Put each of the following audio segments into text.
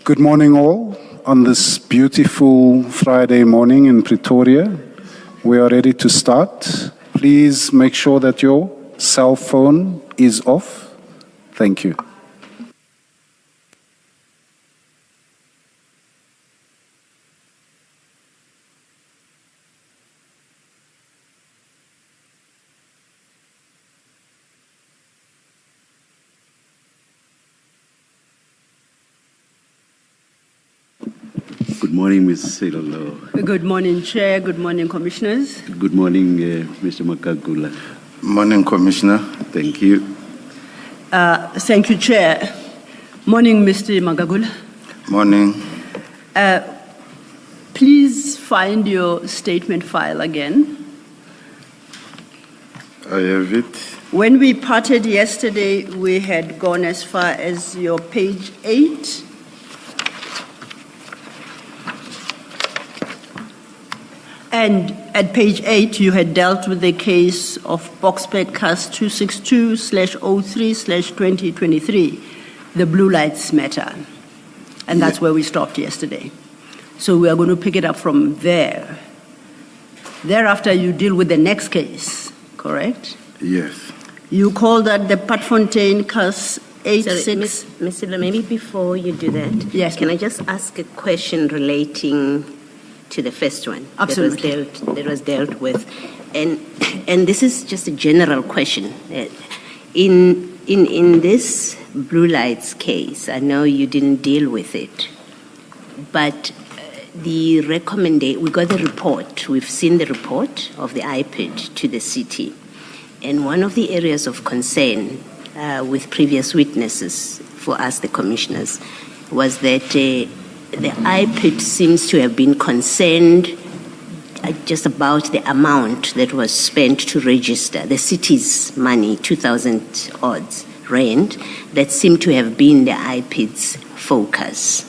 Good morning all. On this beautiful Friday morning in Pretoria, we are ready to start. Please make sure that your cell phone is off. Thank you. Good morning, Ms. Selolo. Good morning, Chair. Good morning, Commissioners. Good morning, Mr. Magagula. Morning, Commissioner. Thank you. Thank you, Chair. Morning, Mr. Magagula. Morning. Please find your statement file again. I have it. When we parted yesterday, we had gone as far as your page 8. And at page 8, you had dealt with the case of Boxbed Cast 262/03/2023, the blue lights matter. And that's where we stopped yesterday. So we are going to pick it up from there. Thereafter, you deal with the next case, correct? Yes. You call that the Patfontein Cast 86. Ms. Silo, maybe before you do that, Yes, can I just ask a question relating to the first one? Absolutely. That was dealt with. And this is just a general question. In this blue lights case, I know you didn't deal with it, but we got the report. We've seen the report of the IPID to the city. And one of the areas of concern with previous witnesses for us, the commissioners, was that the IPID seems to have been concerned just about the amount that was spent to register the city's money, 2,000 odds rand, that seemed to have been the IPID's focus.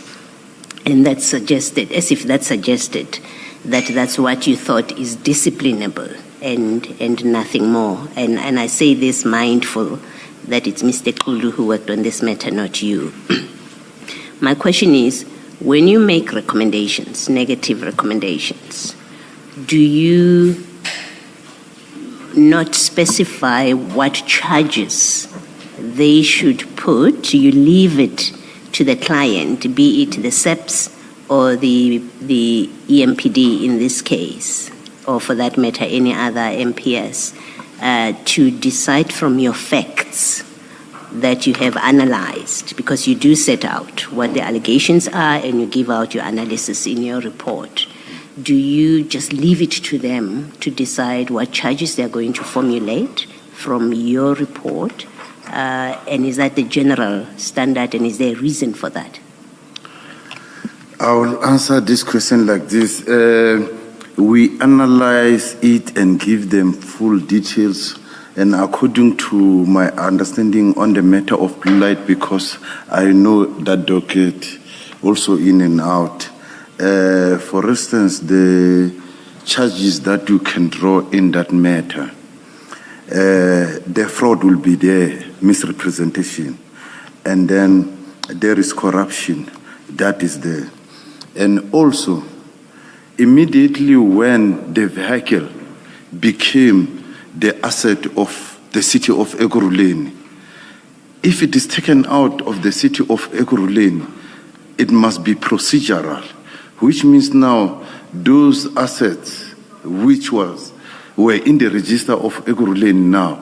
And that suggested, as if that suggested that that's what you thought is disciplinable and nothing more. And I say this mindful that it's Mr. Kulu who worked on this matter, not you. My question is, when you make recommendations, negative recommendations, do you not specify what charges they should put? Do you leave it to the client, be it the SEPS or the EMPD in this case, or for that matter, any other MPS, to decide from your facts that you have analyzed, because you do set out what the allegations are and you give out your analysis in your report? Do you just leave it to them to decide what charges they're going to formulate from your report? And is that the general standard, and is there a reason for that? I will answer this question like this. We analyze it and give them full details, and according to my understanding on the matter of blue light, because I know that docket also in and out. For instance, the charges that you can draw in that matter, the fraud will be there, misrepresentation, and then there is corruption, that is there. And also, immediately when the vehicle became the asset of the city of Ekurhuleni, if it is taken out of the city of Ekurhuleni, it must be procedural, which means now those assets which were in the register of Ekurhuleni now,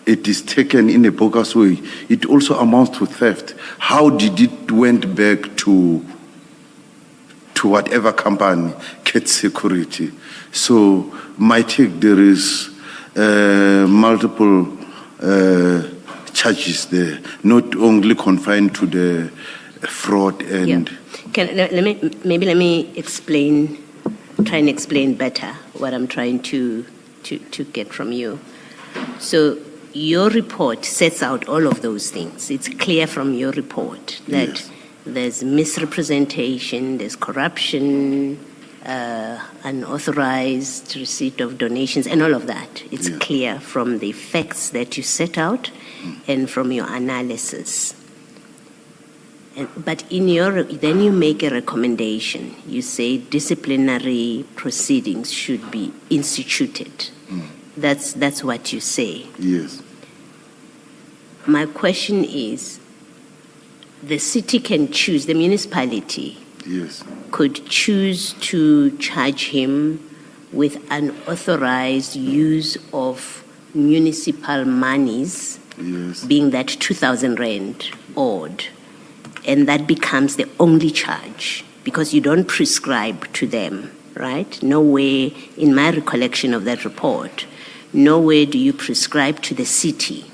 it is taken in a bogus way. It also amounts to theft. How did it went back to whatever company, Cat Security? So my take, there is multiple charges there, not only confined to the fraud and... Yeah. Let me explain, try and explain better what I'm trying to get from you. So your report sets out all of those things. It's clear from your report that Yes. There's misrepresentation, there's corruption, unauthorized receipt of donations, and all of that. It's clear from the facts that you set out and from your analysis. But then you make a recommendation. You say disciplinary proceedings should be instituted. That's what you say. Yes. My question is, the city can choose, the municipality Yes. could choose to charge him with unauthorized use of municipal monies, Yes. being that 2,000 rand odd, and that becomes the only charge because you don't prescribe to them, right? Nowhere, in my recollection of that report, nowhere do you prescribe to the city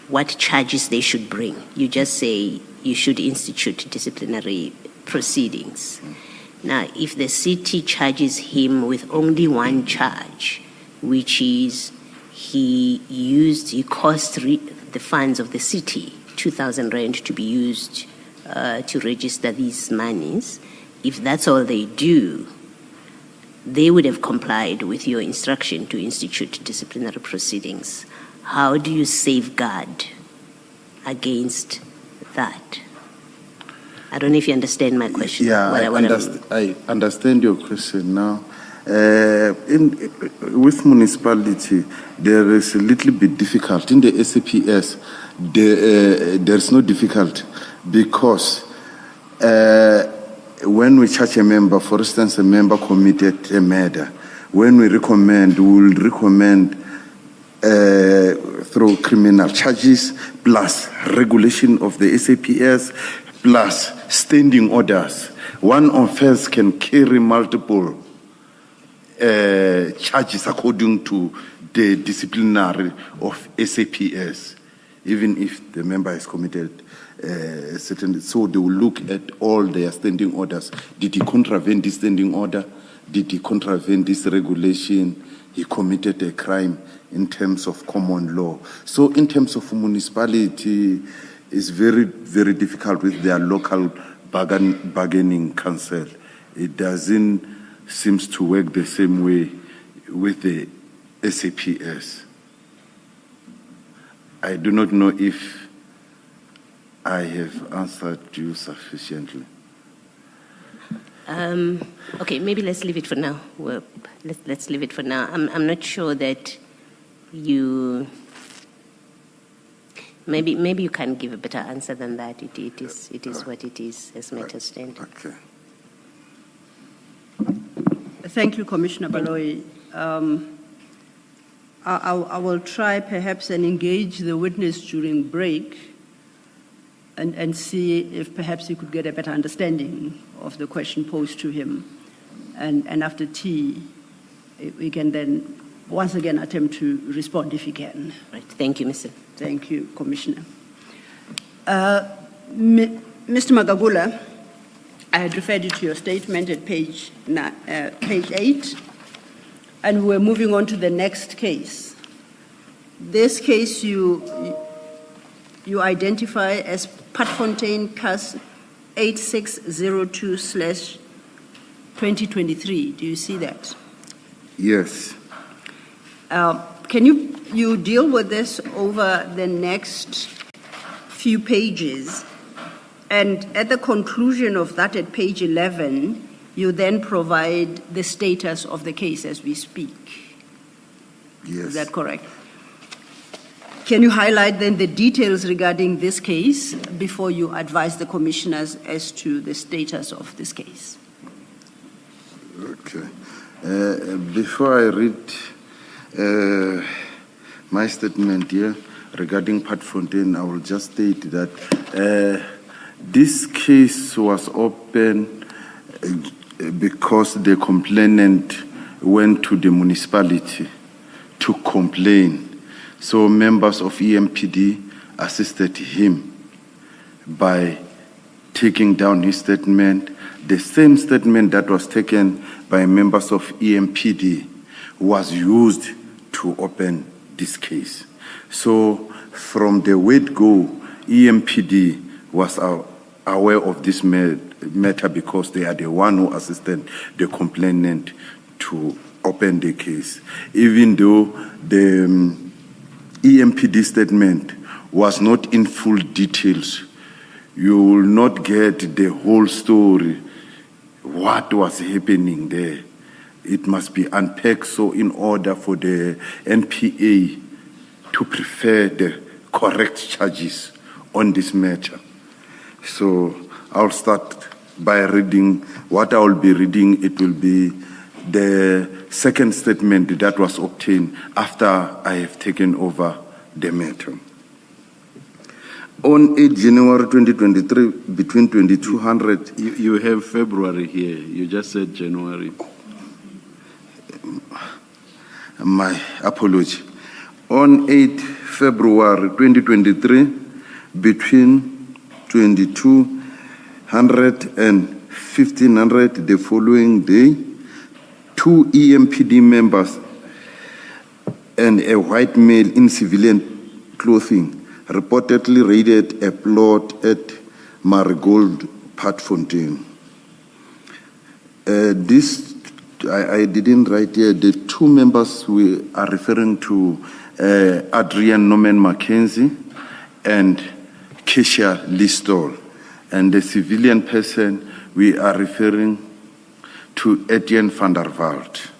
what charges they should bring. You just say you should institute disciplinary proceedings. Now, if the city charges him with only one charge, which is he cost the funds of the city, 2,000 rand, to be used to register these monies, if that's all they do, they would have complied with your instruction to institute disciplinary proceedings. How do you safeguard against that? I don't know if you understand my question. Yeah, I understand your question now. With municipality, there is a little bit difficult. In the SAPS, there's no difficulty because when we charge a member, for instance, a member committed a murder, when we will recommend through criminal charges, plus regulation of the SAPS, plus standing orders. One offense can carry multiple charges according to the disciplinary of SAPS, even if the member has committed certain. So they will look at all their standing orders. Did he contravene this standing order? Did he contravene this regulation? He committed a crime in terms of common law. So in terms of municipality, it's very, very difficult with their local bargaining council. It doesn't seem to work the same way with the SAPS. I do not know if I have answered you sufficiently. Okay, maybe let's leave it for now. Let's leave it for now. I'm not sure that you. Maybe you can give a better answer than that. It is what it is as matters stand. Okay. Thank you, Commissioner Baloyi. I will try perhaps and engage the witness during break and see if perhaps you could get a better understanding of the question posed to him. And after tea, we can then once again attempt to respond if he can. Right. Thank you, Mr. Thank you, Commissioner. Mr. Magagula, I had referred you to your statement at page 8, and we're moving on to the next case. This case you identify as Patfontein CAS 8602/2023. Do you see that? Yes. Can you deal with this over the next few pages, and at the conclusion of that at page 11, you then provide the status of the case as we speak? Yes. Is that correct? Can you highlight then the details regarding this case before you advise the commissioners as to the status of this case? Okay. Before I read my statement here regarding Patfontein, I will just state that this case was open because the complainant went to the municipality to complain. So members of EMPD assisted him by taking down his statement. The same statement that was taken by members of EMPD was used to open this case. So from the word go, EMPD was aware of this matter because they are the one who assisted the complainant to open the case. Even though the EMPD statement was not in full details you will not get the whole story, what was happening there. It must be unpacked so in order for the NPA to prefer the correct charges on this matter. So I'll start by reading. What I will be reading, it will be the second statement that was obtained after I have taken over the matter. On 8 January 2023, between 2200... You have February here. You just said January. My apology. On 8 February 2023, between 2200 and 1500, the following day, 2 EMPD members and a white male in civilian clothing reportedly raided a plot at Marigold Patfontein. I didn't write here. The 2 members we are referring to Adrian Norman Mackenzie and Keisha Listol. And the civilian person we are referring to Etienne van der Walt.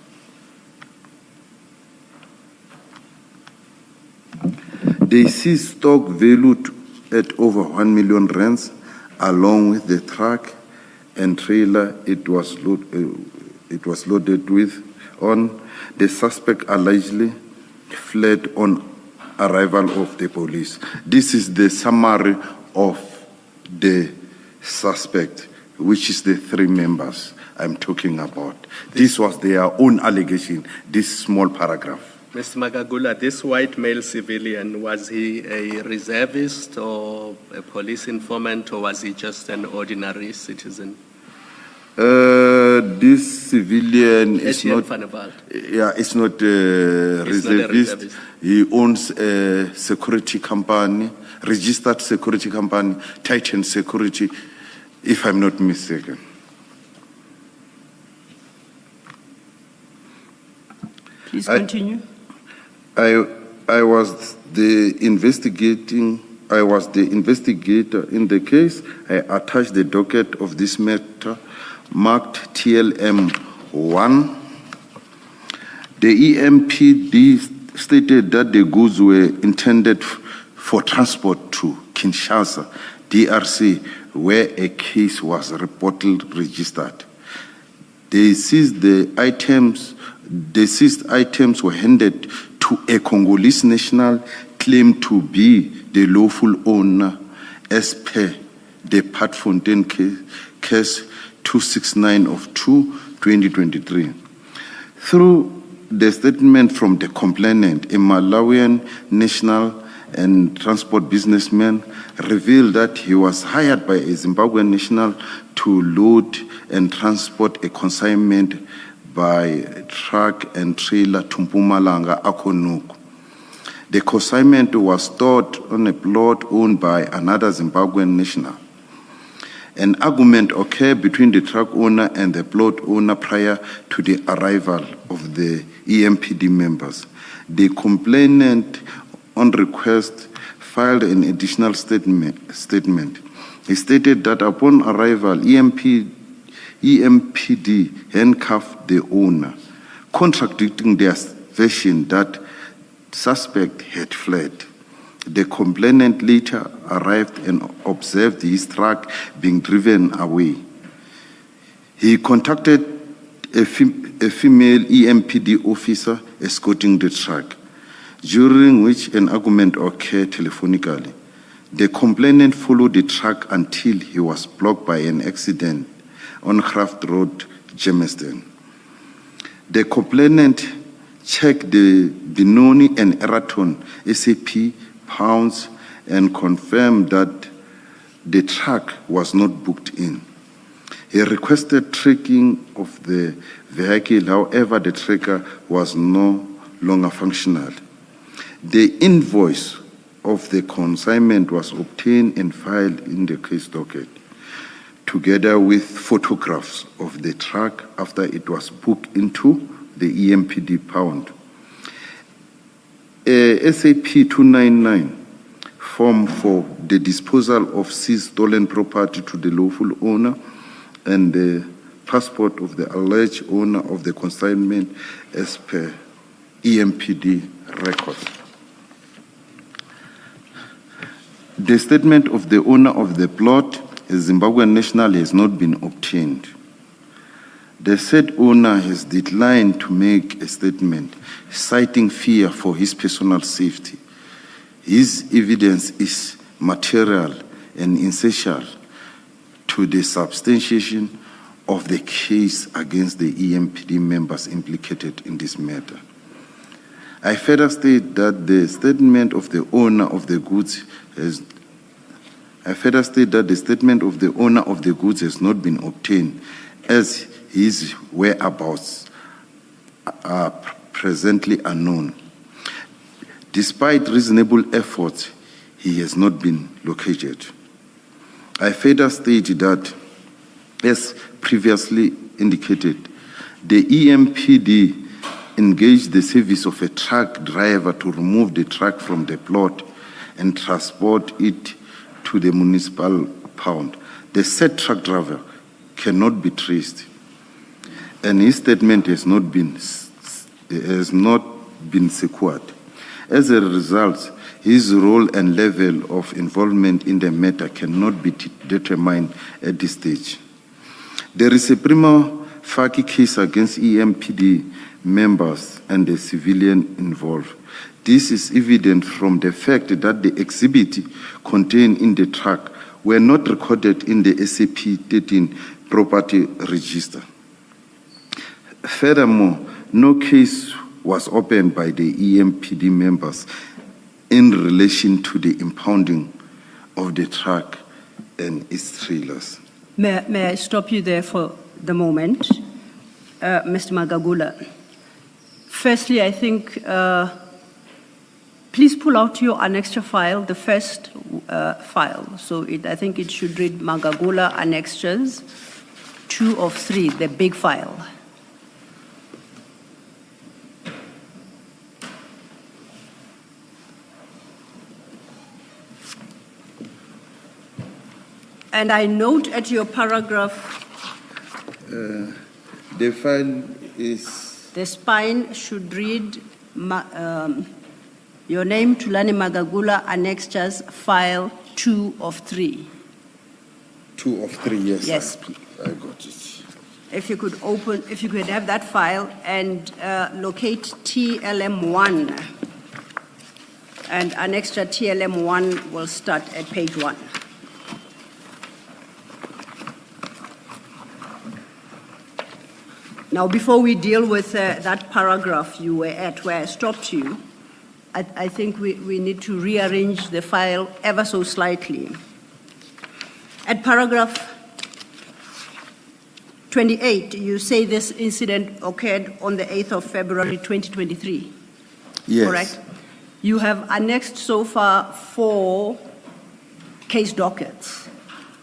They seized stock valued at over 1 million rands, along with the truck and trailer it was loaded with. On the suspect allegedly fled on arrival of the police. This is the summary of the suspect, which is the 3 members I'm talking about. This was their own allegation, this small paragraph. Mr. Magagula, this white male civilian, was he a reservist or a police informant, or was he just an ordinary citizen? This civilian is not. It's not a reservist. He owns a security company, registered security company, Titan Security, if I'm not mistaken. Please continue. I was the investigator in the case. I attached the docket of this matter marked TLM-1. The EMPD stated that the goods were intended for transport to Kinshasa, DRC, where a case was reportedly registered. The seized items were handed to a Congolese national claimed to be the lawful owner as per the Patfontein case 269 of 2023. Through the statement from the complainant, a Malawian national and transport businessman revealed that he was hired by a Zimbabwean national to load and transport a consignment by truck and trailer to Mpumalanga, Akonuku. The consignment was stored on a plot owned by another Zimbabwean national. An argument occurred between the truck owner and the plot owner prior to the arrival of the EMPD members. The complainant, on request, filed an additional statement. He stated that upon arrival, EMPD handcuffed the owner, contradicting their version that suspect had fled. The complainant later arrived and observed his truck being driven away. He contacted a female EMPD officer escorting the truck, during which an argument occurred telephonically. The complainant followed the truck until he was blocked by an accident on Craft Road, Germiston. The complainant checked the Benoni and Eraton SAP pounds and confirmed that the truck was not booked in. He requested tracking of the vehicle, however, the tracker was no longer functional. The invoice of the consignment was obtained and filed in the case docket, together with photographs of the truck after it was booked into the EMPD pound. SAP 299 form for the disposal of seized stolen property to the lawful owner and the passport of the alleged owner of the consignment as per EMPD records. The statement of the owner of the plot, a Zimbabwean national, has not been obtained. The said owner has declined to make a statement, citing fear for his personal safety. His evidence is material and essential to the substantiation of the case against the EMPD members implicated in this matter. I further state that the statement of the owner of the goods has not been obtained, as his whereabouts are presently unknown. Despite reasonable efforts, he has not been located. I further state that, as previously indicated, the EMPD engaged the service of a truck driver to remove the truck from the plot and transport it to the municipal pound. The said truck driver cannot be traced, and his statement has not been secured. As a result, his role and level of involvement in the matter cannot be determined at this stage. There is a prima facie case against EMPD members and the civilian involved. This is evident from the fact that the exhibits contained in the truck were not recorded in the SAP-13 property register. Furthermore, no case was opened by the EMPD members in relation to the impounding of the truck and its trailers. May I stop you there for the moment? Mr. Magagula. Firstly, I think, please pull out your annexure file, the first file. So I think it should read Magagula Annexures 2 of 3, the big file. And I note at your paragraph, the file is... the spine should read your name, Thulani Magagula, Annexures File 2 of 3. 2 of 3, yes. Yes, please. I got it. If you could have that file and locate TLM1, and Annexure TLM1 will start at page 1. Now, before we deal with that paragraph you were at where I stopped you, I think we need to rearrange the file ever so slightly. At paragraph 28, you say this incident occurred on the 8th of February 2023. Yes. Correct? You have annexed so far 4 case dockets.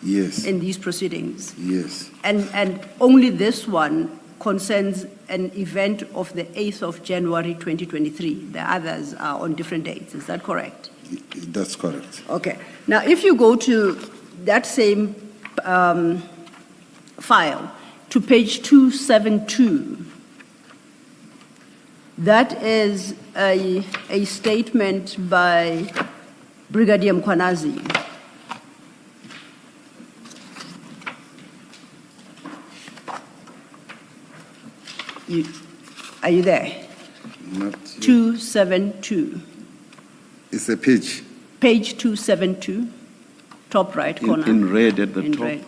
Yes. In these proceedings. Yes. And only this one concerns an event of the 8th of January 2023. The others are on different dates. Is that correct? That's correct. Okay. Now, if you go to that same file, to page 272, that is a statement by Brigadier Mkhwanazi. Are you there? Not yet. 272. It's a page. Page 272, top right corner. In red at the in top. Red.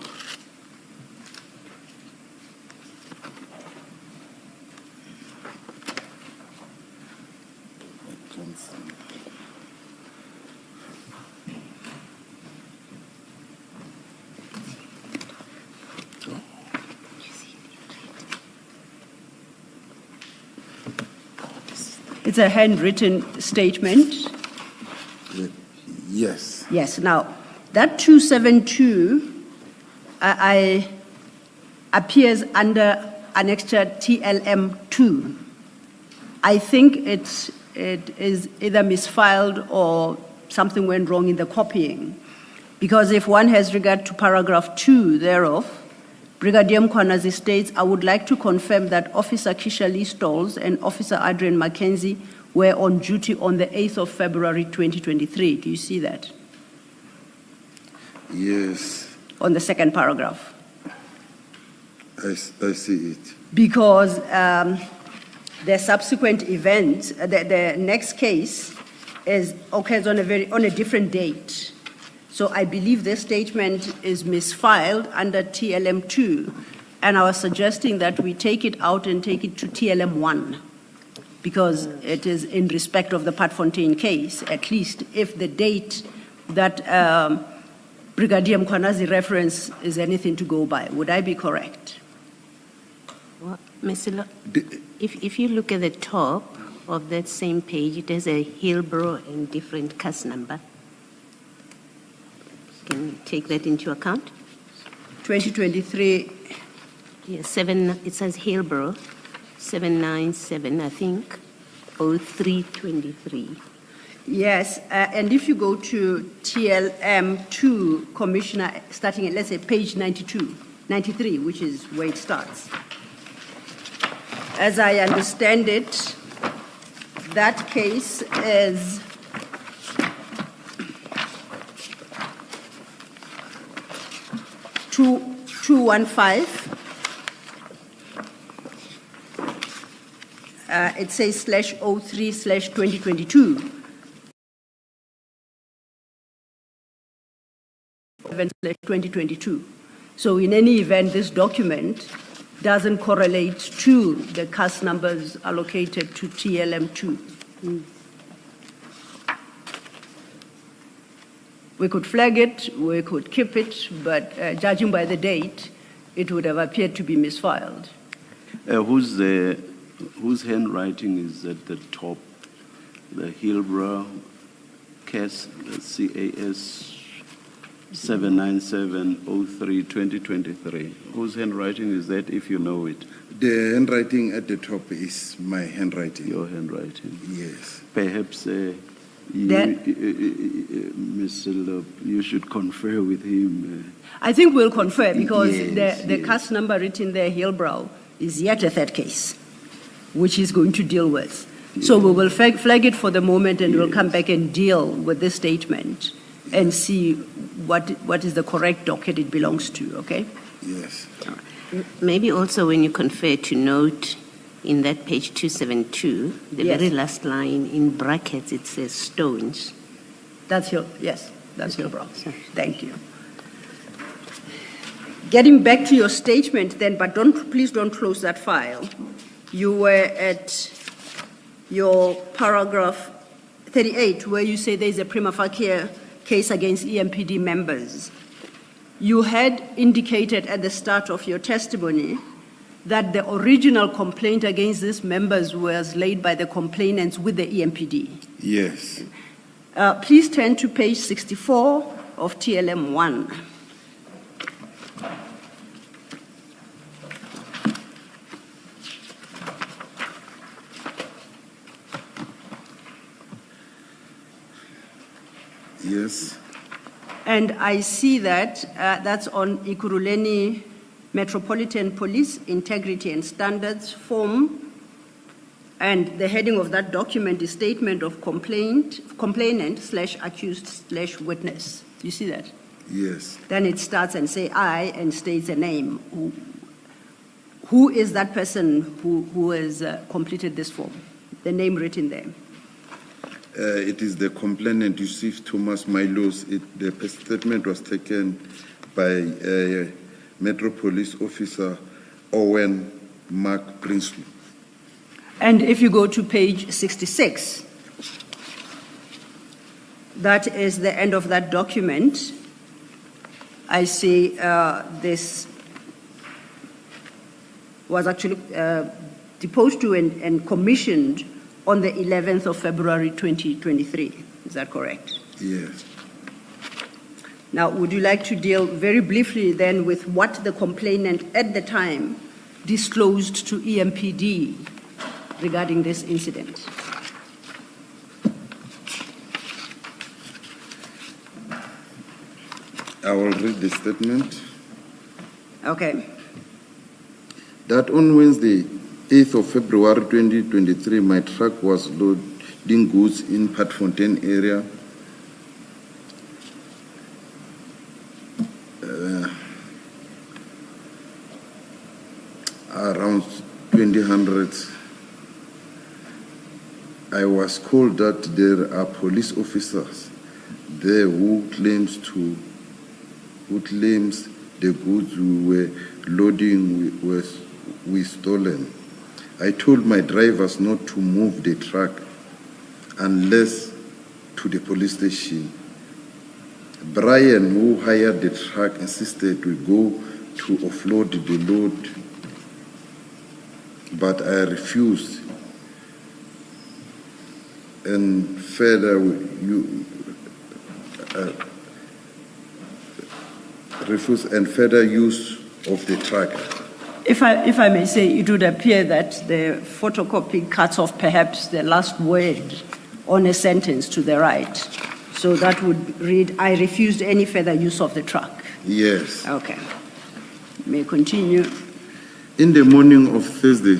It's a handwritten statement. Yes. Yes. Now, that 272 appears under Annexure TLM2. I think it is either misfiled or something went wrong in the copying. Because if one has regard to paragraph 2 thereof, Brigadier Mkhwanazi states, I would like to confirm that Officer Kisha Lee Stolz and Officer Adrian Mackenzie were on duty on the 8th of February 2023. Do you see that? Yes, On the second paragraph. I see it. Because the subsequent event, the next case occurs on a different date. So I believe this statement is misfiled under TLM2, and I was suggesting that we take it out and take it to TLM1, because it is in respect of the Patfontein case, at least if the date that Brigadier Mkhwanazi reference is anything to go by. Would I be correct? Well, Mr. If you look at the top of that same page, it has a Hillbrow and different case number. Can you take that into account? 2023. Yes, it says Hillbrow, 797, I think, 0323. Yes, and if you go to TLM2, Commissioner, starting at, let's say, page 93, which is where it starts. As I understand it, that case is /215. It says /03/2022. /2022. So in any event, this document doesn't correlate to the cast numbers allocated to TLM2. We could flag it, we could keep it, but judging by the date, it would have appeared to be misfiled. Whose handwriting is at the top? The Hillbrow case, the CAS 797-03-2023. Whose handwriting is that, if you know it? The handwriting at the top is my handwriting. Your handwriting? Yes. Perhaps Mr. Lop, you should confer with him. I think we'll confer, because Yes, the cast number written there, Hillbrow, is yet a third case, which he's going to deal with. So we will flag it for the moment, and we'll come back and deal with this statement and see what is the correct docket it belongs to, okay? Yes. Maybe also when you confer to note in that page 272, the Yes. very last line in brackets, it says Stones. That's Hillbrow. Sorry. Thank you. Getting back to your statement then, but please don't close that file. You were at your paragraph 38, where you say there's a prima facie case against EMPD members. You had indicated at the start of your testimony that the original complaint against these members was laid by the complainants with the EMPD. Yes. Please turn to page 64 of TLM1. Yes. And I see that that's on Ikuruleni Metropolitan Police Integrity and Standards form. And the heading of that document is Statement of Complainant/accused/witness. You see that? Yes. Then it starts and say I and states a name. Who is that person who has completed this form? The name written there. It is the complainant, Yusuf Thomas Milos. The statement was taken by Metro Police Officer Owen Mark Prinsley. And if you go to page 66, that is the end of that document. I see this was actually deposed to and commissioned on the 11th of February 2023. Is that correct? Yes. Now, would you like to deal very briefly then with what the complainant at the time disclosed to EMPD regarding this incident? I will read the statement. Okay. That on Wednesday, 8th of February 2023, my truck was loading goods in Patfontein area. Around 2000, I was called that there are police officers there who claims the goods we were loading were stolen. I told my drivers not to move the truck unless to the police station. Brian, who hired the truck, insisted we go to offload the load, but I refused. And further, use of the truck. If I may say, it would appear that the photocopy cuts off perhaps the last word on a sentence to the right. So that would read, I refused any further use of the truck. Yes. Okay. May continue. In the morning of Thursday,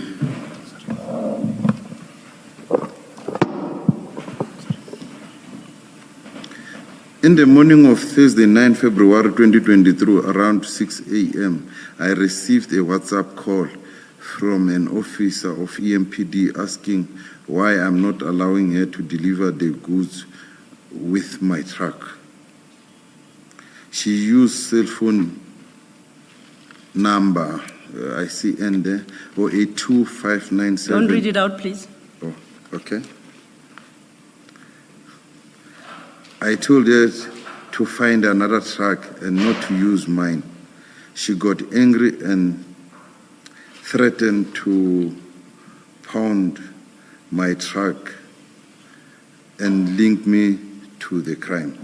In the morning of Thursday, 9 February 2023, around 6 a.m., I received a WhatsApp call from an officer of EMPD asking why I'm not allowing her to deliver the goods with my truck. She used cell phone number, I see end there, 082597. Don't read it out, please. Oh, okay. I told her to find another truck and not to use mine. She got angry and threatened to pound my truck and link me to the crime.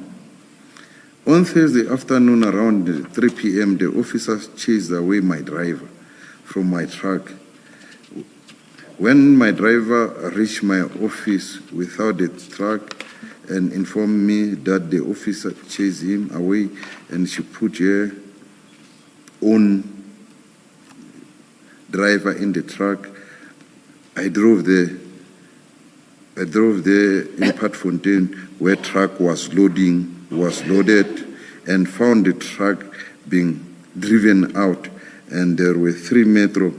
On Thursday afternoon around 3 p.m., the officers chased away my driver from my truck. When my driver reached my office without the truck, and informed me that the officer chased him away and she put her own driver in the truck. I drove there in Patfontein where truck was loaded and found the truck being driven out, and there were 3 Metro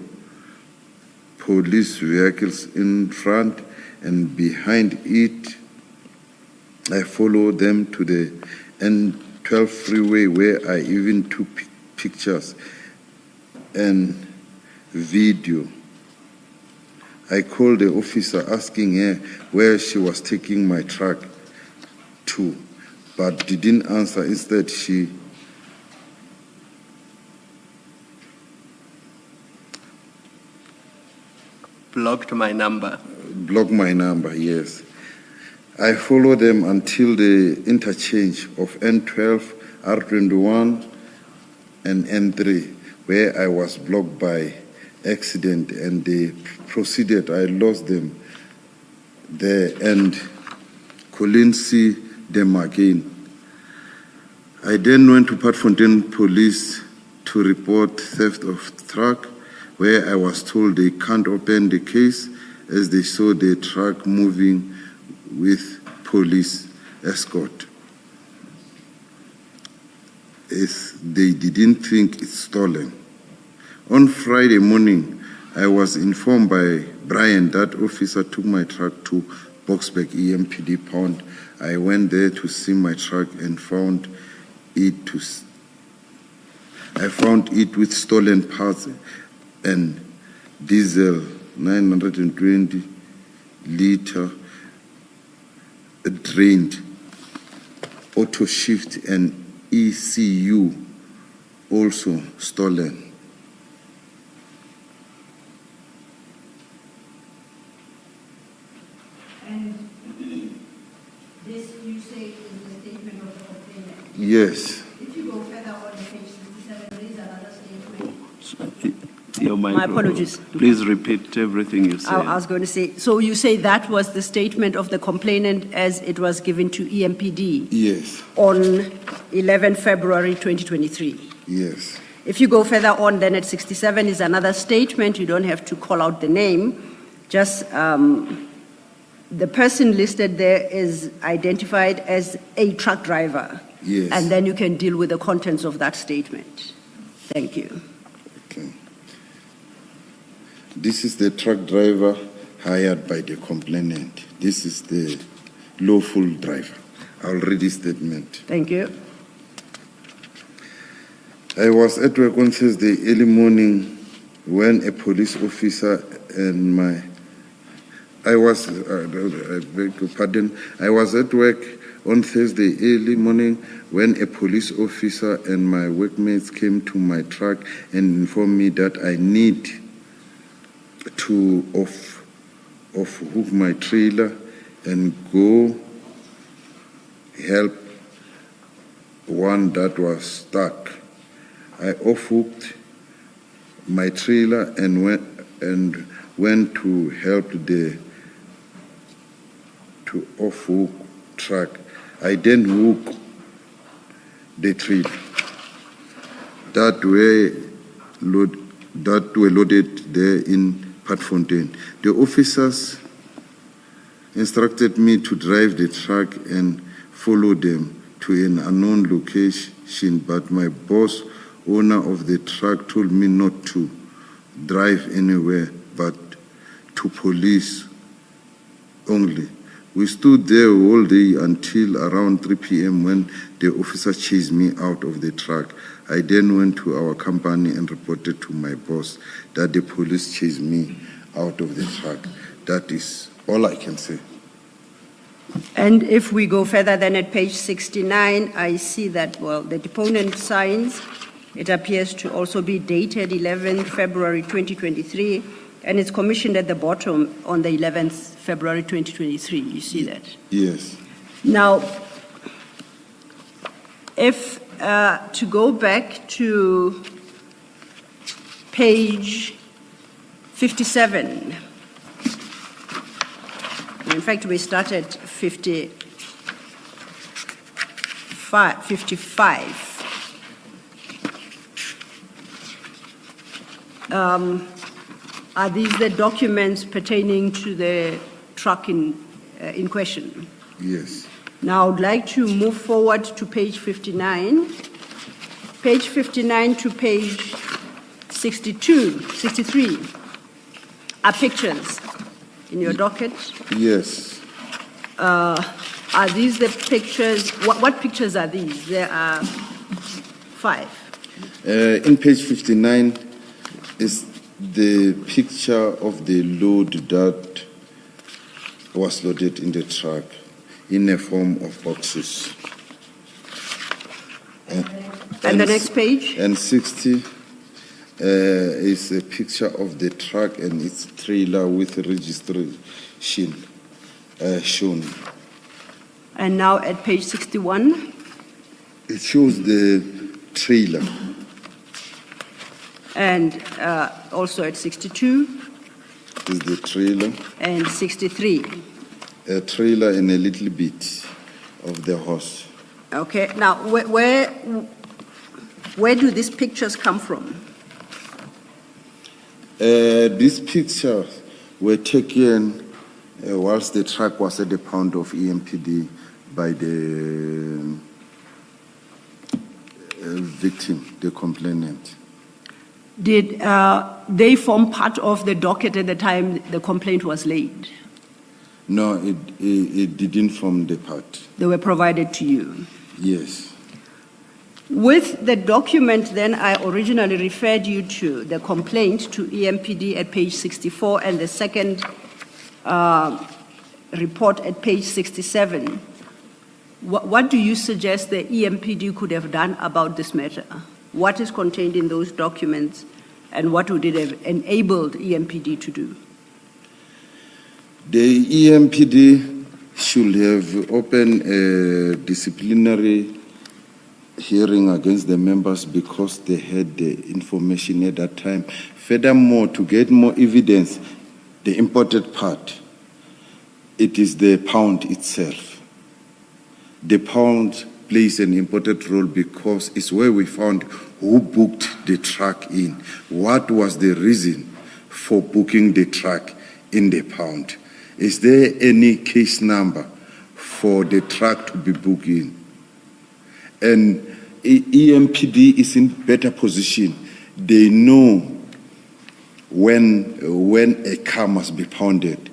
police vehicles in front, and behind it I followed them to the N12 freeway where I even took pictures and video. I called the officer asking her where she was taking my truck to, but didn't answer. Instead, she blocked my number. Blocked my number, yes. I followed them until the interchange of N12, R21, and N3, where I was blocked by accident, and they proceeded. I lost them there and couldn't see them again. I then went to Patfontein Police to report theft of truck, where I was told they can't open the case as they saw the truck moving with police escort. They didn't think it's stolen. On Friday morning, I was informed by Brian that officer took my truck to Boksburg EMPD Pound. I went there to see my truck and found it with stolen parts and diesel 920 liter drained, auto shift and ECU also stolen. And this, you say, is the statement of the complainant? Yes. If you go further on page 67, there is another statement. Yeah, your microphone. apologies. Please repeat everything you said. I was going to say, so you say that was the statement of the complainant as it was given to EMPD Yes, on 11 February 2023. yes. If you go further on, then at 67 is another statement. You don't have to call out the name. Just the person listed there is identified as a truck driver. Yes. And then you can deal with the contents of that statement. Thank you. Okay. This is the truck driver hired by the complainant. This is the lawful driver. I'll read this statement. Thank you. I was at work on Thursday early morning when a police officer and I was at work on Thursday early morning when a police officer and my workmates came to my truck and informed me that I need to off-hook my trailer and go help one that was stuck. I off-hooked my trailer and went to help the off-hook truck. I then hooked the trailer that were loaded there in Patfontein. The officers instructed me to drive the truck and follow them to an unknown location, but my boss, owner of the truck, told me not to drive anywhere but to police only. We stood there all day until around 3 p.m. when the officer chased me out of the truck. I then went to our company and reported to my boss that the police chased me out of the truck. That is all I can say. And if we go further, then at page 69, I see that, well, the deponent signs, it appears to also be dated 11 February 2023, and it's commissioned at the bottom on the 11th February 2023. You see that? Yes. Now, if to go back to page 57, in fact, we started 55. Are these the documents pertaining to the truck in question? Yes. Now, I'd like to move forward to page 59. Page 59 to page 63 are pictures in your docket. Yes. Are these the pictures? What pictures are these? There are 5. In page 59 is the picture of the load that was loaded in the truck in a form of boxes. And the next page? And 60 is a picture of the truck and its trailer with registration shown. And now at page 61? It shows the trailer. And also at 62? Is the trailer. And 63? A trailer and a little bit of the horse. Okay. Now, where do these pictures come from? These pictures were taken whilst the truck was at the pound of EMPD by the victim, the complainant. Did they form part of the docket at the time the complaint was laid? No, it didn't form the part. They were provided to you? Yes. With the document, then, I originally referred you to the complaint to EMPD at page 64 and the second report at page 67. What do you suggest the EMPD could have done about this matter? What is contained in those documents, and what would it have enabled EMPD to do? The EMPD should have opened a disciplinary hearing against the members because they had the information at that time. Furthermore, to get more evidence, the important part, it is the pound itself. The pound plays an important role because it's where we found who booked the truck in. What was the reason for booking the truck in the pound? Is there any case number for the truck to be booked in? And EMPD is in better position. They know when a car must be pounded.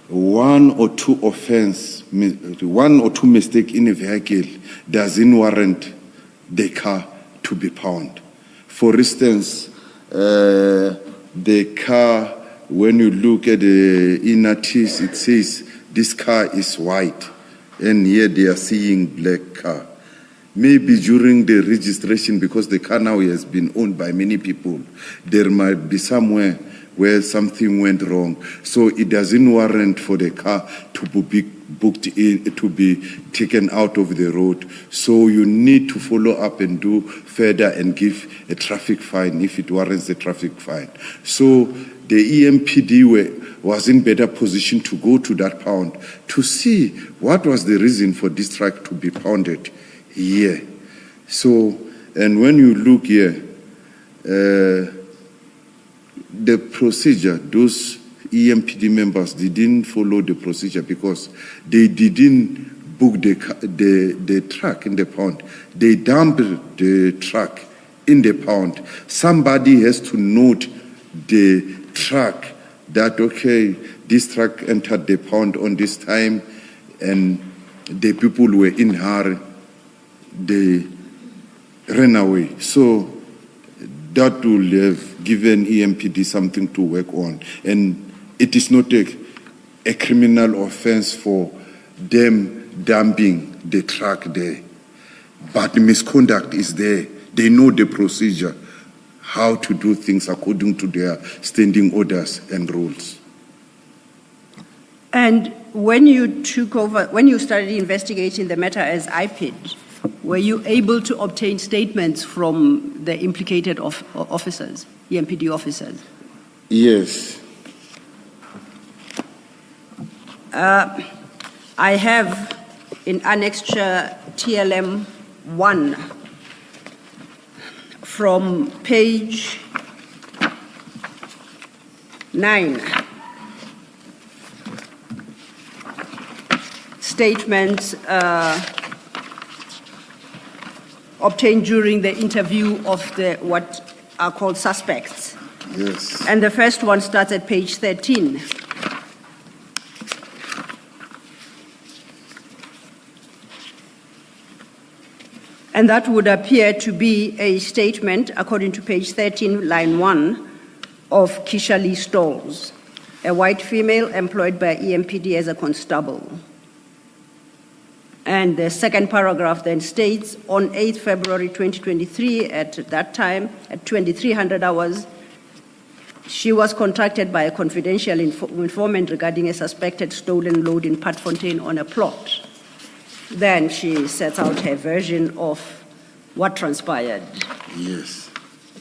One or two mistake in a vehicle doesn't warrant the car to be pounded. For instance, the car, when you look at the inner teeth, it says this car is white, and here they are seeing black car. Maybe during the registration, because the car now has been owned by many people, there might be somewhere where something went wrong. So it doesn't warrant for the car to be booked in, to be taken out of the road. So you need to follow up and do further and give a traffic fine if it warrants a traffic fine. So the EMPD was in better position to go to that pound to see what was the reason for this truck to be pounded here. So, and when you look here, the procedure, those EMPD members didn't follow the procedure because they didn't book the truck in the pound. They dumped the truck in the pound. Somebody has to note the truck that, okay, this truck entered the pound on this time and the people were in hurry. They ran away. So that will have given EMPD something to work on. And it is not a criminal offense for them dumping the truck there. But the misconduct is there. They know the procedure, how to do things according to their standing orders and rules. And when you took over, when you started investigating the matter as IPID, were you able to obtain statements from the implicated officers, EMPD officers? Yes. I have in annexure TLM 1 from page 9. Statements obtained during the interview of the what are called suspects. Yes. And the first one starts at page 13. And that would appear to be a statement, according to page 13, line 1, of Keisha Lee Stolz, a white female employed by EMPD as a constable. And the second paragraph then states, on 8 February 2023, at that time, at 2300 hours, she was contacted by a confidential informant regarding a suspected stolen load in Patfontein on a plot. Then she sets out her version of what transpired. Yes.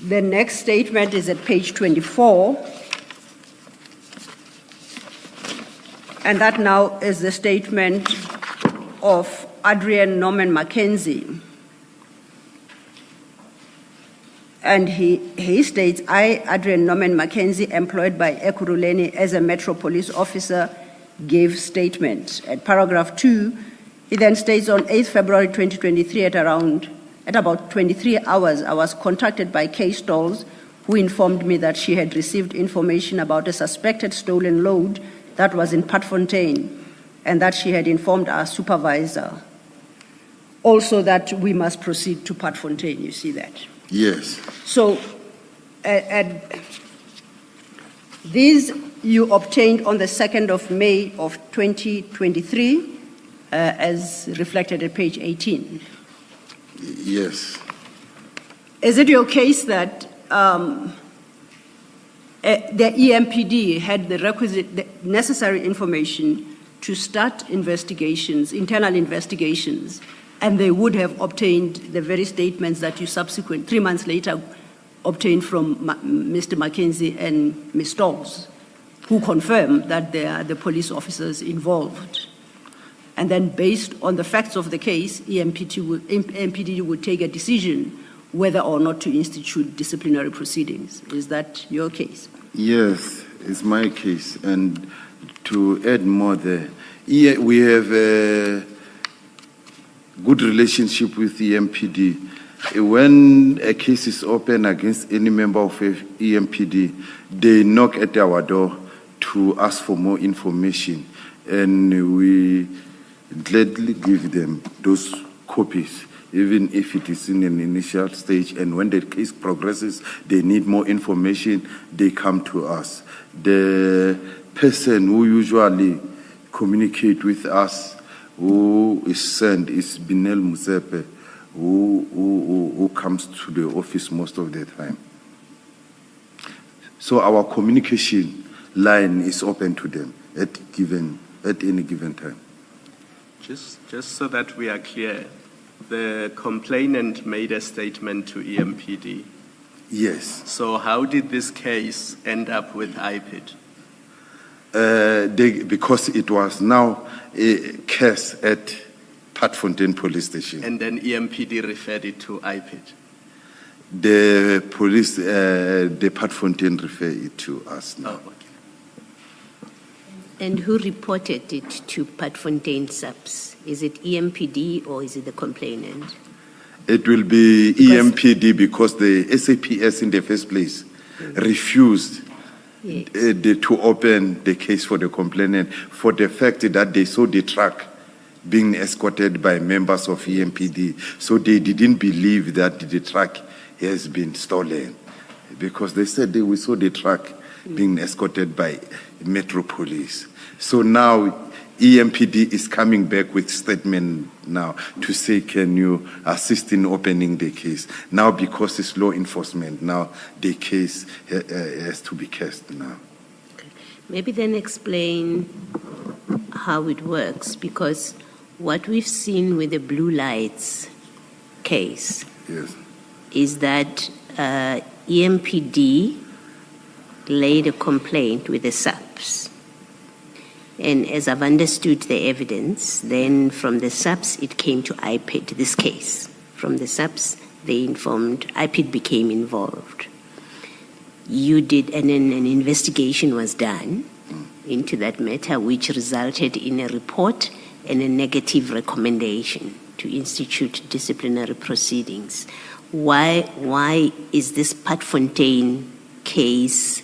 The next statement is at page 24. And that now is the statement of Adrian Norman Mackenzie. And he states, I, Adrian Norman Mackenzie, employed by Ekurhuleni as a Metro Police officer, gave statement. At paragraph 2, he then states, on 8 February 2023 at about 23 hours, I was contacted by Kay Stolz, who informed me that she had received information about a suspected stolen load that was in Patfontein, and that she had informed our supervisor also that we must proceed to Patfontein. You see that? Yes. So these you obtained on the 2nd of May of 2023, as reflected at page 18. Yes. Is it your case that the EMPD had the necessary information to start investigations, internal investigations, And they would have obtained the very statements that you 3 months later, obtained from Mr. Mackenzie and Ms. Stokes, who confirmed that they are the police officers involved. And then based on the facts of the case, MPD would take a decision whether or not to institute disciplinary proceedings. Is that your case? Yes, it's my case. And to add more there, we have a good relationship with the EMPD. When a case is open against any member of EMPD, they knock at our door to ask for more information, and we gladly give them those copies, even if it is in an initial stage. And when the case progresses, they need more information, they come to us. The person who usually communicate with us, who is sent, is Binel Musepe, who comes to the office most of the time. So our communication line is open to them at any given time. Just so that we are clear, the complainant made a statement to EMPD. Yes. So how did this case end up with IPID? Because it was now a case at Patfontein Police Station. And then EMPD referred it to IPID? The police, the Patfontein referred it to us now. Oh, okay. And who reported it to Patfontein SAPS? Is it EMPD or is it the complainant? It will be EMPD because the SAPS in the first place refused to open the case for the complainant for the fact that they saw the truck being escorted by members of EMPD. So they didn't believe that the truck has been stolen because they said we saw the truck being escorted by Metro Police. So now EMPD is coming back with statement now to say, can you assist in opening the case? Now, because it's law enforcement, now the case has to be cast now. Okay. Maybe then explain how it works, because what we've seen with the blue lights case is that EMPD laid a complaint with the SAPS. And as I've understood the evidence, then from the SAPS, it came to IPID, this case. From the SAPS, they informed, IPID became involved. You did, and then an investigation was done into that matter, which resulted in a report and a negative recommendation to institute disciplinary proceedings. Why is this Patfontein case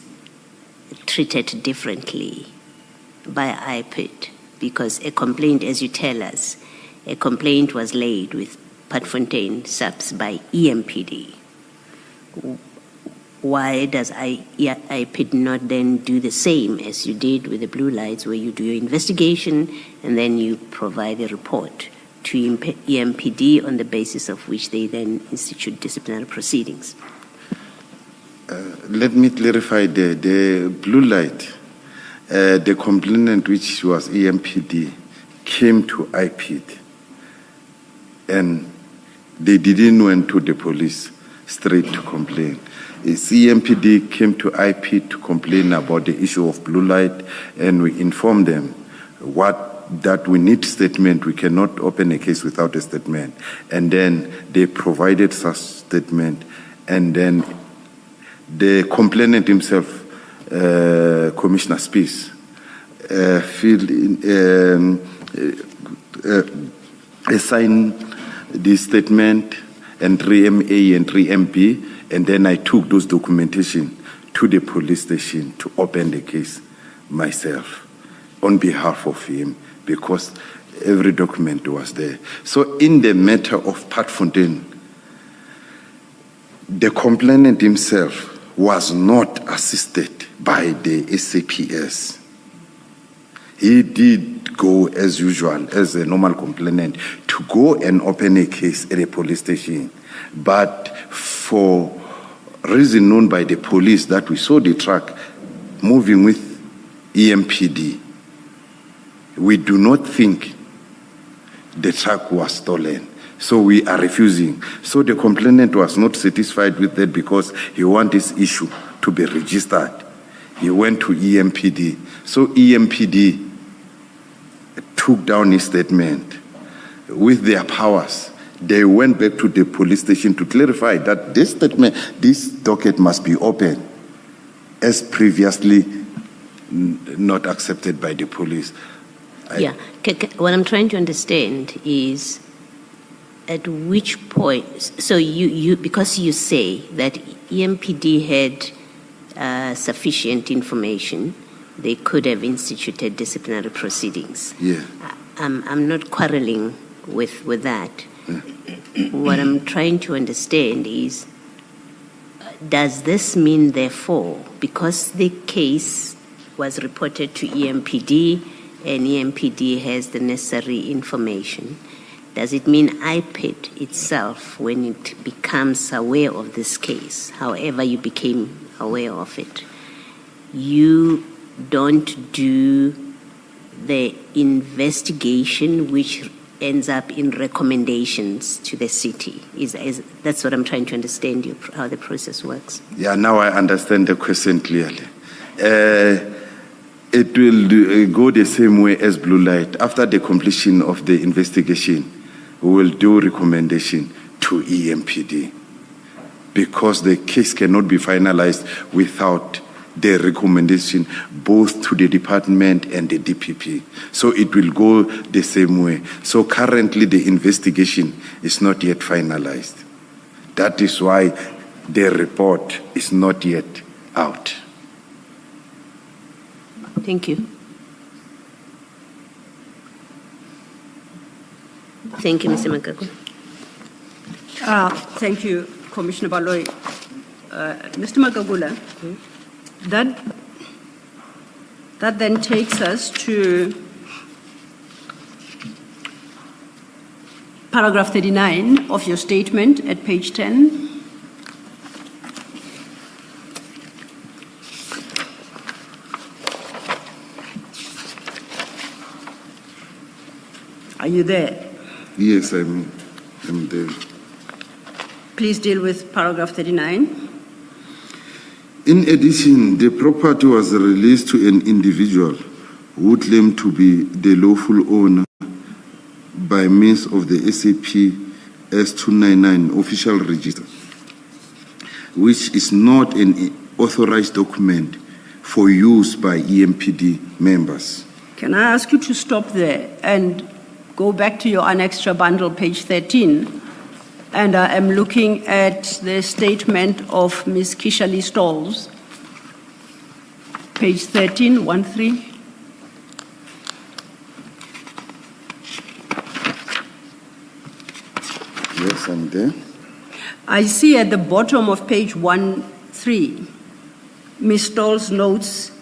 treated differently by IPID? Because a complaint, as you tell us, a complaint was laid with Patfontein SAPS by EMPD. Why does IPID not then do the same as you did with the blue lights, where you do your investigation and then you provide a report to EMPD on the basis of which they then institute disciplinary proceedings? Let me clarify the blue light. The complainant, which was EMPD, came to IPID, and they didn't went to the police straight to complain. EMPD came to IPID to complain about the issue of blue light, and we informed them that we need statement. We cannot open a case without a statement. And then they provided such statement, and then the complainant himself, Commissioner Spies, filled in, assigned the statement and 3MA and 3MP, and then I took those documentation to the police station to open the case myself on behalf of him, because every document was there. So in the matter of Patfontein, the complainant himself was not assisted by the SAPS. He did go as usual, as a normal complainant, to go and open a case at a police station. But for reason known by the police that we saw the truck moving with EMPD, we do not think the truck was stolen. So we are refusing. So the complainant was not satisfied with that because he wanted his issue to be registered. He went to EMPD. So EMPD took down his statement with their powers. They went back to the police station to clarify that this statement, this docket must be open as previously not accepted by the police. What I'm trying to understand is at which point, so you because you say that EMPD had sufficient information, they could have instituted disciplinary proceedings. Yeah. I'm not quarreling with that. What I'm trying to understand is, does this mean, therefore, because the case was reported to EMPD and EMPD has the necessary information, does it mean IPID itself, when it becomes aware of this case, however you became aware of it, you don't do the investigation which ends up in recommendations to the city? That's what I'm trying to understand, how the process works. Yeah, now I understand the question clearly. It will go the same way as Blue Light. After the completion of the investigation, we will do recommendation to EMPD because the case cannot be finalized without the recommendation both to the department and the DPP. So it will go the same way. So currently the investigation is not yet finalized. That is why the report is not yet out. Thank you. Thank you, Mr. Magagula. Thank you, Commissioner Baloyi. Mr. Magagula, that then takes us to paragraph 39 of your statement at page 10. Are you there? Yes, I'm there. Please deal with paragraph 39. In addition, the property was released to an individual who claimed to be the lawful owner by means of the SAP S299 official register, which is not an authorized document for use by EMPD members. Can I ask you to stop there and go back to your annexure bundle, page 13? And I am looking at the statement of Ms. Kishali Stalls, page 13, 13. Yes, I'm there. I see at the bottom of page 13, Ms. Stalls notes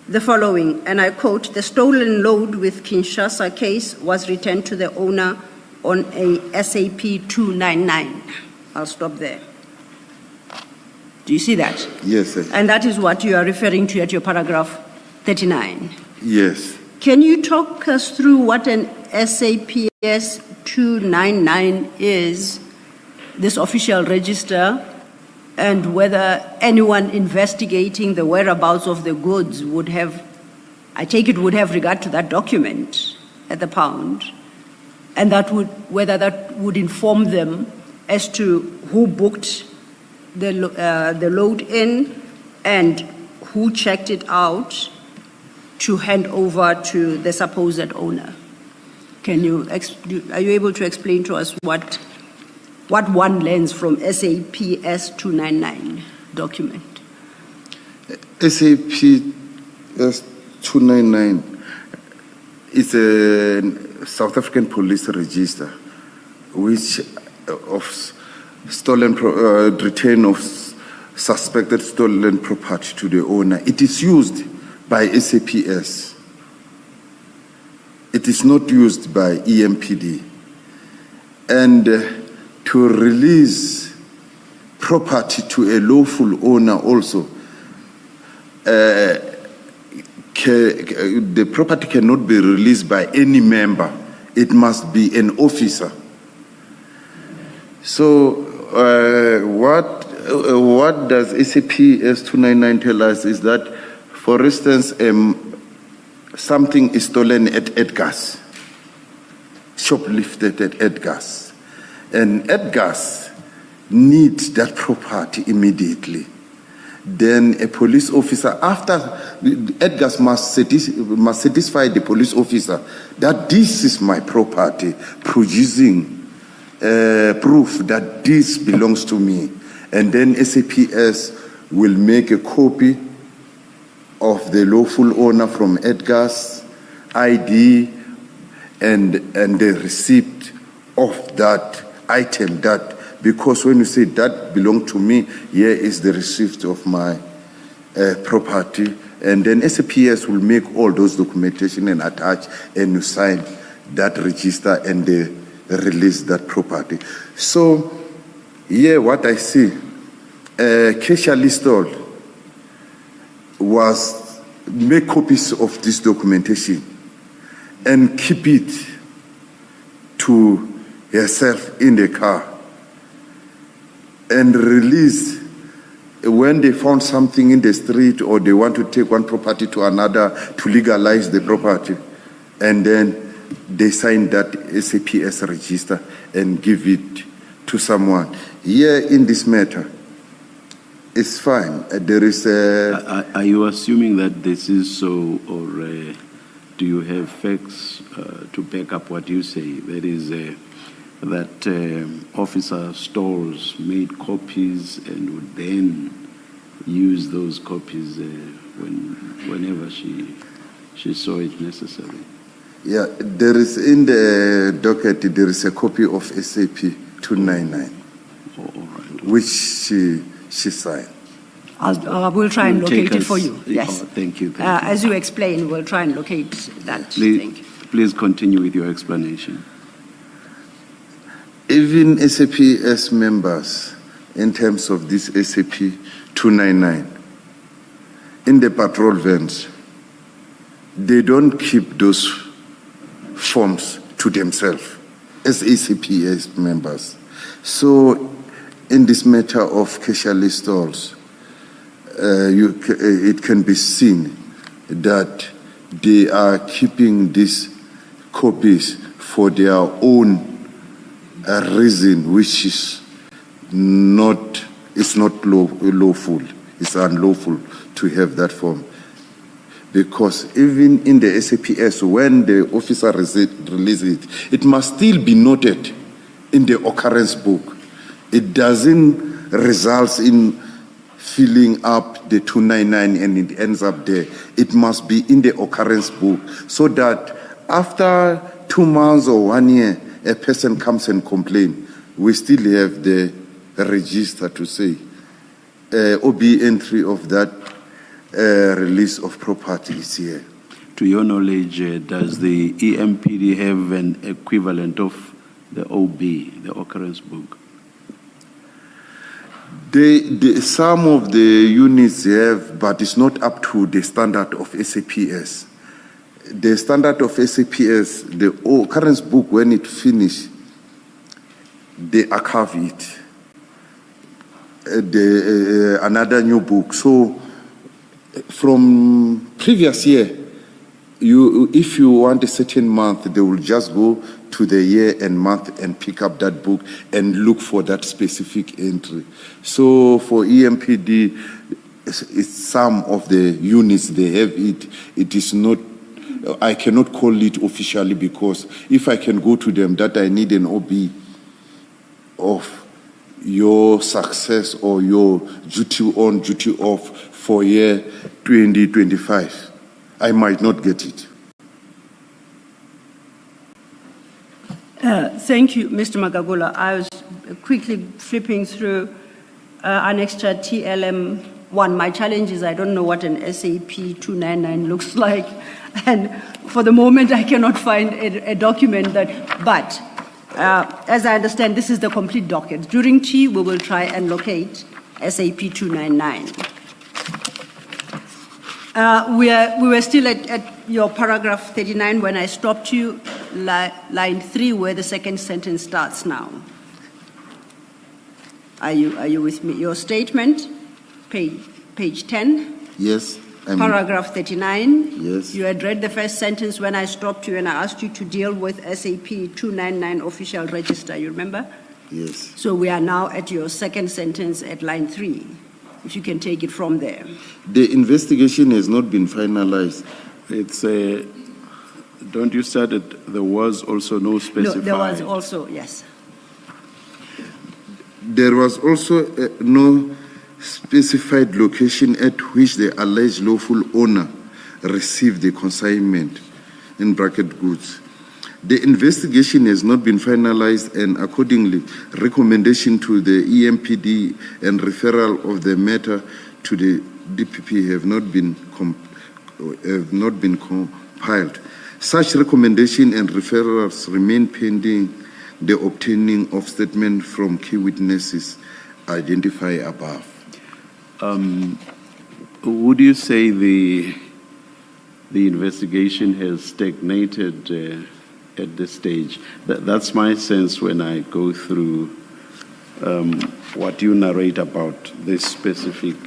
the following, and I quote, "The stolen load with Kinshasa case was returned to the owner on a SAP 299. I'll stop there. Do you see that? Yes, sir. And that is what you are referring to at your paragraph 39. Yes. Can you talk us through what an SAPS 299 is, this official register, and whether anyone investigating the whereabouts of the goods would have, I take it, would have regard to that document at the pound, and that would, whether that would inform them as to who booked the load in and who checked it out to hand over to the supposed owner. Can you, are you able to explain to us what one learns from SAPS 299 document? SAPS 299 is a South African police register which of stolen return of suspected stolen property to the owner. It is used by SAPS. It is not used by EMPD. And to release property to a lawful owner also, the property cannot be released by any member. It must be an officer. So what does ACPS 299 tell us is that, for instance, something is stolen at Edgar's, shoplifted at Edgar's, and Edgar's needs that property immediately. Then a police officer, after Edgar's must satisfy the police officer that this is my property, producing proof that this belongs to me. And then SAPS will make a copy of the lawful owner from Edgar's ID and the receipt of that item, that, because when you say that belong to me, here is the receipt of my property, and then SAPS will make all those documentation and attach, and you sign that register and they release that property. So here what I see, Keisha Listol was make copies of this documentation and keep it to herself in the car and release when they found something in the street or they want to take one property to another to legalize the property, and then they sign that SAPS register and give it to someone. Here in this matter, it's fine. There is a... Are you assuming that this is so, or do you have facts to back up what you say? That is, that Officer Stolz made copies and would then use those copies whenever she saw it necessary. Yeah, there is in the docket, there is a copy of SAP 299, all right. which she signed. We'll try and locate it for you. Yes. Oh, thank you. As you explain, we'll try and locate that. Thank you. Please continue with your explanation. Even SAPS members, in terms of this SAP 299, in the patrol vans, they don't keep those forms to themselves as ACPS members. So in this matter of Keisha Listol's, it can be seen that they are keeping these copies for their own reason, which is not lawful. It's unlawful to have that form. Because even in the SAPS, when the officer releases it, it must still be noted in the occurrence book. It doesn't result in filling up the 299 and it ends up there. It must be in the occurrence book, so that after 2 months or 1 year, a person comes and complains, we still have the register to say OB entry of that release of property is here. To your knowledge, does the EMPD have an equivalent of the OB, the occurrence book? Some of the units have, but it's not up to the standard of SAPS. The standard of SAPS, the occurrence book, when it finishes, they archive it. Another new book. So from previous year, if you want a certain month, they will just go to the year and month and pick up that book and look for that specific entry. So for EMPD, it's some of the units, they have it. It is not, I cannot call it officially, because if I can go to them that I need an OB of your success or your duty on, duty off for year 2025, I might not get it. Thank you, Mr. Magagula. I was quickly flipping through Annexure TLM1. My challenge is I don't know what an SAP 299 looks like. And for the moment, I cannot find a document that, but as I understand, this is the complete docket. During tea, we will try and locate SAP 299. We were still at your paragraph 39 when I stopped you, line 3, where the second sentence starts now. Are you with me? Your statement, page 10. Yes. Paragraph 39. Yes. You had read the first sentence when I stopped you and I asked you to deal with SAP 299 official register, you remember? Yes. So we are now at your second sentence at line 3. If you can take it from there. The investigation has not been finalized. It's don't you said that there was also no specified? No, there was also, yes. There was also no specified location at which the alleged lawful owner received the consignment, in bracket goods. The investigation has not been finalized, and accordingly, recommendation to the EMPD and referral of the matter to the DPP have not been compiled. Such recommendation and referrals remain pending the obtaining of statement from key witnesses identified above. Would you say the investigation has stagnated at this stage? That's my sense when I go through what you narrate about this specific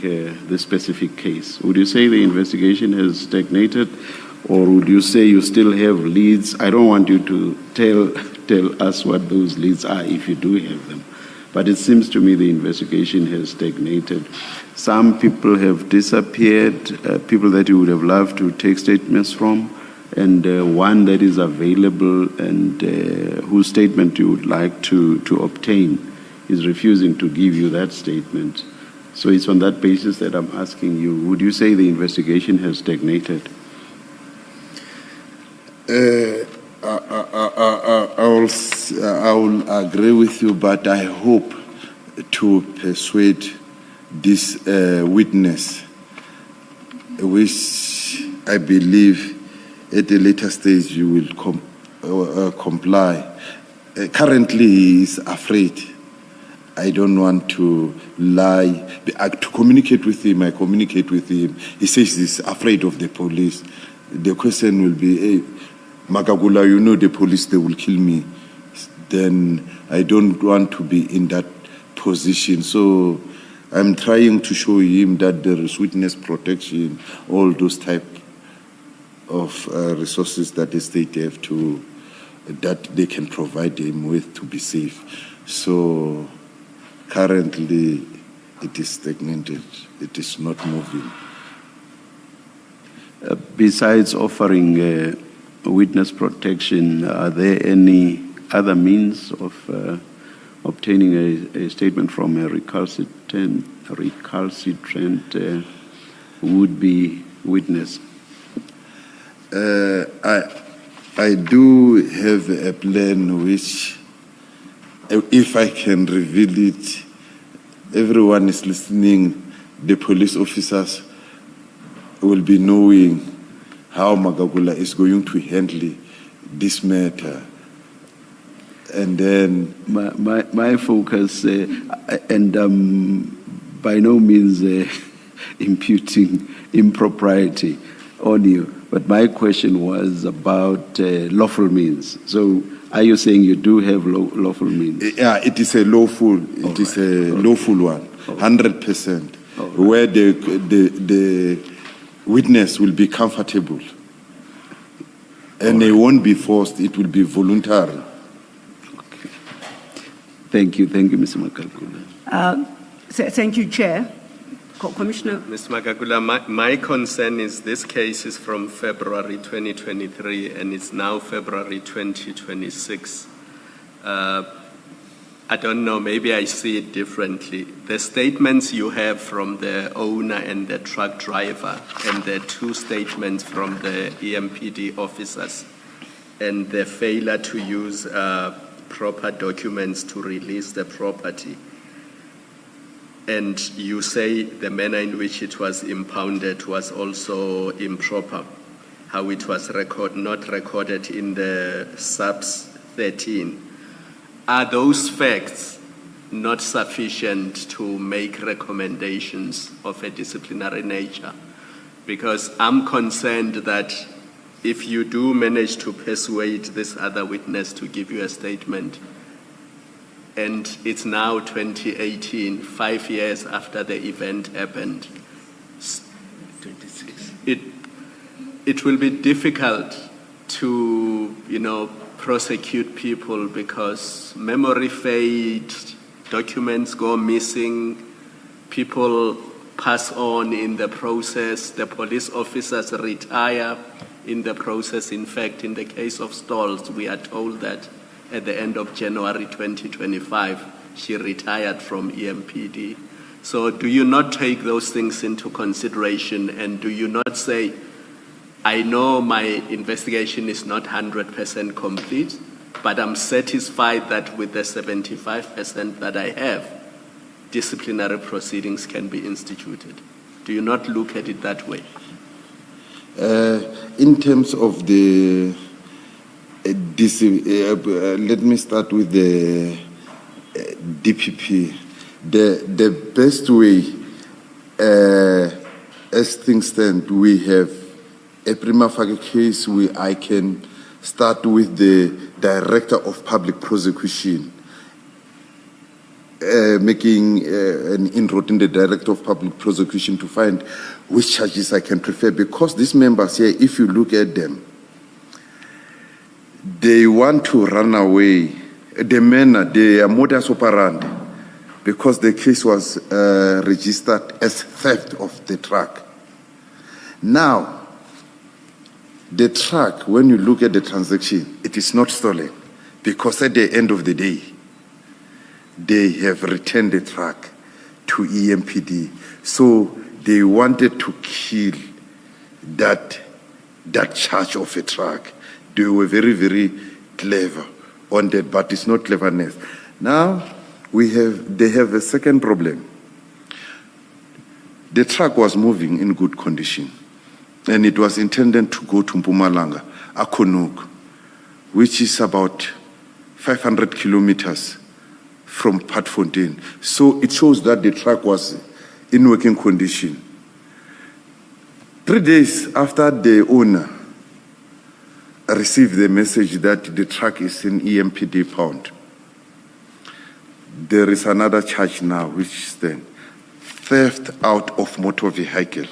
case. Would you say the investigation has stagnated, or would you say you still have leads? I don't want you to tell us what those leads are if you do have them. But it seems to me the investigation has stagnated. Some people have disappeared, people that you would have loved to take statements from, and one that is available and whose statement you would like to obtain is refusing to give you that statement. So it's on that basis that I'm asking you, would you say the investigation has stagnated? I will agree with you, but I hope to persuade this witness, which I believe at a later stage you will comply. Currently, he is afraid. I don't want to lie. To communicate with him, I communicate with him. He says he's afraid of the police. The question will be, hey, Magagula, you know the police, they will kill me. Then I don't want to be in that position. So I'm trying to show him that there is witness protection, all those type of resources that the state have to, that they can provide him with to be safe. So currently it is stagnated. It is not moving. Besides offering witness protection, are there any other means of obtaining a statement from a recalcitrant would-be witness? I do have a plan which, if I can reveal it, everyone is listening, the police officers will be knowing how Magagula is going to handle this matter. And then my focus, and by no means imputing impropriety on you, but my question was about lawful means. So are you saying you do have lawful means? Yeah, it is a lawful, it is a lawful one, 100%, where the witness will be comfortable. And they won't be forced, it will be voluntary. Okay. Thank you, Mr. Magagula. Thank you, Chair. Commissioner. Mr. Magagula, my concern is this case is from February 2023 and it's now February 2026. I don't know, maybe I see it differently. The statements you have from the owner and the truck driver and the two statements from the EMPD officers and the failure to use proper documents to release the property. And you say the manner in which it was impounded was also improper, how it was not recorded in the subs 13. Are those facts not sufficient to make recommendations of a disciplinary nature? Because I'm concerned that if you do manage to persuade this other witness to give you a statement, and it's now 2018, 5 years after the event happened. 26. It will be difficult to, prosecute people because memory fades, documents go missing, people pass on in the process, the police officers retire in the process. In fact, in the case of Stalls, we are told that at the end of January 2025, she retired from EMPD. So do you not take those things into consideration, and do you not say, I know my investigation is not 100% complete, but I'm satisfied that with the 75% that I have, disciplinary proceedings can be instituted? Do you not look at it that way? In terms of the, let me start with the DPP. The best way, as things stand, we have a prima facie case where I can start with the Director of Public Prosecution, making an inroad in the Director of Public Prosecution to find which charges I can prefer, because these members here, if you look at them, they want to run away. The manner, their modus operandi, because the case was registered as theft of the truck. Now, the truck, when you look at the transaction, it is not stolen, because at the end of the day, they have returned the truck to EMPD. So they wanted to kill that charge of a truck. They were very, very clever on that, but it's not cleverness. Now, they have a second problem. The truck was moving in good condition, and it was intended to go to Mpumalanga, Akonuk, which is about 500 kilometers from Patfontein. So it shows that the truck was in working condition. 3 days after the owner received the message that the truck is in EMPD pound, there is another charge now, which is then theft out of motor vehicle.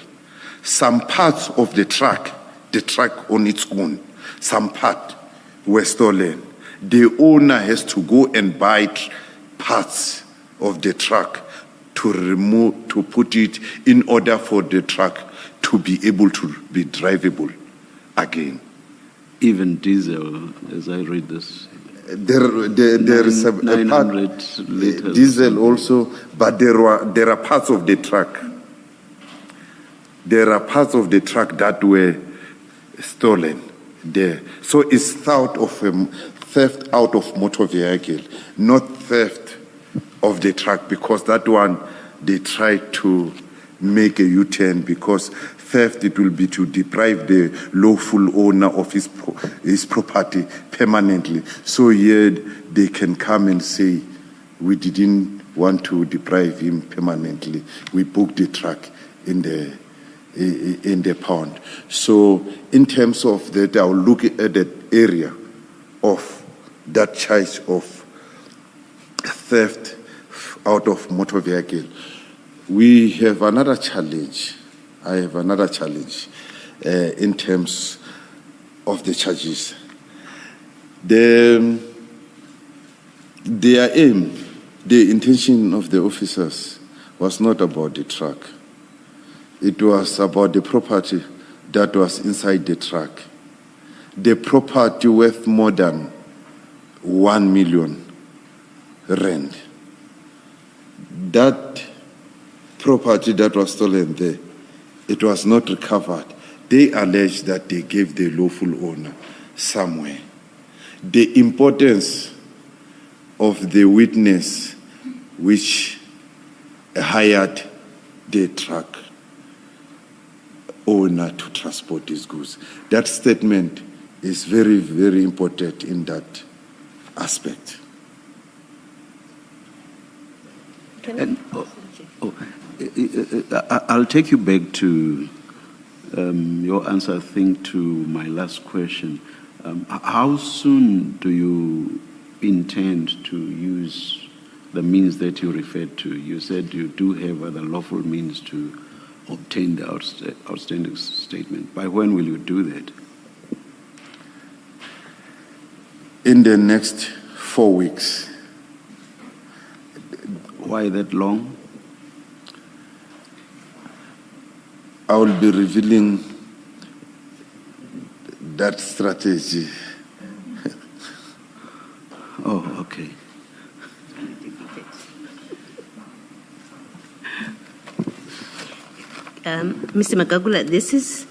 Some parts of the truck on its own, some part were stolen. The owner has to go and buy parts of the truck to put it in order for the truck to be able to be drivable again. Even diesel, as I read this. There is a part, liters. diesel also, but there are parts of the truck. There are parts of the truck that were stolen there. So it's theft out of motor vehicle, not theft of the truck, because that one they tried to make a U-turn, because theft, it will be to deprive the lawful owner of his property permanently. So here they can come and say, we didn't want to deprive him permanently. We booked the truck in the pound. So in terms of that, I'll look at that area of that charge of theft out of motor vehicle. We have another challenge. I have another challenge in terms of the charges. Their aim, the intention of the officers was not about the truck. It was about the property that was inside the truck. The property worth more than 1 million rand. That property that was stolen there, it was not recovered. They allege that they gave the lawful owner somewhere. The importance of the witness which hired the truck owner to transport these goods. That statement is very, very important in that aspect. I'll take you back to your answer, I think, to my last question. How soon do you intend to use the means that you referred to. You said you do have other lawful means to obtain the outstanding statement. By when will you do that? In the next 4 weeks. Why that long? I will be revealing that strategy. Oh, okay. Mr. Magagula, this is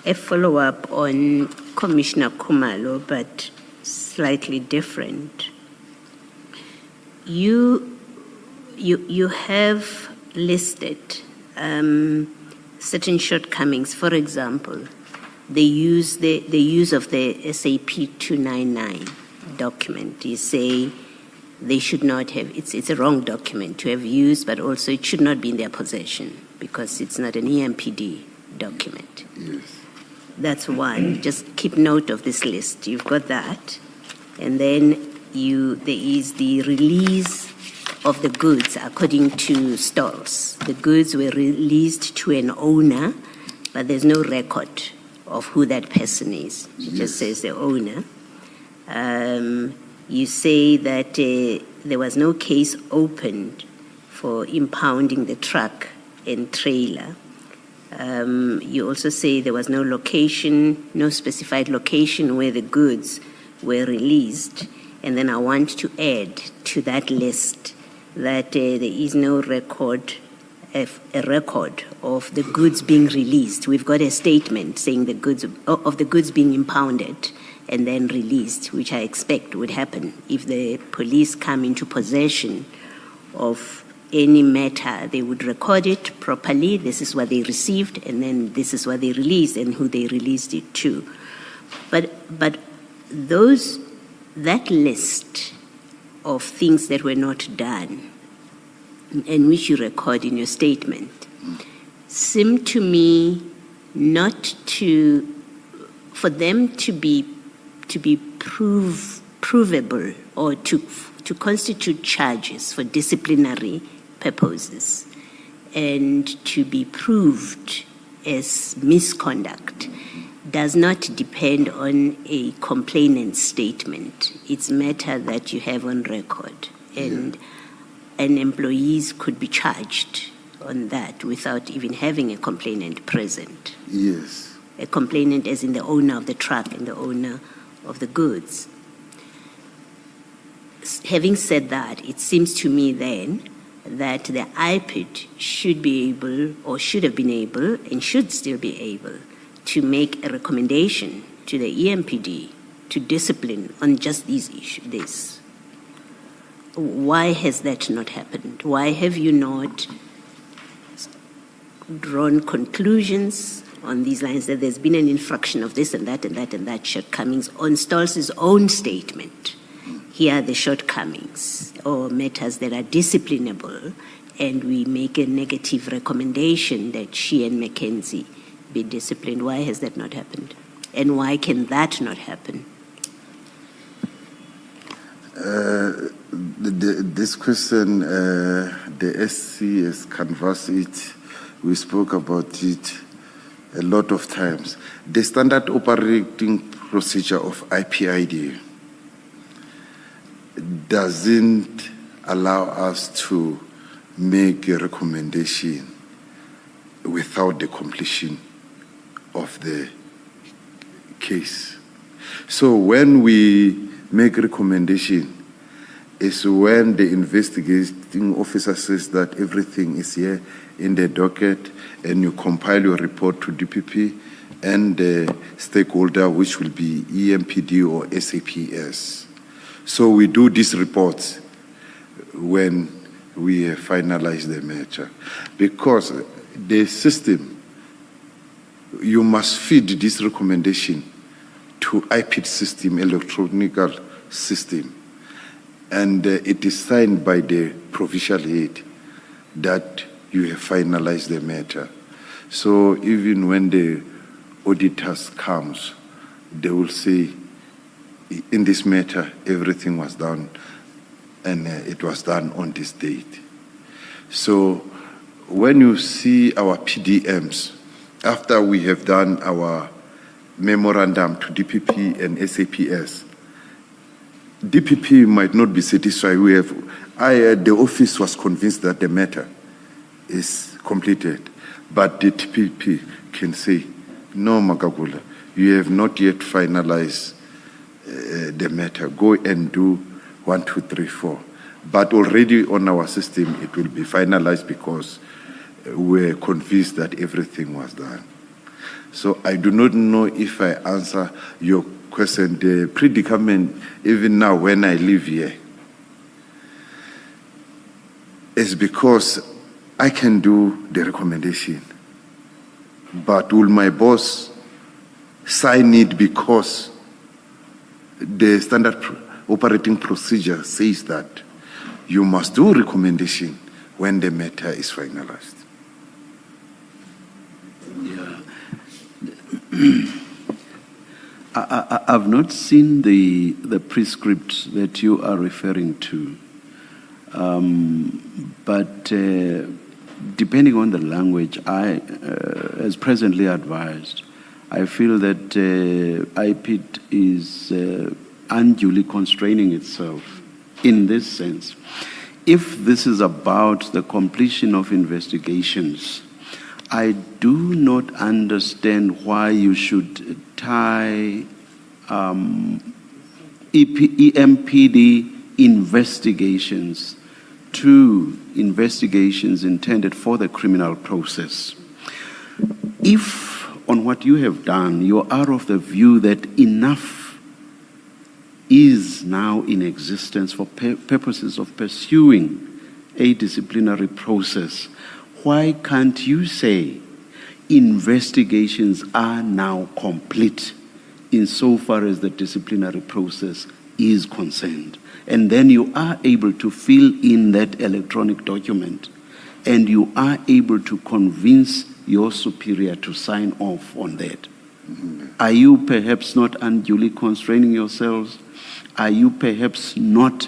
a follow-up on Commissioner Khumalo, but slightly different. You have listed certain shortcomings. For example, the use of the SAP 299 document. You say they should not have. It's a wrong document to have used, but also it should not be in their possession because it's not an EMPD document. Yes. That's one. Just keep note of this list. You've got that. And then there is the release of the goods according to stalls. The goods were released to an owner, but there's no record of who that person is. It just says the owner. You say that there was no case opened for impounding the truck and trailer. You also say there was no location, no specified location where the goods were released. And then I want to add to that list that there is no record, a record of the goods being released. We've got a statement saying the goods being impounded and then released, which I expect would happen if the police come into possession of any matter. They would record it properly. This is what they received, and then this is what they released and who they released it to. But that list of things that were not done and which you record in your statement seem to me not to, for them to be provable or to constitute charges for disciplinary purposes and to be proved as misconduct does not depend on a complainant's statement. It's a matter that you have on record, and employees could be charged on that without even having a complainant present. Yes. A complainant as in the owner of the truck and the owner of the goods. Having said that, it seems to me then that the IPID should be able, or should have been able, and should still be able to make a recommendation to the EMPD to discipline on just these issues. Why has that not happened? Why have you not drawn conclusions on these lines that there's been an infraction of this and that and that and that shortcomings on Stolz's own statement? Here are the shortcomings or matters that are disciplinable, and we make a negative recommendation that she and Mackenzie be disciplined. Why has that not happened? And why can that not happen? This question, the SC has canvassed it. We spoke about it a lot of times. The standard operating procedure of IPID doesn't allow us to make a recommendation without the completion of the case. So when we make recommendation is when the investigating officer says that everything is here in the docket, and you compile your report to DPP and the stakeholder, which will be EMPD or SAPS. So we do these reports when we finalize the matter, because the system, you must feed this recommendation to IPID system, electronic system, and it is signed by the provincial head that you have finalized the matter. So even when the auditors comes, they will say, in this matter, everything was done and it was done on this date. So when you see our PDMs, after we have done our memorandum to DPP and SAPS, DPP might not be satisfied. The office was convinced that the matter is completed, but the DPP can say, no, Magagula, you have not yet finalized the matter. Go and do 1, 2, 3, 4. But already on our system, it will be finalized because we're convinced that everything was done. So I do not know if I answer your question. The predicament, even now when I live here, is because I can do the recommendation. But will my boss sign it because the standard operating procedure says that you must do recommendation when the matter is finalized? I've not seen the prescript that you are referring to, but depending on the language, as presently advised, I feel that IPID is unduly constraining itself in this sense. If this is about the completion of investigations, I do not understand why you should tie EMPD investigations to investigations intended for the criminal process. If, on what you have done, you are of the view that enough is now in existence for purposes of pursuing a disciplinary process, why can't you say investigations are now complete insofar as the disciplinary process is concerned? And then you are able to fill in that electronic document and you are able to convince your superior to sign off on that. Mm-hmm. Are you perhaps not unduly constraining yourselves? Are you perhaps not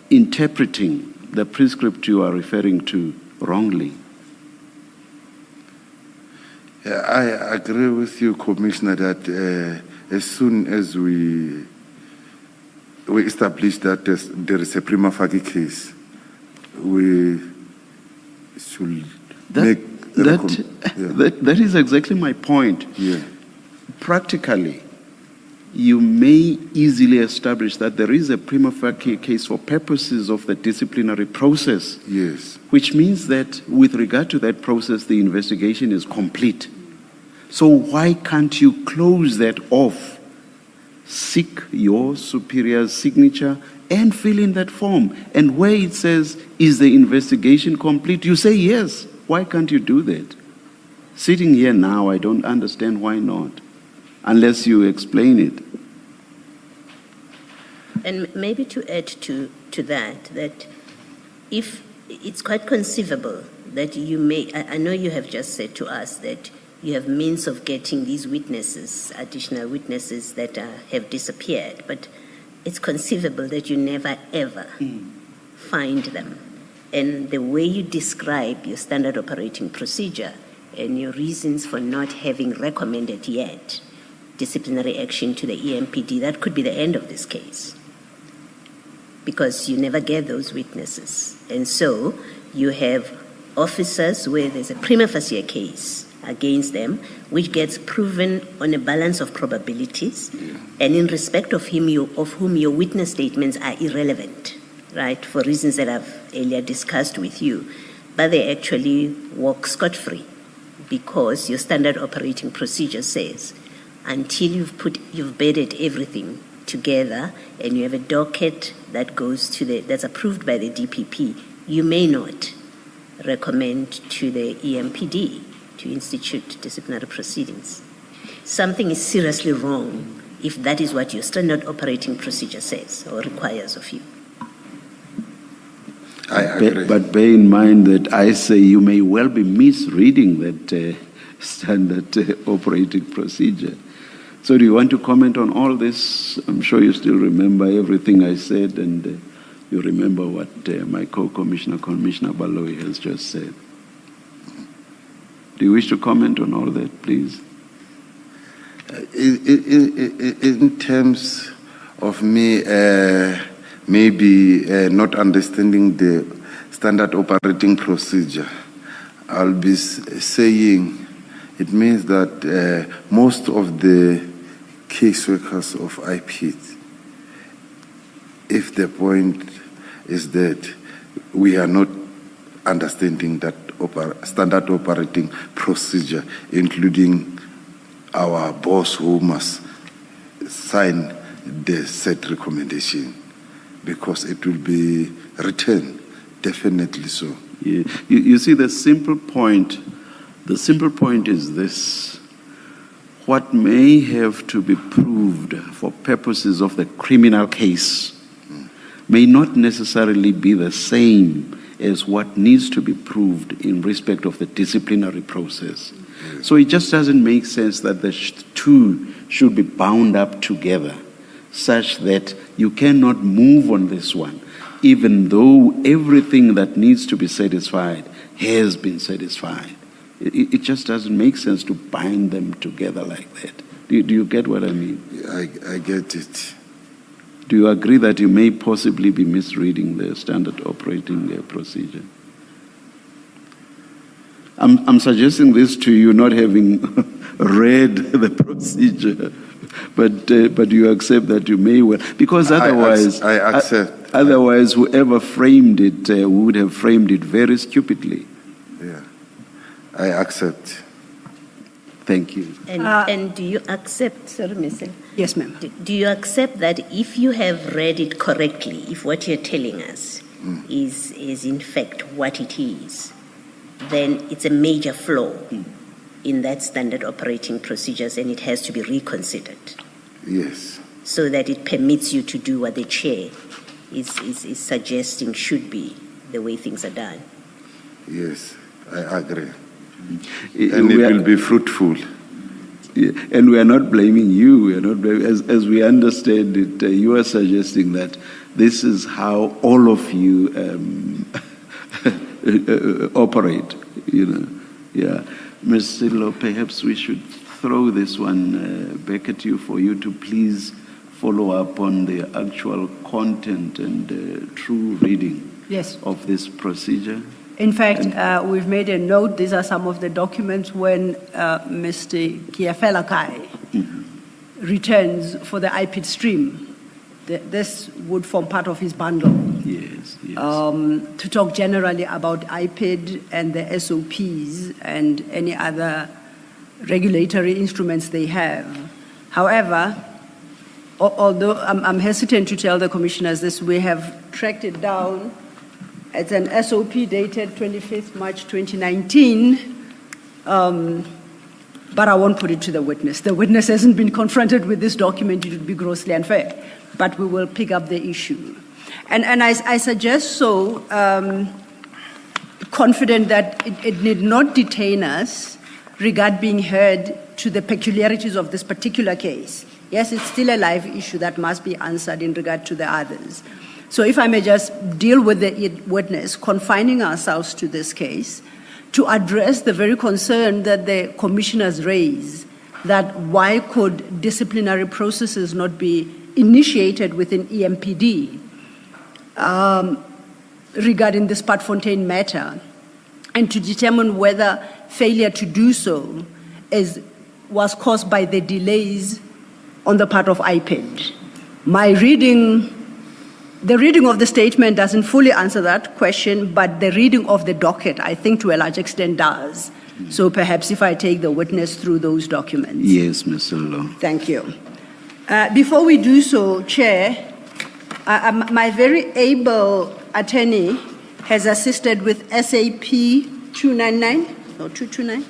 interpreting the prescript you are referring to wrongly? Yeah, I agree with you, Commissioner, that as soon as we establish that there is a prima facie case, we should that is exactly my point. Yeah. Practically, you may easily establish that there is a prima facie case for purposes of the disciplinary process. Yes. Which means that with regard to that process, the investigation is complete. So why can't you close that off, seek your superior's signature, and fill in that form? And where it says, is the investigation complete? You say yes. Why can't you do that? Sitting here now, I don't understand why not, unless you explain it. And maybe to add to that if it's quite conceivable that you may, I know you have just said to us that you have means of getting these witnesses, additional witnesses that have disappeared, but it's conceivable that you never ever find them. And the way you describe your standard operating procedure and your reasons for not having recommended yet disciplinary action to the EMPD, that could be the end of this case, because you never get those witnesses. And so you have officers where there's a prima facie case against them, which gets proven on a balance of probabilities, and in respect of whom your witness statements are irrelevant, right, for reasons that I've earlier discussed with you, but they actually walk scot-free because your standard operating procedure says until you've bedded everything together and you have a docket that goes that's approved by the DPP, you may not recommend to the EMPD to institute disciplinary proceedings. Something is seriously wrong if that is what your standard operating procedure says or requires of you. I agree. But bear in mind that I say you may well be misreading that standard operating procedure. So do you want to comment on all this? I'm sure you still remember everything I said, and you remember what my co-commissioner, Commissioner Baloyi, has just said. Do you wish to comment on all that, please? In terms of me maybe not understanding the standard operating procedure, I'll be saying it means that most of the caseworkers of IPID, if the point is that we are not understanding that standard operating procedure, including our boss who must sign the said recommendation, because it will be written, definitely so. Yeah. You see, the simple point is this: what may have to be proved for purposes of the criminal case may not necessarily be the same as what needs to be proved in respect of the disciplinary process. So it just doesn't make sense that the two should be bound up together, such that you cannot move on this one, even though everything that needs to be satisfied has been satisfied. It just doesn't make sense to bind them together like that. Do you get what I mean? I get it. Do you agree that you may possibly be misreading the standard operating procedure? I'm suggesting this to you, not having read the procedure, but you accept that you may well, because otherwise, I accept. Otherwise, whoever framed it would have framed it very stupidly. Yeah, I accept. Thank you. And do you accept, sorry, Ms. Yes, ma'am. Do you accept that if you have read it correctly, if what you're telling us is in fact what it is, then it's a major flaw in that standard operating procedures and it has to be reconsidered? Yes. So that it permits you to do what the chair is suggesting should be the way things are done? Yes, I agree. And it will be fruitful. Yeah, and we are not blaming you. We are not blaming, as we understand it, you are suggesting that this is how all of you operate, you know. Yeah. Ms. Sidlo, perhaps we should throw this one back at you for you to please follow up on the actual content and true reading of this procedure. In fact, we've made a note. These are some of the documents when Mr. Kiafelakai returns for the IPID stream. This would form part of his bundle. Yes. To talk generally about IPID and the SOPs and any other regulatory instruments they have. However, although I'm hesitant to tell the commissioners this, we have tracked it down. It's an SOP dated 25th March 2019, but I won't put it to the witness. The witness hasn't been confronted with this document. It would be grossly unfair, but we will pick up the issue. And I suggest so, confident that it need not detain us regard being heard to the peculiarities of this particular case. Yes, it's still a live issue that must be answered in regard to the others. So if I may just deal with the witness, confining ourselves to this case, to address the very concern that the commissioners raise, that why could disciplinary processes not be initiated within EMPD regarding this Patfontein matter, and to determine whether failure to do so was caused by the delays on the part of IPID. The reading of the statement doesn't fully answer that question, but the reading of the docket, I think, to a large extent does. So perhaps if I take the witness through those documents. Yes, Ms. Law. Thank you. Before we do so, Chair, my very able attorney has assisted with SAP 299 or 229.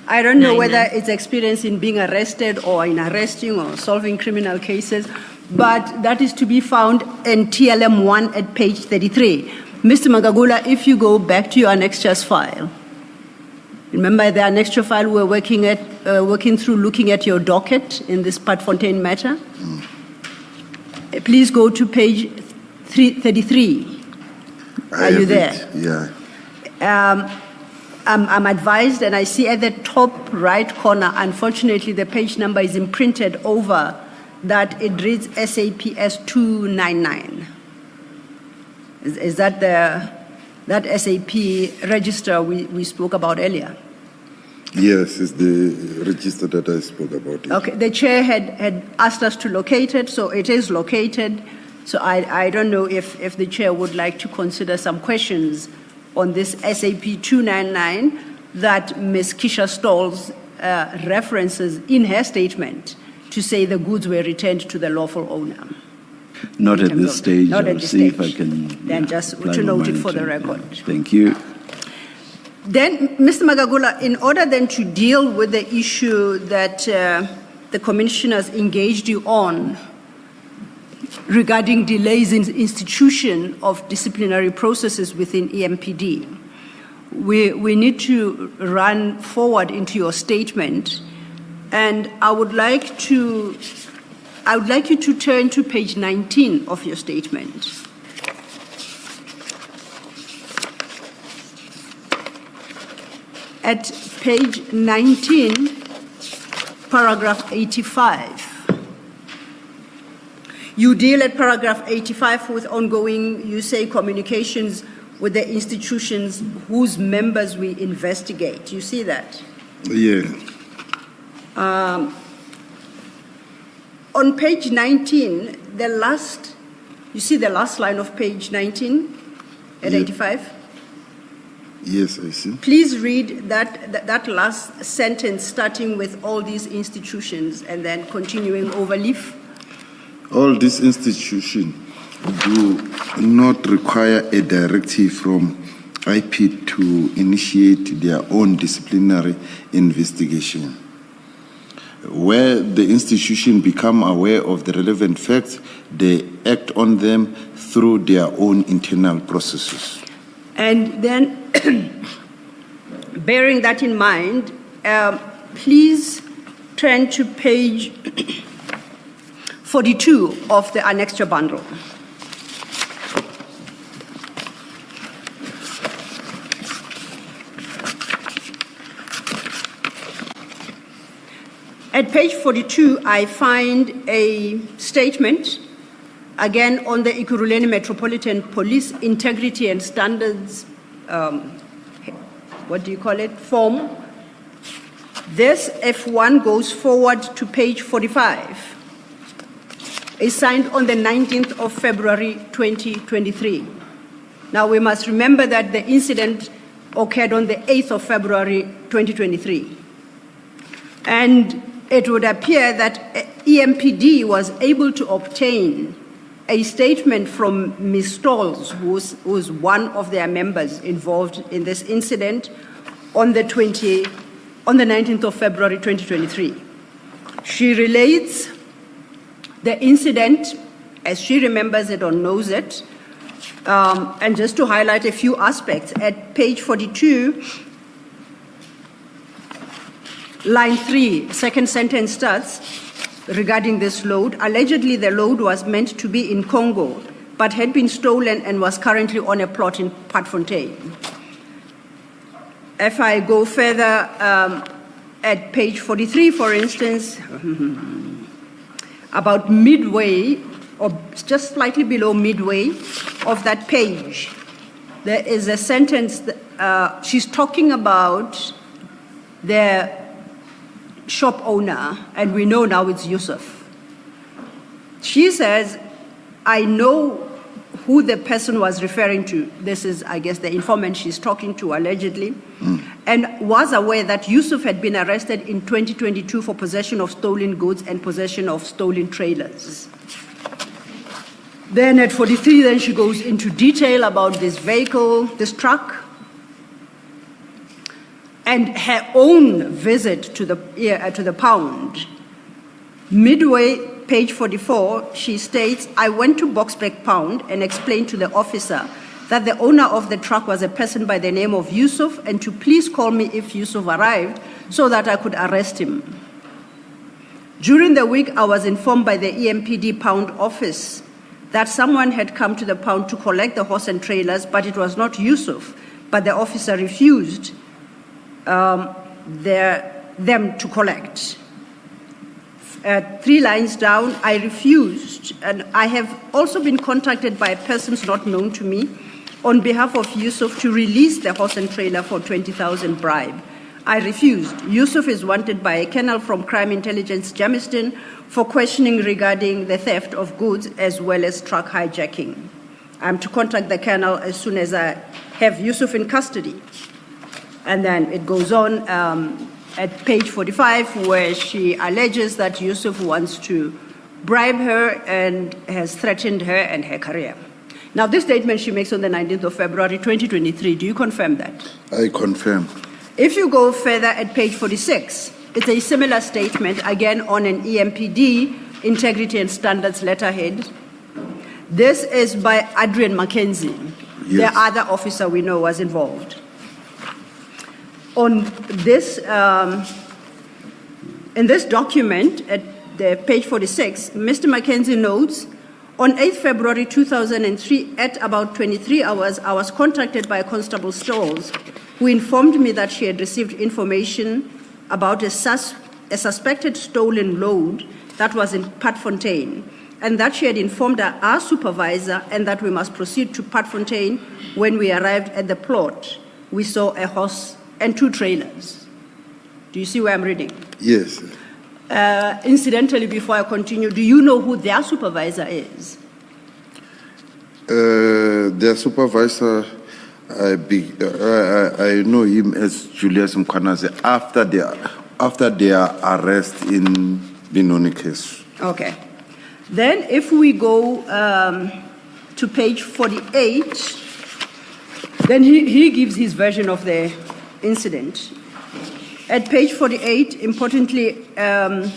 I don't know whether it's experience in being arrested or in arresting or solving criminal cases, but that is to be found in TLM1 at page 33. Mr. Magagula, if you go back to your annexures file, remember the annexure file we're working through, looking at your docket in this Patfontein matter? Please go to page 333. Are you there? Yeah. I'm advised, and I see at the top right corner, unfortunately, the page number is imprinted over that it reads SAPS 299. Is that that SAP register we spoke about earlier? Yes, it's the register that I spoke about. Okay, the chair had asked us to locate it, so it is located. So I don't know if the chair would like to consider some questions on this SAP 299 that Ms. Kisha Stolz references in her statement to say the goods were returned to the lawful owner. Not at this stage. Not at I'll this see stage. if I can. Then just apply to my note it mind for the to- record. Thank you. Then, Mr. Magagula, in order then to deal with the issue that the commissioners engaged you on regarding delays in institution of disciplinary processes within EMPD, we need to run forward into your statement, and I would like you to turn to page 19 of your statement. At page 19, paragraph 85. You deal at paragraph 85 with ongoing, you say, communications with the institutions whose members we investigate. You see that? Yeah. On page 19, you see the last line of page 19 at Yeah. 85? Yes, I see. Please read that last sentence, starting with all these institutions and then continuing overleaf. All these institutions do not require a directive from IPID to initiate their own disciplinary investigation. Where the institution become aware of the relevant facts, they act on them through their own internal processes. And then, bearing that in mind, please turn to page 42 of the annexure bundle. At page 42, I find a statement, again on the Ekurhuleni Metropolitan Police Integrity and Standards, form. This F1 goes forward to page 45. It's signed on the 19th of February 2023. Now we must remember that the incident occurred on the 8th of February 2023. And it would appear that EMPD was able to obtain a statement from Ms. Stolz, who's one of their members involved in this incident, on the 19th of February 2023. She relates the incident as she remembers it or knows it. And just to highlight a few aspects, at page 42, line 3, second sentence starts, regarding this load. Allegedly, the load was meant to be in Congo, but had been stolen and was currently on a plot in Patfontein. If I go further, at page 43, for instance, about midway, or just slightly below midway of that page, there is a sentence that, she's talking about the shop owner, and we know now it's Yusuf. She says, I know who the person was referring to. This is, I guess, the informant she's talking to, allegedly, and was aware that Yusuf had been arrested in 2022 for possession of stolen goods and possession of stolen trailers. Then at 43, then she goes into detail about this vehicle, this truck, and her own visit to the pound. Midway, page 44, she states, I went to Boxbeck Pound and explained to the officer that the owner of the truck was a person by the name of Yusuf, and to please call me if Yusuf arrived so that I could arrest him. During the week, I was informed by the EMPD Pound office that someone had come to the pound to collect the horse and trailers, but it was not Yusuf, but the officer refused them to collect. 3 lines down, I refused, and I have also been contacted by persons not known to me on behalf of Yusuf to release the horse and trailer for 20,000 bribe. I refused. Yusuf is wanted by a colonel from Crime Intelligence Jamiston for questioning regarding the theft of goods as well as truck hijacking. I'm to contact the colonel as soon as I have Yusuf in custody. And then it goes on at page 45, where she alleges that Yusuf wants to bribe her and has threatened her and her career. Now, this statement she makes on the 19th of February 2023, do you confirm that? I confirm. If you go further at page 46, it's a similar statement, again on an EMPD, Integrity and Standards letterhead. This is by Adrian Mackenzie. Yes. The other officer we know was involved. On this, in this document, at the page 46, Mr. Mackenzie notes, on 8th February 2003, at about 23 hours, I was contacted by Constable Stolz, who informed me that she had received information about a suspected stolen load that was in Patfontein, and that she had informed our supervisor and that we must proceed to Patfontein. When we arrived at the plot, we saw a horse and 2 trailers. Do you see where I'm reading? Yes. Incidentally, before I continue, do you know who their supervisor is? Their supervisor, I know him as Julius Mkhwanazi after their arrest in Benoni case. Okay. Then if we go to page 48, then he gives his version of the incident. At page 48, importantly, the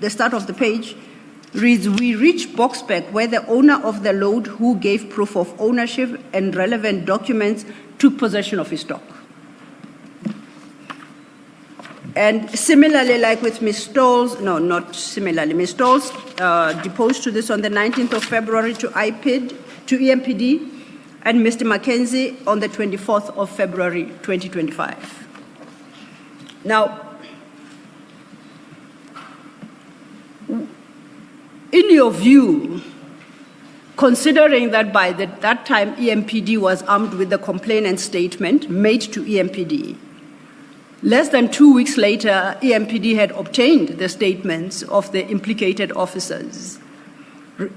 start of the page reads, we reached Boksburg where the owner of the load, who gave proof of ownership and relevant documents, took possession of his stock. And similarly, like with Ms. Stolz, no, not similarly, Ms. Stolz deposed to this on the 19th of February to IPID, to EMPD, and Mr. Mackenzie on the 24th of February 2025. Now, in your view, considering that by that time EMPD was armed with the complainant statement made to EMPD, less than 2 weeks later, EMPD had obtained the statements of the implicated officers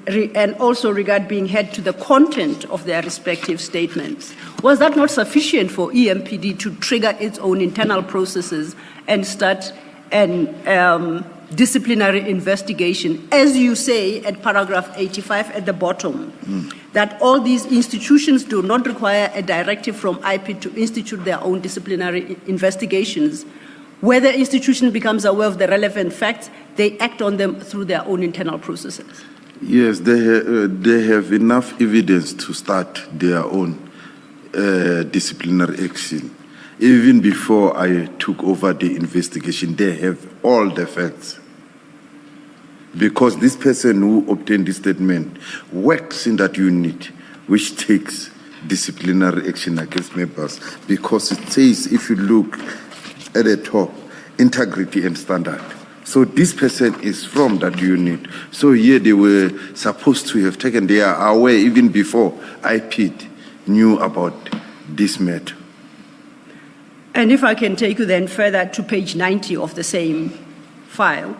and also regard being held to the content of their respective statements. Was that not sufficient for EMPD to trigger its own internal processes and start an disciplinary investigation, as you say at paragraph 85 at the bottom, that all these institutions do not require a directive from IPID to institute their own disciplinary investigations? Where the institution becomes aware of the relevant facts, they act on them through their own internal processes. Yes, they have enough evidence to start their own disciplinary action. Even before I took over the investigation, they have all the facts. Because this person who obtained this statement works in that unit, which takes disciplinary action against members. Because it says, if you look at the top, integrity and standard. So this person is from that unit. So here they were supposed to have taken, they are aware even before IPID knew about this matter. And if I can take you then further to page 90 of the same file,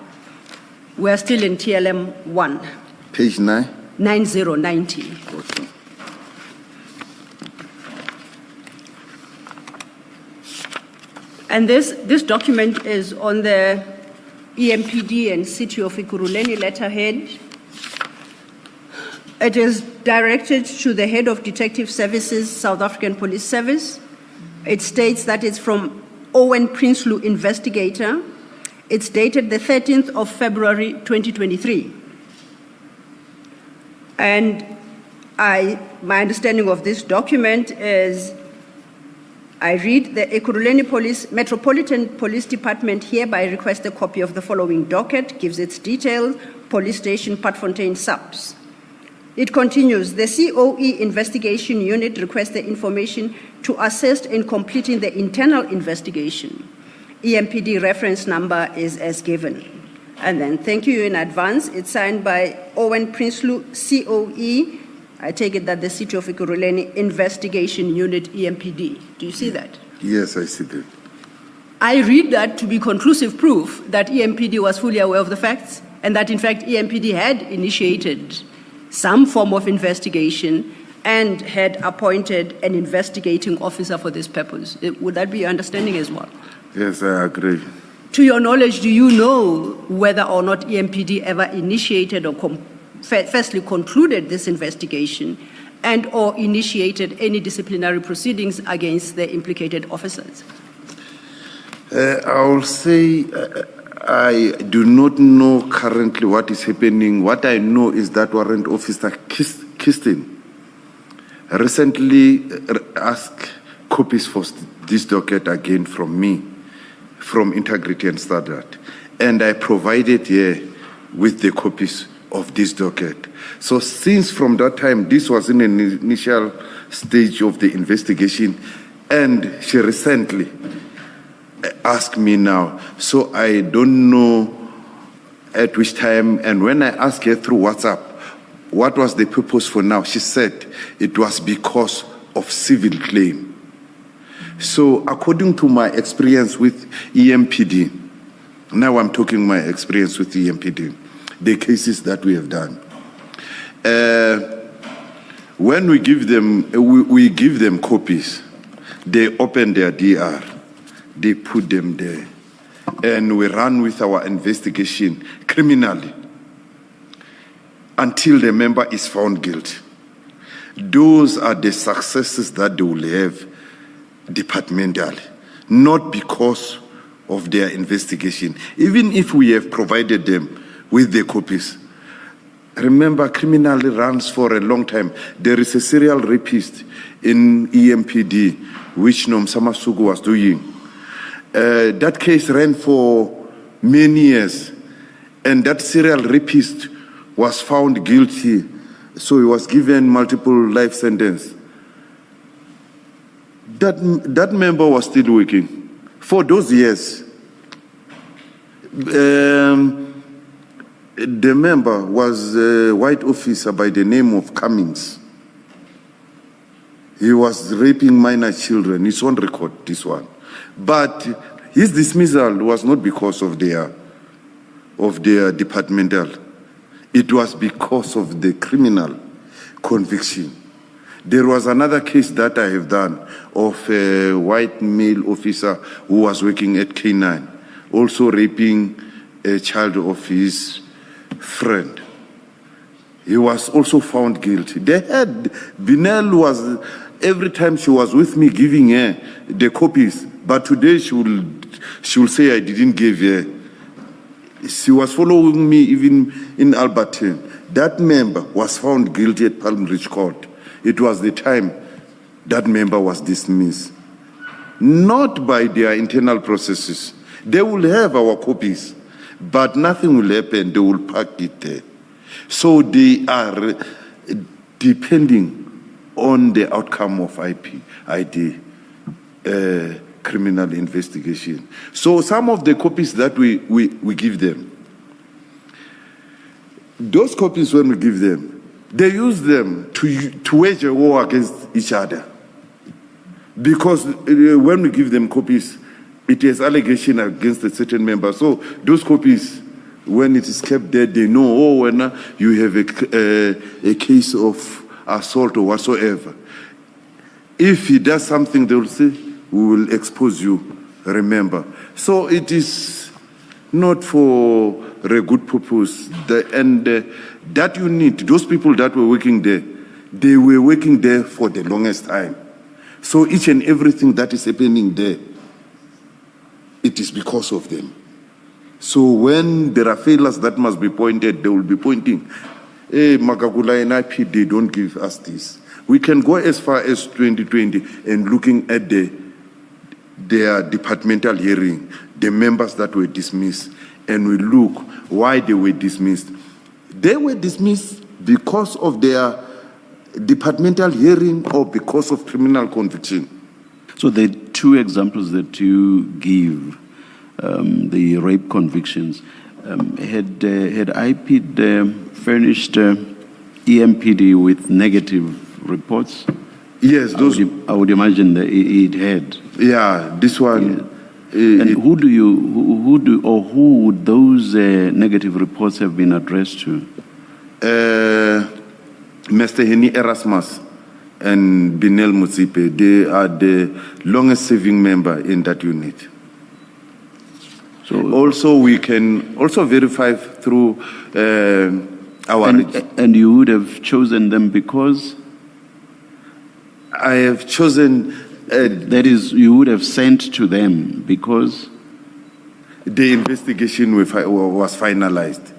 we're still in TLM 1. Page 9? 9090. Okay. And this document is on the EMPD and City of Ekurhuleni letterhead. It is directed to the head of Detective Services, South African Police Service. It states that it's from Owen Prinsloo, investigator. It's dated the 13th of February 2023. And my understanding of this document is, I read, the Ekurhuleni Metropolitan Police Department hereby requests a copy of the following docket, gives its details, Police Station, Patfontein Subs. It continues, the COE investigation unit requests the information to assist in completing the internal investigation. EMPD reference number is as given. And then, thank you in advance. It's signed by Owen Prinsloo, COE. I take it that the City of Ekurhuleni Investigation Unit, EMPD. Do you see that? Yes, I see that. I read that to be conclusive proof that EMPD was fully aware of the facts and that, in fact, EMPD had initiated some form of investigation and had appointed an investigating officer for this purpose. Would that be your understanding as well? Yes, I agree. To your knowledge, do you know whether or not EMPD ever initiated or firstly concluded this investigation and or initiated any disciplinary proceedings against the implicated officers? I will say I do not know currently what is happening. What I know is that Warrant Officer Kirsten recently asked copies for this docket again from me, from Integrity and Standard, and I provided here with the copies of this docket. So since from that time, this was in an initial stage of the investigation, and she recently asked me now. So I don't know at which time, and when I asked her through WhatsApp, what was the purpose for now? She said it was because of civil claim. So according to my experience with EMPD, now I'm talking my experience with EMPD, the cases that we have done. When we give them copies, they open their DR, they put them there, and we run with our investigation criminally until the member is found guilty. Those are the successes that they will have departmentally, not because of their investigation. Even if we have provided them with the copies, remember, criminally runs for a long time. There is a serial rapist in EMPD, which Nomsama Sugu was doing. That case ran for many years, and that serial rapist was found guilty, so he was given multiple life sentence. That member was still working for those years. The member was a white officer by the name of Cummings. He was raping minor children. It's on record, this one. But his dismissal was not because of their departmental. It was because of the criminal conviction. There was another case that I have done of a white male officer who was working at K9, also raping a child of his friend. He was also found guilty. They had, Binel was, every time she was with me giving her the copies, but today she will say I didn't give her. She was following me even in Alberton. That member was found guilty at Palm Ridge Court. It was the time that member was dismissed. Not by their internal processes. They will have our copies, but nothing will happen. They will park it there. So they are depending on the outcome of IPID criminal investigation. So some of the copies that we give them, those copies when we give them, they use them to wage a war against each other. Because when we give them copies, it is allegation against a certain member. So those copies, when it is kept there, they know, oh, when you have a case of assault or whatsoever. If he does something, they will say, we will expose you, remember. So it is not for a good purpose. That unit, those people that were working there, they were working there for the longest time. So each and everything that is happening there, it is because of them. So when there are failures that must be pointed, they will be pointing, hey, Magagula and IPID, don't give us this. We can go as far as 2020 and looking at their departmental hearing, the members that were dismissed, and we look why they were dismissed. They were dismissed because of their departmental hearing or because of criminal conviction. So the two examples that you give, the rape convictions, had IPID furnished EMPD with negative reports? Yes, those. I would imagine that it had. Yeah, this one. And who would those negative reports have been addressed to? Mr. Henny Erasmus and Binel Mutsipe, they are the longest serving member in that unit. So also we can also verify through our... And you would have chosen them because? I have chosen... that is, you would have sent to them because? The investigation was finalized.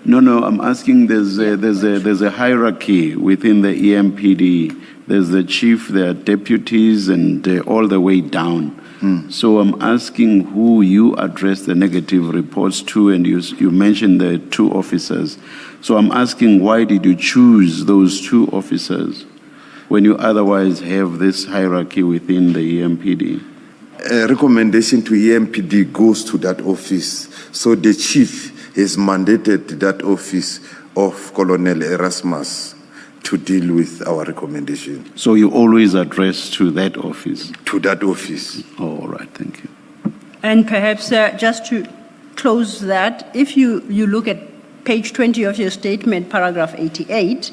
No, I'm asking, there's a hierarchy within the EMPD. There's the chief, there are deputies, and all the way down. So I'm asking who you addressed the negative reports to, and you mentioned the two officers. So I'm asking, why did you choose those two officers when you otherwise have this hierarchy within the EMPD? A recommendation to EMPD goes to that office. So the chief has mandated that office of Colonel Erasmus to deal with our recommendation. So you always address to that office? To that office. Oh, all right, thank you. And perhaps just to close that, if you look at page 20 of your statement, paragraph 88,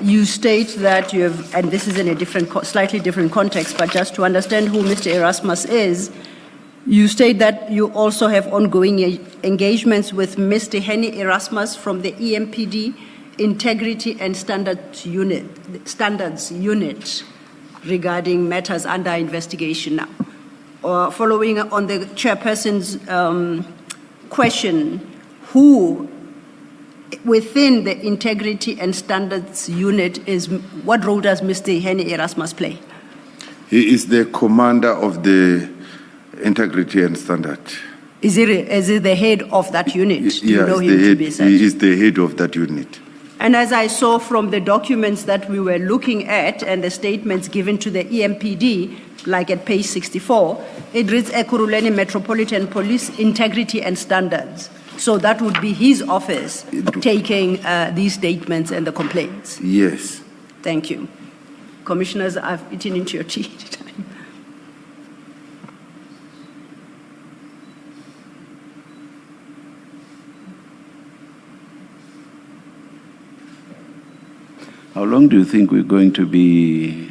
you state that you have, and this is in a slightly different context, but just to understand who Mr. Erasmus is, you state that you also have ongoing engagements with Mr. Henny Erasmus from the EMPD Integrity and Standards Unit regarding matters under investigation now. Following on the chairperson's question, who within the Integrity and Standards Unit what role does Mr. Henny Erasmus play? He is the commander of the Integrity and Standard. Is he the head of that unit? Do you know him to be such? He is the head of that unit. And as I saw from the documents that we were looking at and the statements given to the EMPD, like at page 64, it reads Ekurhuleni Metropolitan Police Integrity and Standards. So that would be his office taking these statements and the complaints. Yes. Thank you. Commissioners, I've eaten into your tea. How long do you think we're going to be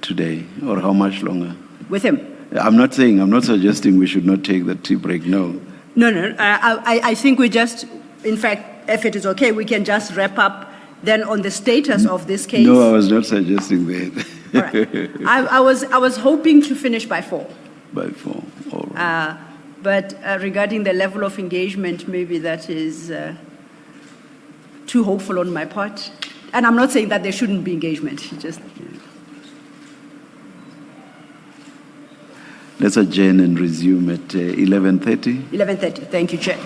today, or how much longer? With him? I'm not suggesting we should not take the tea break, no. No. I think we just, in fact, if it is okay, we can just wrap up then on the status of this case. No, I was not suggesting that. All right. I was hoping to finish by 4. By 4, all right. But regarding the level of engagement, maybe that is too hopeful on my part. And I'm not saying that there shouldn't be engagement. Just. Let's adjourn and resume at 11:30. 11:30. Thank you, Chair.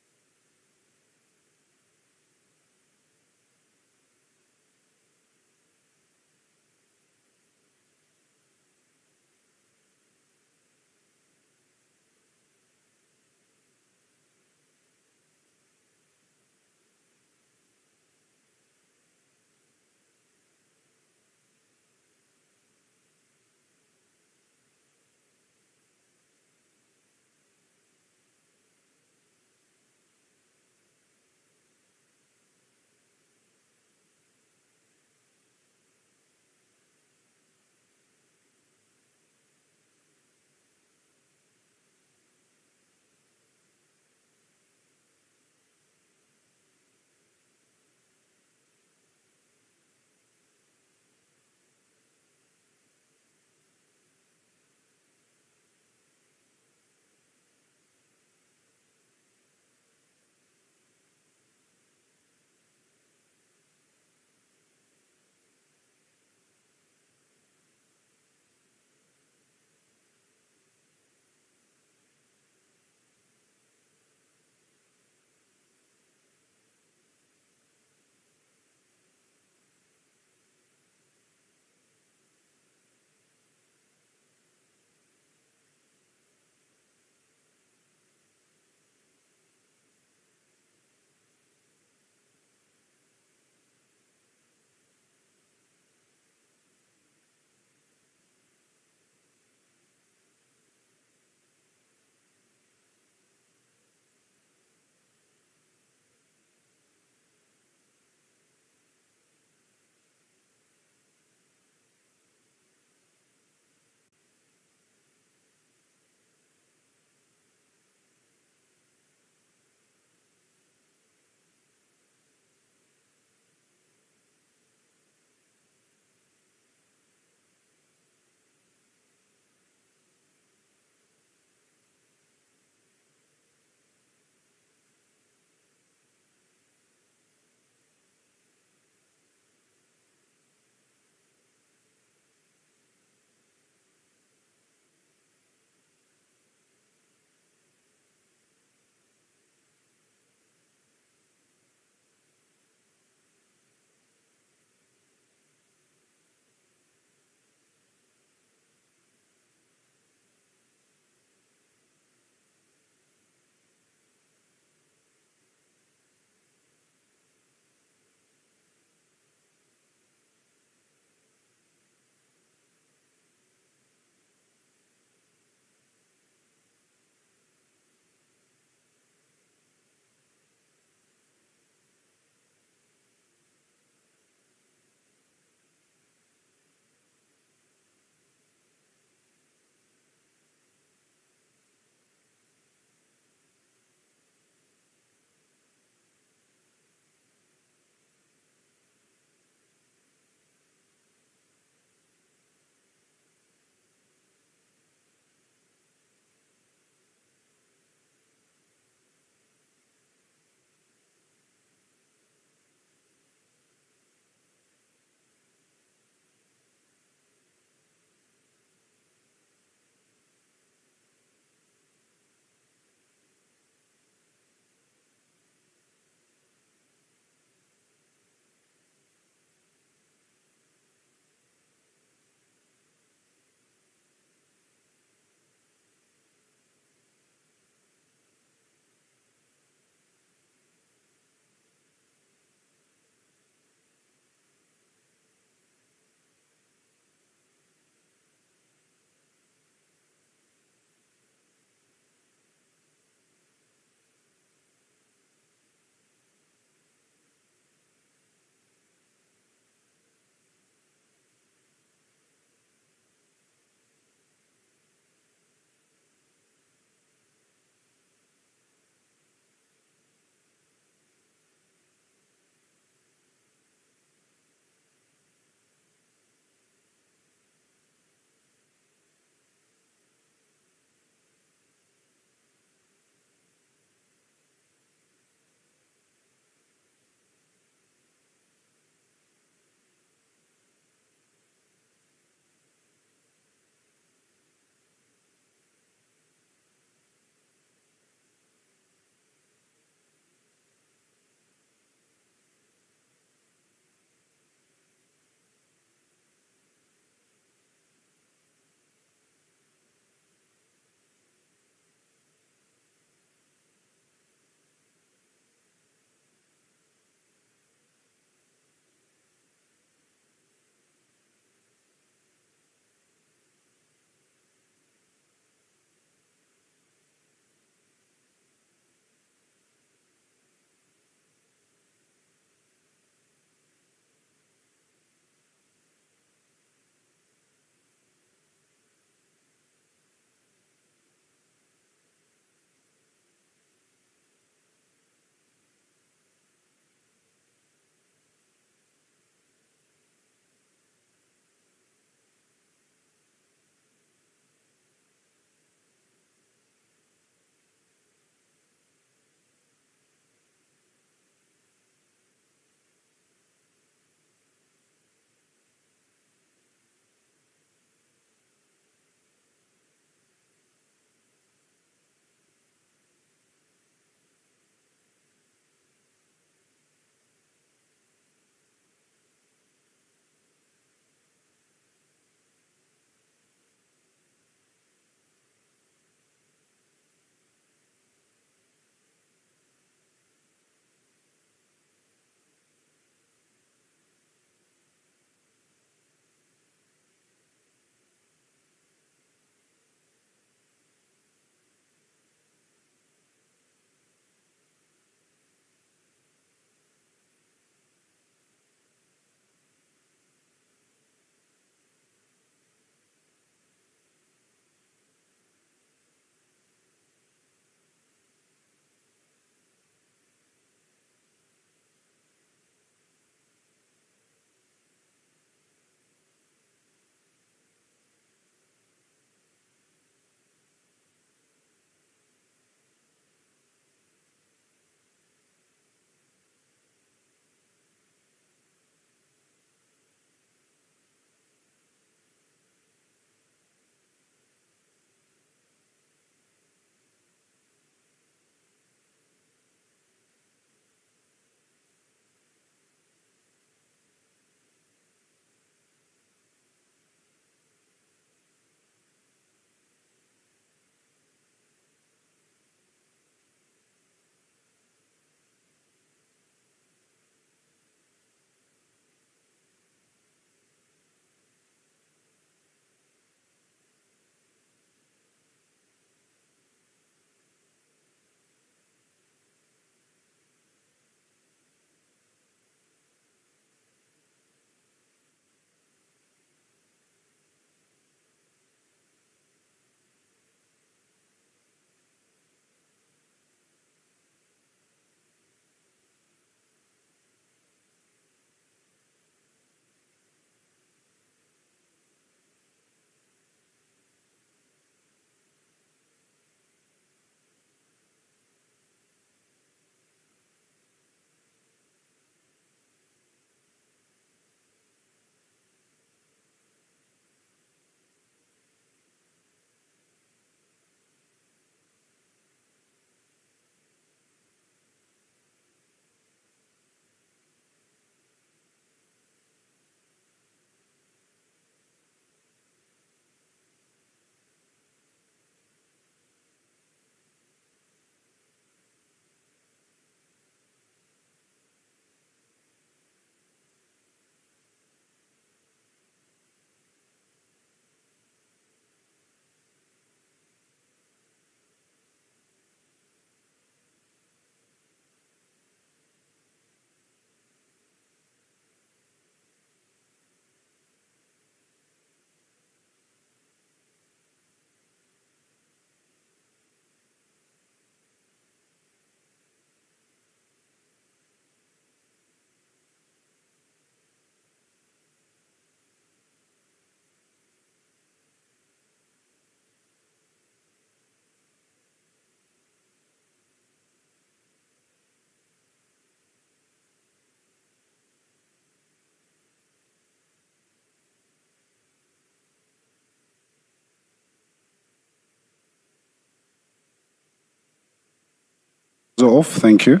Off, thank you.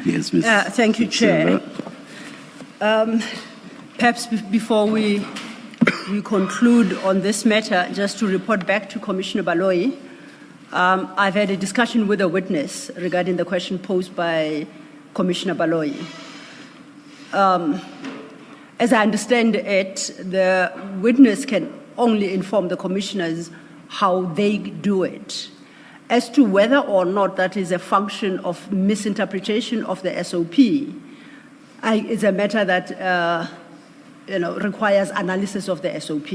Yes, Ms. Thank you, Chair. Perhaps before we conclude on this matter, just to report back to Commissioner Baloyi, I've had a discussion with a witness regarding the question posed by Commissioner Baloyi. As I understand it, the witness can only inform the commissioners how they do it. As to whether or not that is a function of misinterpretation of the SOP, it's a matter that requires analysis of the SOP.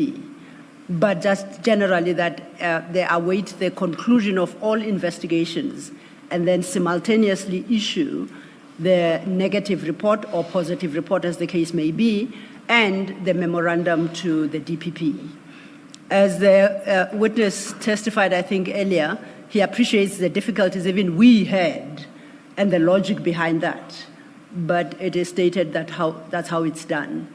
But just generally that they await the conclusion of all investigations and then simultaneously issue the negative report or positive report, as the case may be, and the memorandum to the DPP. As the witness testified, I think, earlier, he appreciates the difficulties even we had and the logic behind that. But it is stated that that's how it's done.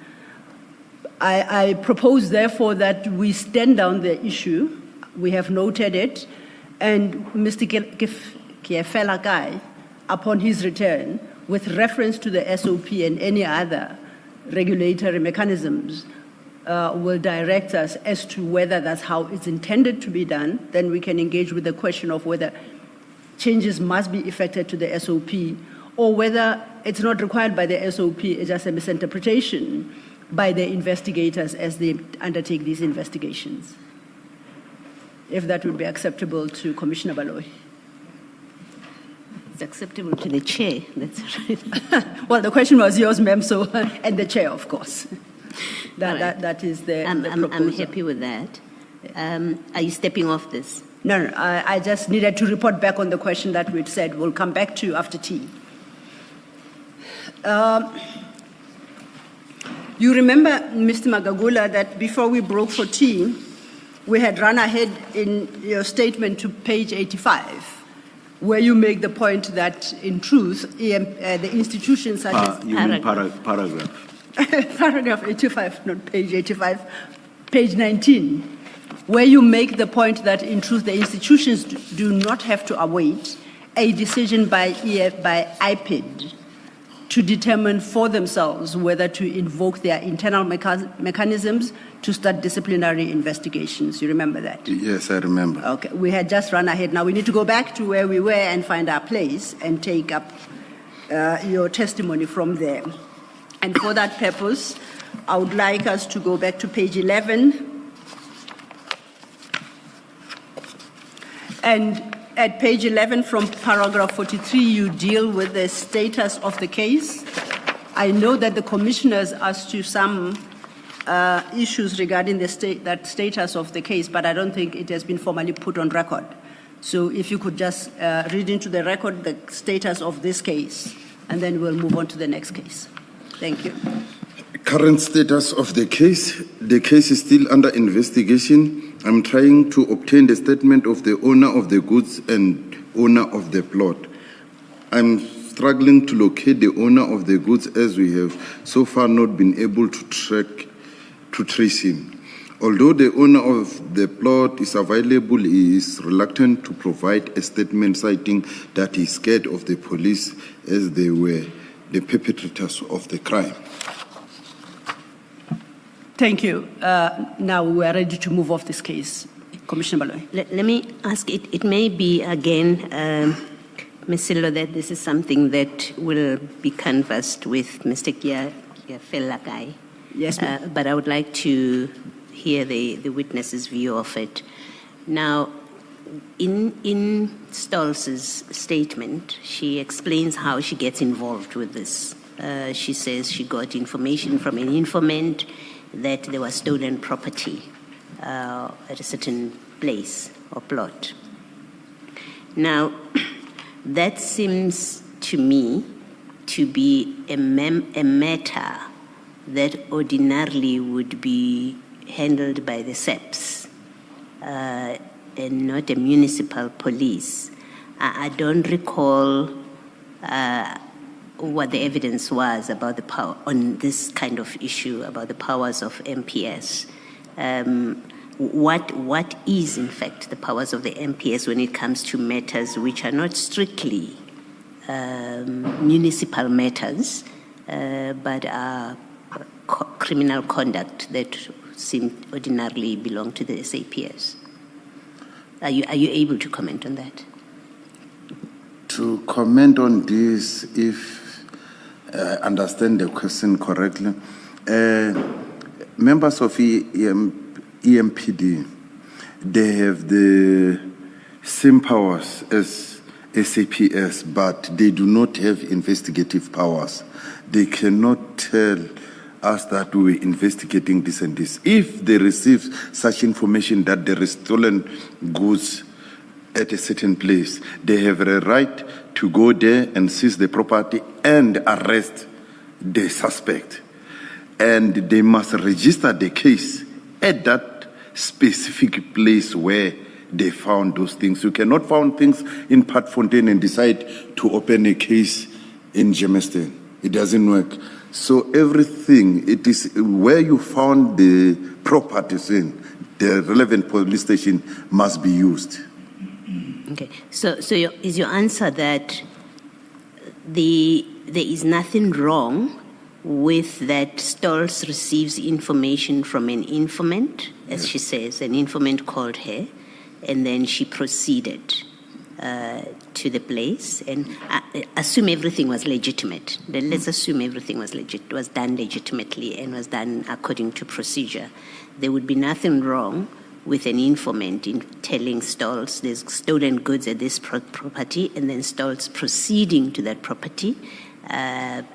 I propose, therefore, that we stand down the issue. We have noted it. And Mr. Kiefelakai, upon his return, with reference to the SOP and any other regulatory mechanisms, will direct us as to whether that's how it's intended to be done. Then we can engage with the question of whether changes must be effected to the SOP or whether it's not required by the SOP, it's just a misinterpretation by the investigators as they undertake these investigations. If that would be acceptable to Commissioner Baloyi. It's acceptable to the chair, that's right. Well, the question was yours, ma'am, so, and the chair, of course. That is the proposal. I'm happy with that. Are you stepping off this? No, I just needed to report back on the question that we'd said we'll come back to after tea. You remember, Mr. Magagula, that before we broke for tea, we had run ahead in your statement to page 85, where you make the point that, in truth, the institutions such as... You mean paragraph? Paragraph 85, not page 85, page 19, where you make the point that, in truth, the institutions do not have to await a decision by IPID to determine for themselves whether to invoke their internal mechanisms to start disciplinary investigations. You remember that? Yes, I remember. Okay, we had just run ahead. Now we need to go back to where we were and find our place and take up your testimony from there. And for that purpose, I would like us to go back to page 11. And at page 11, from paragraph 43, you deal with the status of the case. I know that the commissioners asked you some issues regarding that status of the case, but I don't think it has been formally put on record. So if you could just read into the record the status of this case, and then we'll move on to the next case. Thank you. Current status of the case is still under investigation. I'm trying to obtain the statement of the owner of the goods and owner of the plot. I'm struggling to locate the owner of the goods, as we have so far not been able to trace him. Although the owner of the plot is available, he is reluctant to provide a statement citing that he's scared of the police, as they were the perpetrators of the crime. Thank you. Now we are ready to move off this case. Commissioner Baloyi. Let me ask, it may be again, Ms. Sillo, that this is something that will be canvassed with Mr. Kiefelakai. Yes, ma'am. But I would like to hear the witness's view of it. Now, in Stolz's statement, she explains how she gets involved with this. She says she got information from an informant that there was stolen property at a certain place or plot. Now, that seems to me to be a matter that ordinarily would be handled by the SEPs. not a municipal police. I don't recall what the evidence was about the power on this kind of issue about the powers of MPS. What is in fact the powers of the MPS when it comes to matters which are not strictly municipal matters, but are criminal conduct that seem ordinarily belong to the SAPS? Are you able to comment on that? To comment on this, if I understand the question correctly, members of EMPD, they have the same powers as SAPS, but they do not have investigative powers. They cannot tell us that we're investigating this and this. If they receive such information that there is stolen goods at a certain place, they have a right to go there and seize the property and arrest the suspect. And they must register the case at that specific place where they found those things. You cannot find things in Patfontein and decide to open a case in Germiston. It doesn't work. So everything, it is where you found the properties in, the relevant police station must be used. Okay, so is your answer that there is nothing wrong with that Stolz receives information from an informant, as Yes. she says, an informant called her, and then she proceeded to the place and assume everything was legitimate. Then let's assume everything was done legitimately and was done according to procedure. There would be nothing wrong with an informant in telling Stolz there's stolen goods at this property, and then Stolz proceeding to that property,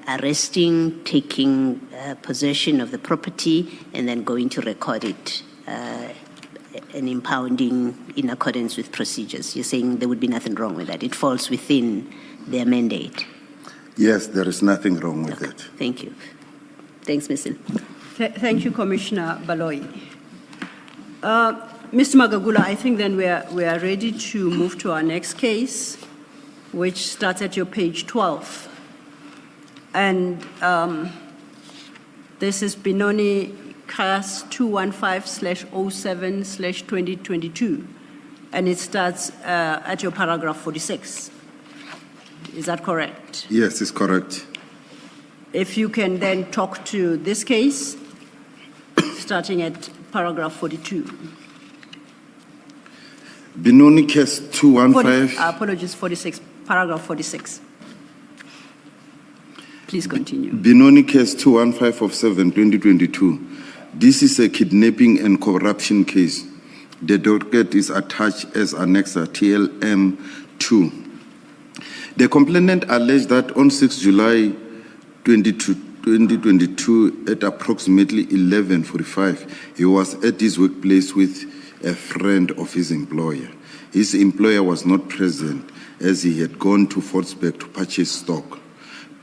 arresting, taking possession of the property, and then going to record it and impounding in accordance with procedures. You're saying there would be nothing wrong with that. It falls within their mandate. Yes, there is nothing wrong with it. Thank you. Thanks, Ms. Thank you, Commissioner Baloyi. Mr. Magagula, I think then we are ready to move to our next case, which starts at your page 12. And this is Benoni Case 215/07/2022, and it starts at your paragraph 46. Is that correct? Yes, it's correct. If you can then talk to this case, starting at paragraph 42. Benoni case 215. Apologies, 46, paragraph 46. Please continue. Benoni case 215 of 7/2022. This is a kidnapping and corruption case. The docket is attached as Annexa TLM 2. The complainant alleged that on 6 July 2022 at approximately 11:45, he was at his workplace with a friend of his employer. His employer was not present as he had gone to Fortsburg to purchase stock.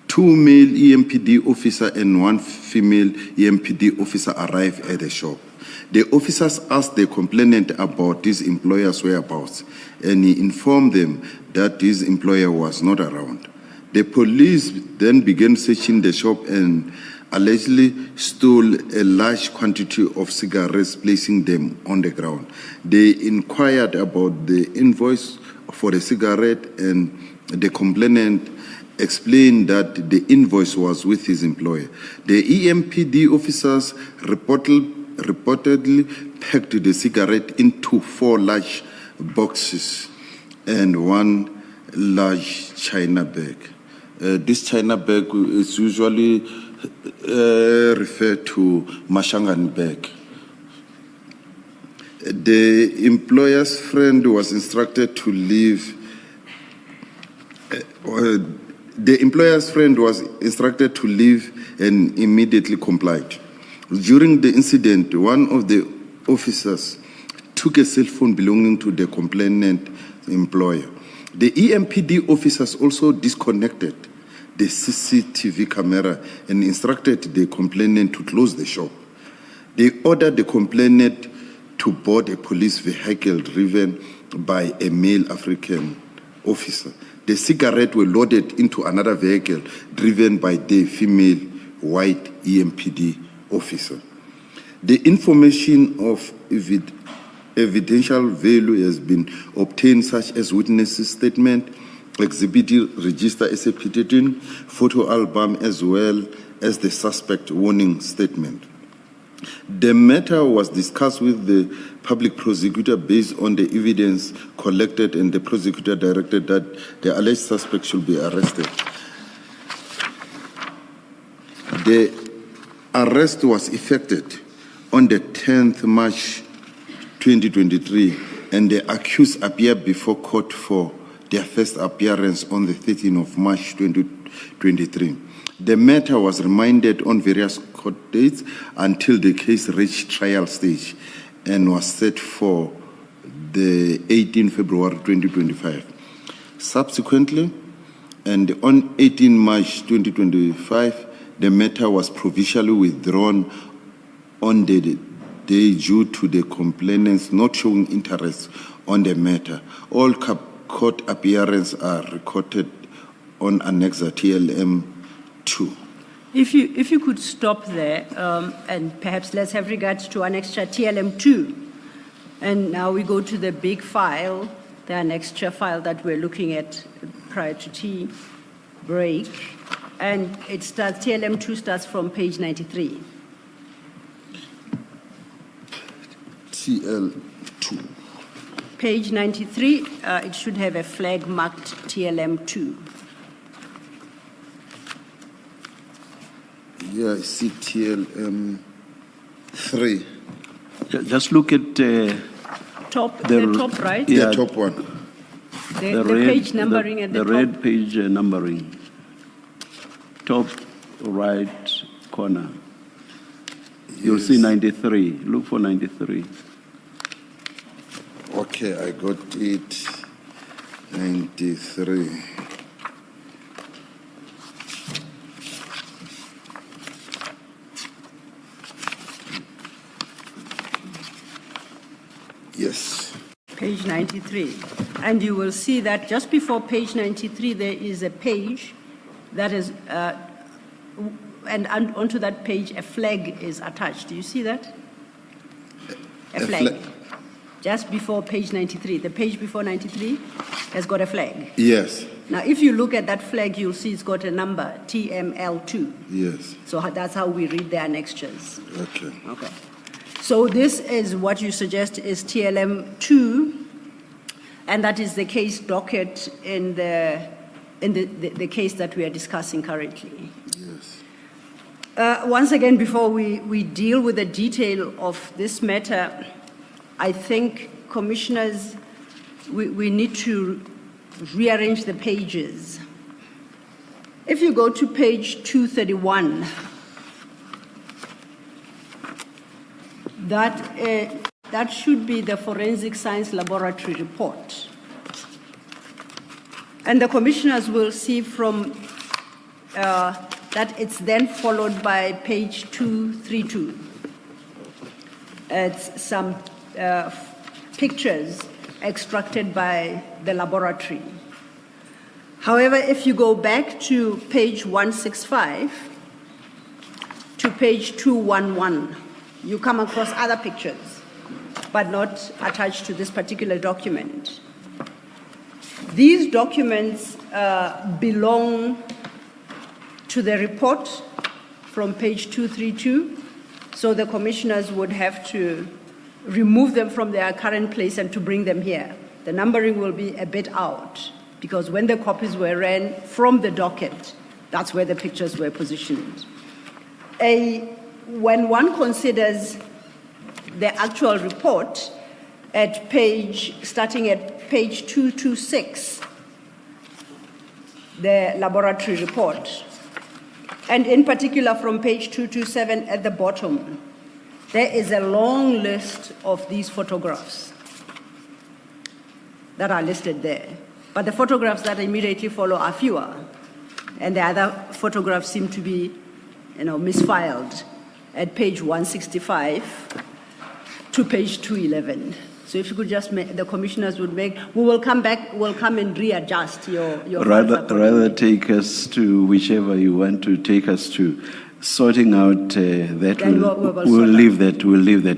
2 male EMPD officer and 1 female EMPD officer arrived at the shop. The officers asked the complainant about his employer's whereabouts, and he informed them that his employer was not around. The police then began searching the shop and allegedly stole a large quantity of cigarettes, placing them on the ground. They inquired about the invoice for the cigarette, and the complainant explained that the invoice was with his employer. The EMPD officers reportedly packed the cigarette into 4 large boxes and 1 large China bag. This China bag is usually referred to Mashangan bag. The employer's friend was instructed to leave. The employer's friend was instructed to leave and immediately complied. During the incident, one of the officers took a cell phone belonging to the complainant employer. The EMPD officers also disconnected the CCTV camera and instructed the complainant to close the shop. They ordered the complainant to to board a police vehicle driven by a male African officer. The cigarettes were loaded into another vehicle driven by the female white EMPD officer. The information of evidential value has been obtained, such as witnesses' statement, exhibit register as a petition, photo album, as well as the suspect warning statement. The matter was discussed with the public prosecutor based on the evidence collected, and the prosecutor directed that the alleged suspect should be arrested. The arrest was effected on the 10th March 2023, and the accused appeared before court for their first appearance on the 13th of March 2023. The matter was remanded on various court dates until the case reached trial stage and was set for the 18th February 2025. Subsequently, and on 18 March 2025, the matter was provisionally withdrawn on the day due to the complainants not showing interest on the matter. All court appearances are recorded on Annexa TLM 2. If you could stop there, and perhaps let's have regards to Annexure TLM 2. And now we go to the big file, the Annexure file that we're looking at prior to tea break. And it starts, TLM 2 starts from page 93. TL2. Page 93, it should have a flag marked TLM 2. Yeah, I see TLM 3. Just look at The top right? Yeah. The top one. The page numbering at the top. The red page numbering. Top right corner. You'll see 93. Look for 93. Okay, I got it. 93. Yes. Page 93. And you will see that just before page 93, there is a page that is, and onto that page, a flag is attached. Do you see that? A flag. Just before page 93. The page before 93 has got a flag. Yes. Now, if you look at that flag, you'll see it's got a number, TML2. Yes. So that's how we read the annexures. Okay. Okay. So this is what you suggest is TLM2, and that is the case docket in the case that we are discussing currently. Yes. Once again, before we deal with the detail of this matter, I think, commissioners, we need to rearrange the pages. If you go to page 231, that should be the Forensic Science Laboratory report. And the commissioners will see from that it's then followed by page 232. It's some pictures extracted by the laboratory. However, if you go back to page 165 to page 211, you come across other pictures, but not attached to this particular document. These documents belong to the report from page 232, so the commissioners would have to remove them from their current place and to bring them here. The numbering will be a bit out, because when the copies were ran from the docket, that's where the pictures were positioned. When one considers the actual report starting at page 226, the laboratory report, and in particular from page 227 at the bottom, there is a long list of these photographs that are listed there. But the photographs that immediately follow are fewer, and the other photographs seem to be, misfiled at page 165 to page 211. So if you could just make, the commissioners would make, we will come back, we'll come and readjust your files accordingly. Rather take us to whichever you want to take us to. Sorting out that, Then we'll leave that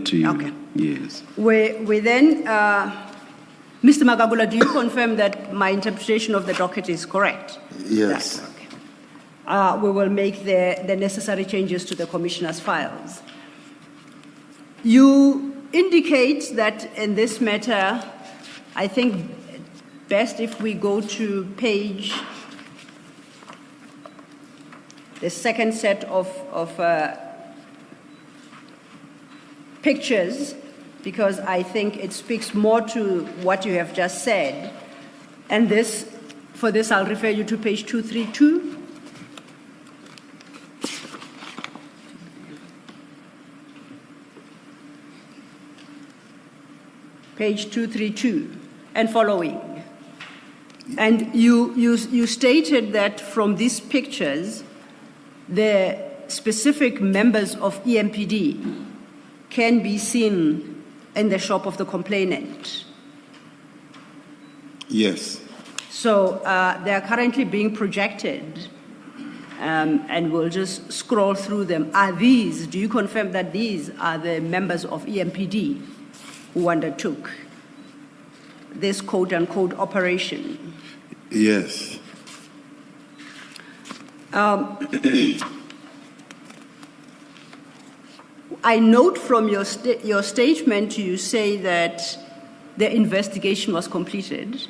to you. Okay. Yes. We then, Mr. Magagula, do you confirm that my interpretation of the docket is correct? Yes. Okay. We will make the necessary changes to the commissioner's files. You indicate that in this matter, I think best if we go to page, the second set of pictures, because I think it speaks more to what you have just said. And for this, I'll refer you to page 232. Page 232 and following. And you stated that from these pictures, the specific members of EMPD can be seen in the shop of the complainant. Yes. So they are currently being projected, and we'll just scroll through them. Do you confirm that these are the members of EMPD who undertook this quote-unquote operation? Yes. I note from your statement, you say that the investigation was completed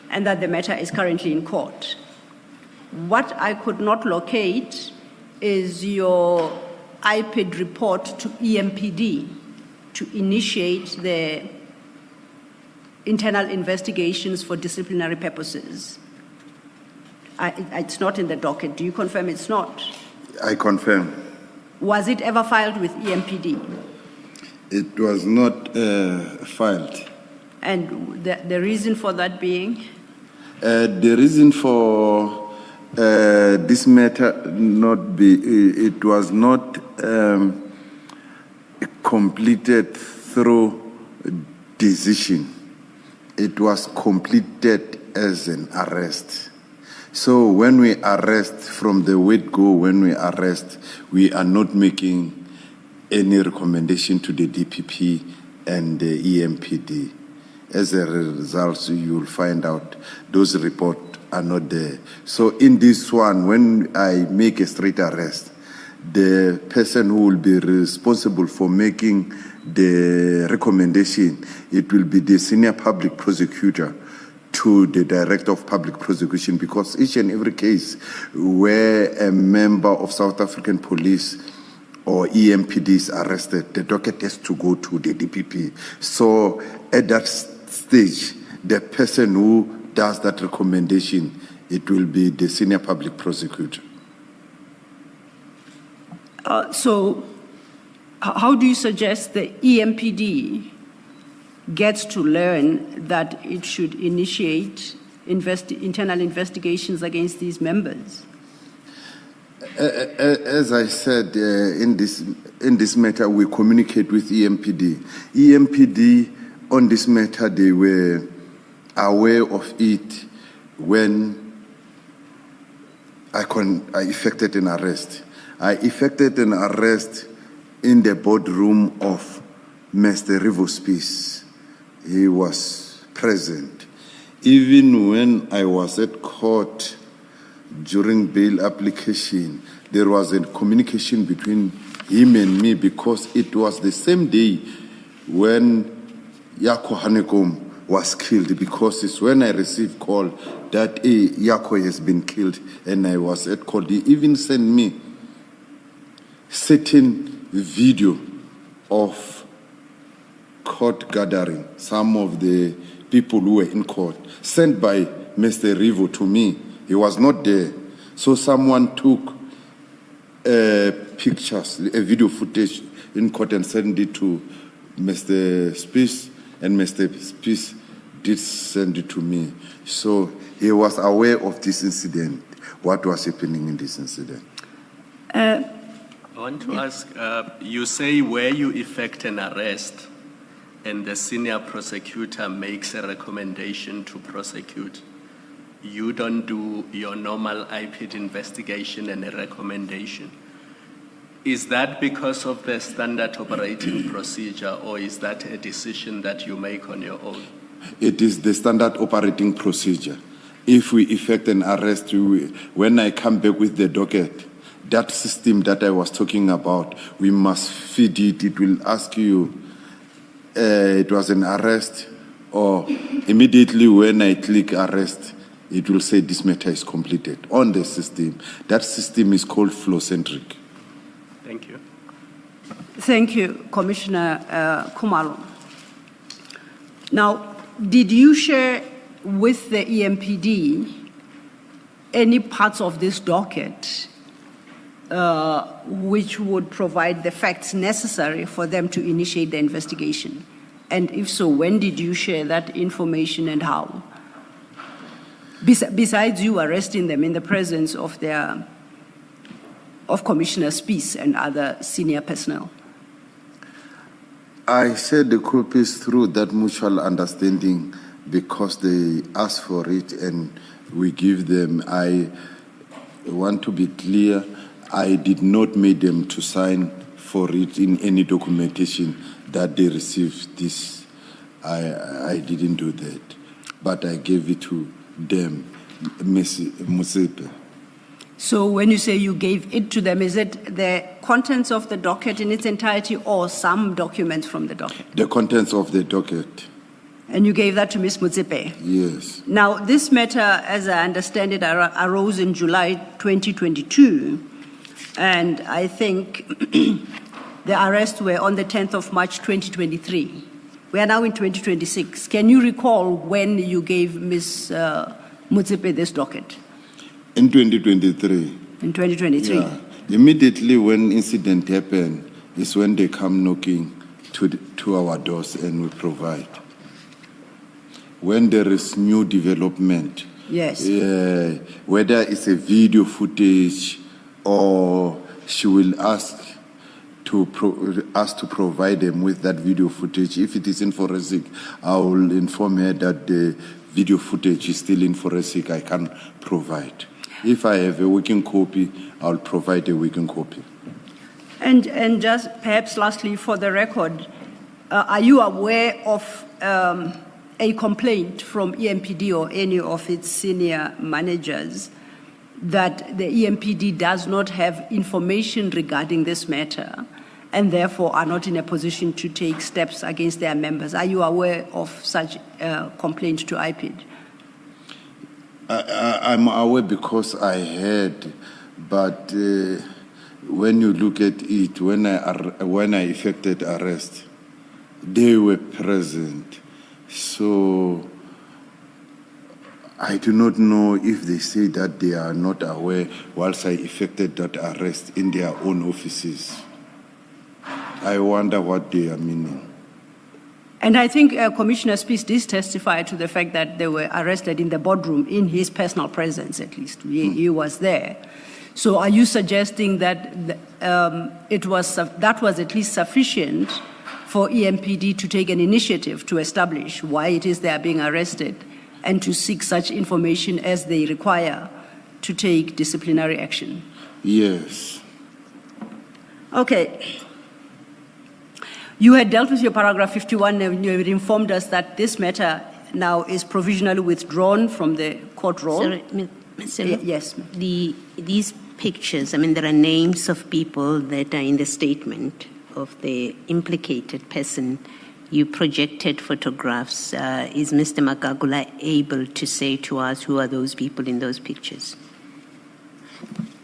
and that the matter is currently in court. What I could not locate is your IPID report to EMPD to initiate the internal investigations for disciplinary purposes. It's not in the docket. Do you confirm it's not? I confirm. Was it ever filed with EMPD? It was not filed. And the reason for that being? The reason for this matter not be, it was not completed through decision. It was completed as an arrest. So when we arrest, from the word go, when we arrest, we are not making any recommendation to the DPP and the EMPD. As a result, you will find out those reports are not there. So in this one, when I make a straight arrest, the person who will be responsible for making the recommendation, it will be the senior public prosecutor to the director of public prosecution, because each and every case where a member of South African police or EMPD is arrested, the docket has to go to the DPP. So at that stage, the person who does that recommendation, it will be the senior public prosecutor. So how do you suggest the EMPD gets to learn that it should initiate internal investigations against these members? As I said, in this matter, we communicate with EMPD. EMPD, on this matter, they were aware of it when I effected an arrest. I effected an arrest in the boardroom of Mr. Rivo's Peace. He was present. Even when I was at court during bail application, there was a communication between him and me, because it was the same day when Yako Hanekom was killed, because it's when I received call that Yako has been killed, and I was at court. He even sent me certain video of court gathering, some of the people who were in court, sent by Mr. Rivo to me. He was not there. So someone took pictures, a video footage in court, and sent it to Mr. Spies, and Mr. Spies did send it to me. So he was aware of this incident, what was happening in this incident. I want to ask, you say where you effect an arrest, and the senior prosecutor makes a recommendation to prosecute, you don't do your normal IPID investigation and a recommendation. Is that because of the standard operating procedure, or is that a decision that you make on your own? It is the standard operating procedure. If we effect an arrest, when I come back with the docket, that system that I was talking about, we must feed it. It will ask you, it was an arrest, or immediately when I click arrest, it will say this matter is completed on the system. That system is called flow-centric. Thank you. Thank you, Commissioner Khumalo. Now, did you share with the EMPD any parts of this docket which would provide the facts necessary for them to initiate the investigation? And if so, when did you share that information and how? Besides you arresting them in the presence of Commissioner Spies and other senior personnel? I shared the copies through that mutual understanding because they asked for it and we give them. I want to be clear, I did not make them to sign for it in any documentation that they received this. I didn't do that, but I gave it to them, Ms. Motsepe. So when you say you gave it to them, is it the contents of the docket in its entirety or some documents from the docket? The contents of the docket. And you gave that to Ms. Motsepe? Yes. Now, this matter, as I understand it, arose in July 2022, and I think the arrests were on the 10th of March 2023. We are now in 2026. Can you recall when you gave Ms. Motsepe this docket? In 2023. In 2023? Yeah. Immediately when incident happened is when they come knocking to our doors and we provide. When there is new development, yes, whether it's a video footage or she will ask us to provide them with that video footage. If it is in forensic, I will inform her that the video footage is still in forensic, I can provide. If I have a working copy, I'll provide a working copy. And just perhaps lastly, for the record, are you aware of a complaint from EMPD or any of its senior managers that the EMPD does not have information regarding this matter and therefore are not in a position to take steps against their members? Are you aware of such a complaint to IPID? I'm aware because I heard, but when you look at it, when I effected arrest, they were present. So I do not know if they say that they are not aware whilst I effected that arrest in their own offices. I wonder what they are meaning. And I think Commissioner Spies did testify to the fact that they were arrested in the boardroom, in his personal presence at least. He was there. So are you suggesting that that was at least sufficient for EMPD to take an initiative to establish why it is they are being arrested and to seek such information as they require to take disciplinary action? Yes. Okay. You had dealt with your paragraph 51 and you had informed us that this matter now is provisionally withdrawn from the court roll. Sorry, Ms. Yes. These pictures, I mean, there are names of people that are in the statement of the implicated person. You projected photographs. Is Mr. Magagula able to say to us who are those people in those pictures?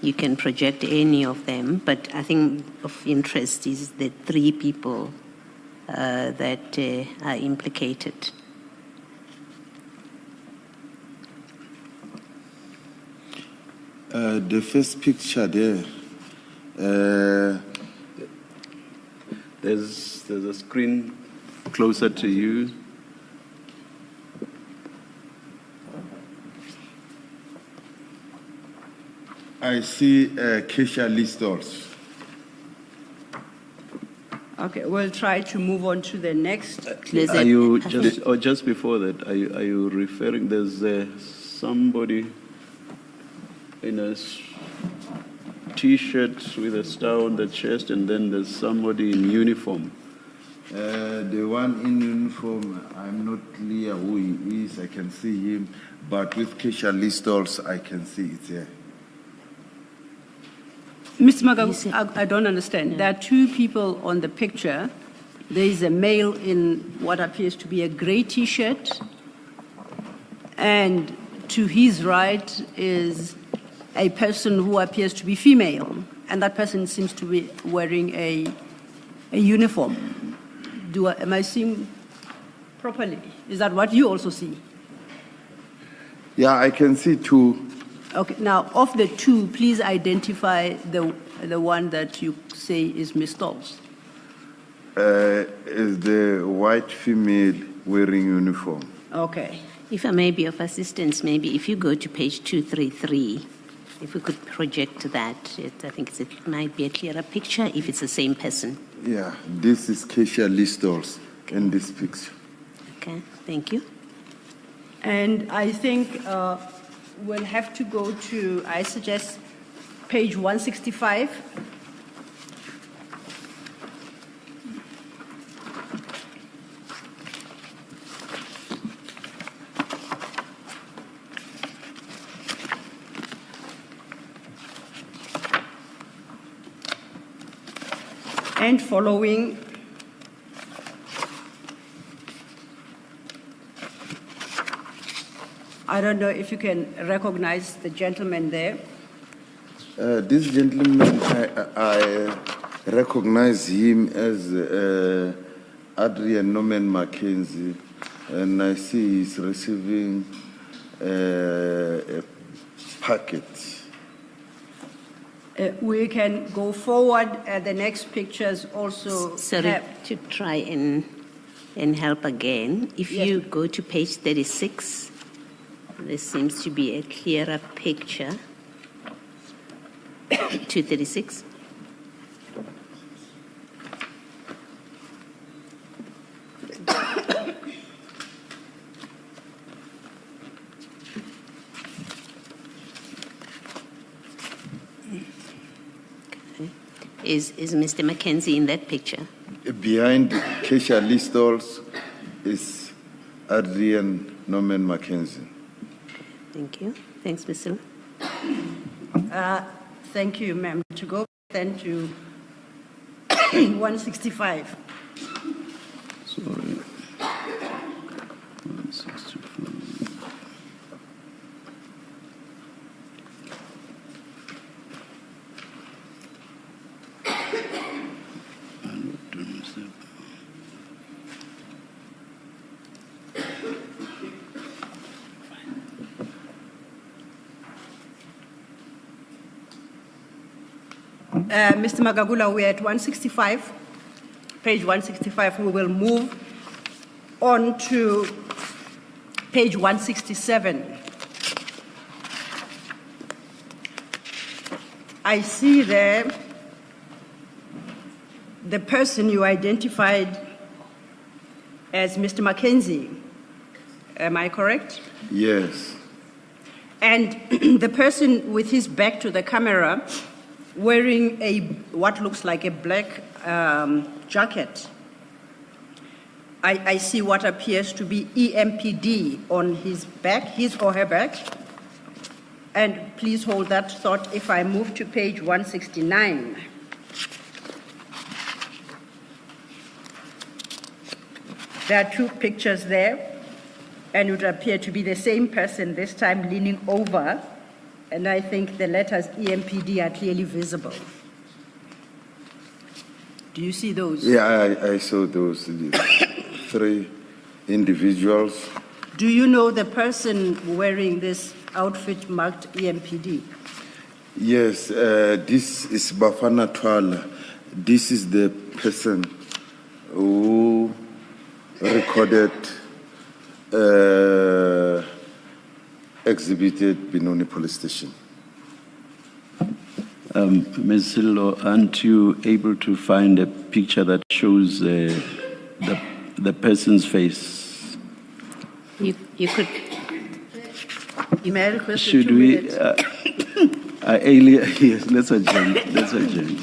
You can project any of them, but I think of interest is the three people that are implicated. The first picture there, there's a screen closer to you. I see Keisha Listos. Okay, we'll try to move on to the next. There's Are a- you just before that? Are you referring? There's somebody in a T-shirt with a star on the chest, and then there's somebody in uniform. The one in uniform, I'm not clear who he is. I can see him, but with Keisha Listols, I can see it here. Ms. You Magagula, said- I don't understand. There are two people on the picture. There is a male in what appears to be a gray T-shirt, and to his right is a person who appears to be female, and that person seems to be wearing a uniform. Am I seeing properly? Is that what you also see? Yeah, I can see two. Okay, now, of the two, please identify the one that you say is Ms. Stolz. Is the white female wearing uniform? Okay. If I may be of assistance, maybe if you go to page 233, if we could project that, I think it might be a clearer picture if it's the same person. Yeah, this is Keisha Listols in this picture. Okay, thank you. And I think we'll have to go to, I suggest, page 165. And following. I don't know if you can recognize the gentleman there. This gentleman, I recognize him as Adrian Norman Mackenzie, and I see he's receiving a packet. We can go forward. The next pictures also Sorry, have. to try and help again. If Yes. you go to page 36, there seems to be a clearer picture. 236. Is Mr. Mackenzie in that picture? Behind Keisha Listols is Adrian Norman Mackenzie. Thank you. Thanks, Mr. Thank you, ma'am. To go then to 165. Sorry. 165. Mr. Magagula, we're at 165, page 165. We will move on to page 167. I see there the person you identified as Mr. Mackenzie. Am I correct? Yes. And the person with his back to the camera wearing what looks like a black jacket. I see what appears to be EMPD on his back, his or her back. And please hold that thought if I move to page 169. There are two pictures there, and it would appear to be the same person, this time leaning over, and I think the letters EMPD are clearly visible. Do you see those? Yeah, I saw those three individuals. Do you know the person wearing this outfit marked EMPD? Yes, this is Bafana Twala. This is the person who recorded, exhibited Benoni Police Station. Ms. Sillo, aren't you able to find a picture that shows shows the person's face. You could. May I request Should 2 we? minutes? Yes, let's adjourn. Let's adjourn.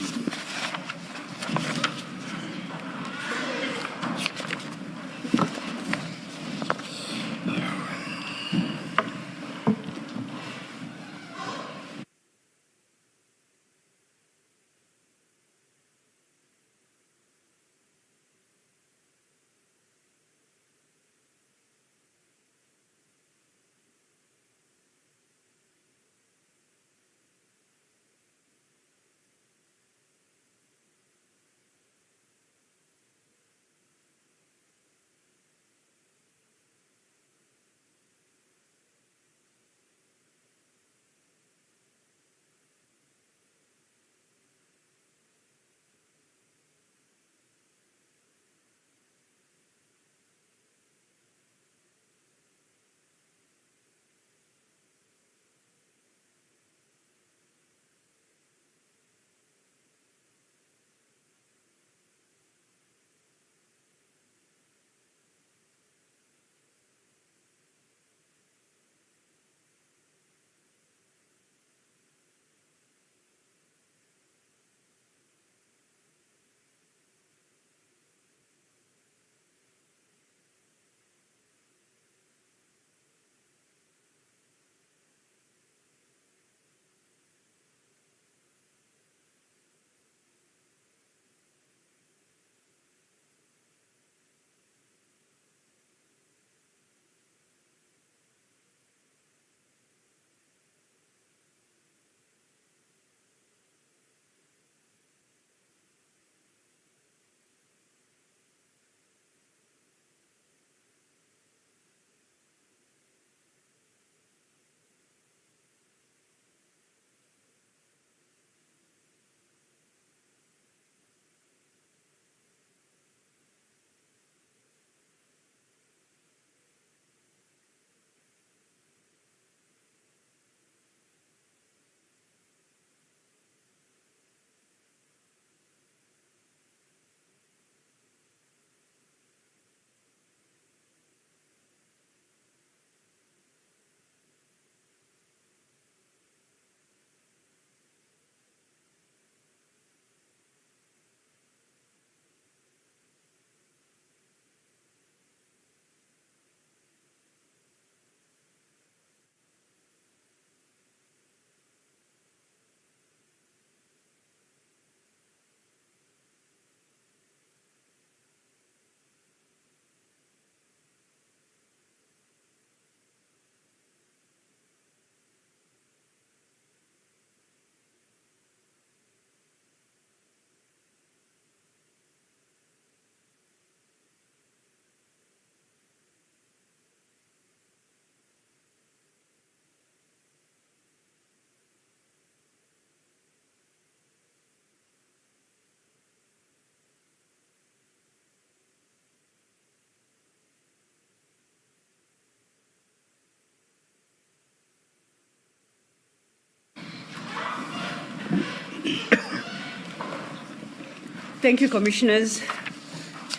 Thank you, Commissioners.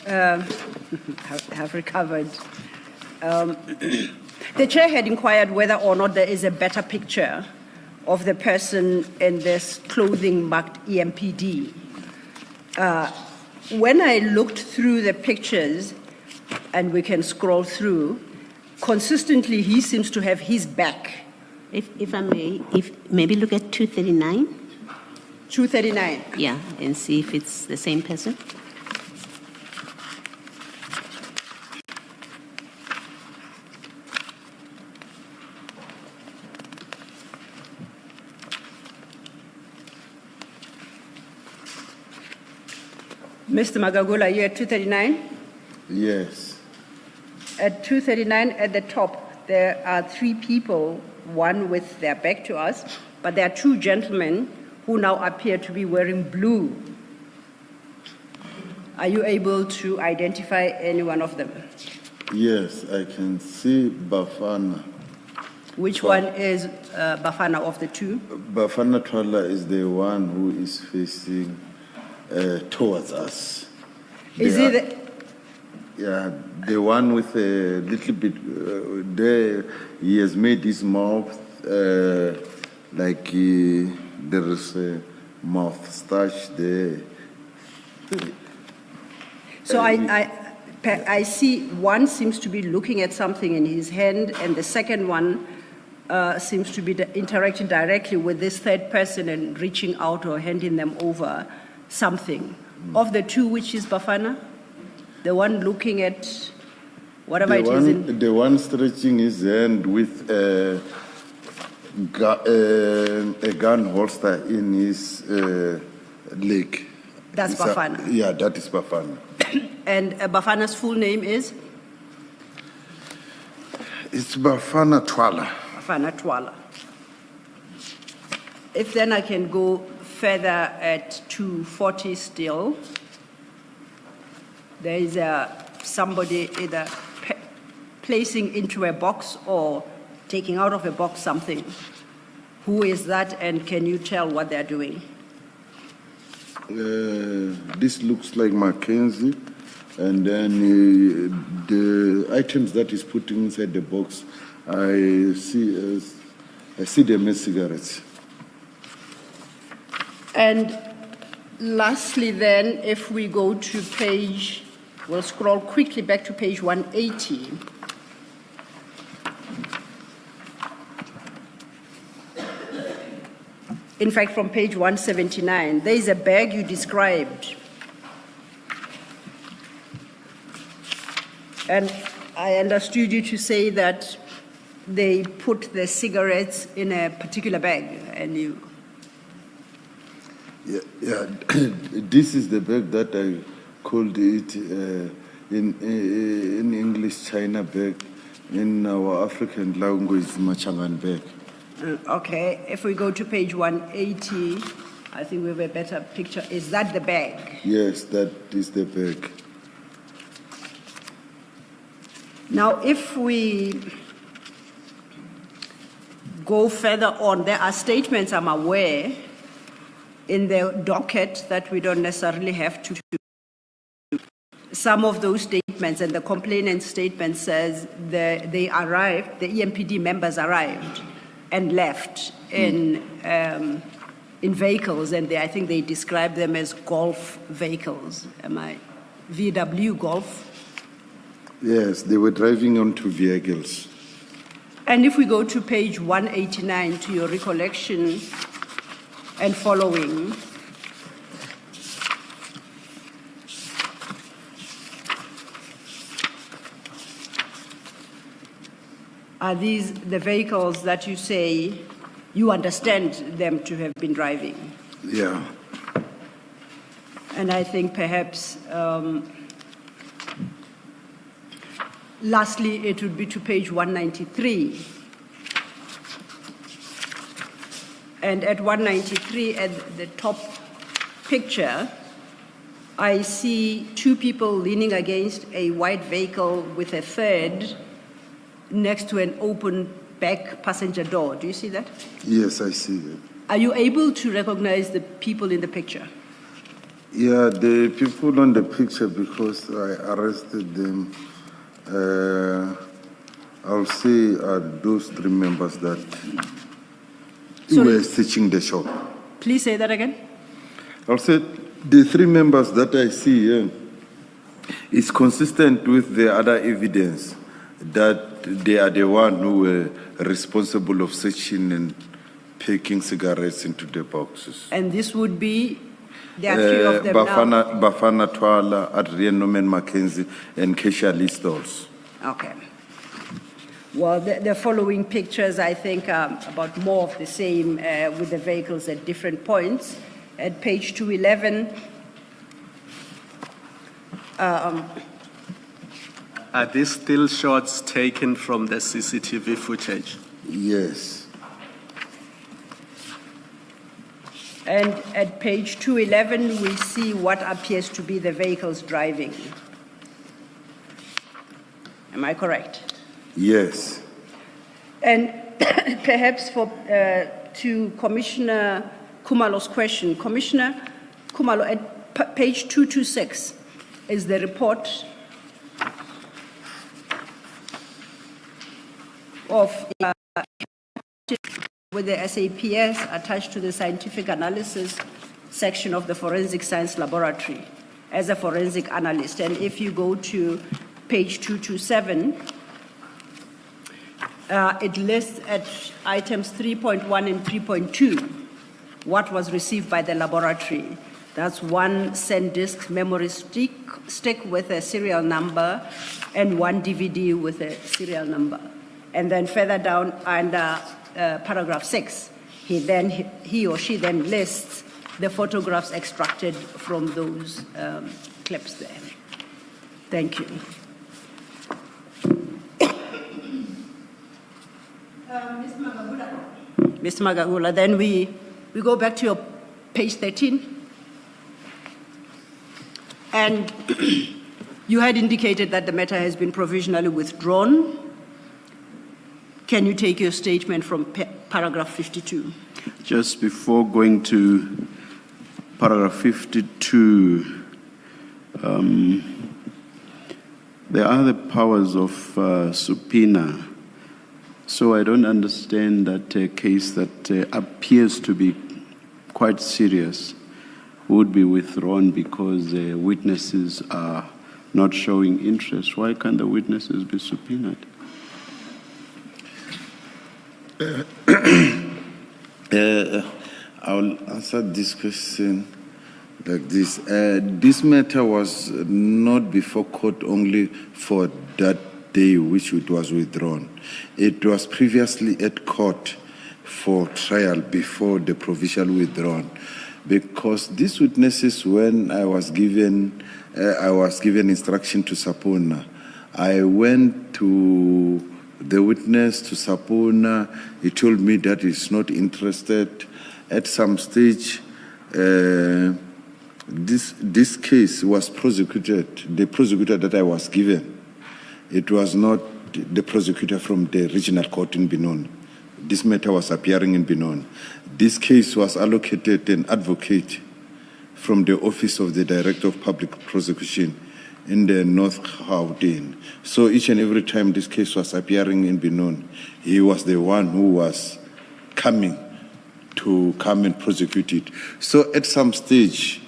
Have recovered. The Chair had inquired whether or not there is a better picture of the person in this clothing marked EMPD. When I looked through the pictures, and we can scroll through, consistently he seems to have his back. If I may, maybe look at 239. 239. Yeah, and see if it's the same person. Mr. Magagula, you at 239? Yes. At 239 at the top, there are 3 people, one with their back to us, but there are 2 gentlemen who now appear to be wearing blue. Are you able to identify any one of them? Yes, I can see Bafana. Which one is Bafana of the 2? Bafana Twala is the one who is facing towards us. Is They it? are- Yeah, the one with a little bit there, he has made his mouth like there is a moustache there. So I see one seems to be looking at something in his hand, and the second one seems to be interacting directly with this third person and reaching out or handing them over something. Of the two, which is Bafana? The one looking at whatever it is in... The one stretching his hand with a gun holster in his leg. That's It's Bafana. Yeah, that is Bafana. And Bafana's full name is? It's Bafana Twala. Bafana Twala. If then I can go further at 240 still, there is somebody either placing into a box or taking out of a box something. Who is that, and can you tell what they're doing? This looks like Mackenzie, and then the items that he's putting inside the box, I see them as cigarettes. And lastly then, if we go to page, we'll scroll quickly back to page 180. In fact, from page 179, there is a bag you described. And I understood you to say that they put the cigarettes in a particular bag, and you... Yeah. This is the bag that I called it in English China bag. In our African language, Machangan bag. Okay, if we go to page 180, I think we have a better picture. Is that the bag? Yes, that is the bag. Now, if we go further on, there are statements, I'm aware, in the docket that we don't necessarily have to do. Some of those statements, and the complainant statement says they arrived, the EMPD members arrived and left in vehicles, and I think they describe them as golf vehicles. VW Golf? Yes, they were driving onto vehicles. And if we go to page 189 to your recollection and following, are these the vehicles that you say you understand them to have been driving? Yeah. And I think perhaps, lastly, it would be to page 193. And at 193, at the top picture, I see two people leaning against a white vehicle with a third next to an open back passenger door. Do you see that? Yes, I see that. Are you able to recognize the people in the picture? Yeah, the people on the picture, because I arrested them, I'll say are those three members that were searching the shop. Please say that again. I'll say the three members that I see here is consistent with the other evidence that they are the one who were responsible of searching and packing cigarettes into the boxes. And this would be, there are three of them now. Bafana Twala, Adrian Norman Mackenzie, and Keisha Lee Stalls. Okay. Well, the following pictures, I think, are about more of the same with the vehicles at different points. At page 211, are these still shots taken from the CCTV footage? Yes. and at page 211, we see what appears to be the vehicles driving. Am I correct? Yes. And perhaps to Commissioner Khumalo's question, Commissioner Khumalo, at page 226, is the report of with the SAPS attached to the scientific analysis section of the Forensic Science Laboratory as a forensic analyst. And if you go to page 227, it lists at items 3.1 and 3.2 what was received by the laboratory. That's one SanDisk memory stick with a serial number and one DVD with a serial number. And then further down under paragraph 6, he or she then lists the photographs extracted from those clips there. Thank you. Mr. Magagula, then we go back to your page 13. And you had indicated that the matter has been provisionally withdrawn. Can you take your statement from paragraph 52? Just before going to paragraph 52, there are the powers of subpoena. So I don't understand that a case that appears to be quite serious would be withdrawn because witnesses are not showing interest. Why can't the witnesses be subpoenaed? I'll answer this question like this. This matter was not before court only for that day which it was withdrawn. It was previously at court for trial before the provisional withdrawn. Because these witnesses, when I was given instruction to subpoena, I went to the witness to subpoena. He told me that he's not interested. At some stage, this case was prosecuted. The prosecutor that I was given, it was not the prosecutor from the regional court in Benoni. This matter was appearing in Benoni. This case was allocated an advocate from the Office of the Director of Public Prosecution in the North Gauteng. So each and every time this case was appearing in Benoni, he was the one who was coming to come and prosecute it. So at some stage,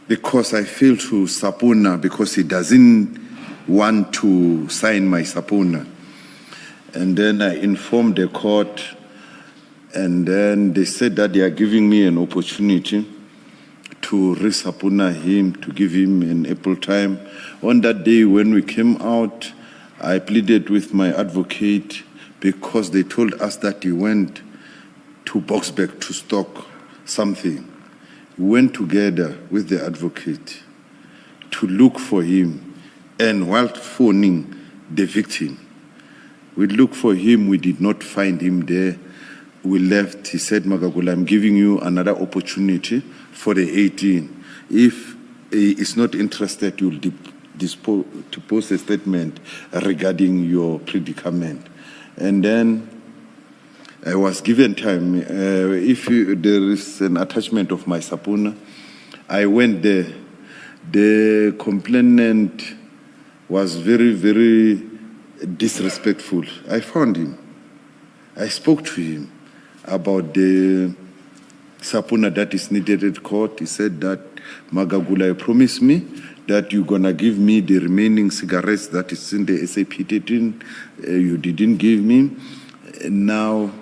because I failed to subpoena, because he doesn't want to sign my subpoena, and then I informed the court, and then they said that they are giving me an opportunity to re-subpoena him, to give him an ample time. On that day when we came out, I pleaded with my advocate because they told us that he went to Boksburg to stock something. We went together with the advocate to look for him, and while phoning the victim, we looked for him, we did not find him there. We left. He said, Magagula, I'm giving you another opportunity for the 18. If he is not interested, you'll post a statement regarding your predicament. And then I was given time. There is an attachment of my subpoena, I went there. The complainant was very, very disrespectful. I found him. I spoke to him about the subpoena that is needed at court. He said that, Magagula, you promised me that you're going to give me the remaining cigarettes that is in the SAPD. You didn't give me. And now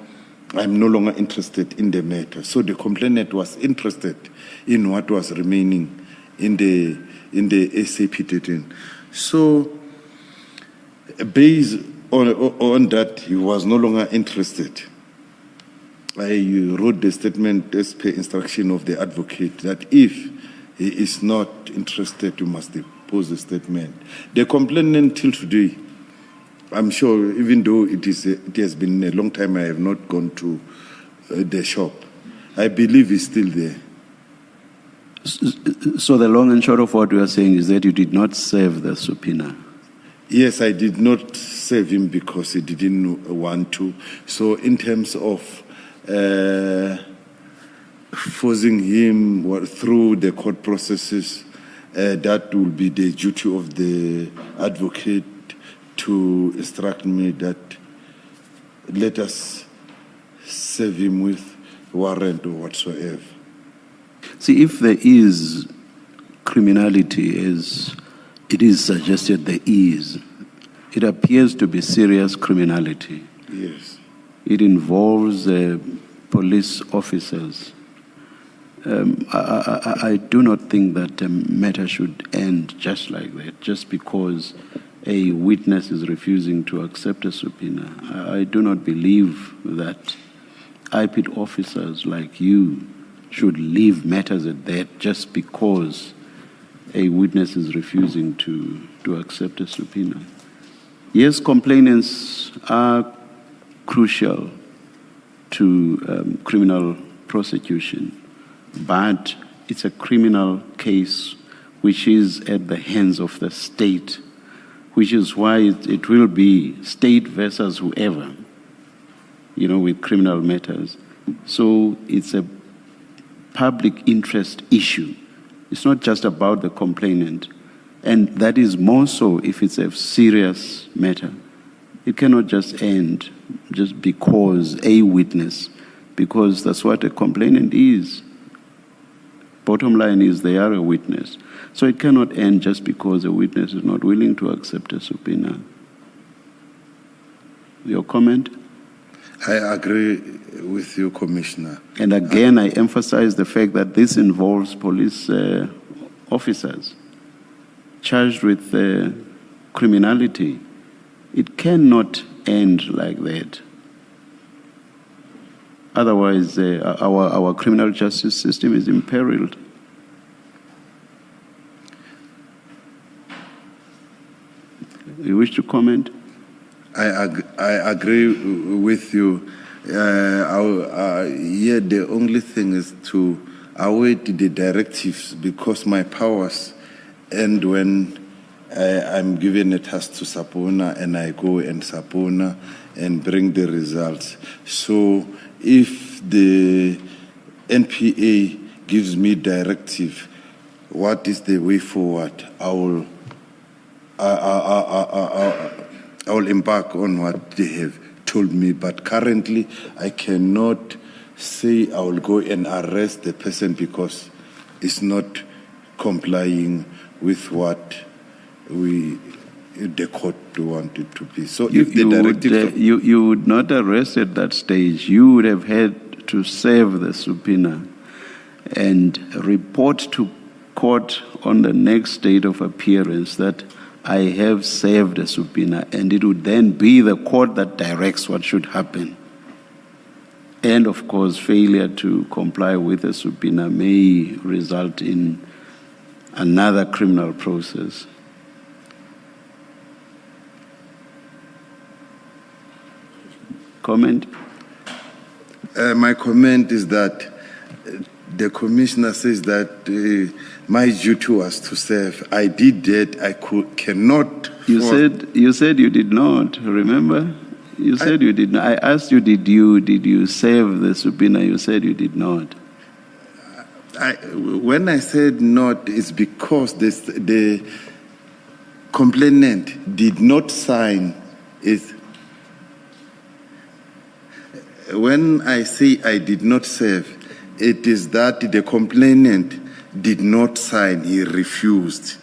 I'm no longer interested in the matter. So the complainant was interested in what was remaining in the SAPD. So based on that, he was no longer interested. I wrote the statement as per instruction of the advocate that if he is not interested, you must depose the statement. The complainant till today, I'm sure, even though it has been a long time I have not gone to the shop, I believe he's still there. So the long and short of what we are saying is that you did not serve the subpoena. Yes, I did not serve him because he didn't want to. So in terms of forcing him through the court processes, that will be the duty of the advocate to instruct me that let us serve him with warrant or whatsoever. See, if there is criminality, as it is suggested there is, it appears to be serious criminality. Yes. It involves police officers. I do not think that a matter should end just like that, just because a witness is refusing to accept a subpoena. I do not believe that IPID officers like you should leave matters at that just because a witness is refusing to accept a subpoena. Yes, complainants are crucial to criminal prosecution, but it's a criminal case which is at the hands of the state, which is why it will be state versus whoever, with criminal matters. So it's a public interest issue. It's not just about the complainant. And that is more so if it's a serious matter. It cannot just end just because a witness, because that's what a complainant is. Bottom line is they are a witness. So it cannot end just because a witness is not willing to accept a subpoena. Your comment? I agree with you, Commissioner. And again, I emphasize the fact that this involves police officers charged with criminality. It cannot end like that. Otherwise, our criminal justice system is imperiled. You wish to comment? I agree with you. The only thing is to await the directives, because my powers end when I'm given a task to subpoena and I go and subpoena and bring the results. So if the NPA gives me directive, what is the way forward? I will embark on what they have told me, but currently I cannot say I will go and arrest the person because it's not complying with what the court wanted to be. So if the directive... You would not arrest at that stage. You would have had to serve the subpoena and report to court on the next date of appearance that I have served a subpoena, and it would then be the court that directs what should happen. And of course, failure to comply with a subpoena may result in another criminal process. Comment? My comment is that the commissioner says that my duty was to serve. I did that. I cannot. You said you did not. Remember, you said you did not. I asked you, did you serve the subpoena? You said you did not. When I said not, it's because the complainant did not sign it. When I say I did not serve, it is that the complainant did not sign, he refused.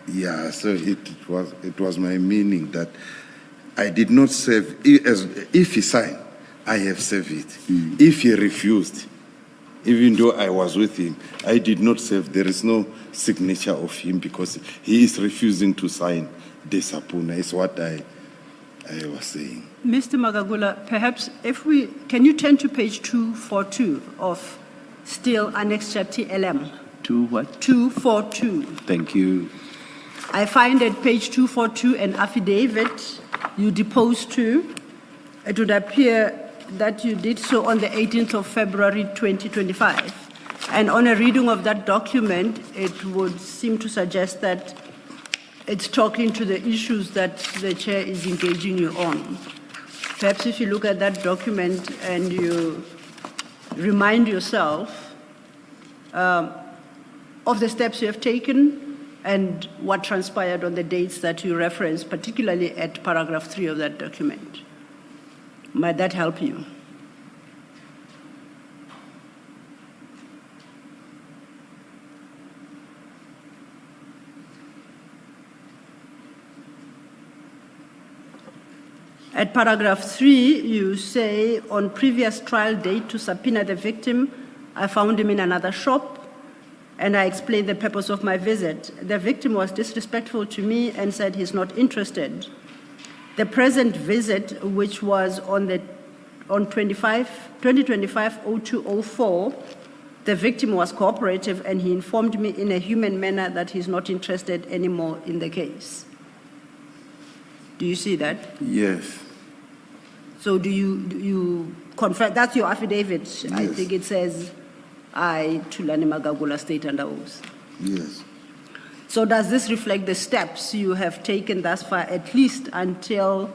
Yeah, so it was my meaning that I did not serve. If he signed, I have served it. If he refused, even though I was with him, I did not serve. There is no signature of him because he is refusing to sign the subpoena, is what I was saying. Mr. Magagula, perhaps can you turn to page 242 of still Annex Chapter LM? To what? 242. Thank you. I find at page 242 an affidavit you deposed to. It would appear that you did so on the 18th of February 2025. And on a reading of that document, it would seem to suggest that it's talking to the issues that the chair is engaging you on. Perhaps if you look at that document and you remind yourself, of the steps you have taken and what transpired on the dates that you referenced, particularly at paragraph 3 of that document. Might that help you? At paragraph 3, you say, on previous trial date to subpoena the victim, I found him in another shop, and I explained the purpose of my visit. The victim was disrespectful to me and said he's not interested. The present visit, which was on 2025-0204, the victim was cooperative and he informed me in a human manner that he's not interested anymore in the case. Do you see that? Yes. So do you confirm? That's your affidavit. Yes. I think it says, I, Thulani Magagula, state under oath. Yes. So does this reflect the steps you have taken thus far, at least until,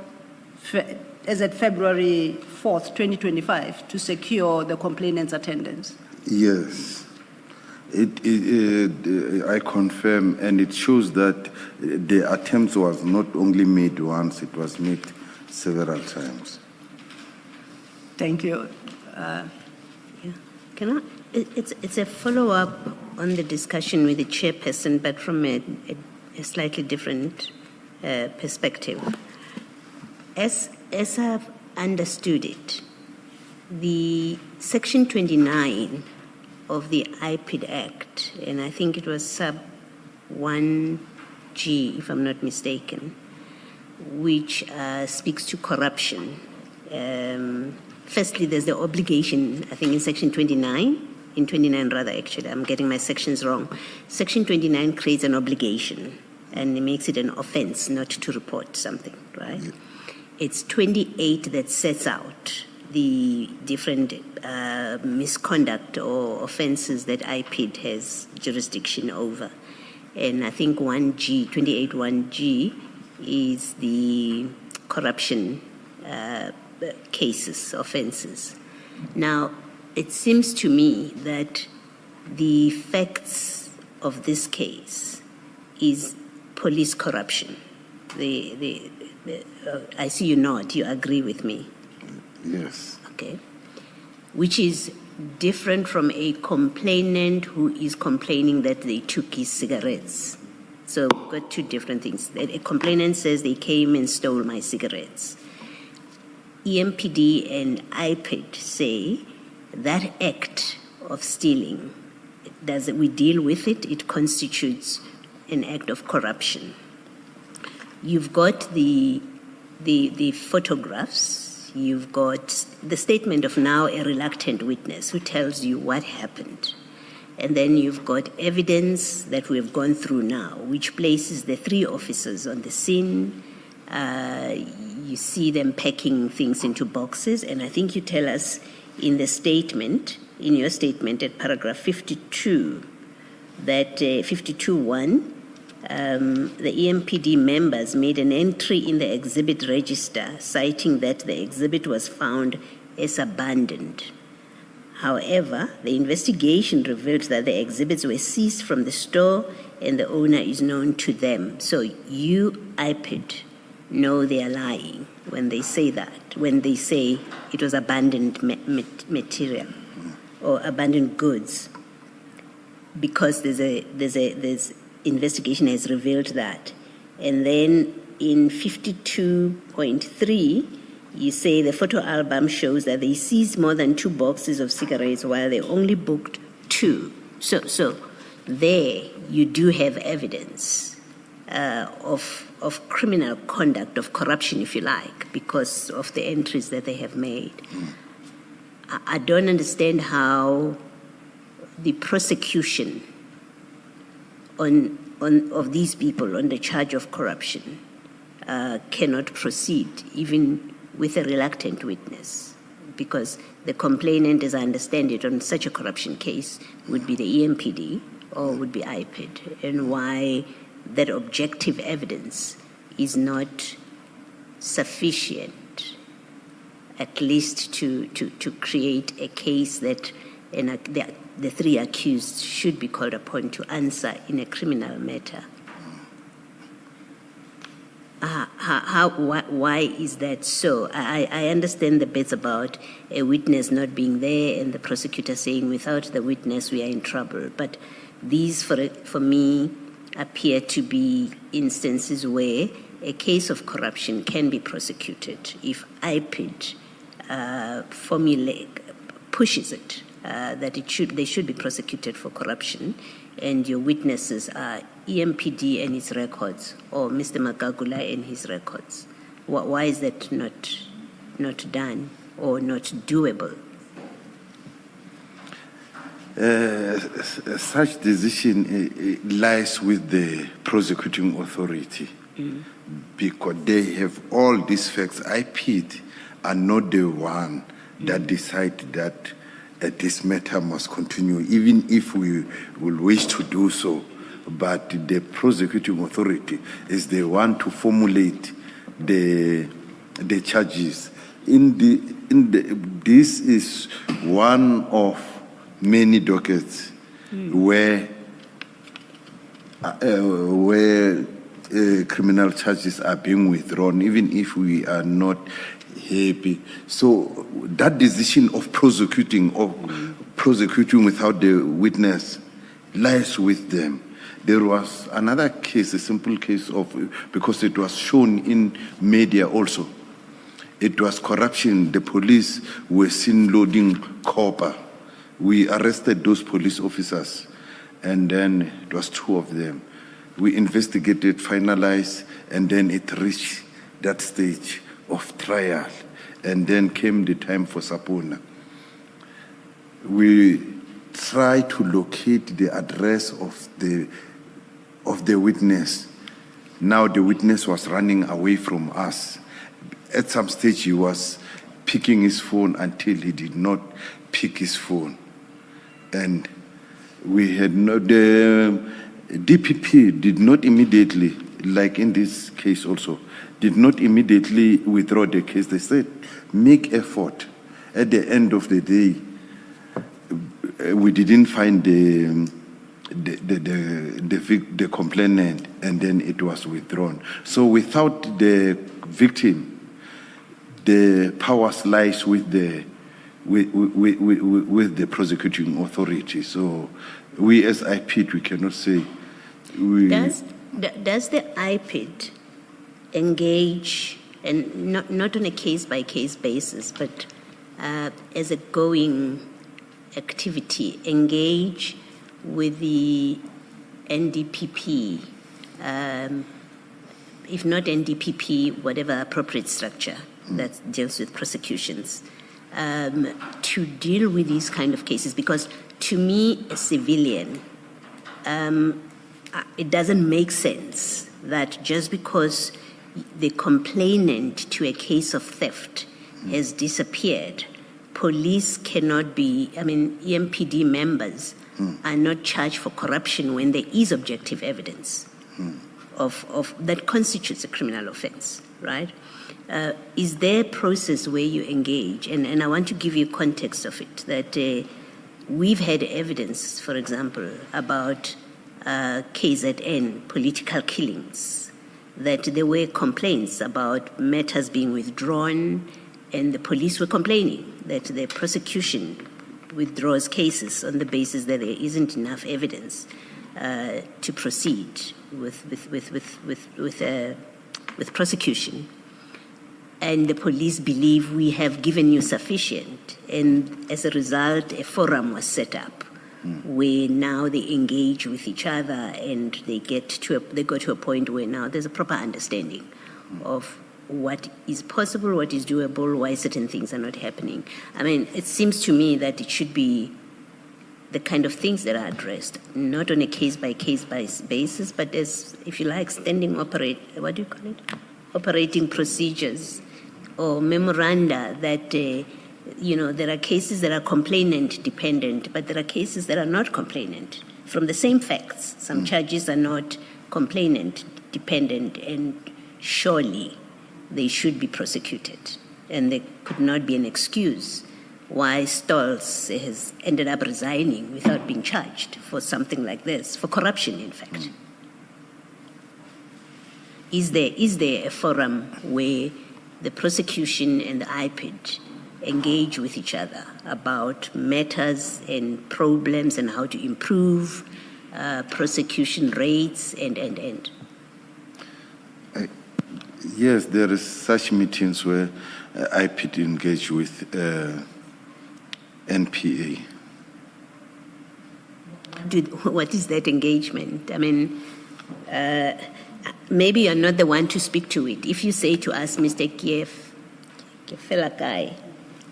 as at February 4th, 2025, to secure the complainant's attendance? Yes. I confirm, and it shows that the attempt was not only made once, it was made several times. Thank you. Can I? It's a follow-up on the discussion with the chairperson, but from a slightly different perspective. As I've understood it, the Section 29 of the IPID Act, and I think it was sub 1G, if I'm not mistaken, which speaks to corruption. Firstly, there's the obligation, I think in Section 29, in 29 rather actually, I'm getting my sections wrong. Section 29 creates an obligation and it makes it an offense not to report something, right? Yeah. It's 28 that sets out the different misconduct or offenses that IPID has jurisdiction over. And I think 1G, 28.1G is the corruption cases, offenses. Now, it seems to me that the facts of this case is police corruption. I see you nod, you agree with me? Yes. Okay. Which is different from a complainant who is complaining that they took his cigarettes. So we've got two different things. A complainant says they came and stole my cigarettes. EMPD and IPID say that act of stealing, we deal with it, it constitutes an act of corruption. You've got the photographs, you've got the statement of now a reluctant witness who tells you what happened. And then you've got evidence that we've gone through now, which places the three officers on the scene. You see them packing things into boxes, and I think you tell us in the statement, in your statement at paragraph 52, that 52.1, the EMPD members made an entry in the exhibit register citing that the exhibit was found as abandoned. However, the investigation revealed that the exhibits were seized from the store and the owner is known to them. So you, IPID, know they are lying when they say that, when they say it was abandoned material or abandoned goods, because there's investigation has revealed that. And then in 52.3, you say the photo album shows that they seized more than 2 boxes of cigarettes while they only booked 2. So there you do have evidence of criminal conduct, of corruption, if you like, because of the entries that they have made. I don't understand how the prosecution of these people on the charge of corruption cannot proceed, even with a reluctant witness, because the complainant, as I understand it, on such a corruption case would be the EMPD or would be IPID, and why that objective evidence is not sufficient, at least to create a case that the the three accused should be called upon to answer in a criminal matter. Why is that so? I understand the bits about a witness not being there and the prosecutor saying without the witness we are in trouble. But these, for me, appear to be instances where a case of corruption can be prosecuted if IPID pushes it, that they should be prosecuted for corruption, and your witnesses are EMPD and its records, or Mr. Magagula and his records. Why is that not done or not doable? Such decision lies with the prosecuting authority because they have all these facts. IPID are not the one that decide that this matter must continue, even if we will wish to do so. But the prosecuting authority is the one to formulate the charges. This is one of many dockets where criminal charges are being withdrawn, even if we are not happy. So that decision of prosecuting without the witness lies with them. There was another case, a simple case because it was shown in media also. It was corruption. The police were seen loading copper. We arrested those police officers, and then it was 2 of them. We investigated, finalized, and then it reached that stage of trial, and then came the time for subpoena. We tried to locate the address of the witness. Now the witness was running away from us. At some stage he was picking his phone until he did not pick his phone. And we had the DPP did not immediately, like in this case also, did not immediately withdraw the case. They said, make effort. At the end of the day, we didn't find the complainant, and then it was withdrawn. So without the victim, the powers lies with the prosecuting authority. So we as IPID, we cannot say. Does the IPID engage, and not on a case-by-case basis, but as a going activity, engage with the NDPP, if not NDPP, whatever appropriate structure that deals with prosecutions, to deal with these kind of cases? Because to me, a civilian, it doesn't make sense that just because the complainant to a case of theft has disappeared, police cannot be, EMPD members are not charged for corruption when there is objective evidence of that constitutes a criminal offense, right? Is there a process where you engage? And I want to give you context of it, that we've had evidence, for example, about KZN, political killings, that there were complaints about matters being withdrawn, and the police were complaining that the prosecution withdraws cases on the basis that there isn't enough evidence to proceed with prosecution. And the police believe we have given you sufficient, and as a result, a forum was set up where now they engage with each other, and they go to a point where now there's a proper understanding of what is possible, what is doable, why certain things are not happening. It seems to me that it should be the kind of things that are addressed, not on a case-by-case basis, but as, if you like, operating procedures or memoranda that, there are cases that are complainant-dependent, but there are cases that are not complainant from the same facts. Some charges are not complainant-dependent, and surely they should be prosecuted, and there could not be an excuse why Stolz has ended up resigning without being charged for something like this, for corruption, in fact. Is there a forum where the prosecution and the IPID engage with each other about matters and problems and how to improve prosecution rates and? Yes, there is such meetings where IPID engage with NPA. What is that engagement? I mean, maybe you're not the one to speak to it. If you say to us, Mr. Kefelakai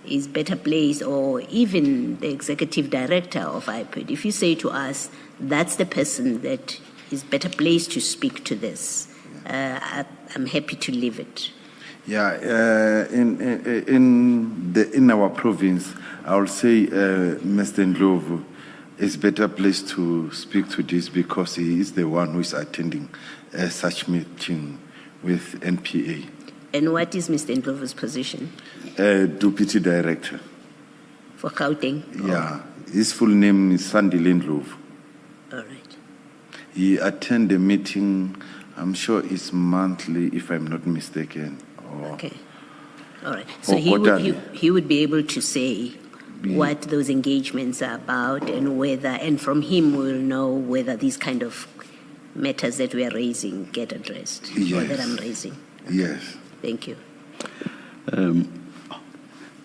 is better placed, or even the executive director of IPID, if you say to us, that's the person that is better placed to speak to this, I'm happy to leave it. Yeah, in our province, I will say Mr. Ndlovu is better placed to speak to this because he is the one who is attending such meeting with NPA. And what is Mr. Ndlovu's position? Deputy Director. For Gauteng? Yeah, his full name is Sandile Ndlovu. All right. He attend the meeting, I'm sure it's monthly, if I'm not mistaken. Okay. All right. So he would be able to say what those engagements are about and whether, and from him we'll know whether these kind of matters that we are raising get addressed, or that I'm raising. Yes. Thank you.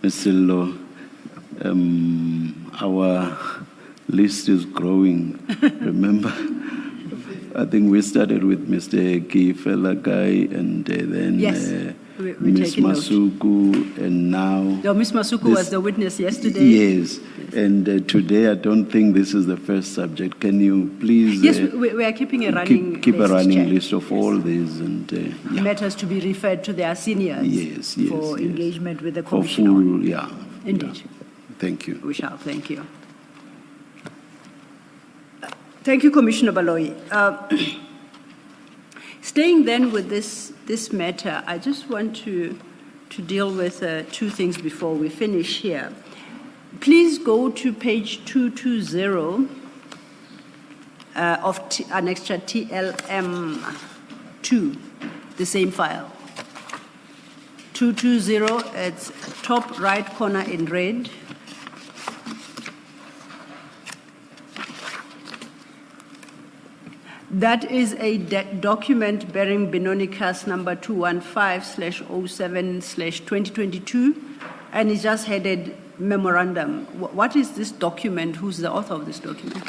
Mr. Law, our list is growing. Remember, I think we started with Mr. Kefelakai and then Ms. Masuku, and now... No, Ms. Masuku was the witness yesterday. Yes, and today I don't think this is the first subject. Can you please... Yes, we are keeping a running keep list, a running Chair. list of all these and... Matters to be referred to their seniors for engagement with the Commission. For full, Indeed. Yeah. Thank you. We shall, thank you. Thank you, Commissioner Baloyi. Staying then with this matter, I just want to deal with two things before we finish here. Please go to page 220 of annexure TLM2, the same file. 220, it's top right corner in red. That is a document bearing Benoni cast number 215/07/2022, and it's just headed memorandum. What is this document? Who's the author of this document?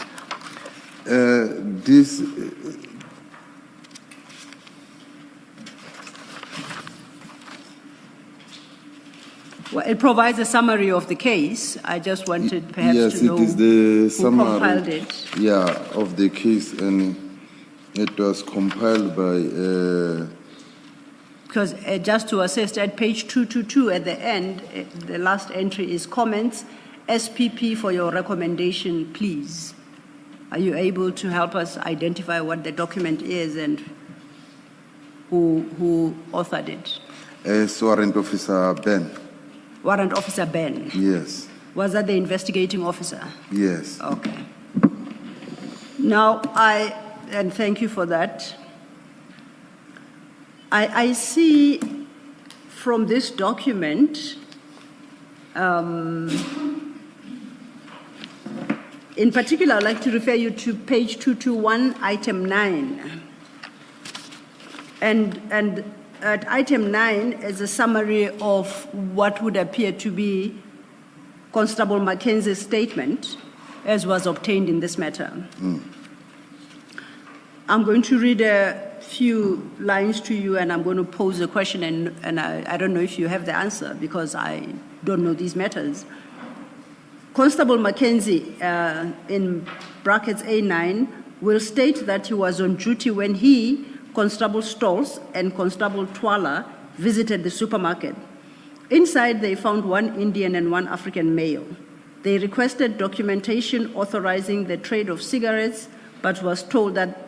Well, it provides a summary of the case. I just wanted perhaps to know it is the who summary, compiled it. Yeah, of the case, and it was compiled by... Because just to assist, at page 222 at the end, the last entry is comments. SPP for your recommendation, please. Are you able to help us identify what the document is and who authored it? Warrant Officer Ben. Warrant Officer Ben? Yes. Was that the investigating officer? Yes. Okay. Now, and thank you for that. I see from this document, in particular, I'd like to refer you to page 221, item 9. And at item 9 is a summary of what would appear to be Constable Mackenzie's statement, as was obtained in this matter. I'm going to read a few lines to you, and I'm going to pose a question, and I don't know if you have the answer, because I don't know these matters. Constable Mackenzie, in brackets A9, will state that he was on duty when he, Constable Stolz, and Constable Twala visited the supermarket. Inside, they found one Indian and one African male. They requested documentation authorizing the trade of cigarettes, but was told that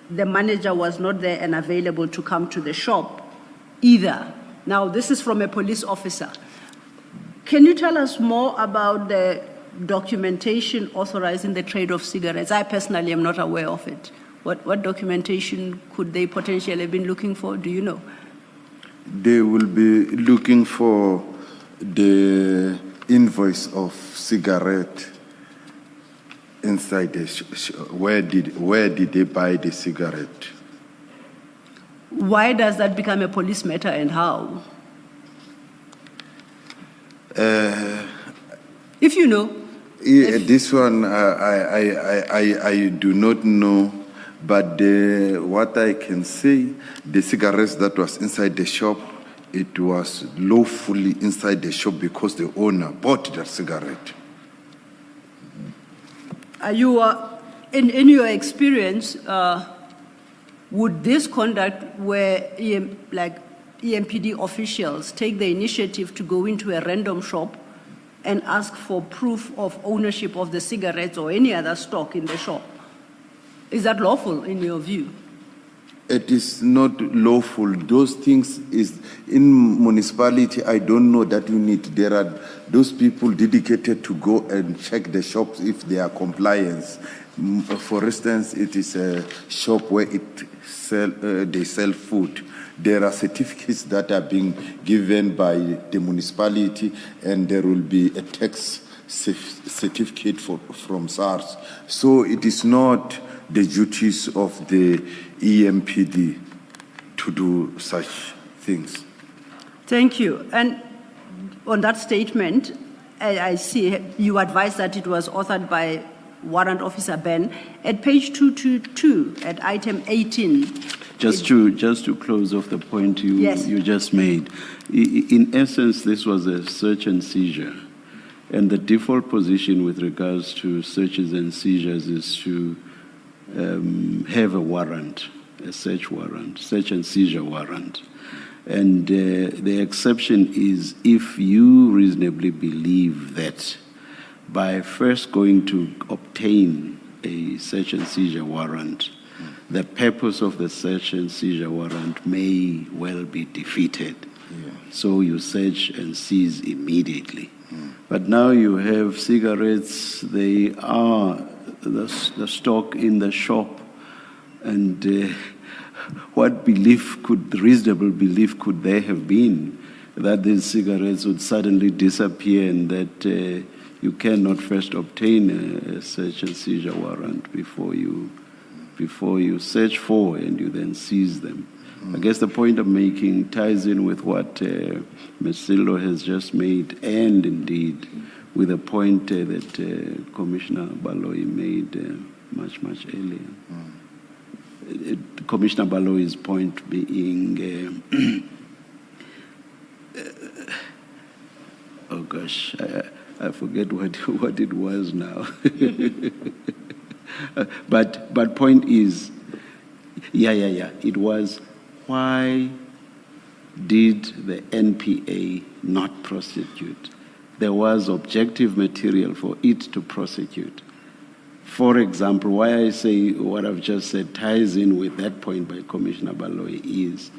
the manager was not there and available to come to the shop either. Now, this is from a police officer. Can you tell us more about the documentation authorizing the trade of cigarettes? I personally am not aware of it. What documentation could they potentially have been looking for? Do you know? They will be looking for the invoice of cigarette inside the where did they buy the cigarette? Why does that become a police matter and how? If you know. This one I do not know, but what I can say, the cigarettes that was inside the shop, it was lawfully inside the shop because the owner bought that cigarette. Are you, in your experience, would this conduct where EMPD officials take the initiative to go into a random shop and ask for proof of ownership of the cigarettes or any other stock in the shop? Is that lawful in your view? It is not lawful. Those things is in municipality. I don't know that unit. There are those people dedicated to go and check the shops if they are compliance. For instance, it is a shop where they sell food. There are certificates that are being given by the municipality, and there will be a tax certificate from SARS. So it is not the duties of the EMPD to do such things. Thank you. And on that statement, I see you advise that it was authored by Warrant Officer Ben. At page 222, at item 18. Just to close off the point you just made, in essence, this was a search and seizure. And the default position with regards to searches and seizures is to have a warrant, a search warrant, search and seizure warrant. And the exception is if you reasonably believe that by first going to obtain a search and seizure warrant, the purpose of the search and seizure warrant may well be defeated. Yeah. So you search and seize immediately. But now you have cigarettes, they are the stock in the shop, and what reasonable belief could there have been that these cigarettes would suddenly disappear and that you cannot first obtain a search and seizure warrant before you search for and you then seize them. I guess the point I'm making ties in with what Ms. Sillo has just made, and indeed with a point that Commissioner Baloyi made much earlier. Commissioner Baloyi's point being, oh gosh, I forget what it was now. But point is, it was, why did the NPA not prosecute? There was objective material for it to prosecute. For example, why I say what I've just said ties in with that point by Commissioner Baloyi is,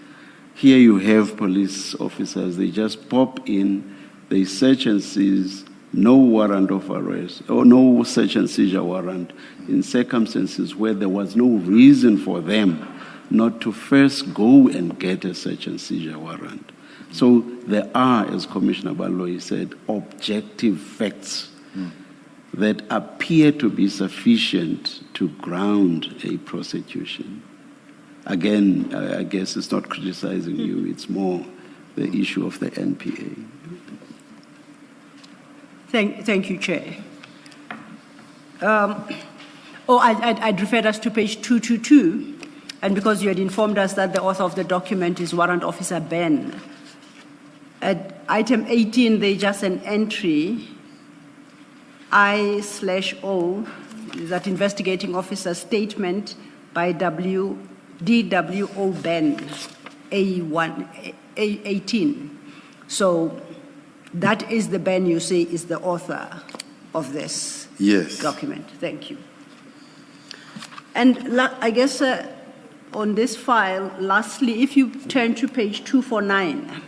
here you have police officers, they just pop in, they search and seize, no warrant of arrest, or no search and seizure warrant, in circumstances where there was no reason for them not to first go and get a search and seizure warrant. So there are, as Commissioner Baloyi said, objective facts that appear to be sufficient to ground a prosecution. Again, I guess it's not criticizing you, it's more the issue of the NPA. Thank you, Chair. I'd referred us to page 222, and because you had informed us that the author of the document is Warrant Officer Ben, at item 18, there's just an entry, I/O, that investigating officer statement by DWO Ben, A18. So that is the Ben you say is the author of this document. Thank you. And I guess on this file, lastly, if you turn to page 249.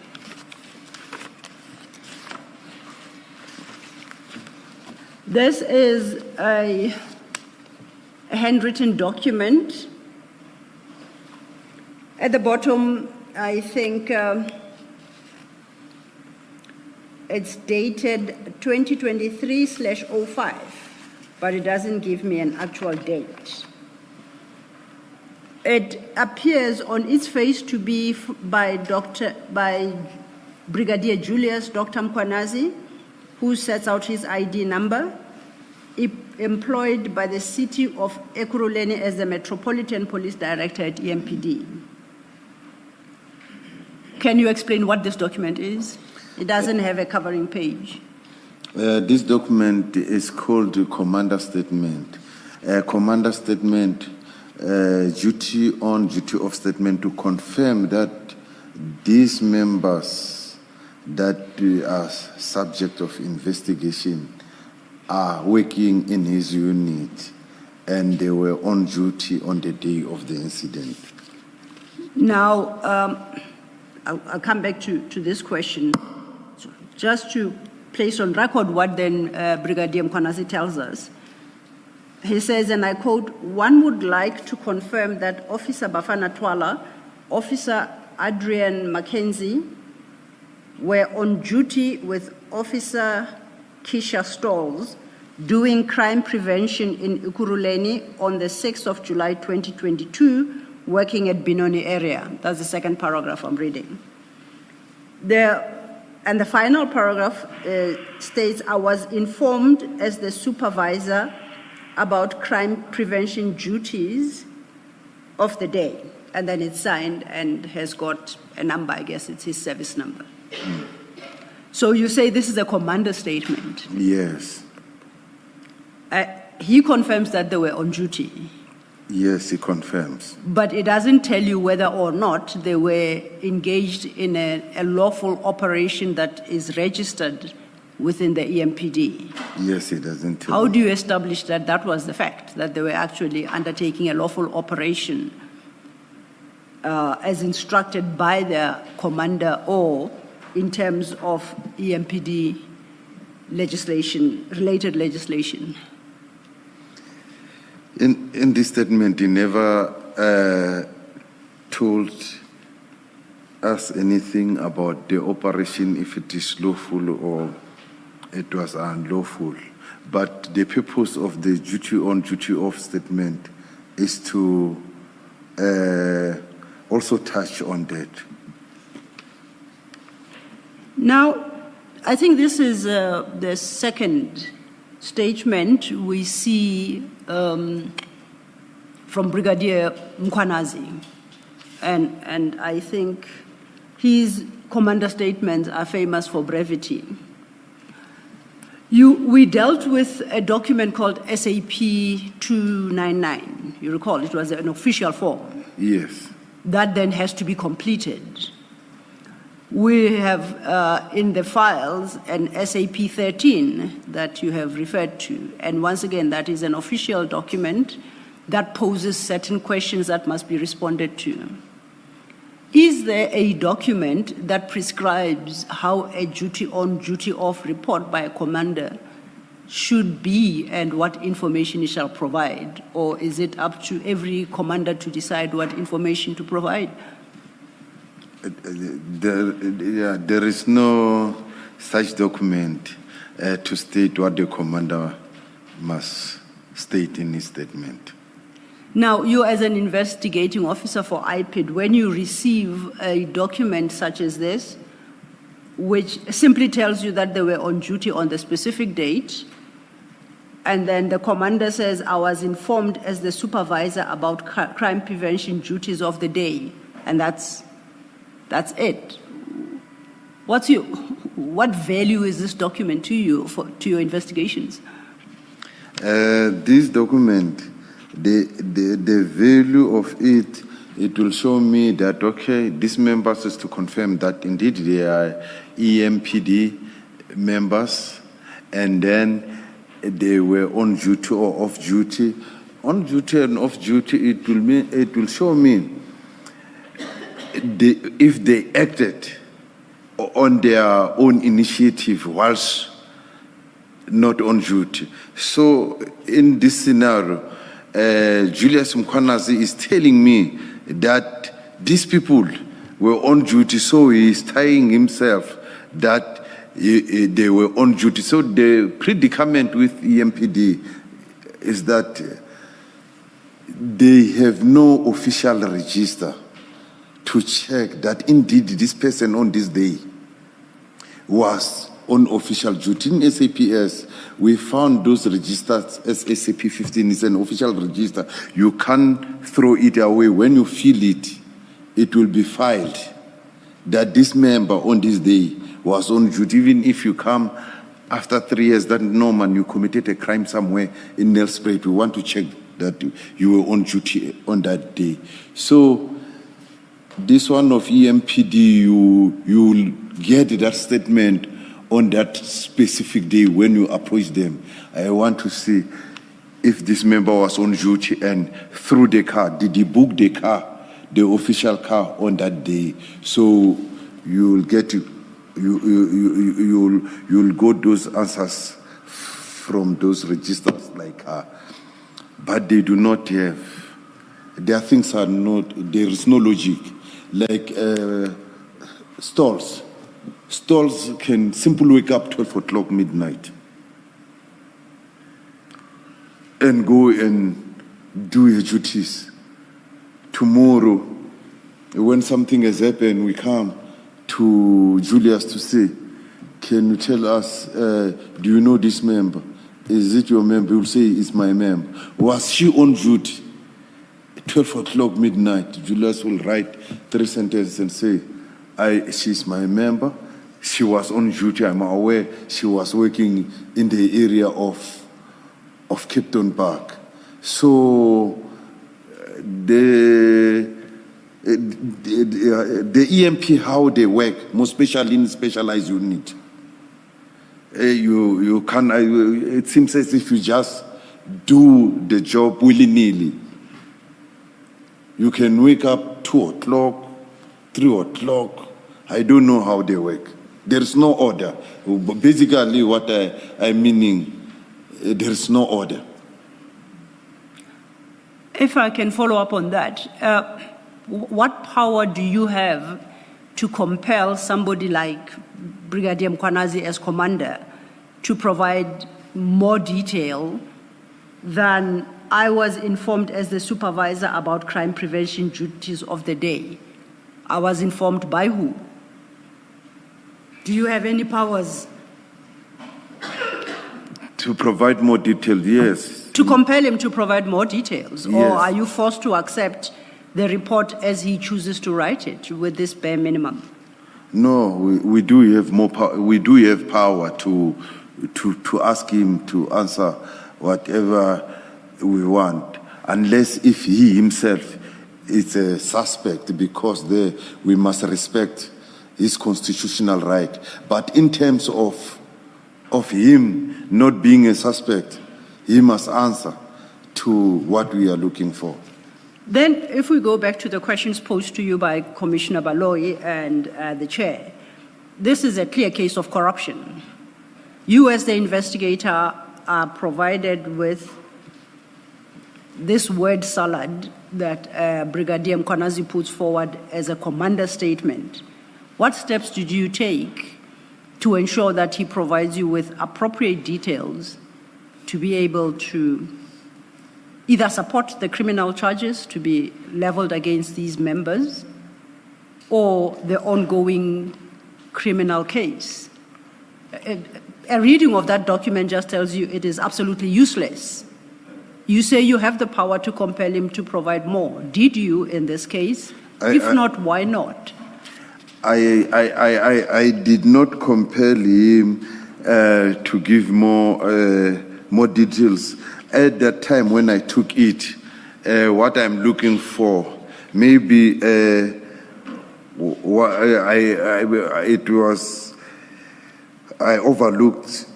This is a handwritten document. At the bottom, I think it's dated 2023/05, but it doesn't give me an actual date. It appears on its face to be by Brigadier Julius Dr. Mkhwanazi, who sets out his ID number, employed by the city of Ekurhuleni as the Metropolitan Police Director at EMPD. Can you explain what this document is? It doesn't have a covering page. This document is called the Commander Statement. Commander Statement, duty on, duty off statement to confirm that these members that are subject of investigation are working in his unit and they were on duty on the day of the incident. Now, I'll come back to this question. Just to place on record what then Brigadier Mkhwanazi tells us. He says, and I quote, "One would like to confirm that Officer Bafana Twala, Officer Adrian Mackenzie were on duty with Officer Keisha Stalls doing crime prevention in Ekurhuleni on the 6th of July 2022, working at Binoni area." That's the second paragraph I'm reading. And the final paragraph states, "I was informed as the supervisor about crime prevention duties of the day." And then it's signed and has got a number, I guess it's his service number. So you say this is a commander statement. Yes. He confirms that they were on duty. Yes, he confirms. But it doesn't tell you whether or not they were engaged in a lawful operation that is registered within the EMPD. Yes, it doesn't tell How you. do you establish that that was the fact, that they were actually undertaking a lawful operation as instructed by their commander or in terms of EMPD legislation, related legislation? In this statement, he never told us anything about the operation, if it is lawful or it was unlawful. But the purpose of the duty on, duty off statement is to also touch on that. Now, I think this is the second statement we see from Brigadier Mkhwanazi. And I think his commander statements are famous for brevity. We dealt with a document called SAP 299. You recall, it was an official form. Yes. That then has to be completed. We have in the files an SAP 13 that you have referred to. And once again, that is an official document that poses certain questions that must be responded to. Is there a document that prescribes how a duty on, duty off report by a commander should be and what information he shall provide? Or is it up to every commander to decide what information to provide? There is no such document to state what the commander must state in his statement. Now, you as an investigating officer for IPID, when you receive a document such as this, which simply tells you that they were on duty on the specific date, and then the commander says, "I was informed as the supervisor about crime prevention duties of the day," and that's it. What value is this document to you, to your investigations? This document, the value of it, it will show me that, okay, these members is to confirm that indeed they are EMPD members, and then they were on duty or off duty. On duty and off duty, it will show me if they acted on their own initiative whilst not on duty. So in this scenario, Julius Mkhwanazi is telling me that these people were on duty, so he is tying himself that they were on duty. So the predicament with EMPD is that they have no official register to check that indeed this person on this day was on official duty. In SAPS, we found those registers as SAP 15 is an official register. You can't throw it away. When you feel it, it will be filed that this member on this day was on duty. Even if you come after 3 years, that no man, you committed a crime somewhere in Nelspruit, we want to check that you were on duty on that day. So this one of EMPD, you will get that statement on that specific day when you approach them. I want to see if this member was on duty and through the car, did he book the car, the official car on that day? So you'll get you'll got those answers from those registers like but they do not have, their things are not, there is no logic. Like stalls can simply wake up 12 o'clock midnight and go and do your duties. Tomorrow, when something has happened, we come to Julius to say, can you tell us, do you know this member? Is it your member? You'll say, it's my member. Was she on duty? 12 o'clock midnight, Julius will write 3 sentences and say, she's my member. She was on duty. I'm aware she was working in the area of Captain Park. So the EMP, how they work, most especially in specialized unit, you can. It seems as if you just do the job willy-nilly. You can wake up 2 o'clock, 3 o'clock. I don't know how they work. There is no order. Basically, what I'm meaning, there is no order. If I can follow up on that, what power do you have to compel somebody like Brigadier Mkhwanazi as commander to provide more detail than I was informed as the supervisor about crime prevention duties of the day? I was informed by who? Do you have any powers? To provide more detail, yes. To compel him to provide more details? Yes. Or are you forced to accept the report as he chooses to write it with this bare minimum? No, we do have more power. We do have power to ask him to answer whatever we want, unless if he himself is a suspect, because there we must respect his constitutional right. But in terms of him not being a suspect, he must answer to what we are looking for. Then, if we go back to the questions posed to you by Commissioner Baloyi and the chair, this is a clear case of corruption. You, as the investigator, are provided with this word salad that Brigadier Mkhwanazi puts forward as a commander statement. What steps did you take to ensure that he provides you with appropriate details to be able to either support the criminal charges to be leveled against these members or the ongoing criminal case? A reading of that document just tells you it is absolutely useless. You say you have the power to compel him to provide more. Did you in this case? If not, why not? I did not compel him to give more details. At that time when I took it, what I'm looking for, maybe I overlooked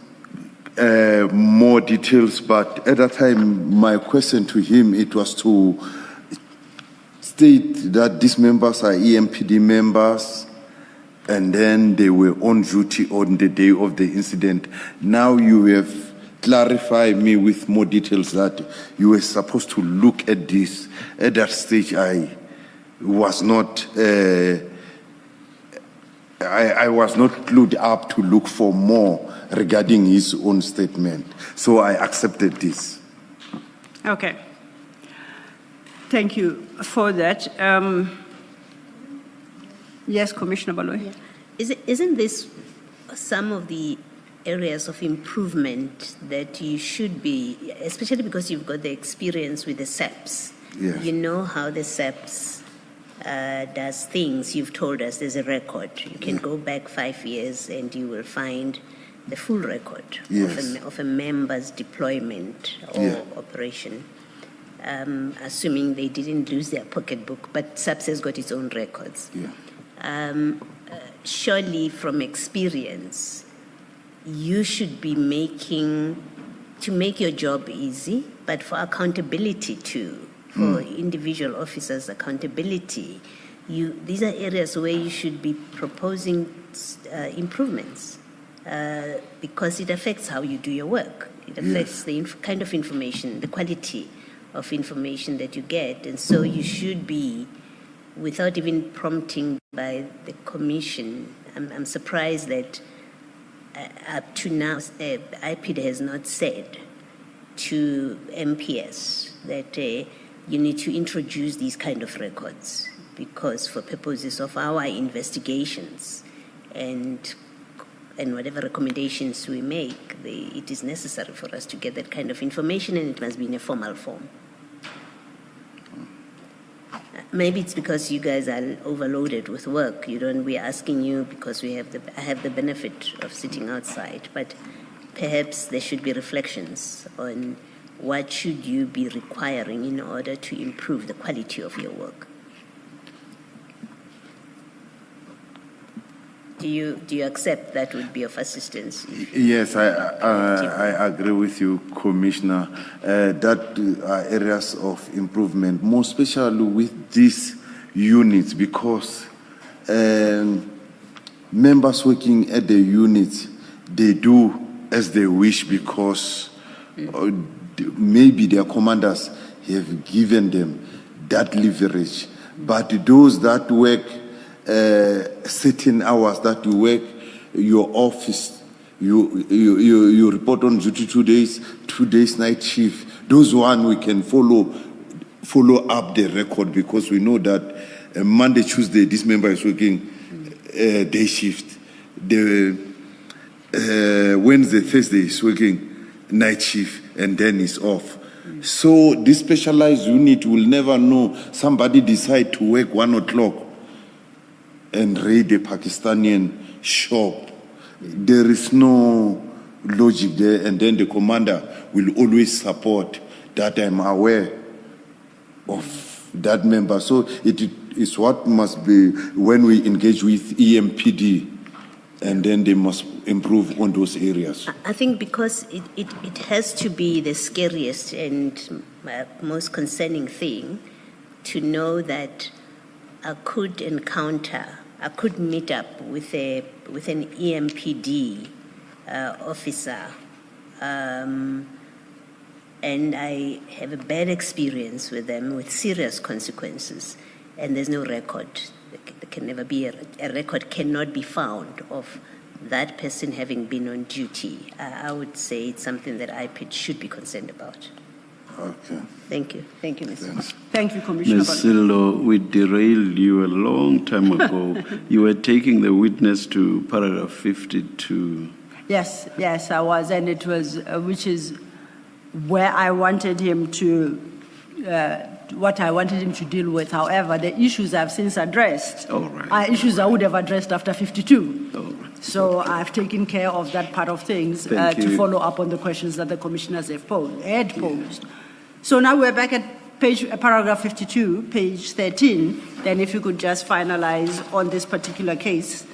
more details, but at that time my question to him, it was to state that these members are EMPD members and then they were on duty on the day of the incident. Now you have clarify me with more details that you were supposed to look at this. At that stage, I was not I was not clued up to look for more regarding his own statement. So I accepted this. Okay. Thank you for that. Yes, Commissioner Baloyi. Yeah. Isn't this some of the areas of improvement that you should be, especially because you've got the experience with the SAPS? Yes. You know how the SAPS does things. You've told us there's a record. You can go back 5 years and you will find the full record of a member's deployment or operation. Assuming they didn't lose their pocketbook, but SAPS has got its own records. Yeah. Surely, from experience, you should be to make your job easy, but for accountability too, for individual officers' accountability, these are areas where you should be proposing improvements because it affects how you do your work. It affects the kind of information, the quality of information that you get, and so you should be, without even prompting by the commission. I'm surprised that up to now, IPID has not said to MPS that you need to introduce these kind of records, because for purposes of our investigations and whatever recommendations we make, it is necessary for us to get that kind of information, and it must be in a formal form. Maybe it's because you guys are overloaded with work. We're asking you because I have the benefit of sitting outside, but perhaps there should be reflections on what should you be requiring in order to improve the quality of your work. Do you accept that would be of assistance? Yes, I agree with you, Commissioner. That are areas of improvement, more especially with these units, because members working at the units, they do as they wish because maybe their commanders have given them that leverage. But those that work certain hours that you work, your office, you report on duty 2 days, 2 days night shift. Those one we can follow up the record, because we know that Monday, Tuesday, this member is working day shift. The Wednesday, Thursday is working night shift, and then it's off. So this specialized unit will never know. Somebody decide to work 1 o'clock and raid a Pakistani shop. There is no logic there, and then the commander will always support that. I'm aware of that member. So it is what must be when we engage with EMPD, and then they must improve on those areas. I think because it has to be the scariest and most concerning thing to know that I could meet up with an EMPD officer, and I have a bad experience with them with serious consequences, and there's no record. There can never be a record cannot be found of that person having been on duty. I would say it's something that IPID should be concerned about. Okay. Thank you. Thank you, Mr. Thanks. Thank you, Commissioner. Ms. Sillo, we derailed you a long time ago. You were taking the witness to paragraph 52. Yes, I was, and it was, which is where I wanted him to, what I wanted him to deal with. However, the issues I've since addressed are issues I would have addressed after 52. All right. So I've taken care of that part of things to follow up on the questions that the commissioners had posed. So now we're back at paragraph 52, page 13. Then if you could just finalize on this particular case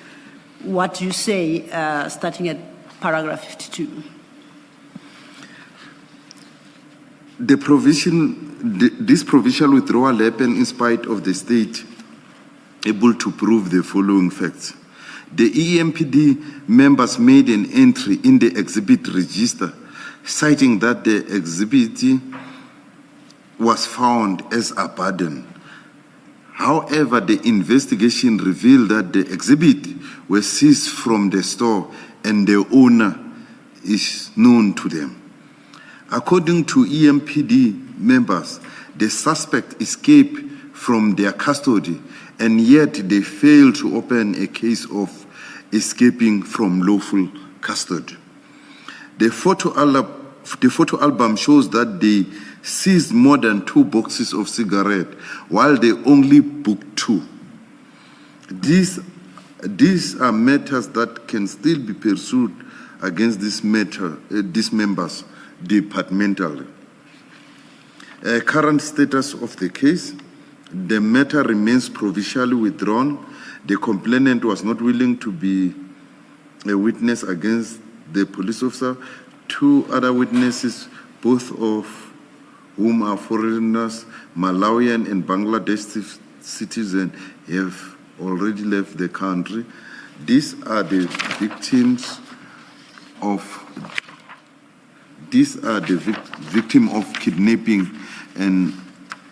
what you say starting at paragraph 52. This provisional withdrawal happened in spite of the state able to prove the following facts. The EMPD members made an entry in the exhibit register citing that the exhibit was found as abandoned. However, the investigation revealed that the exhibit was seized from the store and the owner is known to them. According to EMPD members, the suspect escaped from their custody, and yet they failed to open a case of escaping from lawful custody. The photo album shows that they seized more than 2 boxes of cigarettes, while they only booked 2. These are matters that can still be pursued against these members departmentally. Current status of the case: the matter remains provisionally withdrawn. The complainant was not willing to be a witness against the police officer. 2 other witnesses, both of whom are foreigners, Malawian and Bangladesh citizens, have already left the country. These are the victims of victim of kidnapping, and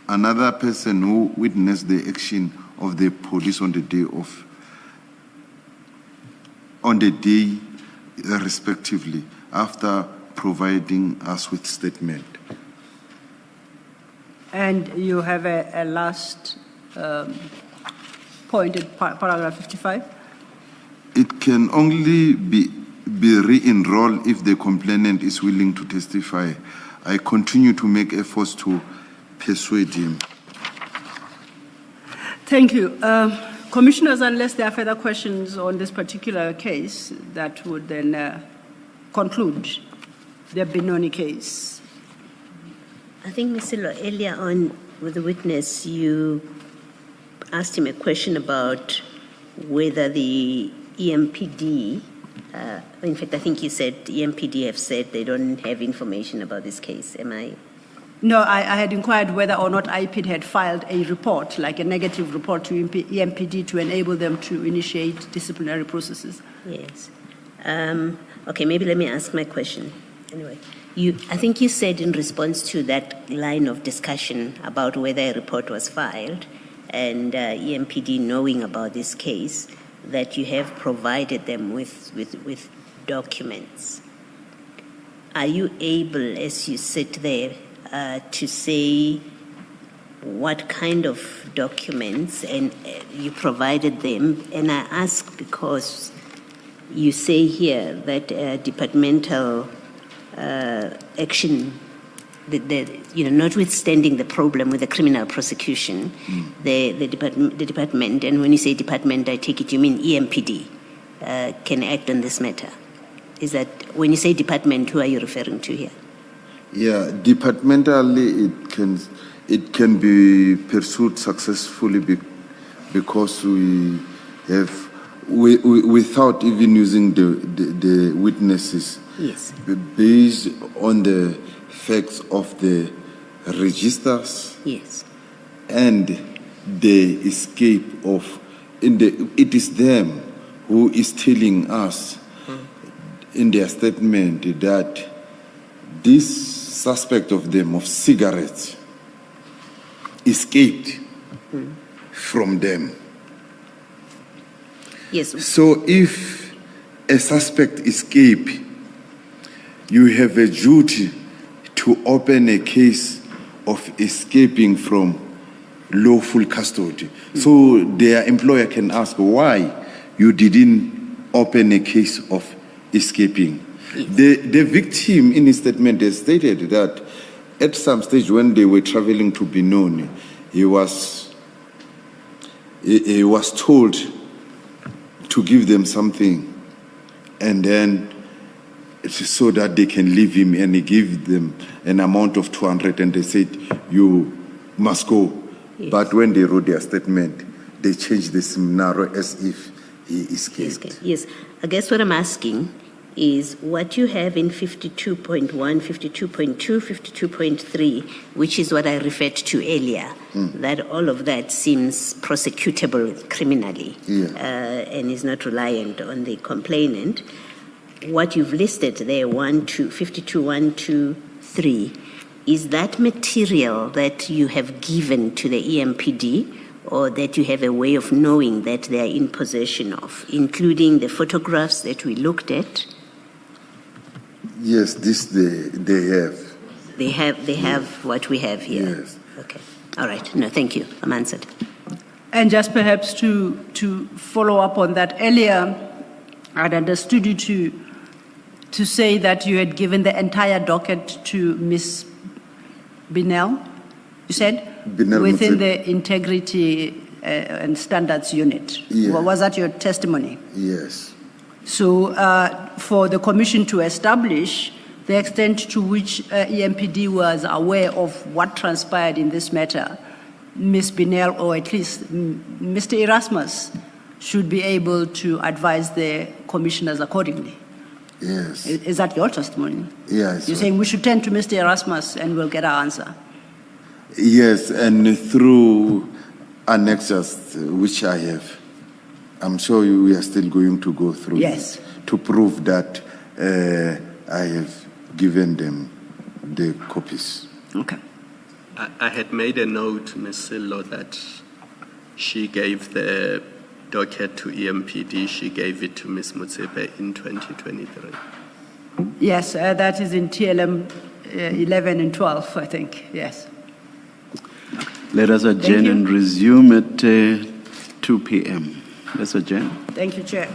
another person who witnessed the action of the police on the day respectively, after providing us with statement. And you have a last point in paragraph 55? It can only be re-enrolled if the complainant is willing to testify. I continue to make efforts to persuade him. Thank you. Commissioners, unless there are further questions on this particular case, that would then conclude the Benoni case. I think, Mr. Law, earlier on with the witness, you asked him a question about whether the EMPD, in fact, I think you said EMPD have said they don't have information about this case. Am I? No, I had inquired whether or not IPID had filed a report, like a negative report to EMPD to enable them to initiate disciplinary processes. Yes. Okay, maybe let me ask my question. Anyway, I think you said in response to that line of discussion about whether a report was filed and EMPD knowing about this case, that you have provided them with documents. Are you able, as you sit there, to say what kind of documents and you provided them? And I ask because you say here that departmental action, notwithstanding the problem with the criminal prosecution, the department, and when you say department, I take it you mean EMPD, can act on this matter. Is that, when you say department, who are you referring to here? Yeah, departmentally it can be pursued successfully because we have, without even using the witnesses. Yes. Based on the facts of the registers. Yes. And the escape of, it is them who is telling us in their statement that this suspect of them of cigarettes escaped from them. Yes. So if a suspect escapes, you have a duty to open a case of escaping from lawful custody. So their employer can ask why you didn't open a case of escaping. The victim in his statement has stated that at some stage when they were traveling to Benoni, he was told to give them something, and then so that they can leave him, and he gave them an amount of 200, and they said, you must go. Yes. But when they wrote their statement, they changed the scenario as if he escaped. Yes. I guess what I'm asking is what you have in 52.1, 52.2, 52.3, which is what I referred to earlier, that all of that seems prosecutable criminally and is not reliant on the complainant. what you've listed there, 52, 1, 2, 3, is that material that you have given to the EMPD or that you have a way of knowing that they are in possession of, including the photographs that we looked at? Yes, this they have. They have what we have here? Yes. Okay. All right. No, thank you. I'm answered. And just perhaps to follow up on that, earlier I'd understood you to say that you had given the entire docket to Ms. Binel, you said? Binel within Mutse- the Integrity and Standards Unit. Yeah. Was that your testimony? Yes. So for the Commission to establish the extent to which EMPD was aware of what transpired in this matter, Ms. Binel, or at least Mr. Erasmus, should be able to advise the commissioners accordingly. Yes. Is that your testimony? Yes. You're saying we should turn to Mr. Erasmus and we'll get our answer? Yes, and through annexes which I have, I'm sure we are still going to go through Yes. this to prove that I have given them the copies. Okay. I had made a note, Ms. Sillo, that she gave the docket to EMPD. She gave it to Ms. Motsepe in 2023. Yes, that is in TLM 11 and 12, I think. Yes. Let us adjourn you. and resume at 2 p.m. Let's adjourn. Thank you, Chair.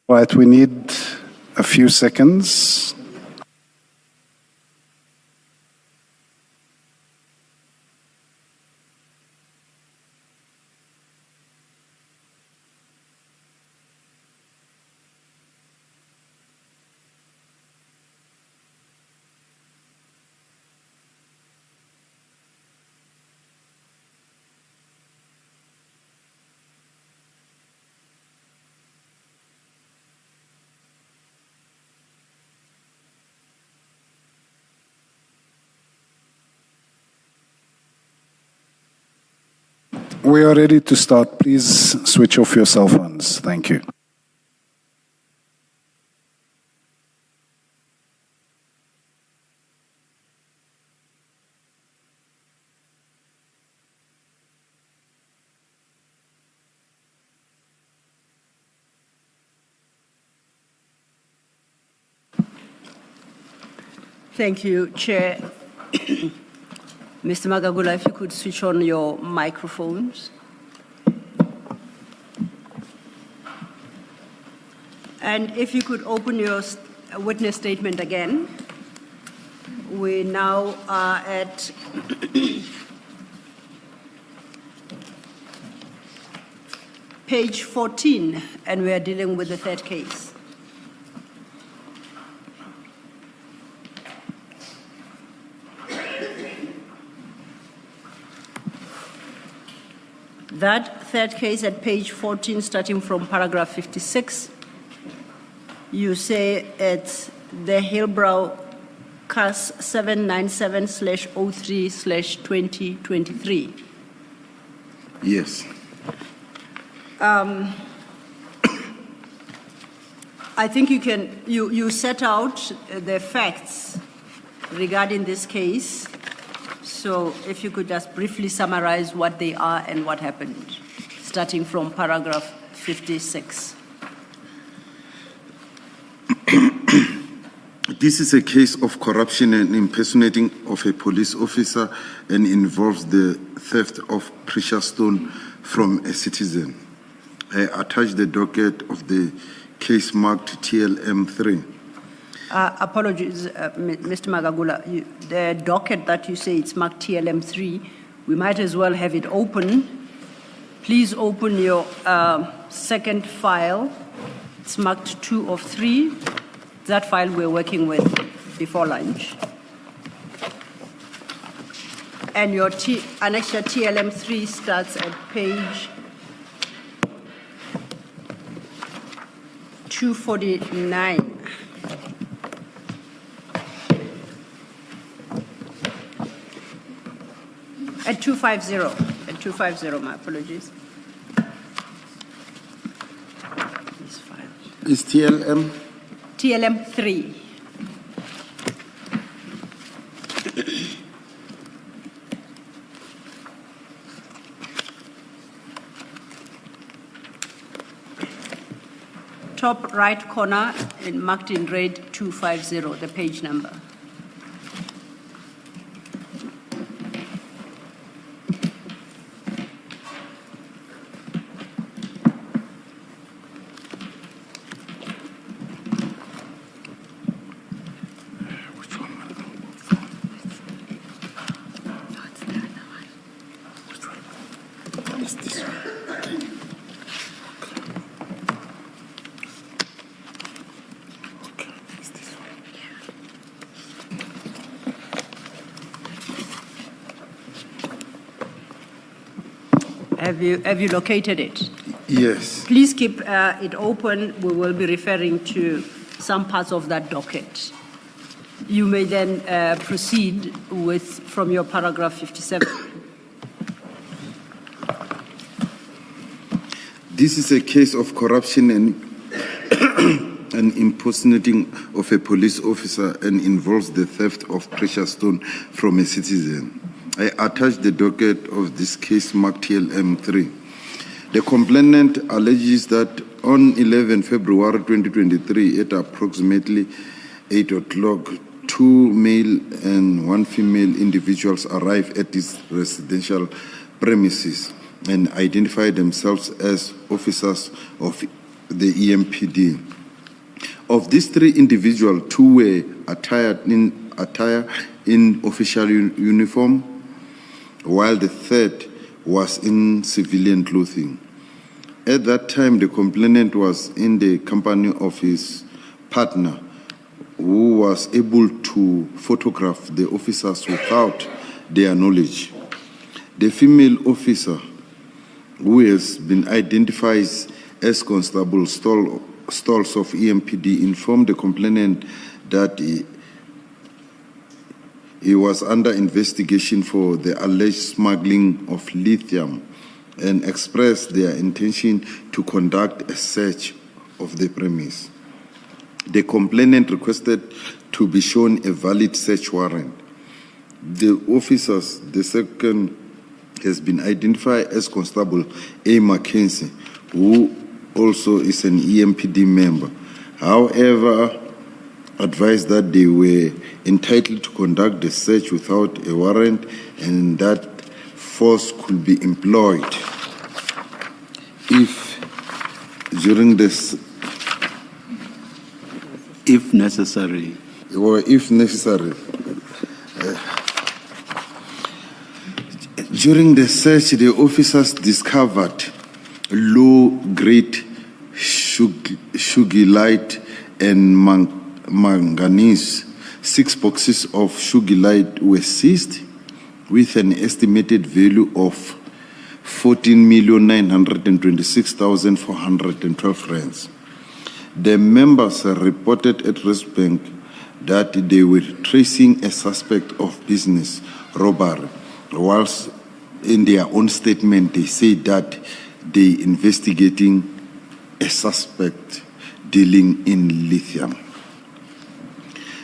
Right, we need a few seconds. We are ready to start. Please switch off your cell phones. Thank you. Thank you, Chair. Mr. Magagula, if you could switch on your microphones. And if you could open your witness statement again. We now are at page 14, and we are dealing with the third case. That third case at page 14, starting from paragraph 56, you say it's the Hillbrow CAS 797/03/2023. Yes. I think you set out the facts regarding this case. So if you could just briefly summarize what they are and what happened, starting from paragraph 56. This is a case of corruption and impersonating of a police officer and involves the theft of precious stone from a citizen. I attached the docket of the case marked TLM3. Apologies, Mr. Magagula. The docket that you say it's marked TLM3, we might as well have it open. Please open your second file. It's marked 2 of 3. That file we're working with before lunch. And your annexure TLM3 starts at page 249. At 250, my apologies. This file. Is TLM? TLM3. Top right corner, marked in red, 250, the page number. Have you located it? Yes. Please keep it open. We will be referring to some parts of that docket. You may then proceed from your paragraph 57. This is a case of corruption and impersonating of a police officer and involves the theft of precious stone from a citizen. I attached the docket of this case marked TLM3. The complainant alleges that on 11 February 2023, at approximately 8 o'clock, 2 male and 1 female individuals arrived at this residential premises and identified themselves as officers of the EMPD. Of these 3 individuals, 2 were attired in official uniform, while the 3rd was in civilian clothing. At that time, the complainant was in the company of his partner, who was able to photograph the officers without their knowledge. The female officer, who has been identified as Constable Stalls of EMPD, informed the complainant that he was under investigation for the alleged smuggling of lithium and expressed their intention to conduct a search of the premise. The complainant requested to be shown a valid search warrant. The officers, the second has been identified as Constable A. Mackenzie, who also is an EMPD member. However, advised that they were entitled to conduct the search without a warrant and that force could be employed if necessary. During the search, the officers discovered low-grade sugilite and manganese. 6 boxes of sugilite were seized with an estimated value of 14,926,412 rands. The members reported at West Bank that they were tracing a suspect of business robbery, whilst in their own statement they say that they investigating a suspect dealing in lithium.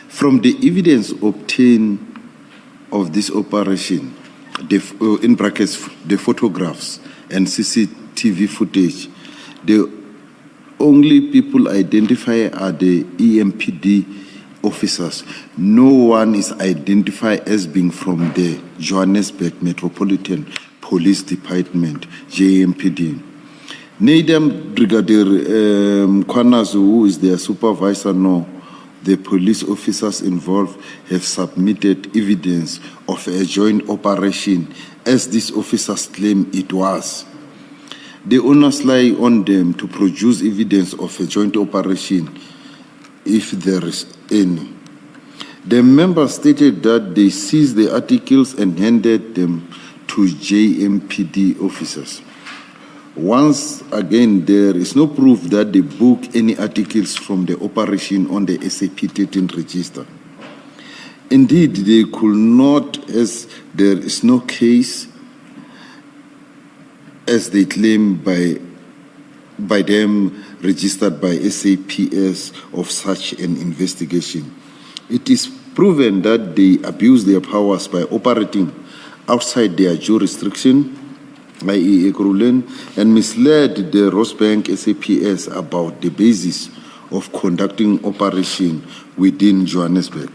From the evidence obtained of this operation, in brackets, the photographs and CCTV footage, the only people identified are the EMPD officers. No one is identified as being from the Johannesburg Metropolitan Police Department, JMPD. Neither Brigadier Mkhwanazi, who is their supervisor, nor the police officers involved have submitted evidence of a joint operation, as these officers claim it was. The onus lies on them to produce evidence of a joint operation, if there is any. The members stated that they seized the articles and handed them to JMPD officers. Once again, there is no proof that they booked any articles from the operation on the SAP 13 register. Indeed, they could not, as there is no case, as they claim by them registered by SAPS of such an investigation. It is proven that they abuse their powers by operating outside their jurisdiction, i.e. Ekurhuleni, and misled the Rosebank SAPS about the basis of conducting operation within Johannesburg.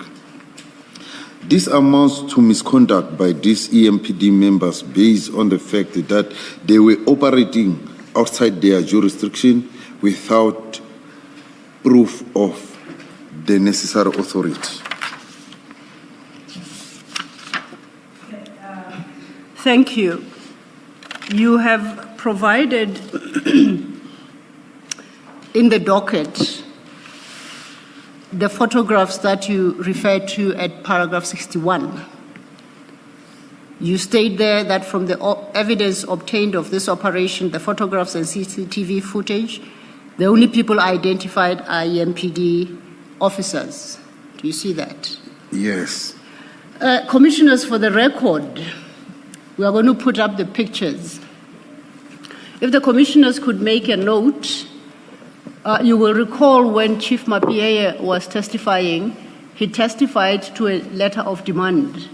This amounts to misconduct by these EMPD members based on the fact that they were operating outside their jurisdiction without proof of the necessary authority. Thank you. You have provided in the docket the photographs that you referred to at paragraph 61. You state there that from the evidence obtained of this operation, the photographs and CCTV footage, the only people identified are EMPD officers. Do you see that? Yes. Commissioners, for the record, we are going to put up the pictures. If the commissioners could make a note, you will recall when Chief Mapieye was testifying, he testified to a letter of demand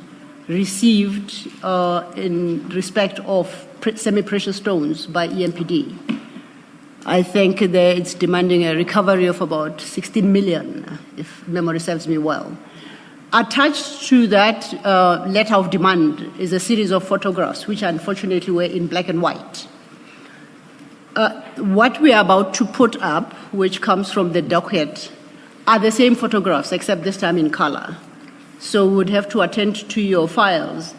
received in respect of semi-precious stones by EMPD. I think that it's demanding a recovery of about 16 million, if memory serves me well. Attached to that letter of demand is a series of photographs, which unfortunately were in black and white. What we are about to put up, which comes from the docket, are the same photographs, except this time in color. So we would have to attend to your files.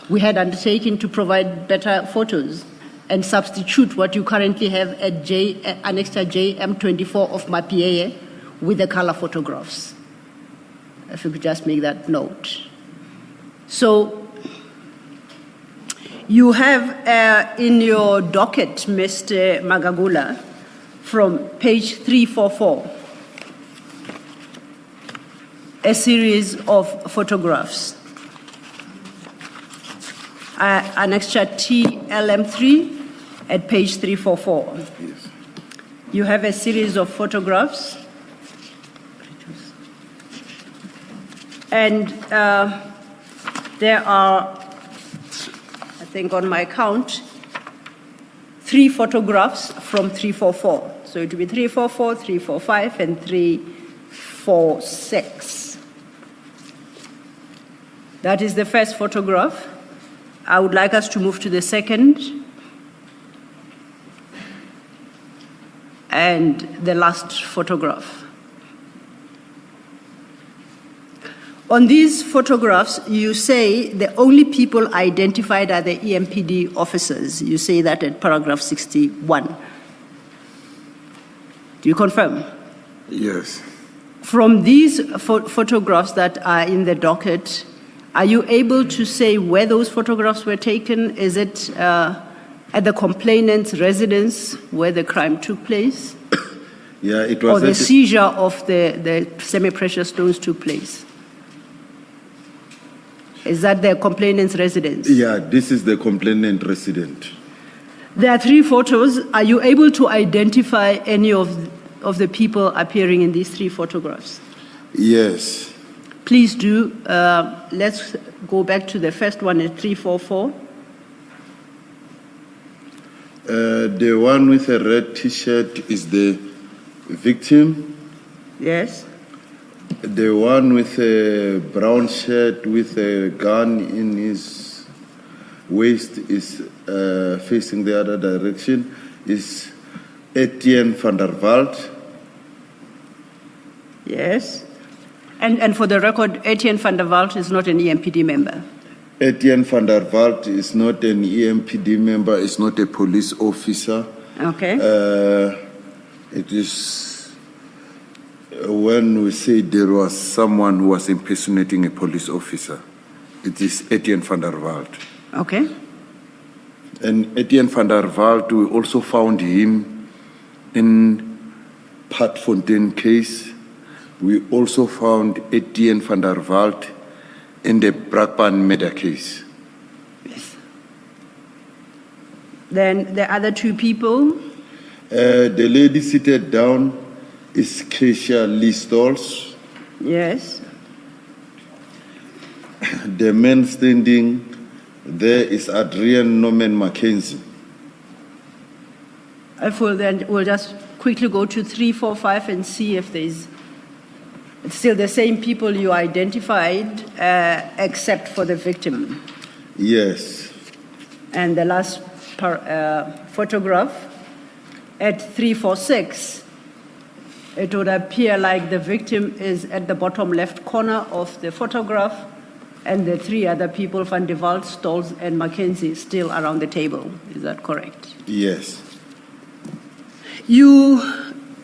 We had undertaken to provide better photos and substitute what you currently have at Annexure JM24 of MAPIA with the color photographs. If you could just make that note. So you have in your docket, Mr. Magagula, from page 344, a series of photographs. Annexure TLM3 at page 344. Yes. You have a series of photographs. And there are, I think on my count, 3 photographs from 344. So it will be 344, 345, and 346. That is the first photograph. I would like us to move to the second and the last photograph. On these photographs, you say the only people identified are the EMPD officers. You say that at paragraph 61. Do you confirm? Yes. From these photographs that are in the docket, are you able to say where those photographs were taken? Is it at the complainant's residence where the crime took place? Yeah, it was. Or the seizure of the semi-precious stones took place? Is that the complainant's residence? Yeah, this is the complainant resident. There are 3 photos. Are you able to identify any of the people appearing in these 3 photographs? Yes. Please do. Let's go back to the first one at 344. The one with a red T-shirt is the victim. Yes. The one with a brown shirt with a gun in his waist is facing the other direction is Etienne van der Walt. Yes. And for the record, Etienne van der Walt is not an EMPD member. Etienne van der Walt is not an EMPD member, is not a police officer. Okay. It is when we say there was someone who was impersonating a police officer, it is Etienne van der Walt. Okay. And Etienne van der Walt, we also found him in Pat Fontaine case. We also found Etienne van der Walt in the Brakpan murder case. Yes. Then the other 2 people? The lady seated down is Keisha Lee Stolz. Yes. The man standing there is Adrian Norman Mackenzie. We'll just quickly go to 345 and see if there's still the same people you identified, except for the victim. Yes. And the last photograph at 346, it would appear like the victim is at the bottom left corner of the photograph, and the 3 other people, Van der Walt, Stolz, and Mackenzie, still around the table. Is that correct? Yes.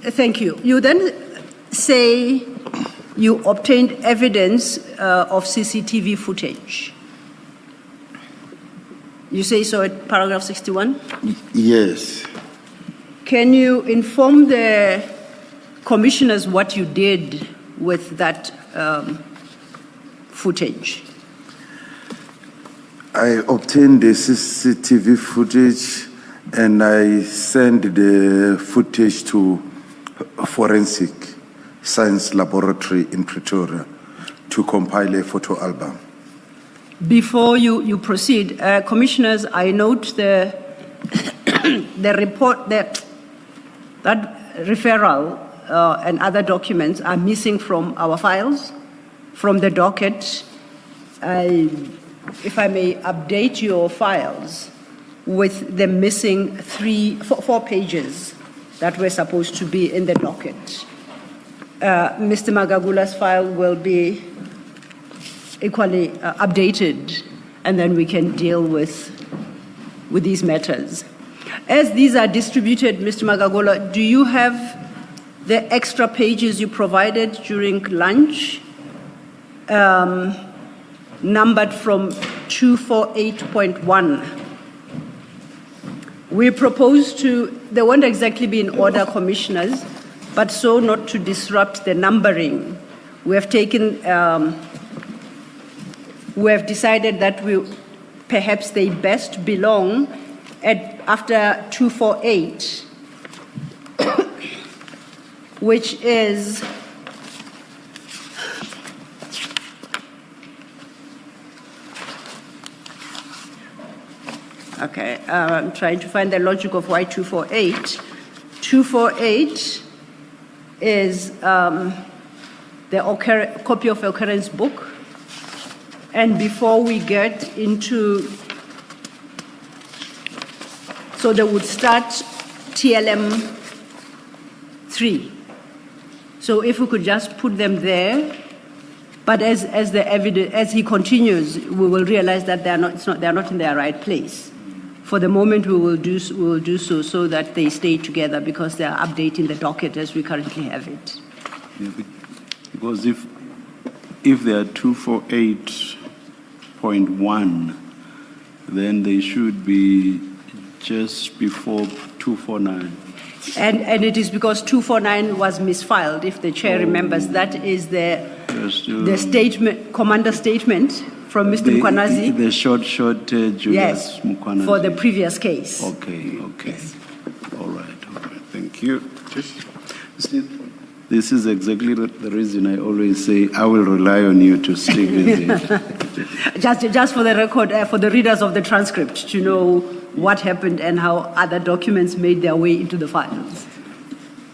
Thank you. You then say you obtained evidence of CCTV footage. You say so at paragraph 61? Yes. Can you inform the commissioners what you did with that footage? I obtained the CCTV footage and I sent the footage to Forensic Science Laboratory in Pretoria to compile a photo album. Before you proceed, commissioners, I note the report that referral and other documents are missing from our files, from the docket. If I may update your files, with the missing 4 pages that were supposed to be in the docket. Mr. Magagula's file will be equally updated, and then we can deal with these matters. As these are distributed, Mr. Magagula, do you have the extra pages you provided during lunch, numbered from 248.1? We propose they won't exactly be in order, Commissioners, but so not to disrupt the numbering. We have decided that perhaps they best belong after 248, which is okay. I'm trying to find the logic of why 248. 248 is the copy of occurrence book. And before we get into, so they would start TLM 3. So if we could just put them there, but as he continues, we will realize that they are not in their right place. For the moment, we will do so that they stay together, because they are updating the docket as we currently have it. Yeah, because if they are 248.1, then they should be just before 249. And it is because 249 was misfiled, if the chair remembers. That is the statement, commander statement from Mr. Mkhwanazi. The short Julius yes, Mkhwanazi. For the previous case. Okay. Yes. All right. Thank you. This is exactly the reason I always say I will rely on you to stick with it. just for the record, for the readers of the transcript, to know what happened and how other documents made their way into the files.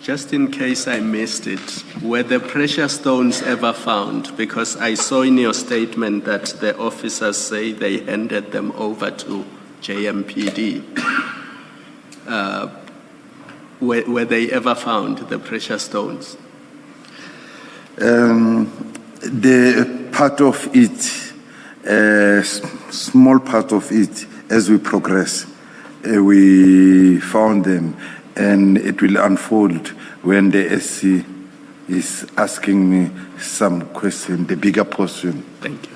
Just in case I missed it, were the precious stones ever found? Because I saw in your statement that the officers say they handed them over to JMPD. Were they ever found, the precious stones? The part of it, small part of it, as we progress, we found them, and it will unfold when the SC is asking me some question, the bigger portion. Thank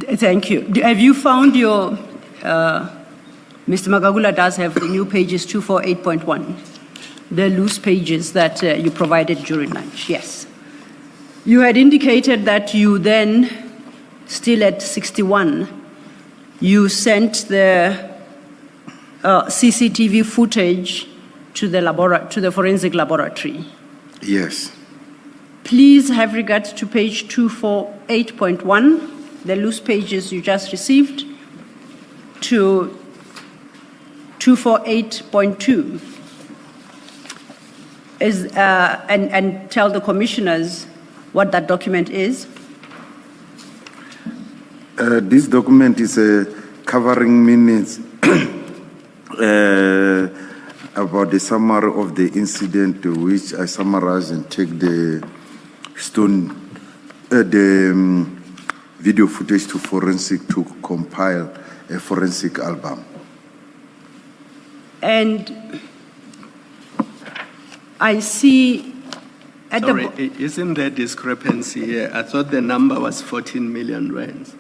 you. Thank you. Have you found your, Mr. Magagula does have the new pages 248.1, the loose pages that you provided during lunch, yes. You had indicated that you then, still at 61, you sent the CCTV footage to the forensic laboratory. Yes. Please have regard to page 248.1, the loose pages you just received, to 248.2, and tell the commissioners what that document is. This document is covering minutes about the summary of the incident, which I summarize and take the video footage to forensic to compile a forensic album. And I see at isn't there discrepancy here? I thought the number was 14 million rands.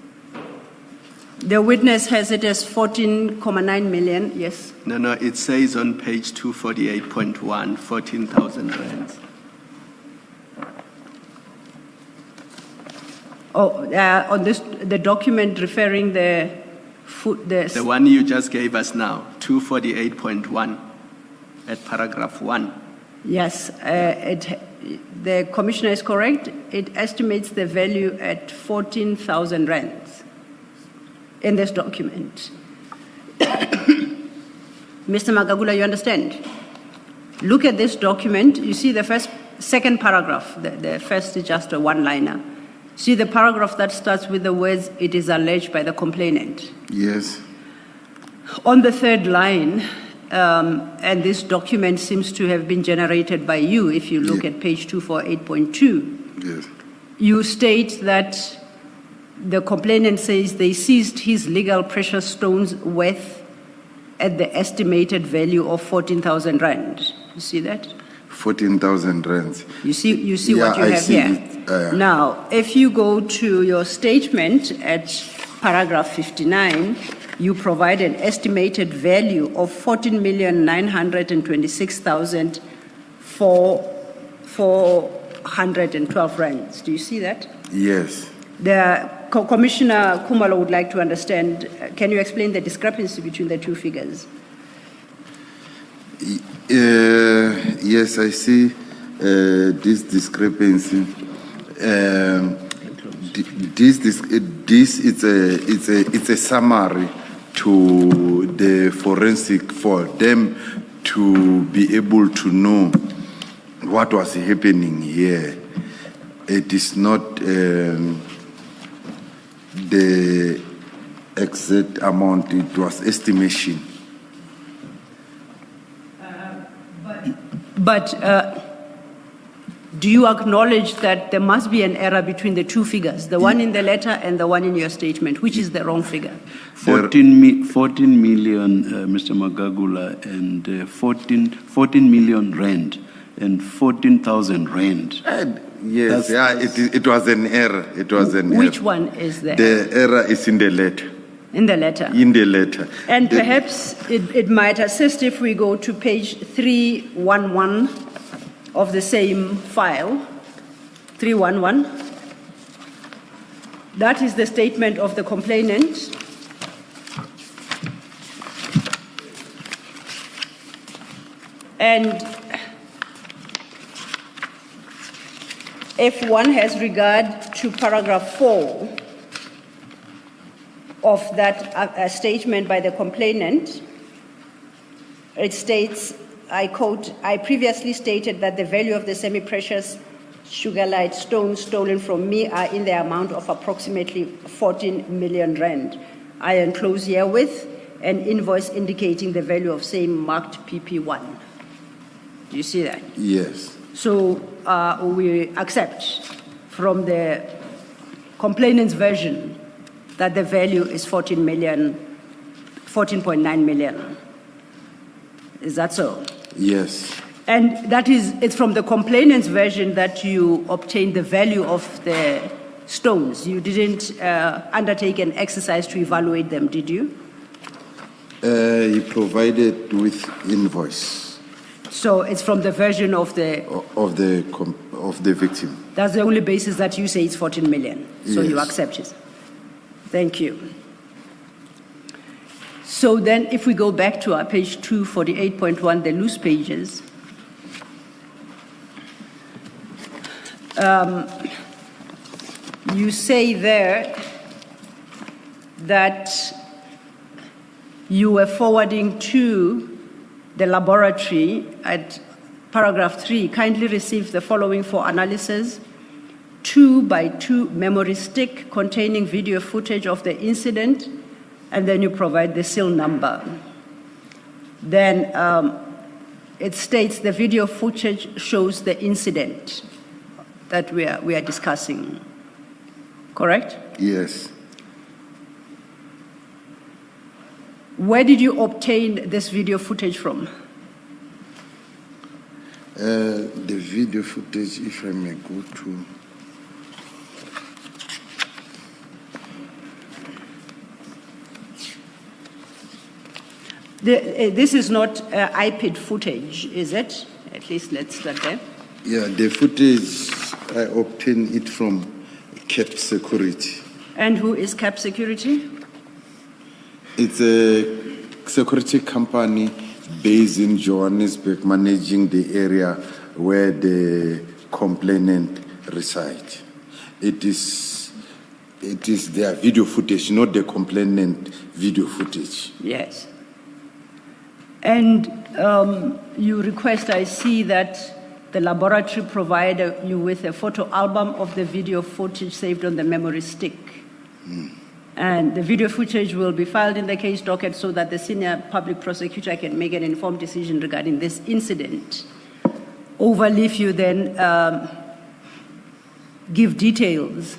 The witness has it as 14.9 million, yes. No, it says on page 248.1, 14,000 rands. Oh, on this, the document referring the one you just gave us now, 248.1, at paragraph 1. Yes, the commissioner is correct. It estimates the value at 14,000 rands in this document. Mr. Magagula, you understand? Look at this document. You see the second paragraph. The first is just a one-liner. See the paragraph that starts with the words, "It is alleged by the complainant." Yes. On the third line, and this document seems to have been generated by you, if you look at page 248.2, Yes. you state that the complainant says they seized his legal precious stones worth at the estimated value of 14,000 rand. You see that? 14,000 rands. You see Yeah, what you I have see here. it. Now, if you go to your statement at paragraph 59, you provide an estimated value of 14,926,412 rands. Do you see that? Yes. The Commissioner Khumalo would like to understand, can you explain the discrepancy between the two figures? Yes, I see this discrepancy. This it's a summary to the forensic for them to be able to know what was happening here. It is not the exact amount, it was estimation. But do you acknowledge that there must be an error between the two figures, the one in the letter and the one in your statement? Which is the wrong figure? 14 million, Mr. Magagula, and 14 million rand and 14,000 rand. Yes, it was an error. It was an error. Which one is there? The error is in the letter. In the letter. In the letter. And perhaps it might assist if we go to page 311 of the same file. 311. That is the statement of the complainant. And if one has regard to paragraph 4 of that statement by the complainant, it states, I quote, "I previously stated that the value of the semi-precious sugarlite stones stolen from me are in the amount of approximately 14 million rand. I enclose herewith an invoice indicating the value of same marked PP1. Do you see that? Yes. So we accept from the complainant's version that the value is 14.9 million. Is that so? Yes. And it's from the complainant's version that you obtained the value of the stones. You didn't undertake an exercise to evaluate them, did you? He provided with invoice So it's from the version of the victim. That's the only basis that you say it's 14 million. So you Yes. accept it. Thank you. So then if we go back to our page 248.1, the loose pages, you say there that you were forwarding to the laboratory at paragraph 3, kindly receive the following for analysis: 2x2 memory stick containing video footage of the incident, and then you provide the serial number. Then it states the video footage shows the incident that we are discussing. Correct? Yes. Where did you obtain this video footage from? The video footage, if I may go to. This is not IPID footage, is it? At least let's start there. Yeah, the footage, I obtained it from Cap Security. And who is Cap Security? It's a security company based in Johannesburg, managing the area where the complainant resides. It is their video footage, not the complainant video footage. Yes. And you request, I see, that the laboratory provided you with a photo album of the video footage saved on the memory stick. And the video footage will be filed in the case docket so that the senior public prosecutor can make an informed decision regarding this incident. Overleaf, you then give details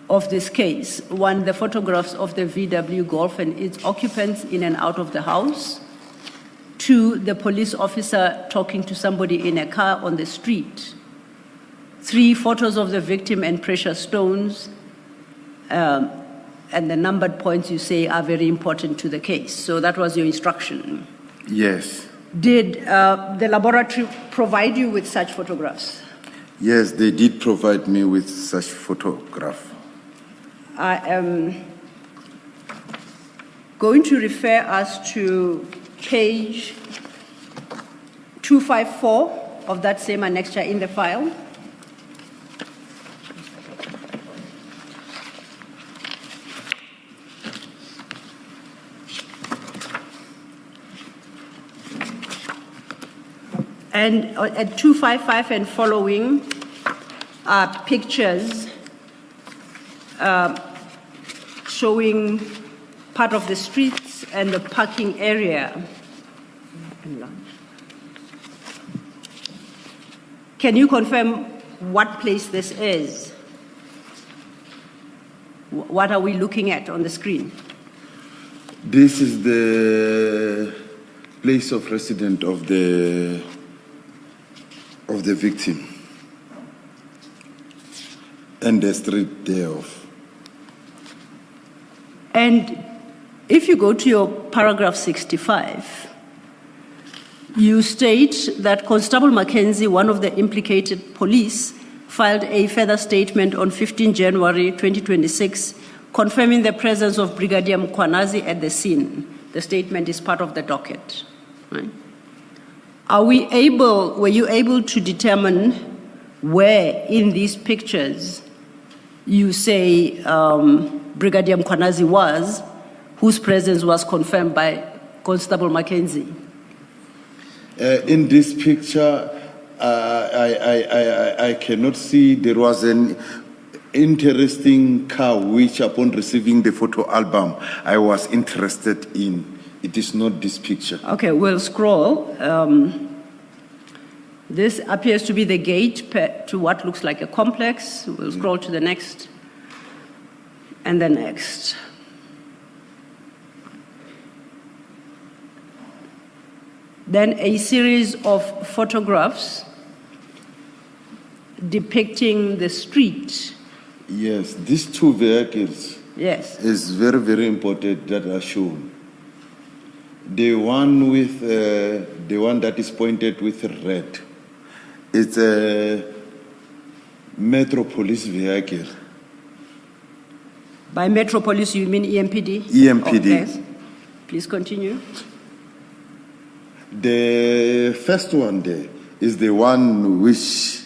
of this case. One, the photographs of the VW Golf and its occupants in and out of the house. Two, the police officer talking to somebody in a car on the street. Three, photos of the victim and precious stones. And the numbered points you say are very important to the case. So that was your instruction. Yes. Did the laboratory provide you with such photographs? Yes, they did provide me with such photograph. I am going to refer us to page 254 of that same annexure in the file. And at 255 and following are pictures showing part of the streets and the parking area. Can you confirm what place this is? What are we looking at on the screen? This is the place of residence of the victim and the street thereof. And if you go to your paragraph 65, you state that Constable Mackenzie, one of the implicated police, filed a further statement on 15 January 2026 confirming the presence of Brigadier Mkhwanazi at the scene. The statement is part of the docket. Right? Were you able to determine where in these pictures you say Brigadier Mkhwanazi was, whose presence was confirmed by Constable Mackenzie? In this picture, I cannot see. There was an interesting car which, upon receiving the photo album, I was interested in. It is not this picture. Okay, we'll scroll. This appears to be the gate to what looks like a complex. We'll scroll to the next and the next. Then a series of photographs depicting the street. Yes, these two vehicles. Yes. Is very, very important that are shown. The one with the one that is pointed with red, it's a Metro Police vehicle. By Metro Police, you mean EMPD? EMPD. Okay. Please continue. The first one there is the one which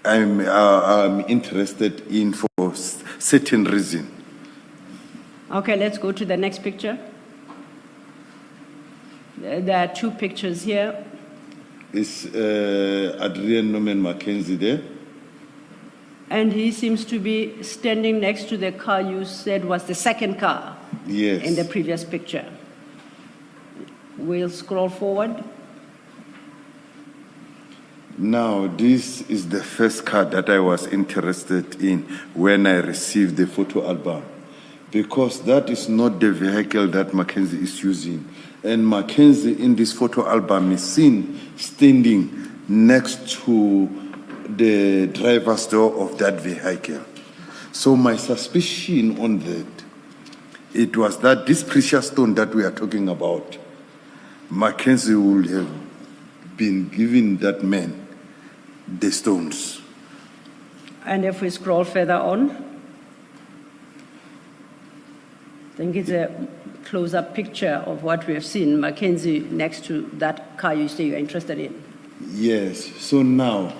I'm interested in for certain reason. Okay, let's go to the next picture. There are two pictures here. Is Adrian Norman Mackenzie there? And he seems to be standing next to the car you said was the second car. Yes. In the previous picture. We'll scroll forward. Now, this is the first car that I was interested in when I received the photo album, because that is not the vehicle that Mackenzie is using. And Mackenzie in this photo album is seen standing next to the driver's door of that vehicle. So my suspicion on that, it was that this precious stone that we are talking about, Mackenzie would have been giving that man the stones. And if we scroll further on, I think it's a close-up picture of what we have seen, Mackenzie next to that car you say you're interested in. Yes, so now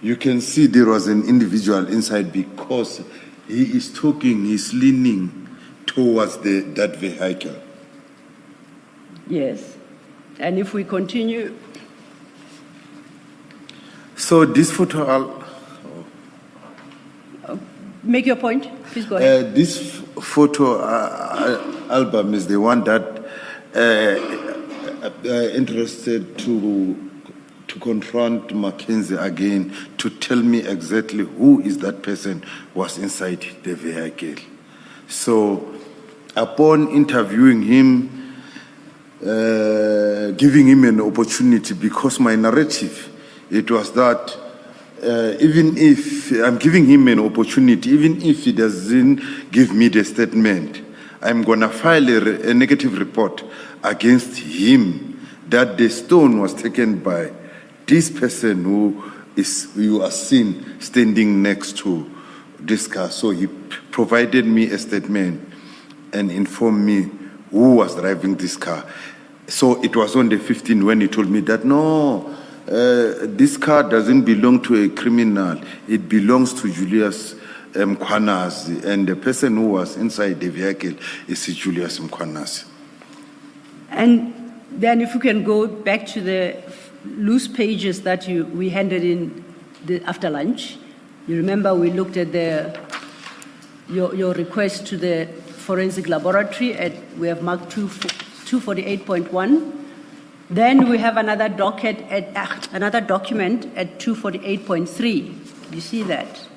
you can see there was an individual inside because he is talking, he's leaning towards that vehicle. Yes. And if we continue, So this photo, make your point. Please go ahead. this photo album is the one that interested to confront Mackenzie again to tell me exactly who is that person was inside the vehicle. So upon interviewing him, giving him an opportunity, because my narrative, it was that even if I'm giving him an opportunity, even if he doesn't give me the statement, I'm going to file a negative report against him that the stone was taken by this person who you are seen standing next to this car. So he provided me a statement and informed me who was driving this car. So it was on the 15th when he told me that, no, this car doesn't belong to a criminal. It belongs to Julius Mkhwanazi, and the person who was inside the vehicle is Julius Mkhwanazi. And then if you can go back to the loose pages that we handed in after lunch. You remember we looked at your request to the forensic laboratory we have marked 248.1. Then we have another document at 248.3. You see that?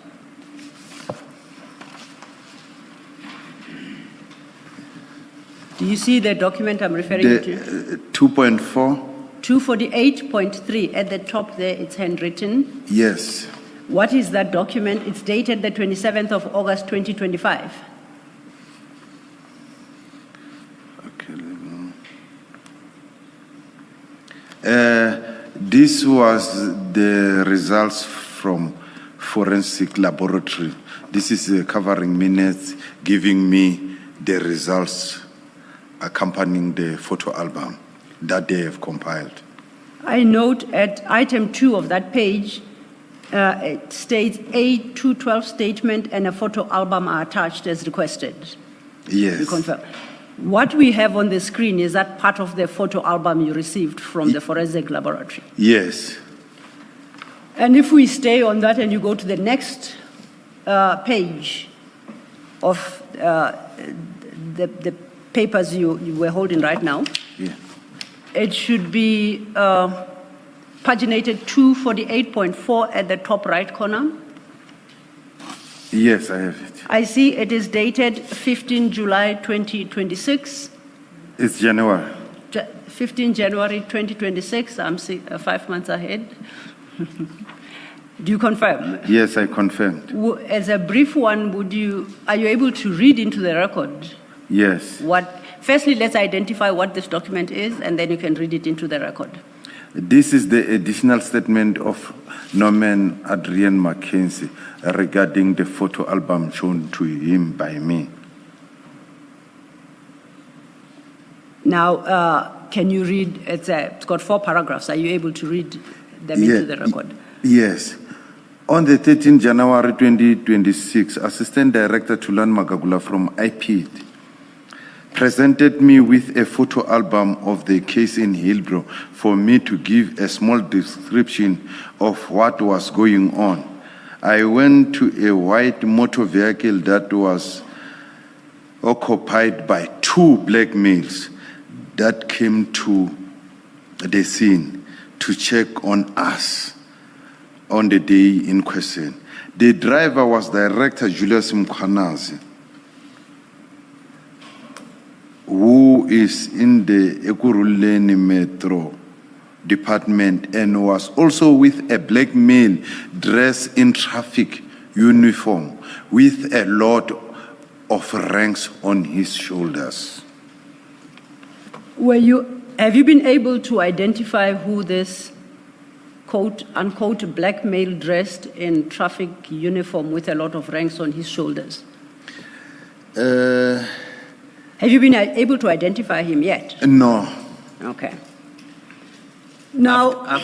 Do you see the document I'm referring to? 2.4? 248.3, at the top there, it's handwritten. Yes. What is that document? It's dated the 27th of August, 2025. Okay. This was the results from forensic laboratory. This is covering minutes, giving me the results accompanying the photo album that they have compiled. I note at item 2 of that page, it states a 212 statement and a photo album are attached as requested. Yes. You confirm. What we have on the screen, is that part of the photo album you received from the forensic laboratory? Yes. And if we stay on that and you go to the next page of the papers you were holding right now, Yeah. it should be paginated 248.4 at the top right corner. Yes, I have it. I see it is dated 15 July 2026. It's January. 15 January 2026. I'm 5 months ahead. Do you confirm? Yes, I confirmed. As a brief one, are you able to read into the record? Yes. Firstly, let's identify what this document is, and then you can read it into the record. This is the additional statement of Norman Adrian Mackenzie regarding the photo album shown to him by me. Now, can you read? It's got 4 paragraphs. Are you able to read them into the record? Yes. On the 13th January 2026, Assistant Director Thulani Magagula from IPID presented me with a photo album of the case in Hillbrow for me to give a small description of what was going on. I went to a white motor vehicle that was occupied by 2 black males that came to the scene to check on us on the day in question. The driver was Director Julius Mkhwanazi, who is in the Ekurhuleni Metro Department and was also with a black male dressed in traffic uniform with a lot of ranks on his shoulders. Have you been able to identify who this quote unquote black male dressed in traffic uniform with a lot of ranks on his shoulders? Have you been able to identify him yet? No. Okay. Now, I'm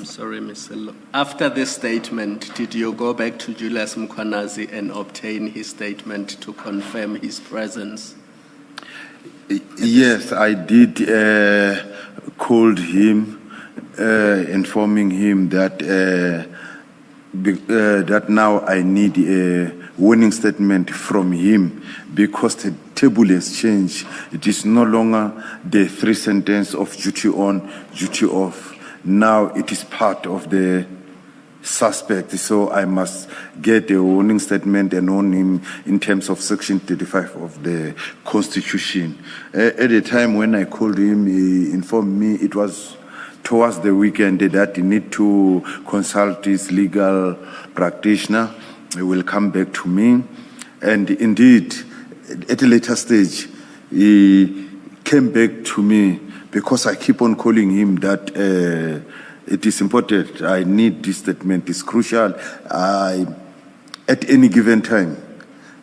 sorry, Mr. Lo. After this statement, did you go back to Julius Mkhwanazi and obtain his statement to confirm his presence? Yes, I did called him, informing him that that now I need a warning statement from him because the table has changed. It is no longer the 3 sentence of duty on, duty off. Now it is part of the suspect, so I must get a warning statement and on him in terms of Section 35 of the Constitution. At the time when I called him, he informed me it was towards the weekend that he need to consult his legal practitioner. He will come back to me. And indeed, at a later stage, he came back to me because I keep on calling him that it is important. I need this statement. It's crucial. At any given time,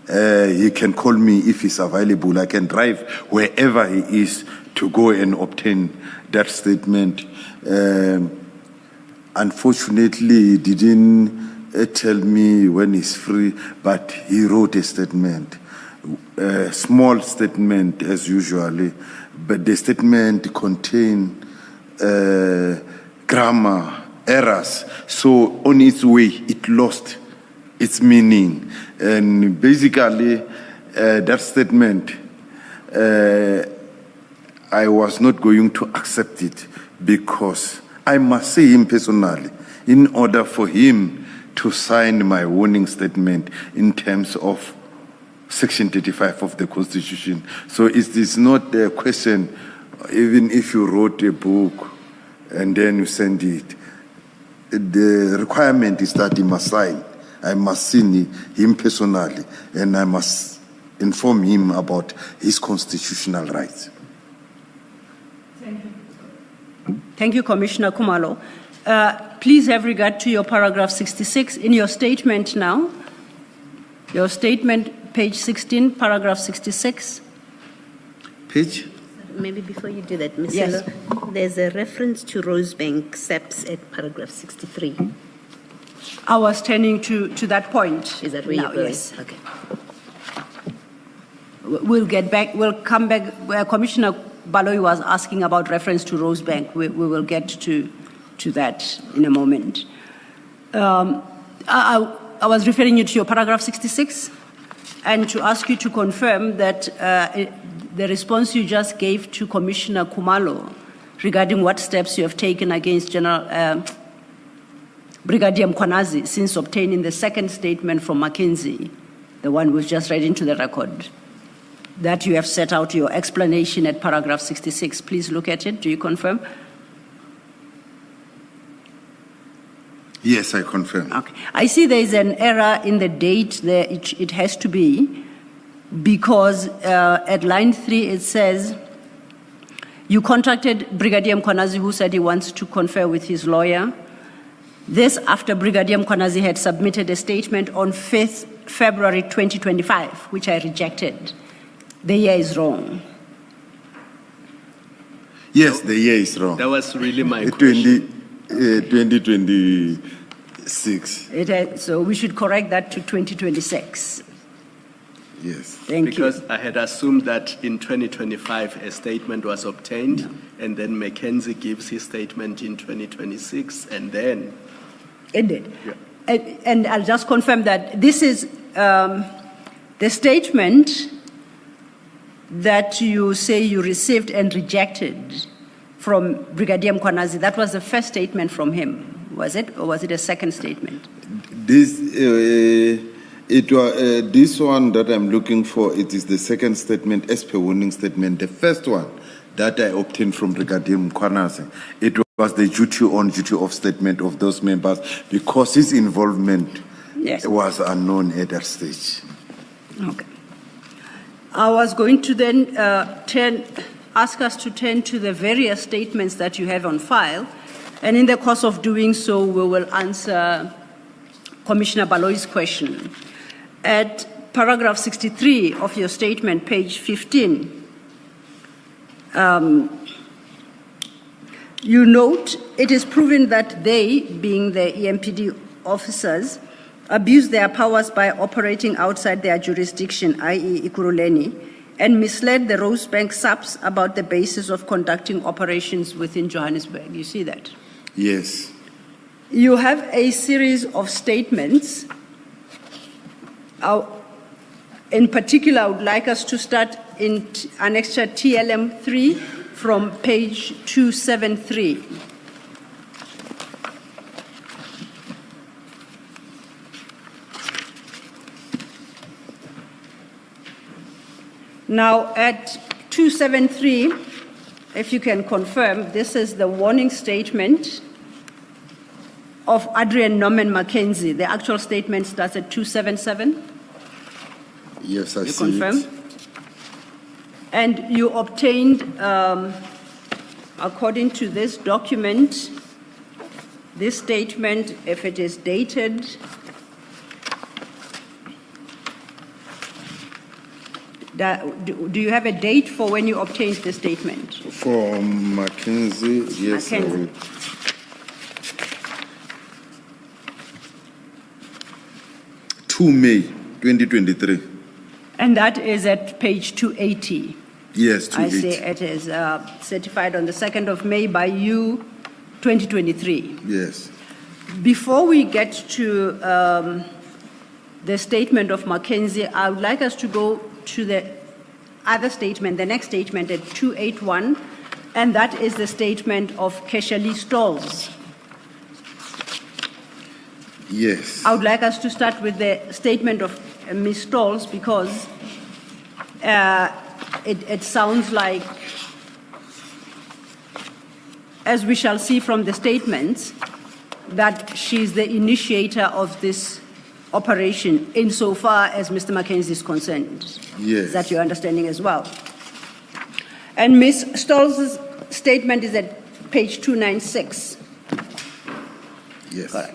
he can call me if he's available. I can drive wherever he is to go and obtain that statement. Unfortunately, he didn't tell me when he's free, but he wrote a statement, a small statement as usually, but the statement contained grammar errors. So on its way, it lost its meaning. And basically, that statement, I was not going to accept it because I must see him personally in order for him to sign my warning statement in terms of Section 35 of the Constitution. So it is not a question, even if you wrote a book and then you send it, the requirement is that he must sign. I must see him personally, and I must inform him about his constitutional rights. Thank you. Thank you, Commissioner Khumalo. Please have regard to your paragraph 66 in your statement now. Your statement, page 16, paragraph 66. Page? Maybe before you do that, Ms. Yes. Silo, there's a reference to Rosebank SEPS at paragraph 63. I was turning to that point. Is that where now, you're going? Yes. Okay. We'll get back, we'll come back. Where Commissioner Baloyi was asking about reference to Rosebank. We will get to that in a moment. I was referring you to your paragraph 66 and to ask you to confirm that the response you just gave to Commissioner Khumalo regarding what steps you have taken against General Brigadier Mkhwanazi since obtaining the second statement from McKinsey, the one we've just read into the record, that you have set out your explanation at paragraph 66. Please look at it. Do you confirm? Yes, I confirm. Okay. I see there is an error in the date there. It has to be because at line 3 it says you contacted Brigadier Mkhwanazi, who said he wants to confer with his lawyer. This after Brigadier Mkhwanazi had submitted a statement on 5th February 2025, which I rejected. The year is wrong. Yes, the year is wrong. That was really my question. 2026. So we should correct that to 2026. Yes. Thank Because you. I had assumed that in 2025 a statement was obtained, and then Mackenzie gives his statement in 2026, and then... Indeed. Yeah. And I'll just confirm that this is the statement that you say you received and rejected from Brigadier Mkhwanazi. That was the first statement from him, was it? Or was it a second statement? This one that I'm looking for, it is the second statement as per warning statement. The first one that I obtained from Brigadier Mkhwanazi, it was the duty on, duty off statement of those members because his involvement was unknown at that stage. Okay. I was going to then ask us to turn to the various statements that you have on file, and in the course of doing so, we will answer Commissioner Baloyi's question. At paragraph 63 of your statement, page 15, you note, it is proven that they, being the EMPD officers, abuse their powers by operating outside their jurisdiction, i.e. Ekurhuleni, and misled the Rosebank subs about the basis of conducting operations within Johannesburg. You see that? Yes. You have a series of statements. In particular, I would like us to start in Annexure TLM 3 from page 273. Now, at 273, if you can confirm, this is the warning statement of Adrian Norman Mackenzie. The actual statement starts at 277. Yes, I You see confirm? it. And you obtained, according to this document, this statement, if it is dated, do you have a date for when you obtained the statement? For Mackenzie, yes. I Mackenzie. will. 2 May 2023. And that is at page 280. Yes, I 280. say it is certified on the 2nd of May by you, 2023. Yes. Before we get to the statement of Mackenzie, I would like us to go to the other statement, the next statement at 281, and that is the statement of Keshali Stolz. Yes. I would like us to start with the statement of Ms. Stolz because it sounds like, as we shall see from the statements, that she's the initiator of this operation insofar as Mr. Mackenzie is concerned. Yes. Is that your understanding as well? And Ms. Stolz's statement is at page 296. Yes. Correct.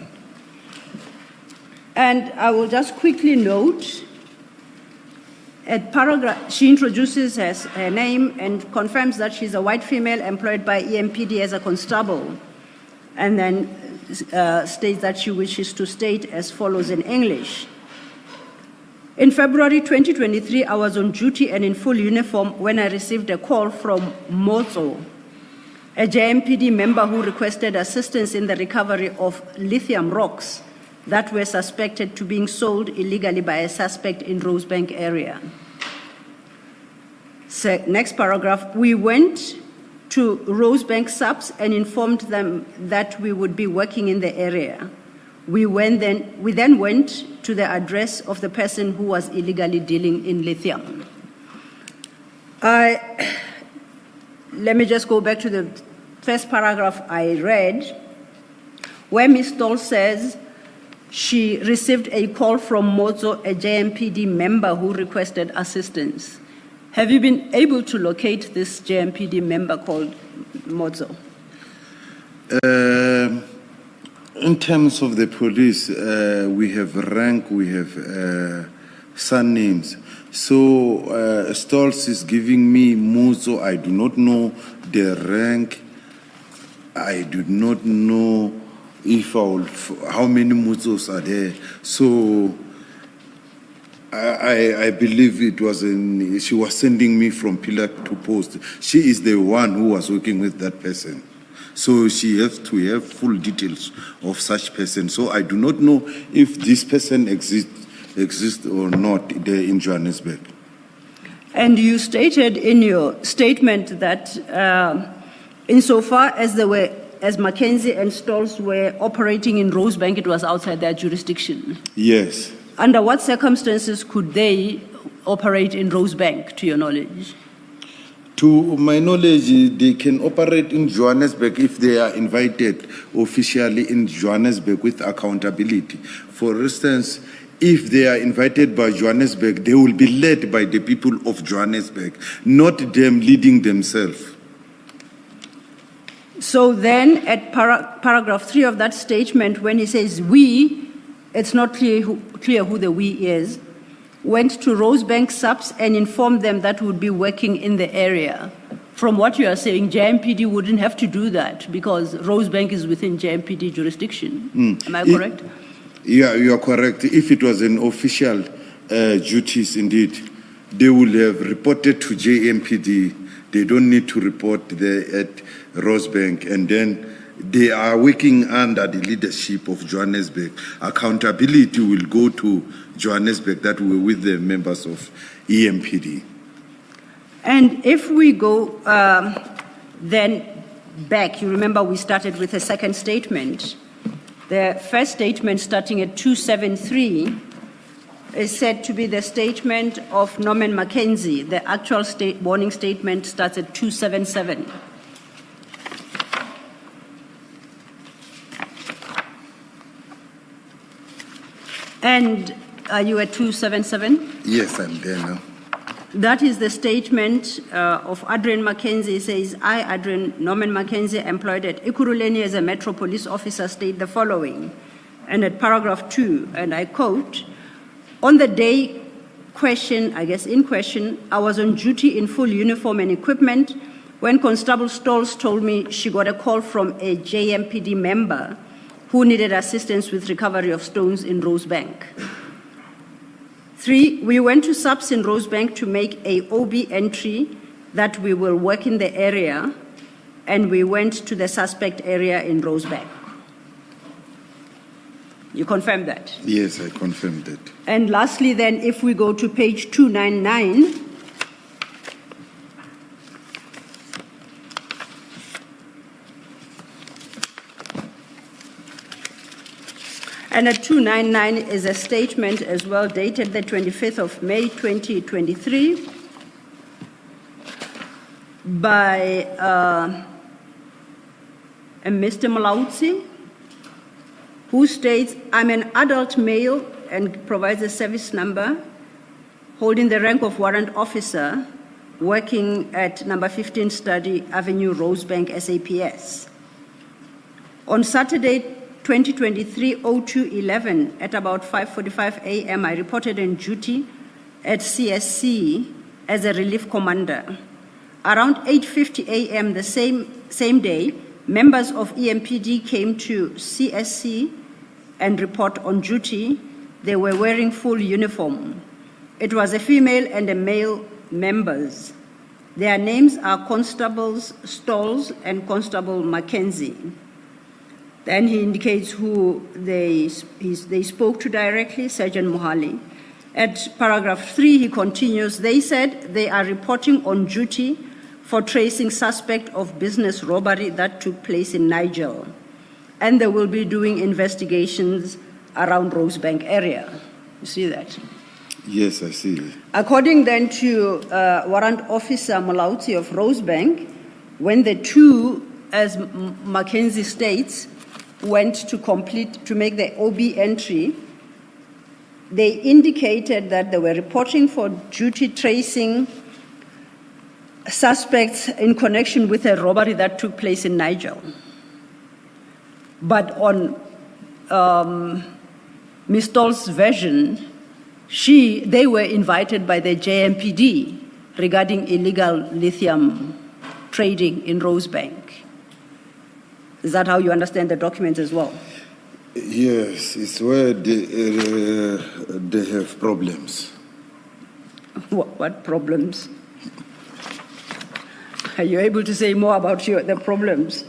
And I will just quickly note, at paragraph, she introduces her name and confirms that she's a white female employed by EMPD as a constable, and then states that she wishes to state as follows in English. In February 2023, I was on duty and in full uniform when I received a call from Mozo, a JMPD member who requested assistance in the recovery of lithium rocks that were suspected to being sold illegally by a suspect in Rosebank area. So, next paragraph, we went to Rosebank subs and informed them that we would be working in the area. We then went to the address of the person who was illegally dealing in lithium. Let me just go back to the first paragraph I read, where Ms. Stoll says she received a call from Mozo, a JMPD member who requested assistance. Have you been able to locate this JMPD member called Mozo? In terms of the police, we have rank, we have surnames. So Stolz is giving me Mozo. I do not know the rank. I do not know how many Mozos are there. So I believe it was she was sending me from pillar to post. She is the one who was working with that person. So she has to have full details of such person. So I do not know if this person exists or not there in Johannesburg. And you stated in your statement that insofar as Mackenzie and Stolz were operating in Rosebank, it was outside their jurisdiction. Yes. Under what circumstances could they operate in Rosebank, to your knowledge? To my knowledge, they can operate in Johannesburg if they are invited officially in Johannesburg with accountability. For instance, if they are invited by Johannesburg, they will be led by the people of Johannesburg, not them leading themselves. So then at paragraph 3 of that statement, when he says we, it's not clear who the we is, went to Rosebank subs and informed them that would be working in the area. From what you are saying, JMPD wouldn't have to do that because Rosebank is within JMPD jurisdiction. Am I correct? Yeah, you are correct. If it was an official duties, indeed, they will have reported to JMPD. They don't need to report there at Rosebank, and then they are working under the leadership of Johannesburg. Accountability will go to Johannesburg, that were with the members of EMPD. And if we go then back, you remember we started with a second statement. The first statement, starting at 273, is said to be the statement of Norman Mkhwanazi. The actual warning statement starts at 277. And are you at 277? Yes, I'm there now. That is the statement of Adrian Mkhwanazi. It says, I, Adrian Norman Mkhwanazi, employed at Ekurhuleni as a Metro Police officer, state the following. And at paragraph 2, and I quote, on the day in question, I was on duty in full uniform and equipment when Constable Stolz told me she got a call from a JMPD member who needed assistance with recovery of stones in Rosebank. 3, we went to SAPS in Rosebank to make a OB entry that we will work in the area, and we went to the suspect area in Rosebank. You confirm that? Yes, I confirmed that. And lastly, then, if we go to page 299, and at 299 is a statement as well dated the 25th of May 2023 by a Mr. Mkhwanazi, who states, I'm an adult male and provides a service number, holding the rank of warrant officer, working at number 15 Study Avenue, Rosebank, SAPS. On Saturday, 2023-02-11, at about 5:45 a.m., I reported on duty at CSC as a relief commander. Around 8:50 a.m. the same day, members of EMPD came to CSC and report on duty. They were wearing full uniform. It was a female and a male members. Their names are Constables Stolz and Constable Mkhwanazi. Then he indicates who they spoke to directly, Sergeant Mohali. At paragraph 3, he continues, they said they are reporting on duty for tracing suspect of business robbery that took place in Niger, and they will be doing investigations around Rosebank area. You see that? Yes, I see. According then to Warrant Officer Mkhwanazi of Rosebank, when the two, as Mkhwanazi states, went to make the OB entry, they indicated that they were reporting for duty tracing suspects in connection with a robbery that took place in Niger. But on Ms. Stolz's version, they were invited by the JMPD regarding illegal lithium trading in Rosebank. Is that how you understand the documents as well? Yes, it's where they have problems. What problems? Are you able to say more about the problems?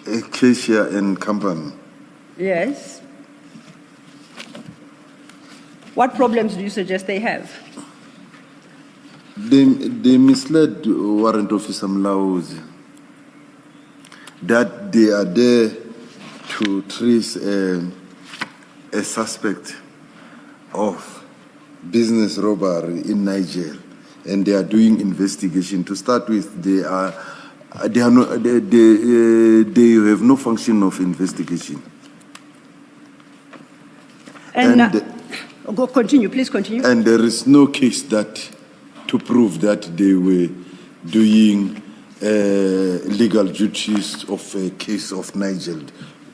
Acacia and company. Yes. What problems do you suggest they have? They misled Warrant Officer Mkhwanazi that they are there to trace a suspect of business robbery in Niger, and they are doing investigation. To start with, they have no function of investigation. Continue, please continue. And there is no case to prove that they were doing legal duties of a case of Niger.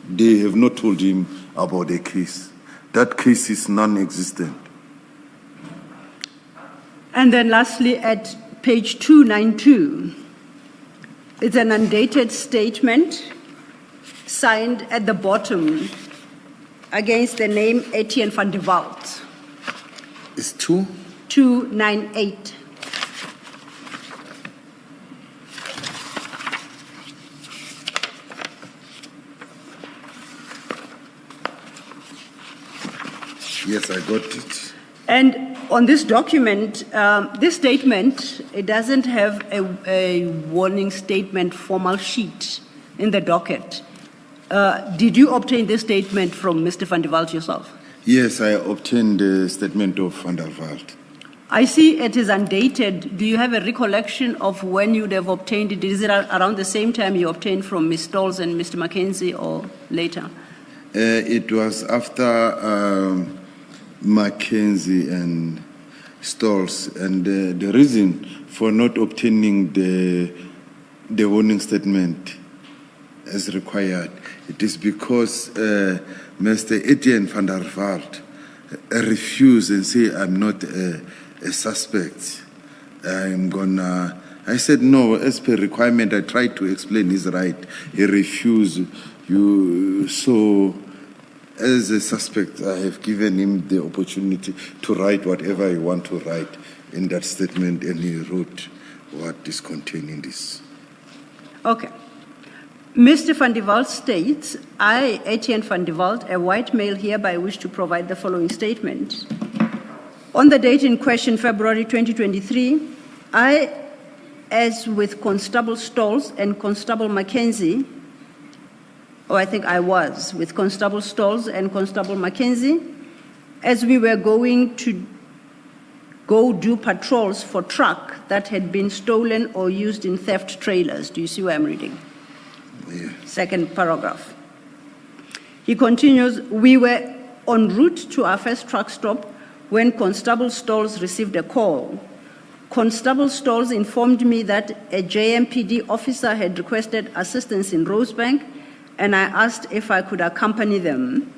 They have not told him about a case. That case is non-existent. And then lastly, at page 292, it's an undated statement signed at the bottom against the name Etienne van der Walt. It's 2? 298. Yes, I got it. And on this document, this statement, it doesn't have a warning statement formal sheet in the docket. Did you obtain this statement from Mr. van der Walt yourself? Yes, I obtained the statement of Van der Walt. I see it is undated. Do you have a recollection of when you'd have obtained it? Is it around the same time you obtained from Ms. Stolz and Mr. Mackenzie or later? It was after Mackenzie and Stolz, and the reason for not obtaining the warning statement as required, it is because Mr. Etienne van der Walt refused and said, I'm not a suspect. I said, no, as per requirement, I tried to explain his right. He refused. So as a suspect, I have given him the opportunity to write whatever he want to write in that statement, and he wrote what is contained in this. Okay. Mr. van der Walt states, I, Etienne van der Walt, a white male, hereby wish to provide the following statement. On the date in question, February 2023, I, as with Constable Stolz and Constable Mackenzie, or I think I was with Constable Stolz and Constable Mackenzie, as we were going to go do patrols for truck that had been stolen or used in theft trailers. Do you see where I'm reading? Yeah. Second paragraph. He continues, we were en route to our first truck stop when Constable Stolz received a call. Constable Stolz informed me that a JMPD officer had requested assistance in Rosebank, and I asked if I could accompany them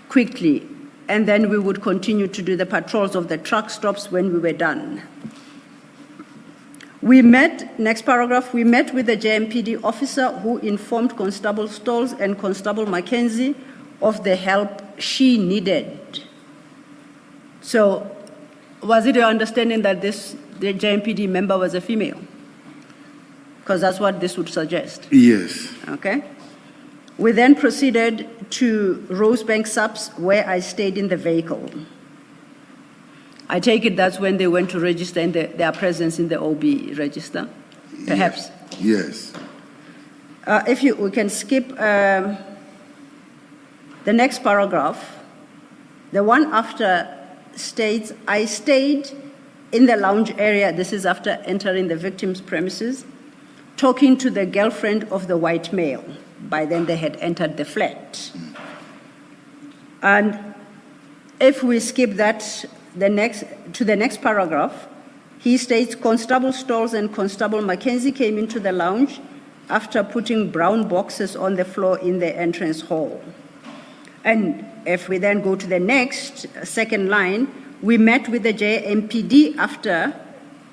quickly, and then we would continue to do the patrols of the truck stops when we were done. We met, next paragraph, we met with the JMPD officer who informed Constable Stolz and Constable Mackenzie of the help she needed. So, was it your understanding that the JMPD member was a female? Because that's what this would suggest. Yes. Okay. We then proceeded to Rosebank Subs, where I stayed in the vehicle. I take it that's when they went to register their presence in the OB register, perhaps? Yes. We can skip the next paragraph. The one after states, I stayed in the lounge area, this is after entering the victim's premises, talking to the girlfriend of the white male. By then they had entered the flat. And if we skip that to the next paragraph, he states Constable Stolz and Constable Mackenzie came into the lounge after putting brown boxes on the floor in the entrance hall. And if we then go to the next, second line, we met with the JMPD after,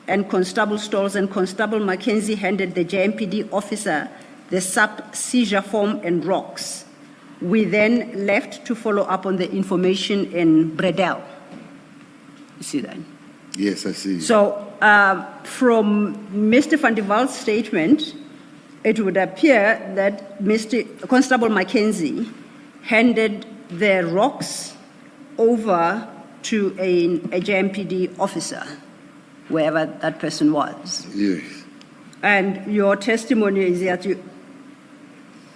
and Constable Stolz and Constable Mackenzie handed the JMPD officer the sub-seizure form and rocks. We then left to follow up on the information in Bredel. You see that? Yes, I see. So from Mr. van der Walt's statement, it would appear that Constable Mackenzie handed the rocks over to a JMPD officer, wherever that person was. Yes. And your testimony is that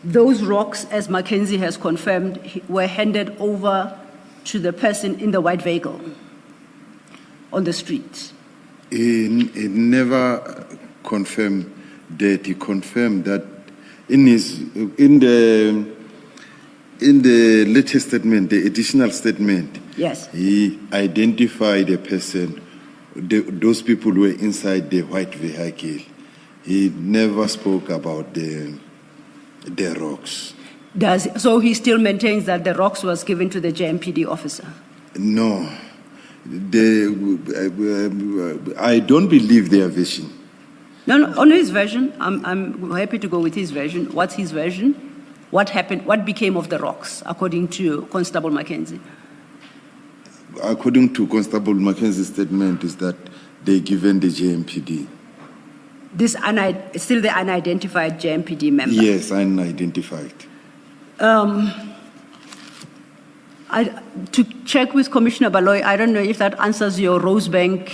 those rocks, as Mackenzie has confirmed, were handed over to the person in the white vehicle on the street. He never confirmed that. He confirmed that in the latest statement, the additional statement. Yes. He identified the person. Those people were inside the white vehicle. He never spoke about the rocks. So he still maintains that the rocks was given to the JMPD officer? No. I don't believe their version. No, on his version. I'm happy to go with his version. What's his version? What happened? What became of the rocks, according to Constable Mackenzie? According to Constable Mackenzie's statement, is that they given the JMPD. This still the unidentified JMPD member? Yes, unidentified. To check with Commissioner Baloy, I don't know if that answers your Rosebank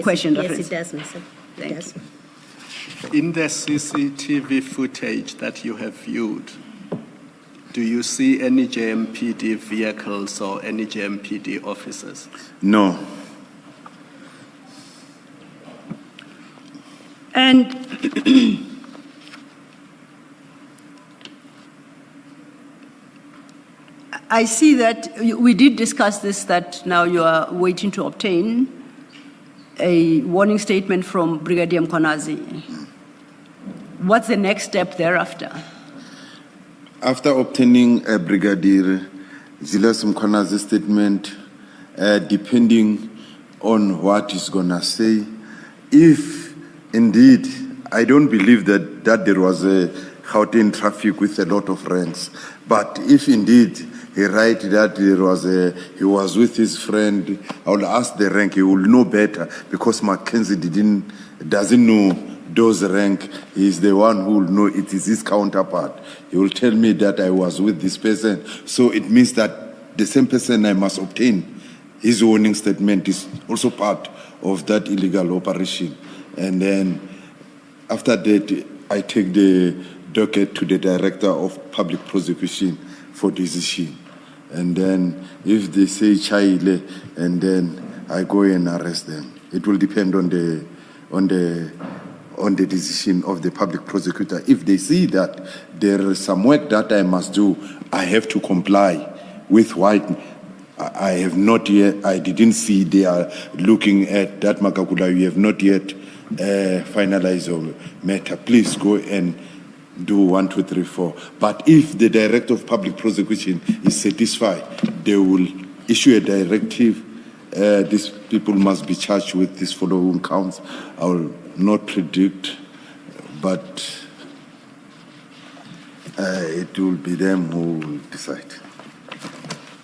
question. Yes, it does, Mr. Thank It does. In the CCTV footage that you have viewed, do you see any JMPD vehicles or any JMPD officers? No. And I see that we did discuss this, that now you are waiting to obtain a warning statement from Brigadier Mkhwanazi. What's the next step thereafter? After obtaining a Brigadier Zilas Mkhwanazi statement, depending on what he's going to say, if indeed, I don't believe that there was a Gauteng traffic with a lot of ranks, but if indeed he write that he was with his friend, I will ask the rank. He will know better because Mackenzie doesn't know those rank. He's the one who will know it is his counterpart. He will tell me that I was with this person. So it means that the same person I must obtain his warning statement is also part of that illegal operation. And then after that, I take the docket to the Director of Public Prosecution for decision. And then if they say Chaile, and then I go and arrest them. It will depend on the decision of the public prosecutor. If they see that there is some work that I must do, I have to comply with what I have not yet. I didn't see they are looking at that Magagula. You have not yet finalized your matter. Please go and do 1, 2, 3, 4. But if the Director of Public Prosecution is satisfied, they will issue a directive. These people must be charged with these following counts. I will not predict, but it will be them who will decide.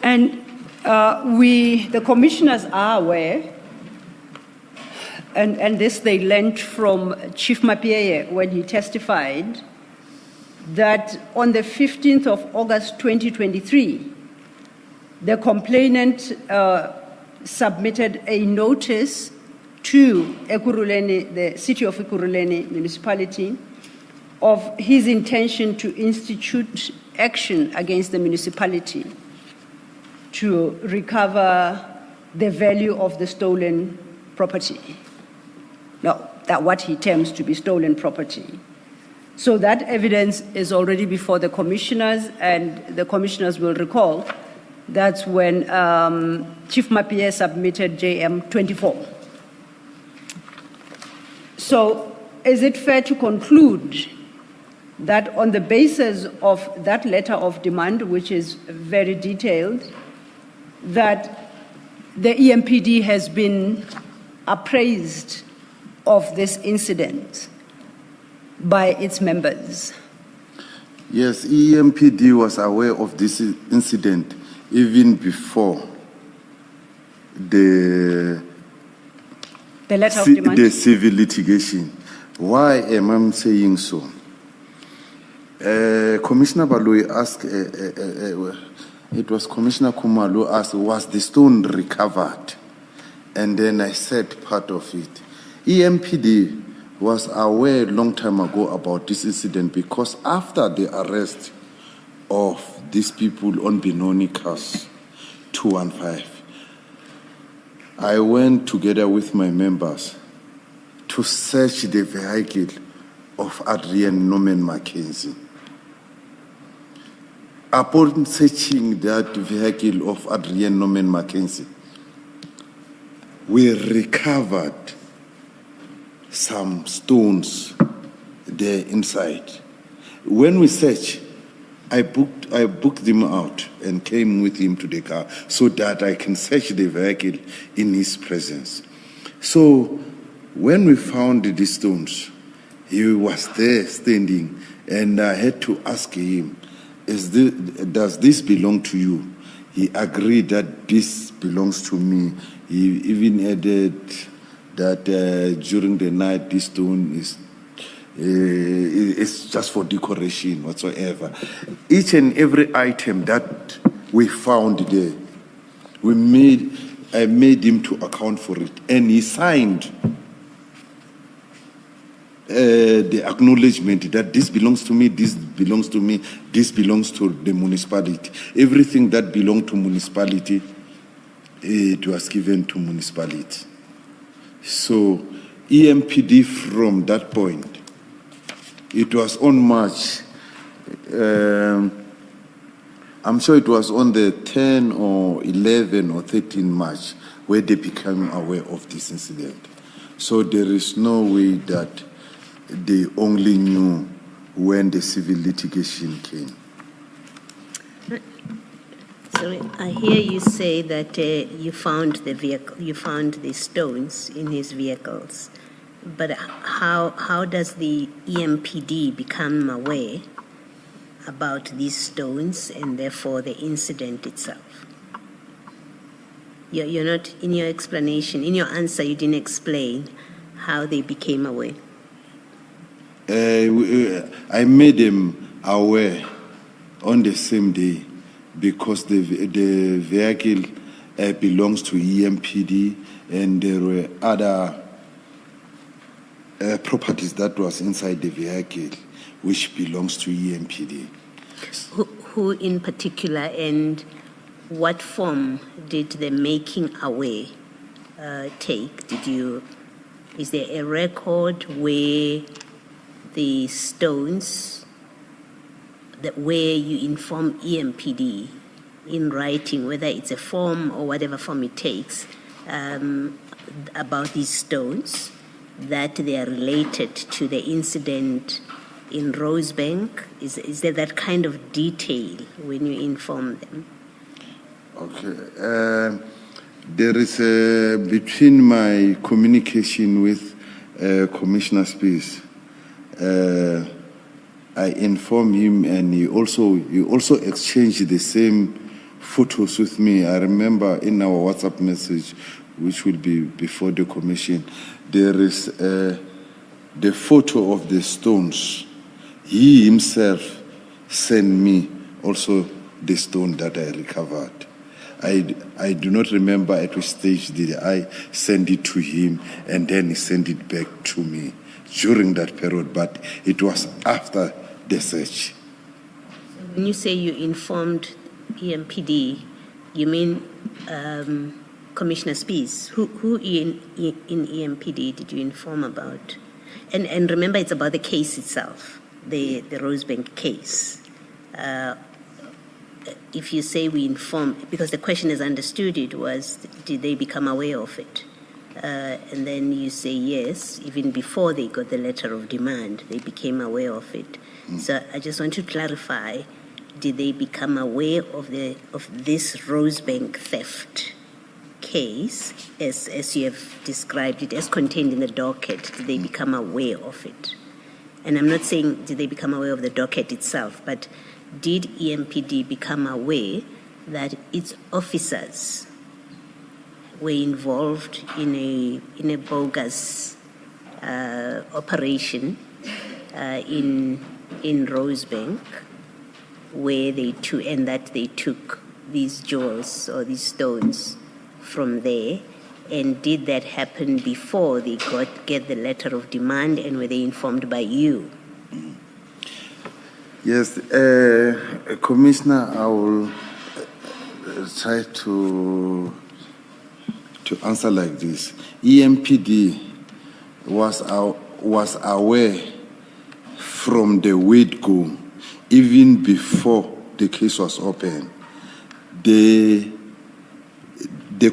And the commissioners are aware, and this they learned from Chief Mapieye when he testified, that on the 15th of August 2023, the complainant submitted a notice to Ekurhuleni, the city of Ekurhuleni municipality, of his intention to institute action against the municipality to recover the value of the stolen property. Now, that what he terms to be stolen property. So that evidence is already before the commissioners, and the commissioners will recall that's when Chief Mapieye submitted JM 24. So is it fair to conclude that on the basis of that letter of demand, which is very detailed, that the EMPD has been appraised of this incident by its members? Yes, EMPD was aware of this incident even before the letter of demand? The civil litigation. Why am I saying so? Commissioner Baloy asked, it was Commissioner Kumalo asked, was the stone recovered? And then I said part of it. EMPD was aware a long time ago about this incident because after the arrest of these people on Benoni Cars 215, I went together with my members to search the vehicle of Adrian Norman Mackenzie. Upon searching that vehicle of Adrian Norman Mackenzie, we recovered some stones there inside. When we searched, I booked him out and came with him to the car so that I can search the vehicle in his presence. So when we found the stones, he was there standing, and I had to ask him, does this belong to you? he agreed that this belongs to me. He even added that during the night this stone is it's just for decoration whatsoever. Each and every item that we found there, I made him to account for it, and he signed the acknowledgement that this belongs to me, this belongs to me, this belongs to the municipality. Everything that belonged to municipality, it was given to municipality. So EMPD from that point, it was on March, I'm sure it was on the 10 or 11 or 13 March where they became aware of this incident. So there is no way that they only knew when the civil litigation came. So I hear you say that you found the vehicle, you found the stones in his vehicles, but how does the EMPD become aware about these stones and therefore the incident itself? You're not, in your explanation, in your answer, you didn't explain how they became aware. I made them aware on the same day because the vehicle belongs to EMPD, and there were other properties that was inside the vehicle which belongs to EMPD. Who in particular, and what form did the making aware take? Is there a record where the stones, where you inform EMPD in writing, whether it's a form or whatever form it takes, about these stones, that they are related to the incident in Rosebank? Is there that kind of detail when you inform them? Okay. There is between my communication with Commissioner Spies, I informed him, and he also exchanged the same photos with me. I remember in our WhatsApp message, which will be before the commission, there is the photo of the stones. He himself sent me also the stone that I recovered. I do not remember at which stage did I send it to him, and then he sent it back to me during that period, but it was after the search. When you say you informed EMPD, you mean Commissioner Spies? Who in EMPD did you inform about? And remember, it's about the case itself, the Rosebank case. If you say we informed, because the question as understood it was, did they become aware of it? And then you say yes, even before they got the letter of demand, they became aware of it. So I just want to clarify, did they become aware of this Rosebank theft case, as you have described it, as contained in the docket? Did they become aware of it? And I'm not saying did they become aware of the docket itself, but did EMPD become aware that its officers were involved in a bogus operation in Rosebank, where they took these jewels or these stones from there? And did that happen before they get the letter of demand, and were they informed by you? Yes, Commissioner, I will try to answer like this. EMPD was aware from the word-go, even before the case was opened. The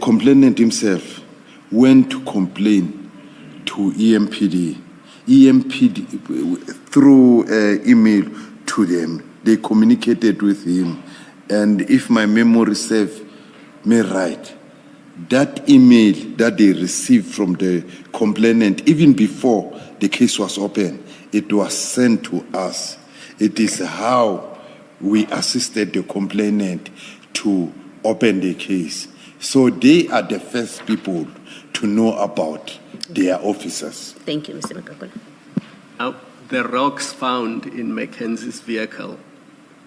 complainant himself went to complain to EMPD. EMPD, through email to them, they communicated with him. And if my memory serves me right, that email that they received from the complainant, even before the case was opened, it was sent to us. It is how we assisted the complainant to open the case. So they are the first people to know about their officers. Thank you, Mr. Magagula. Now, the rocks found in Mackenzie's vehicle,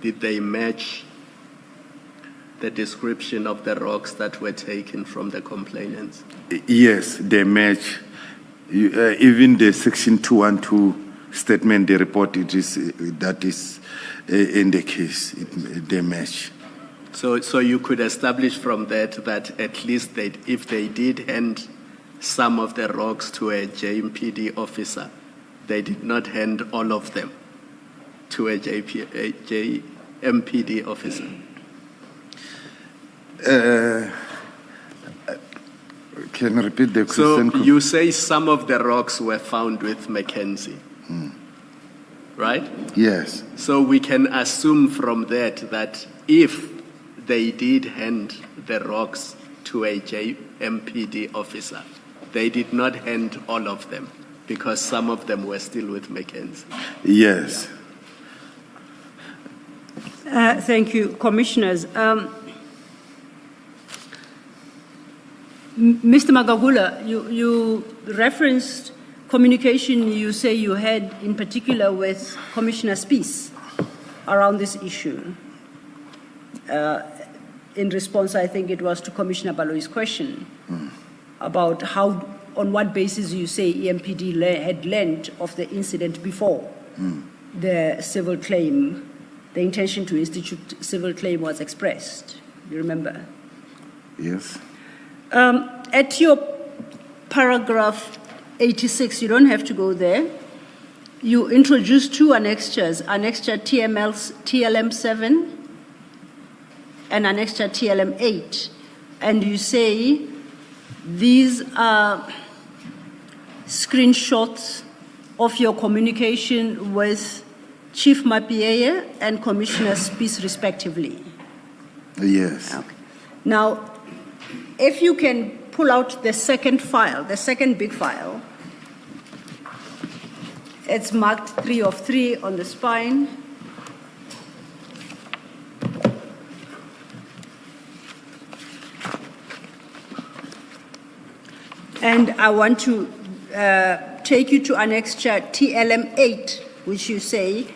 did they match the description of the rocks that were taken from the complainants? Yes, they match. Even the Section 212 statement, the report, that is in the case, they match. So you could establish from that at least if they did hand some of the rocks to a JMPD officer, they did not hand all of them to a JMPD officer. Can you repeat the So question? you say some of the rocks were found with Mackenzie, right? Yes. So we can assume from that if they did hand the rocks to a JMPD officer, they did not hand all of them because some of them were still with Mackenzie. Yes. Thank you, Commissioners. Mr. Magagula, you referenced communication you say you had in particular with Commissioner Spies around this issue. In response, I think it was to Commissioner Baloi's question about how, on what basis you say EMPD had learned of the incident before the civil claim, the intention to institute civil claim was expressed. You remember? Yes. At your paragraph 86, you don't have to go there. You introduce two annexures, annexure TLM7 and annexure TLM8. And you say these are screenshots of your communication with Chief Mapieye and Commissioner Spies respectively. Yes. Okay. Now, if you can pull out the second file, the second big file, it's marked 3 of 3 on the spine. And I want to take you to annexure TLM8, which you say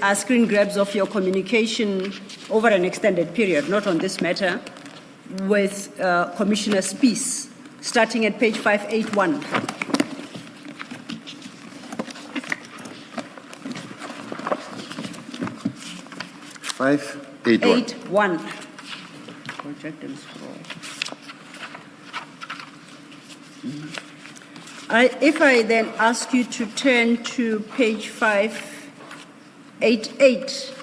are screen grabs of your communication over an extended period, not on this matter, with Commissioner Spies, starting at page 581. Eight one. Project and scroll. If I then ask you to turn to page 588,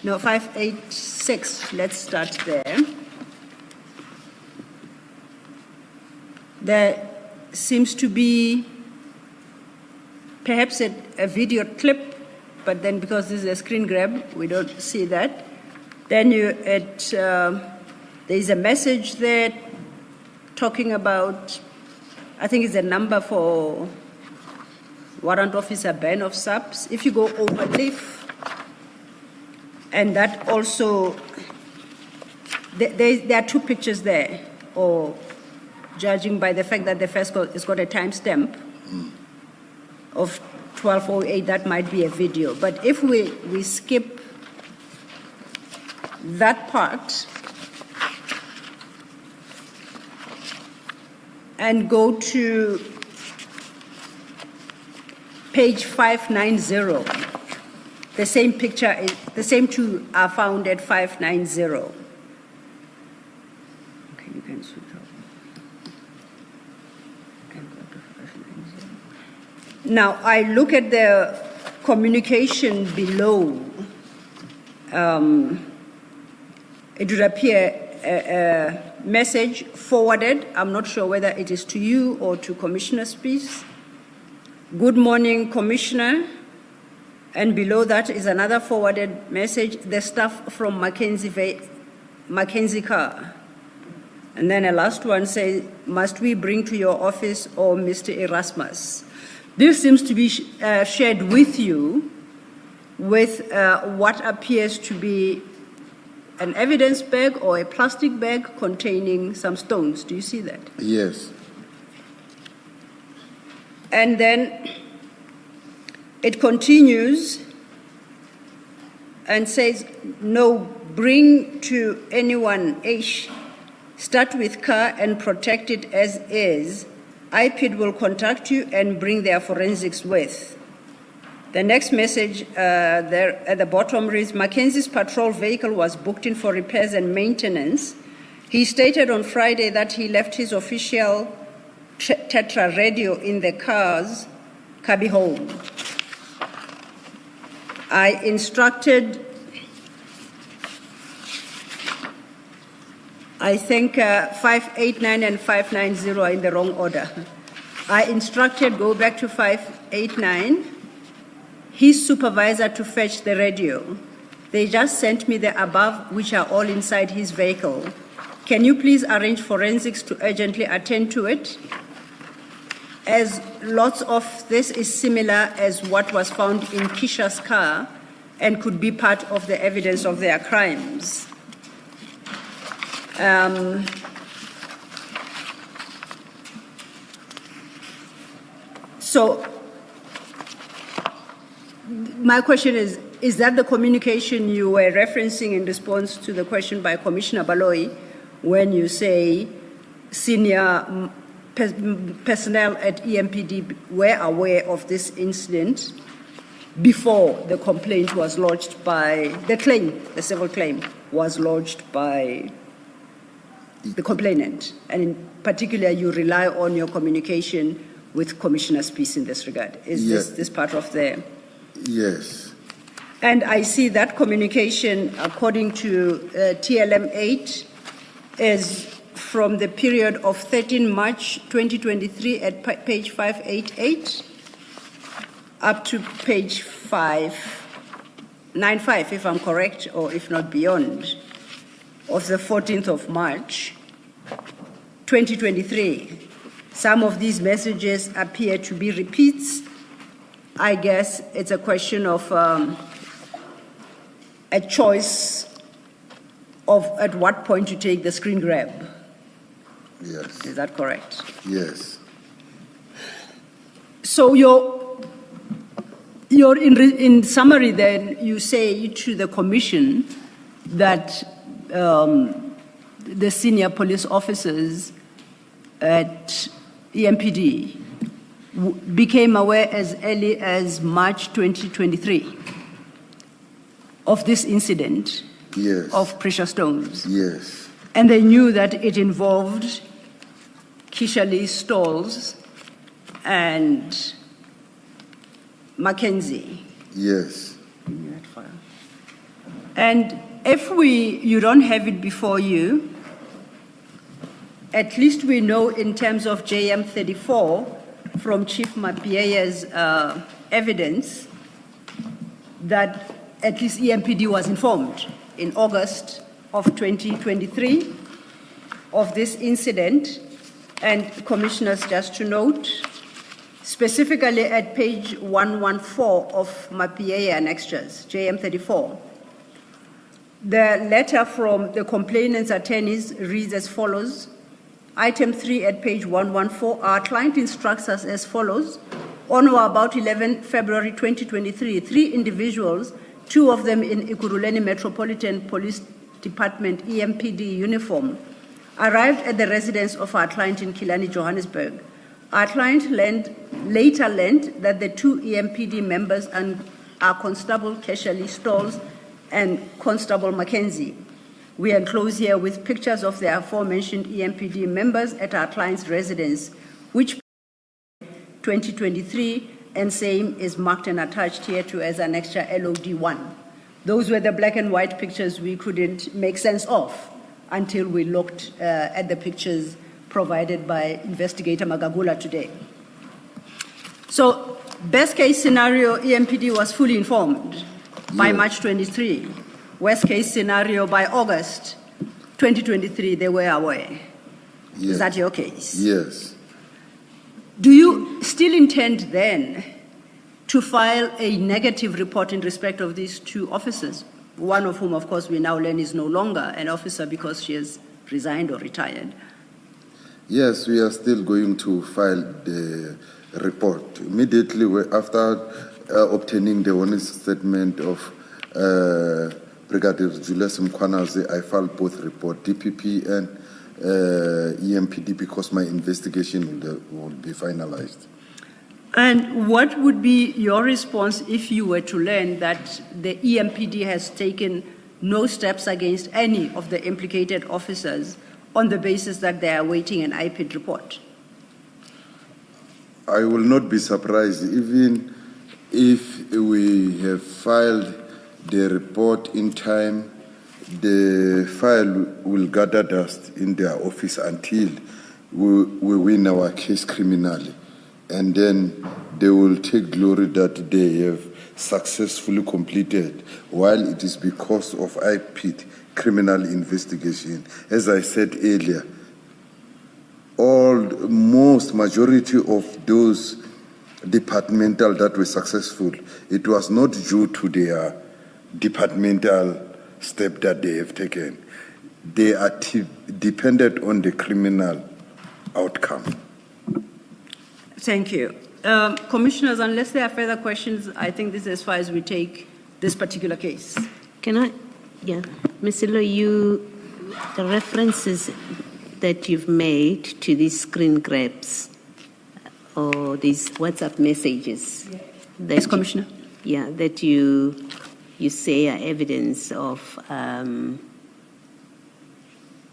no, 586, let's start there. There seems to be perhaps a video clip, but then because this is a screen grab, we don't see that. Then there's a message there talking about, I think it's a number for Warrant Officer Ben of SAPS. If you go over leaf, and that also, there are two pictures there, or judging by the fact that the first it's got a timestamp of 12:08, that might be a video. But if we skip that part and go to page 590, the same picture, the same two are found at 590. Okay, you can switch off. Now, I look at the communication below. It would appear a message forwarded. I'm not sure whether it is to you or to Commissioner Spies. Good morning, Commissioner. And below that is another forwarded message, the staff from Mackenzie car. And then a last one says, must we bring to your office or Mr. Erasmus? This seems to be shared with you with what appears to be an evidence bag or a plastic bag containing some stones. Do you see that? Yes. And then it continues and says, no, bring to anyone H. Start with car and protect it as is. IPID will contact you and bring their forensics with. The next message there at the bottom reads, Mackenzie's patrol vehicle was booked in for repairs and maintenance. He stated on Friday that he left his official Tetra radio in the car's cabby home. I instructed, I think 589 and 590 are in the wrong order. I instructed go back to 589, his supervisor to fetch the radio. They just sent me the above, which are all inside his vehicle. Can you please arrange forensics to urgently attend to it? As lots of this is similar as what was found in Kisha's car and could be part of the evidence of their crimes. So my question is that the communication you were referencing in response to the question by Commissioner Baloyi when you say senior personnel at EMPD were aware of this incident before the complaint was lodged by, the civil claim was lodged by the complainant, and in particular you rely on your communication with Commissioner Spies in this regard. Is this part of the... Yes. And I see that communication, according to TLM 8, is from the period of 13 March 2023 at page 588 up to page 595, if I'm correct, or if not beyond, of the 14th of March 2023. Some of these messages appear to be repeats. I guess it's a question of a choice of at what point to take the screen grab. Yes. Is that correct? Yes. So you're in summary then, you say to the commission that the senior police officers at EMPD became aware as early as March 2023 of this incident of precious stones. Yes. And they knew that it involved Kisha Lee's stalls and Mackenzie. Yes. And if you don't have it before you, at least we know in terms of JM 34 from Chief Mapieya's evidence that at least EMPD was informed in August of 2023 of this incident. And commissioners, just to note, specifically at page 114 of Mapieya annexures, JM 34, the letter from the complainant's attorneys reads as follows. Item 3 at page 114, our client instructs us as follows. On or about 11 February 2023, 3 individuals, 2 of them in Ekurhuleni Metropolitan Police Department EMPD uniform, arrived at the residence of our client in Killarney, Johannesburg. Our client later learned that the 2 EMPD members are Constable Keshali Stalls and Constable Mackenzie. We enclose here with pictures of the aforementioned EMPD members at our client's residence, which 2023, and same is marked and attached here to as annexure LOD1. Those were the black and white pictures we couldn't make sense of until we looked at the pictures provided by investigator Magagula today. So, best case scenario, EMPD was fully informed by March 23. Worst case scenario, by August 2023, they were aware. Yes. Is that your case? Yes. Do you still intend then to file a negative report in respect of these 2 officers? one of whom, of course, we now learn is no longer an officer because she has resigned or retired. Yes, we are still going to file the report. Immediately after obtaining the honest statement of Brigadier Julius Mkhwanazi, I filed both reports, DPP and EMPD, because my investigation will be finalized. And what would be your response if you were to learn that the EMPD has taken no steps against any of the implicated officers on the basis that they are awaiting an IPID report? I will not be surprised, even if we have filed the report in time. The file will gather dust in their office until we win our case criminally. And then they will take glory that they have successfully completed, while it is because of IPID criminal investigation. As I said earlier, majority of those departmental that were successful, it was not due to their departmental step that they have taken. They are dependent on the criminal outcome. Thank you. Commissioners, unless there are further questions, I think this is as far as we take this particular case. Can I? Yeah. Ms. Ilo, the references that you've made to these screen grabs or these WhatsApp messages. Yes, Commissioner. That you say are evidence of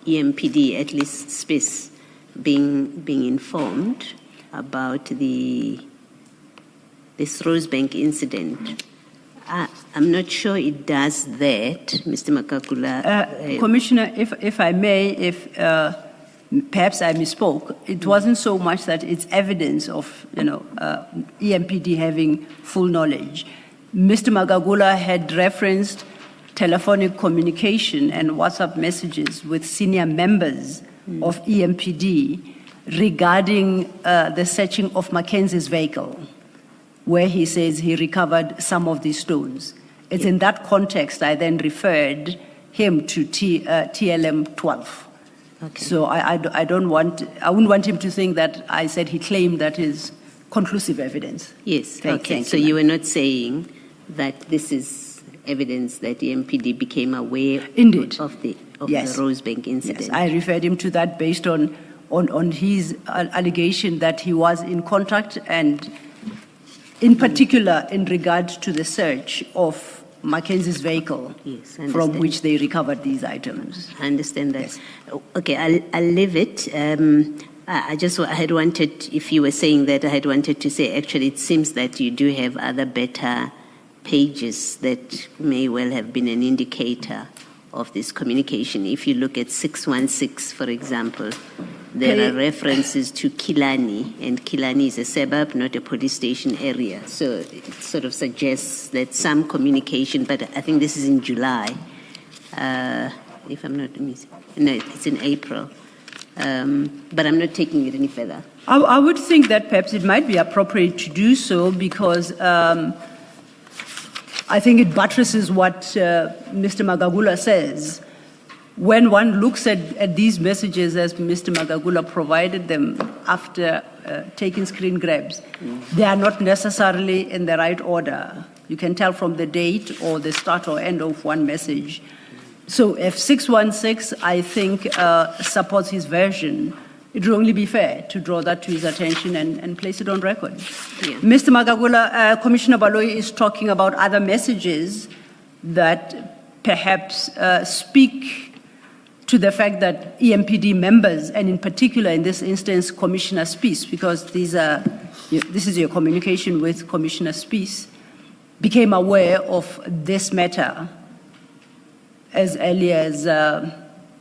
EMPD, at least SPIS, being informed about this Rosebank incident. I'm not sure it does that, Mr. Magagula. Commissioner, if I may, perhaps I misspoke. It wasn't so much that it's evidence of EMPD having full knowledge. Mr. Magagula had referenced telephonic communication and WhatsApp messages with senior members of EMPD regarding the searching of Mackenzie's vehicle, where he says he recovered some of these stones. It's in that context I then referred him to TLM 12. Okay. So I wouldn't want him to think that I said he claimed that is conclusive evidence. Yes. Thank so you were not saying that this is evidence that the MPD became aware Indeed. of the Yes. Rosebank incident. Yes, I referred him to that based on his allegation that he was in contact, and in particular in regard to the search of Mackenzie's vehicle, Yes, from which they recovered these items. I understand that. Yes. Okay, I'll leave it. I had wanted, if you were saying that, I had wanted to say, actually, it seems that you do have other better pages that may well have been an indicator of this communication. If you look at 616, for example, there are references to Thulani, and Thulani is a suburb, not a police station area. So it sort of suggests that some communication, but I think this is in July, if I'm not mistaken. No, it's in April. But I'm not taking it any further. I would think that perhaps it might be appropriate to do so because I think it buttresses what Mr. Magagula says. When one looks at these messages as Mr. Magagula provided them after taking screen grabs, they are not necessarily in the right order. You can tell from the date or the start or end of one message. So if 616, I think, supports his version, it would only be fair to draw that to his attention and place it on record. Yeah. Mr. Magagula, Commissioner Baloyi is talking about other messages that perhaps speak to the fact that EMPD members, and in particular in this instance, Commissioner Spies, because this is your communication with Commissioner Spies, became aware of this matter as early as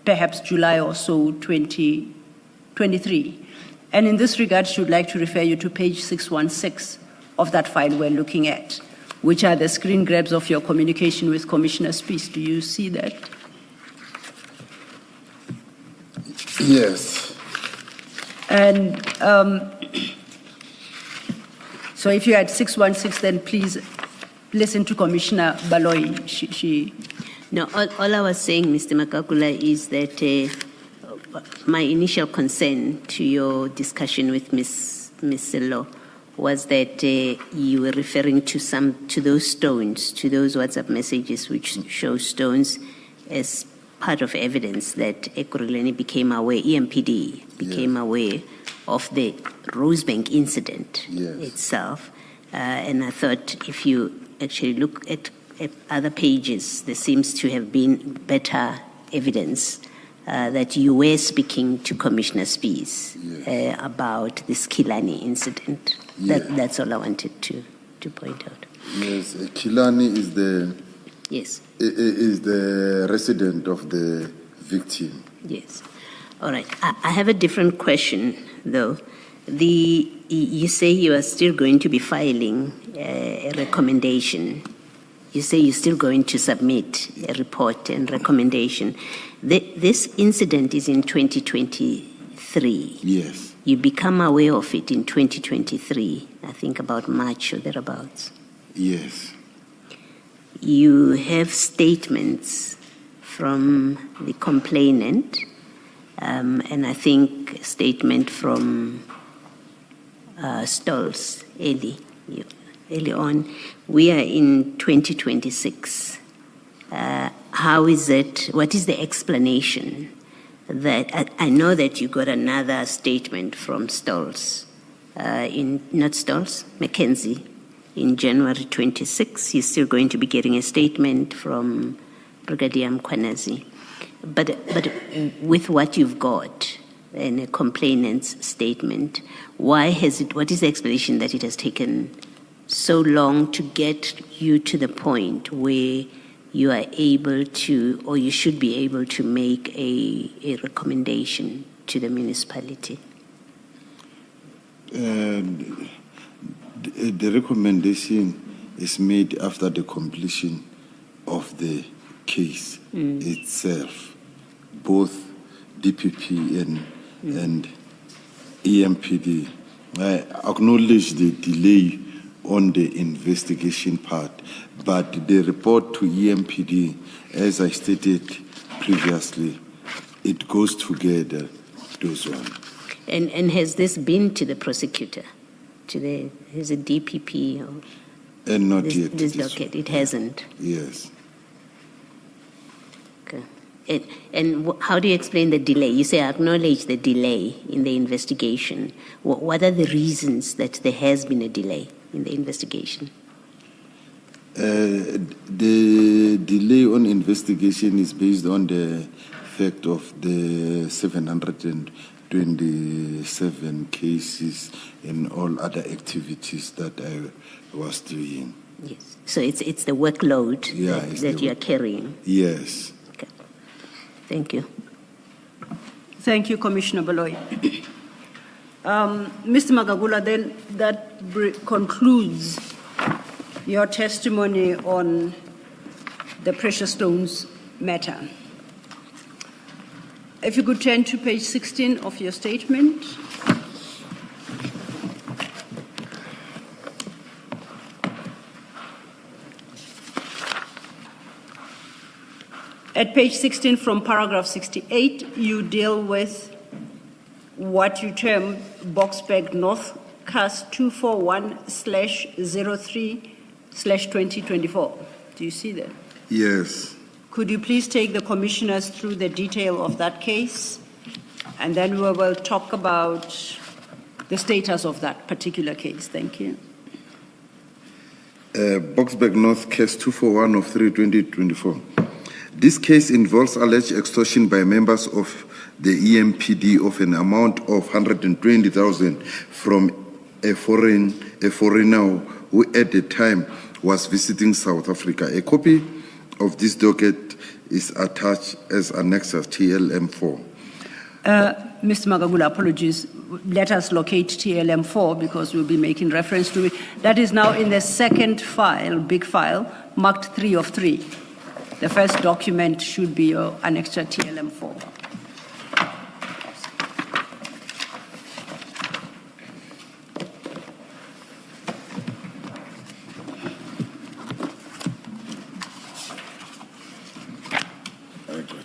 perhaps July or so 2023. And in this regard, I would like to refer you to page 616 of that file we're looking at, which are the screen grabs of your communication with Commissioner Spies. Do you see that? Yes. And so if you're at 616, then please listen to Commissioner Baloyi. No, all I was saying, Mr. Magagula, is that my initial concern to your discussion with Ms. Sello was that you were referring to those stones, to those WhatsApp messages which show stones as part of evidence that Ekurhuleni became aware, EMPD became aware of the Rosebank incident itself. And I thought if you actually look at other pages, there seems to have been better evidence that you were speaking to Commissioner Spies about this Thulani incident. That's all I wanted to point out. Yes, Thulani is the resident of the victim. Yes. All right. I have a different question, though. You say you are still going to be filing a recommendation. You say you're still going to submit a report and recommendation. This incident is in 2023. Yes. You become aware of it in 2023, I think about March or thereabouts. Yes. You have statements from the complainant, and I think a statement from Stolz early on. We are in 2026. How is it? What is the explanation? That I know that you got another statement from Stolz, Mackenzie, in January 26. You're still going to be getting a statement from Brigadier Mkhwanazi. But with what you've got in a complainant's statement, what is the explanation that it has taken so long to get you to the point where you are able to, or you should be able to make a recommendation to the municipality? The recommendation is made after the completion of the case itself. Both DPP and EMPD. I acknowledge the delay on the investigation part, but the report to EMPD, as I stated previously, it goes together, those ones. And has this been to the prosecutor? Is it DPP or And not yet. this docket? It hasn't. Yes. Okay. And how do you explain the delay? You say acknowledge the delay in the investigation. What are the reasons that there has been a delay in the investigation? The delay on investigation is based on the fact of the 727 cases and all other activities that I was doing. Yes. So it's the workload that you are carrying. Yes. Okay. Thank you. Thank you, Commissioner Baloyi. Mr. Magagula, then that concludes your testimony on the precious stones matter. If you could turn to page 16 of your statement. At page 16 from paragraph 68, you deal with what you term Boksburg North Cast 241/03/2024. Do you see that? Yes. Could you please take the commissioners through the detail of that case? And then we will talk about the status of that particular case. Thank you. Boksburg North Case 241 of 3/2024. This case involves alleged extortion by members of the EMPD of an amount of 120,000 from a foreigner who at the time was visiting South Africa. A copy of this docket is attached as Annexus TLM4. Mr. Magagula, apologies. Let us locate TLM4 because we'll be making reference to it. That is now in the second file, big file, marked 3 of 3. The first document should be your Annexure TLM4.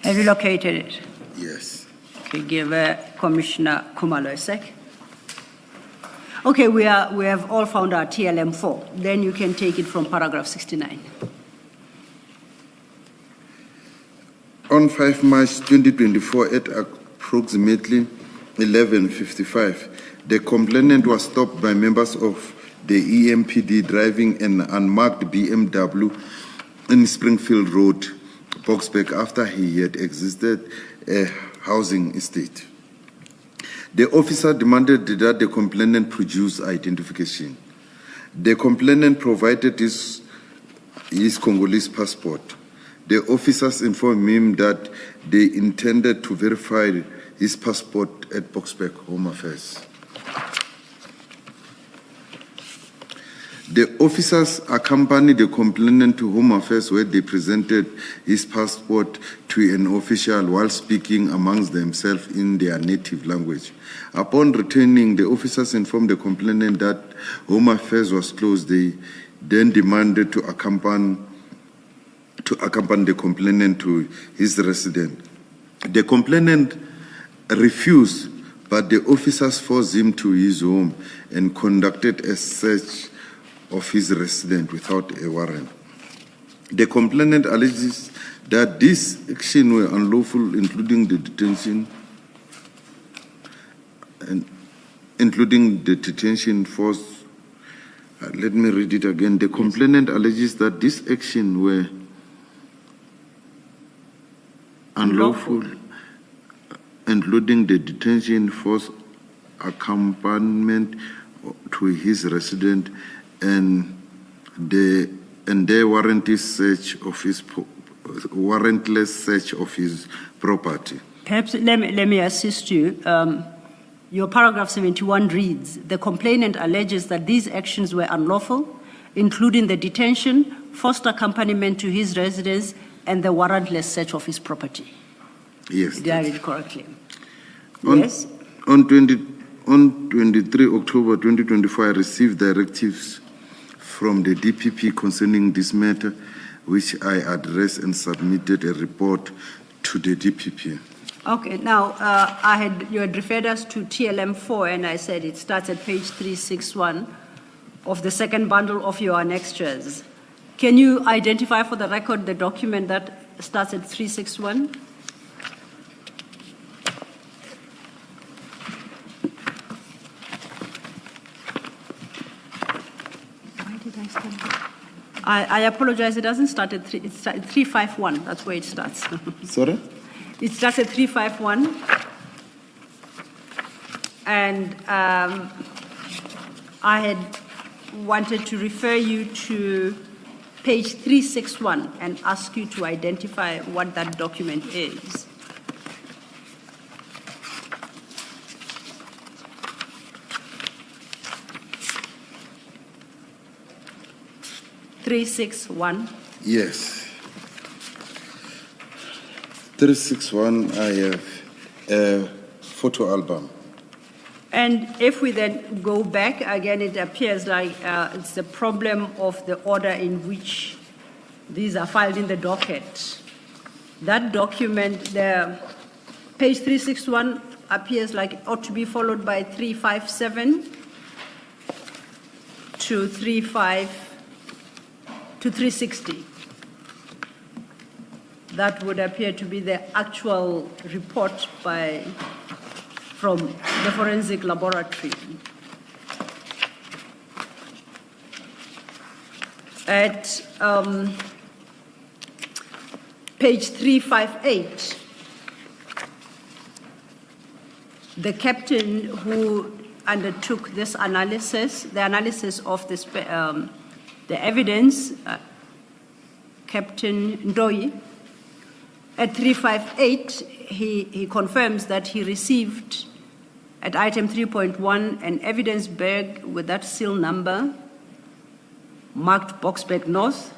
Have you located it? Yes. Okay, give Commissioner Khumalo a sec. Okay, we have all found our TLM4. Then you can take it from paragraph 69. On 5 March 2024, at approximately 11:55, the complainant was stopped by members of the EMPD driving an unmarked BMW in Springfield Road, Boksburg, after he had exited a housing estate. The officer demanded that the complainant produce identification. The complainant provided his Congolese passport. The officers informed him that they intended to verify his passport at Boksburg Home Affairs. The officers accompanied the complainant to Home Affairs, where they presented his passport to an official while speaking amongst themselves in their native language. Upon returning, the officers informed the complainant that Home Affairs was closed. They then demanded to accompany the complainant to his residence. The complainant refused, but the officers forced him to his home and conducted a search of his residence without a warrant. The complainant alleges that these actions were unlawful, including the detention force. Let me read it again. The complainant alleges that these actions were unlawful, including the detention, force, accompaniment to his residence, and their warrantless search of his property. Perhaps let me assist you. Your paragraph 71 reads, the complainant alleges that these actions were unlawful, including the detention, forced accompaniment to his residence, and the warrantless search of his property. Yes. Did I read it correctly? Yes. On 23 October 2024, I received directives from the DPP concerning this matter, which I addressed and submitted a report to the DPP. Okay, now you had referred us to TLM4, and I said it starts at page 361 of the second bundle of your annexures. Can you identify for the record the document that starts at 361? I apologize, it doesn't start at 3, it's at 351, that's where it starts. Sorry? It starts at 351, and I had wanted to refer you to page 361 and ask you to identify what that document is. Yes. 361, I have a photo album. And if we then go back, again, it appears like it's the problem of the order in which these are filed in the docket. That document, the page 361 appears like it ought to be followed by 357 to 360. That would appear to be the actual report from the forensic laboratory. At page 358, the captain who undertook this analysis, the analysis of this, the evidence, Captain Ndoi, at 358, he confirms that he received at item 3.1 an evidence bag with that seal number marked Boksburg North,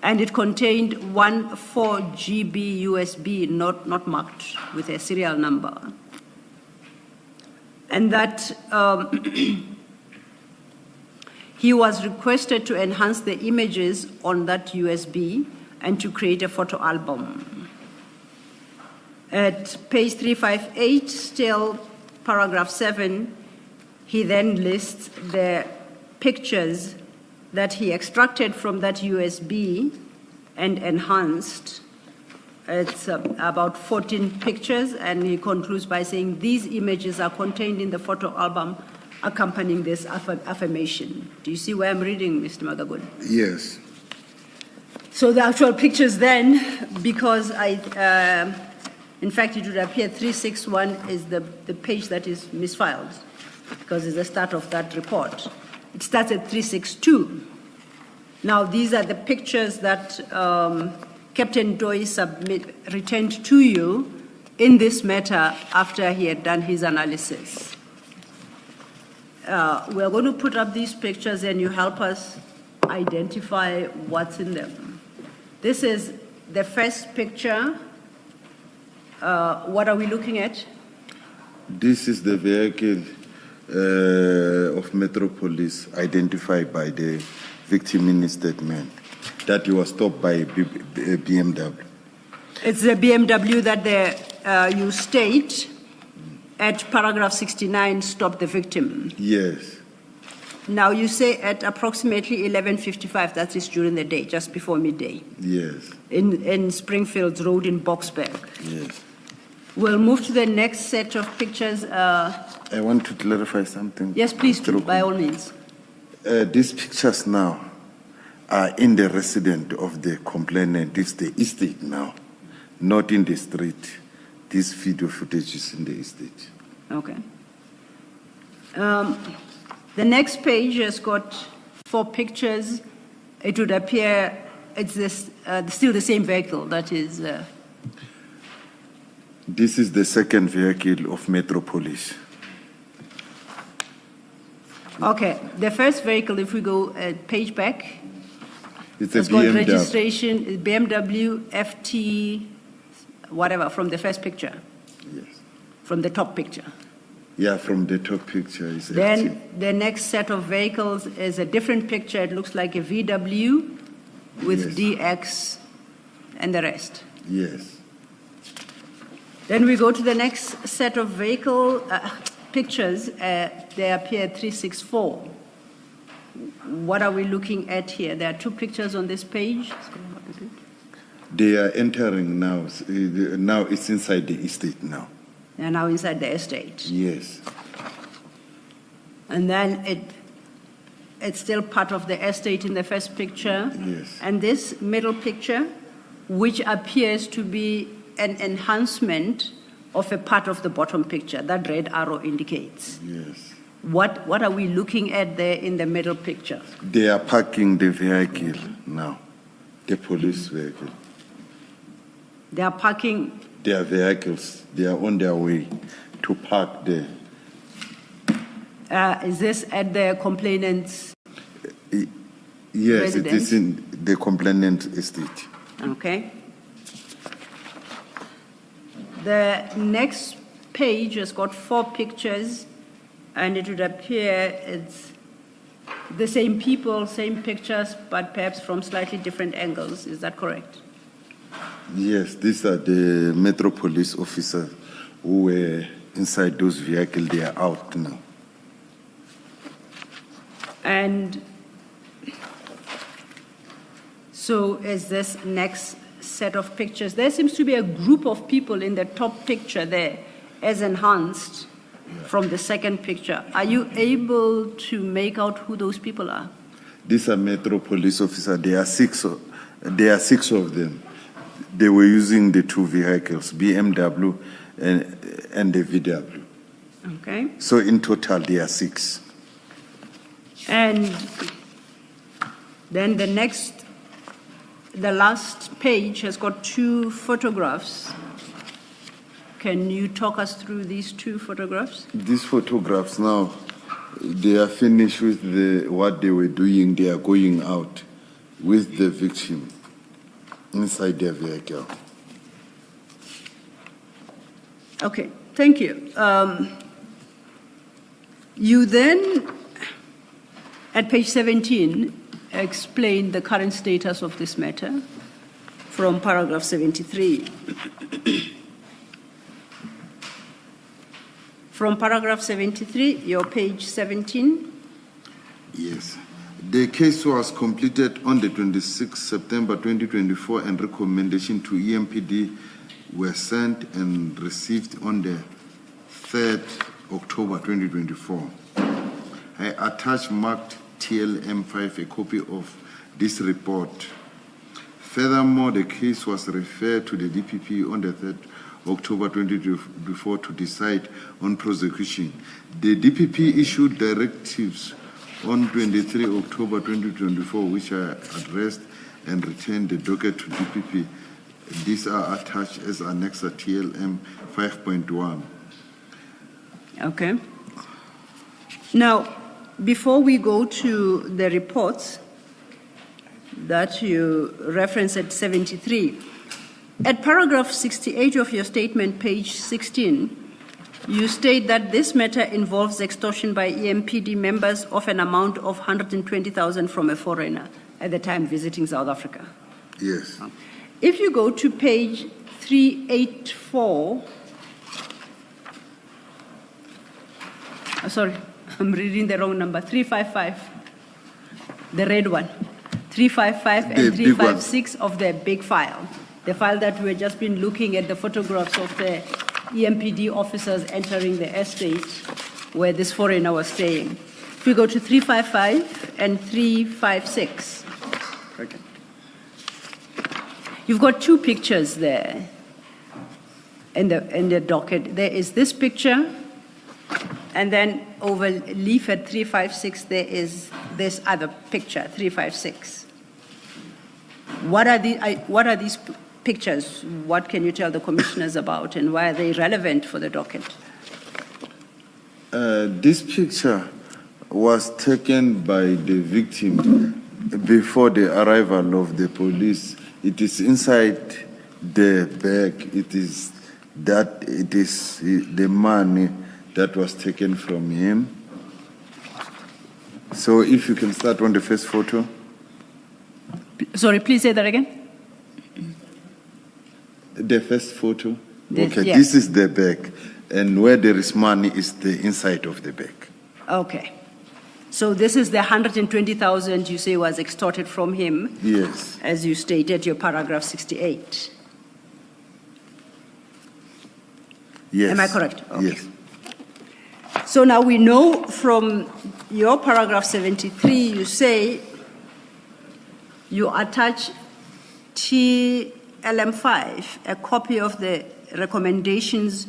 and it contained 14 GB USB, not marked with a serial number. And that he was requested to enhance the images on that USB and to create a photo album. At page 358, still paragraph 7, he then lists the pictures that he extracted from that USB and enhanced. It's about 14 pictures, and he concludes by saying these images are contained in the photo album accompanying this affirmation. Do you see where I'm reading, Mr. Magagula? Yes. So the actual pictures then, because in fact, it would appear 361 is the page that is misfiled, because it's the start of that report. It starts at 362. Now, these are the pictures that Captain Doi returned to you in this matter after he had done his analysis. We're going to put up these pictures and you help us identify what's in them. This is the first picture. What are we looking at? This is the vehicle of Metropolis identified by the victim in his statement that he was stopped by a BMW. It's the BMW that you state at paragraph 69 stopped the victim. Yes. Now you say at approximately 11:55, that is during the day, just before midday. Yes. In Springfield Road in Boksburg. Yes. We'll move to the next set of pictures. I want to clarify something. Yes, please do, by all means. These pictures now are in the residence of the complainant. This is the estate now, not in the street. This video footage is in the estate. Okay. The next page has got 4 pictures. It would appear it's this, still the same vehicle that is... This is the second vehicle of Metropolis. Okay, the first vehicle, if we go a page back, It's a it's got BMW. registration, BMW FT, whatever, from the first picture, Yes. from the top picture. Yeah, from the top picture is Then FT. the next set of vehicles is a different picture. It looks like a VW with Yes. DX and the rest. Yes. Then we go to the next set of vehicle pictures. They appear 364. What are we looking at here? There are 2 pictures on this page. They are entering now. Now it's inside the estate now. They are now inside the estate. Yes. And then it's still part of the estate in the first picture. Yes. And this middle picture, which appears to be an enhancement of a part of the bottom picture, that red arrow indicates. Yes. What are we looking at there in the middle picture? They are parking the vehicle now, the police vehicle. They are parking. Their vehicles, they are on their way to park there. Is this at the complainant's? Yes, it Residence? is in the complainant estate. Okay. The next page has got 4 pictures, and it would appear it's the same people, same pictures, but perhaps from slightly different angles. Is that correct? Yes, these are the Metropolis officers who were inside those vehicles. They are out now. And so is this next set of pictures. There seems to be a group of people in the top picture there, as enhanced from the second picture. Are you able to make out who those people are? These are Metropolis officers. There are six of them. They were using the 2 vehicles, BMW and the VW. Okay. So in total, there are 6. And then the last page has got 2 photographs. Can you talk us through these 2 photographs? These photographs now, they are finished with what they were doing. They are going out with the victim inside their vehicle. Okay, thank you. You then, at page 17, explain the current status of this matter from paragraph 73. From paragraph 73, your page 17. Yes. The case was completed on the 26th September 2024 and recommendation to EMPD were sent and received on the 3rd October 2024. I attached marked TLM5 a copy of this report. Furthermore, the case was referred to the DPP on the 3rd October 2024 to decide on prosecution. The DPP issued directives on 23 October 2024, which I addressed and returned the docket to DPP. These are attached as Annexa TLM 5.1. Okay. Now, before we go to the reports that you reference at 73, at paragraph 68 of your statement, page 16, you state that this matter involves extortion by EMPD members of an amount of 120,000 from a foreigner at the time visiting South Africa. Yes. If you go to page 384, sorry, I'm reading the wrong number, 355, the red one, 355 and 356 of the big file, the file that we've just been looking at, the photographs of the EMPD officers entering the estate where this foreigner was staying. If we go to 355 and 356, okay. You've got two pictures there in the docket. There is this picture, and then over leaf at 356, there is this other picture, 356. What are these pictures? What can you tell the commissioners about, and why are they relevant for the docket? This picture was taken by the victim before the arrival of the police. It is inside the bag. It is the money that was taken from him. So if you can start on the first photo. Sorry, please say that again. The first photo? This, okay, yeah. This is the bag, and where there is money is the inside of the bag. Okay. So this is the 120,000 you say was extorted from him? Yes. As you stated, your paragraph 68. Yes. Am I correct? Okay. Yes. So now we know from your paragraph 73, you say you attach TLM5, a copy of the recommendations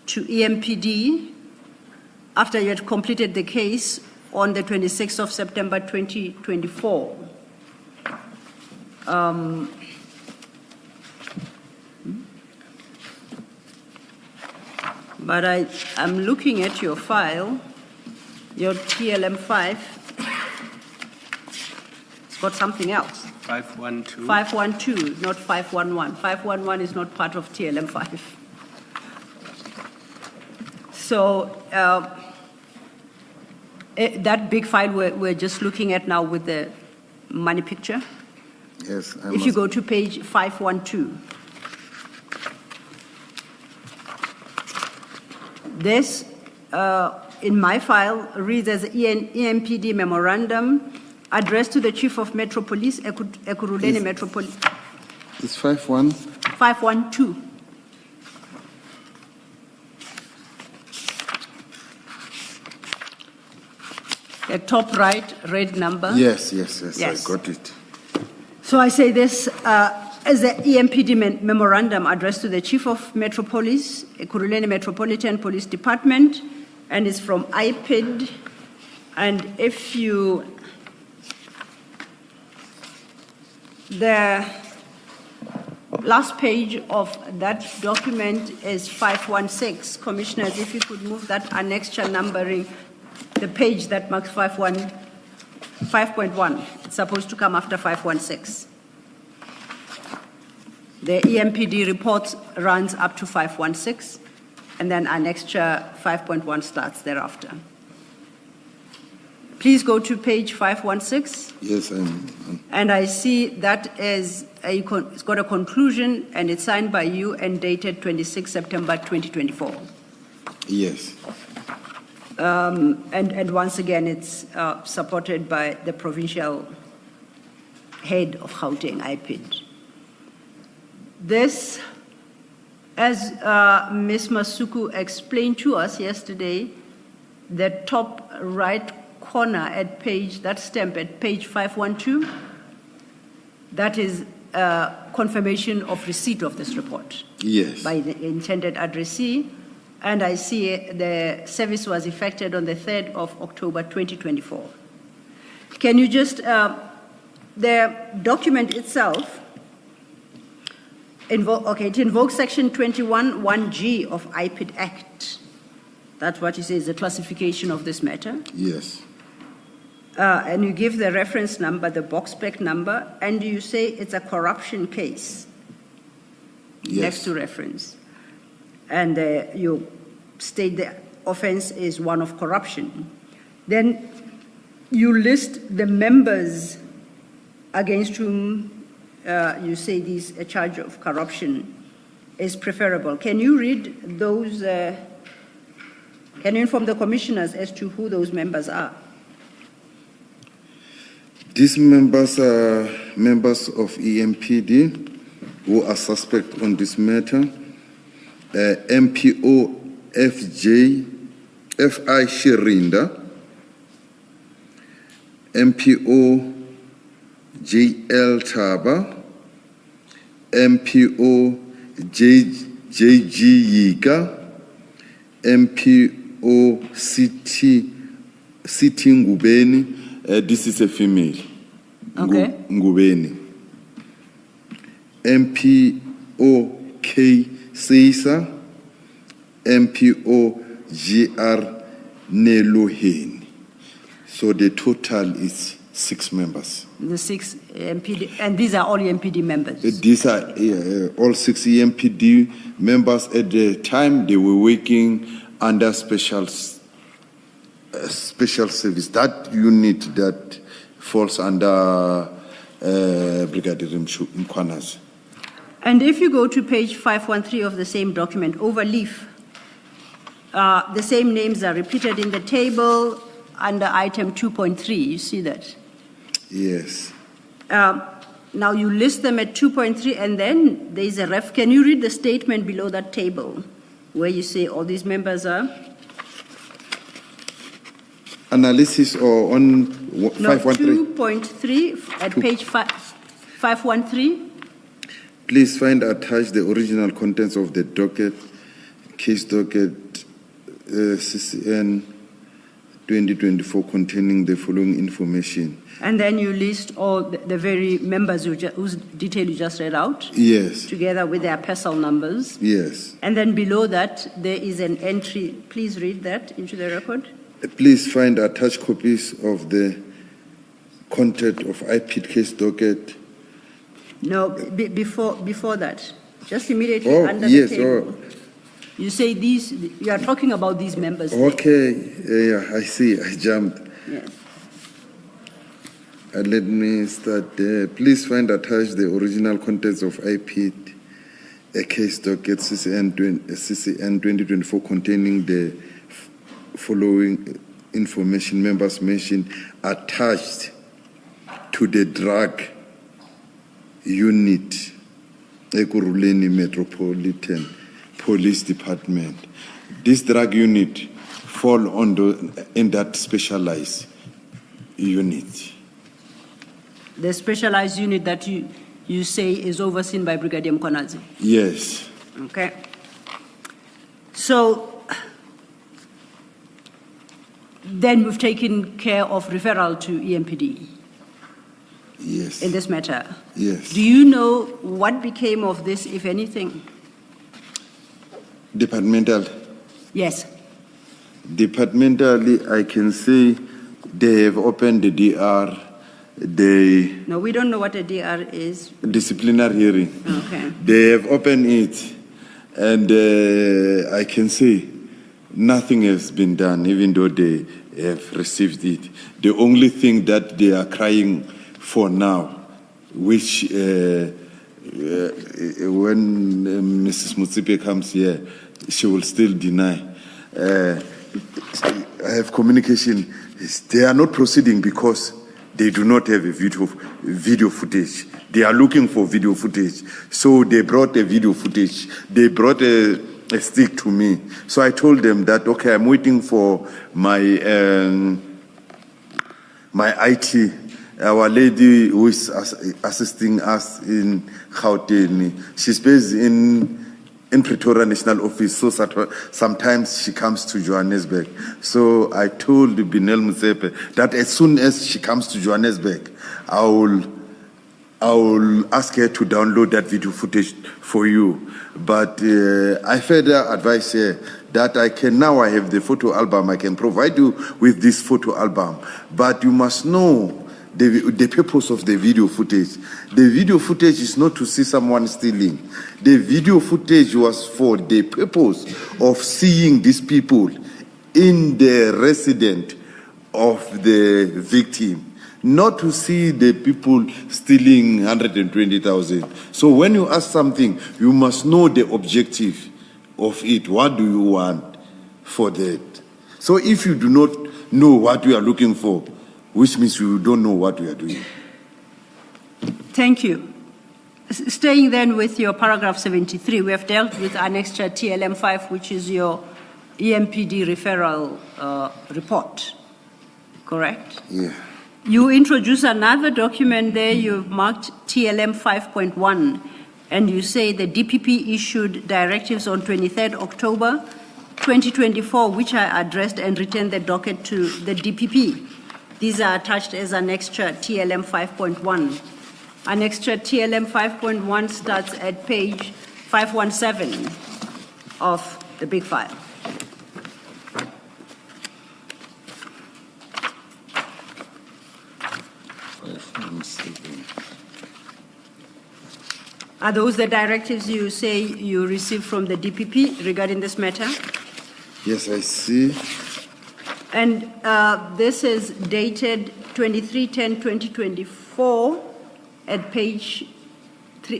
to EMPD after you had completed the case on the 26th of September 2024. But I'm looking at your file, your TLM5. It's got something else. 512. 512, not 511. 511 is not part of TLM5. So that big file we're just looking at now with the money picture. Yes. If you go to page 512. This, in my file, reads as EMPD memorandum addressed to the Chief of Metro Police, Ekurhuleni Metro Police. It's 5-1? 512. The top right, red number. Yes, Yes. I got it. So I say this as the EMPD memorandum addressed to the Chief of Metro Police, Ekurhuleni Metropolitan Police Department, and it's from IPID. And if you, the last page of that document is 516. Commissioners, if you could move that annexure numbering, the page that marks 5.1, it's supposed to come after 516. The EMPD report runs up to 516, and then annexure 5.1 starts thereafter. Please go to page 516. Yes, And I see that is it's got a conclusion, and it's signed by you and dated 26 September 2024. Yes. And once again, it's supported by the provincial head of Gauteng IPID. This, as Ms. Masuku explained to us yesterday, the top right corner at page, that stamp at page 512, that is confirmation of receipt of this report. Yes. By the intended addressee. And I see the service was effected on the 3rd of October 2024. Can you just, the document itself, it invokes section 21(1)(g) of IPID Act. That's what you say is the classification of this matter. Yes. And you give the reference number, the box spec number, and you say it's a corruption case. Yes. Next to reference. And you state the offense is one of corruption. Then you list the members against whom you say this a charge of corruption is preferable. Can you read those, can you inform the commissioners as to who those members are? These members are members of EMPD who are suspect on this matter. MPO FI Shirinda, MPO JL Taba, MPO JG Yika, MPO City Ngubeni. This is a female. Okay. Ngubeni. MPO K Seisa, MPO GR Neloheni. So the total is 6 members. The 6 MPD, and these are all MPD members? These are all 6 MPD members. At the time, they were working under special service. That unit that falls under Brigadier Mkhwanazi. And if you go to page 513 of the same document, overleaf, the same names are repeated in the table under item 2.3. You see that? Yes. Now you list them at 2.3, and then there's a ref. Can you read the statement below that table where you say all these members are? Analysis or on 513? 2.3 at page 513. Please find attached the original contents of the docket, case docket CCN 2024 containing the following information. And then you list all the very members whose detail you just read out? Yes. Together with their personal numbers? Yes. And then below that, there is an entry. Please read that into the record. Please find attached copies of the content of IPID case docket. No, before that, just immediately under yes, the table. You say these, you are talking about these members. Okay, yeah, I see, I jumped. Yes. Let me start there. Please find attached the original contents of IPID, a case docket CCN 2024 containing the following information members mentioned attached to the drug unit, Ekurhuleni Metropolitan Police Department. This drug unit fall in that specialized unit. The specialized unit that you say is overseen by Brigadier Mkhwanazi? Yes. Okay. So then we've taken care of referral to EMPD. Yes. In this matter? Yes. Do you know what became of this, if anything? Departmental? Yes. Departmentally, I can say they have opened the DR. No, we don't know what a DR is. Disciplinary hearing. Okay. They have opened it, and I can say nothing has been done, even though they have received it. The only thing that they are crying for now, which when Mrs. Mutsipe comes here, she will still deny, I have communication. They are not proceeding because they do not have a video footage. They are looking for video footage. So they brought a video footage. They brought a stick to me. So I told them that, okay, I'm waiting for my IT, our lady who is assisting us in Gauteng. She's based in Pretoria National Office, so sometimes she comes to Johannesburg. So I told Binel Motsepe that as soon as she comes to Johannesburg, I will ask her to download that video footage for you. But I further advise her that I have the photo album, I can provide you with this photo album. But you must know the purpose of the video footage. The video footage is not to see someone stealing. The video footage was for the purpose of seeing these people in the residence of the victim, not to see the people stealing 120,000. So when you ask something, you must know the objective of it. What do you want for that? So if you do not know what you are looking for, which means you don't know what we are doing. Thank you. Staying then with your paragraph 73, we have dealt with annexure TLM5, which is your EMPD referral report, correct? Yeah. You introduce another document there, you've marked TLM 5.1, and you say the DPP issued directives on 23rd October 2024, which I addressed and returned the docket to the DPP. These are attached as annexure TLM 5.1. Annexure TLM 5.1 starts at page 517 of the big file. Are those the directives you say you received from the DPP regarding this matter? Yes, I see. And this is dated 23/10/2024 at page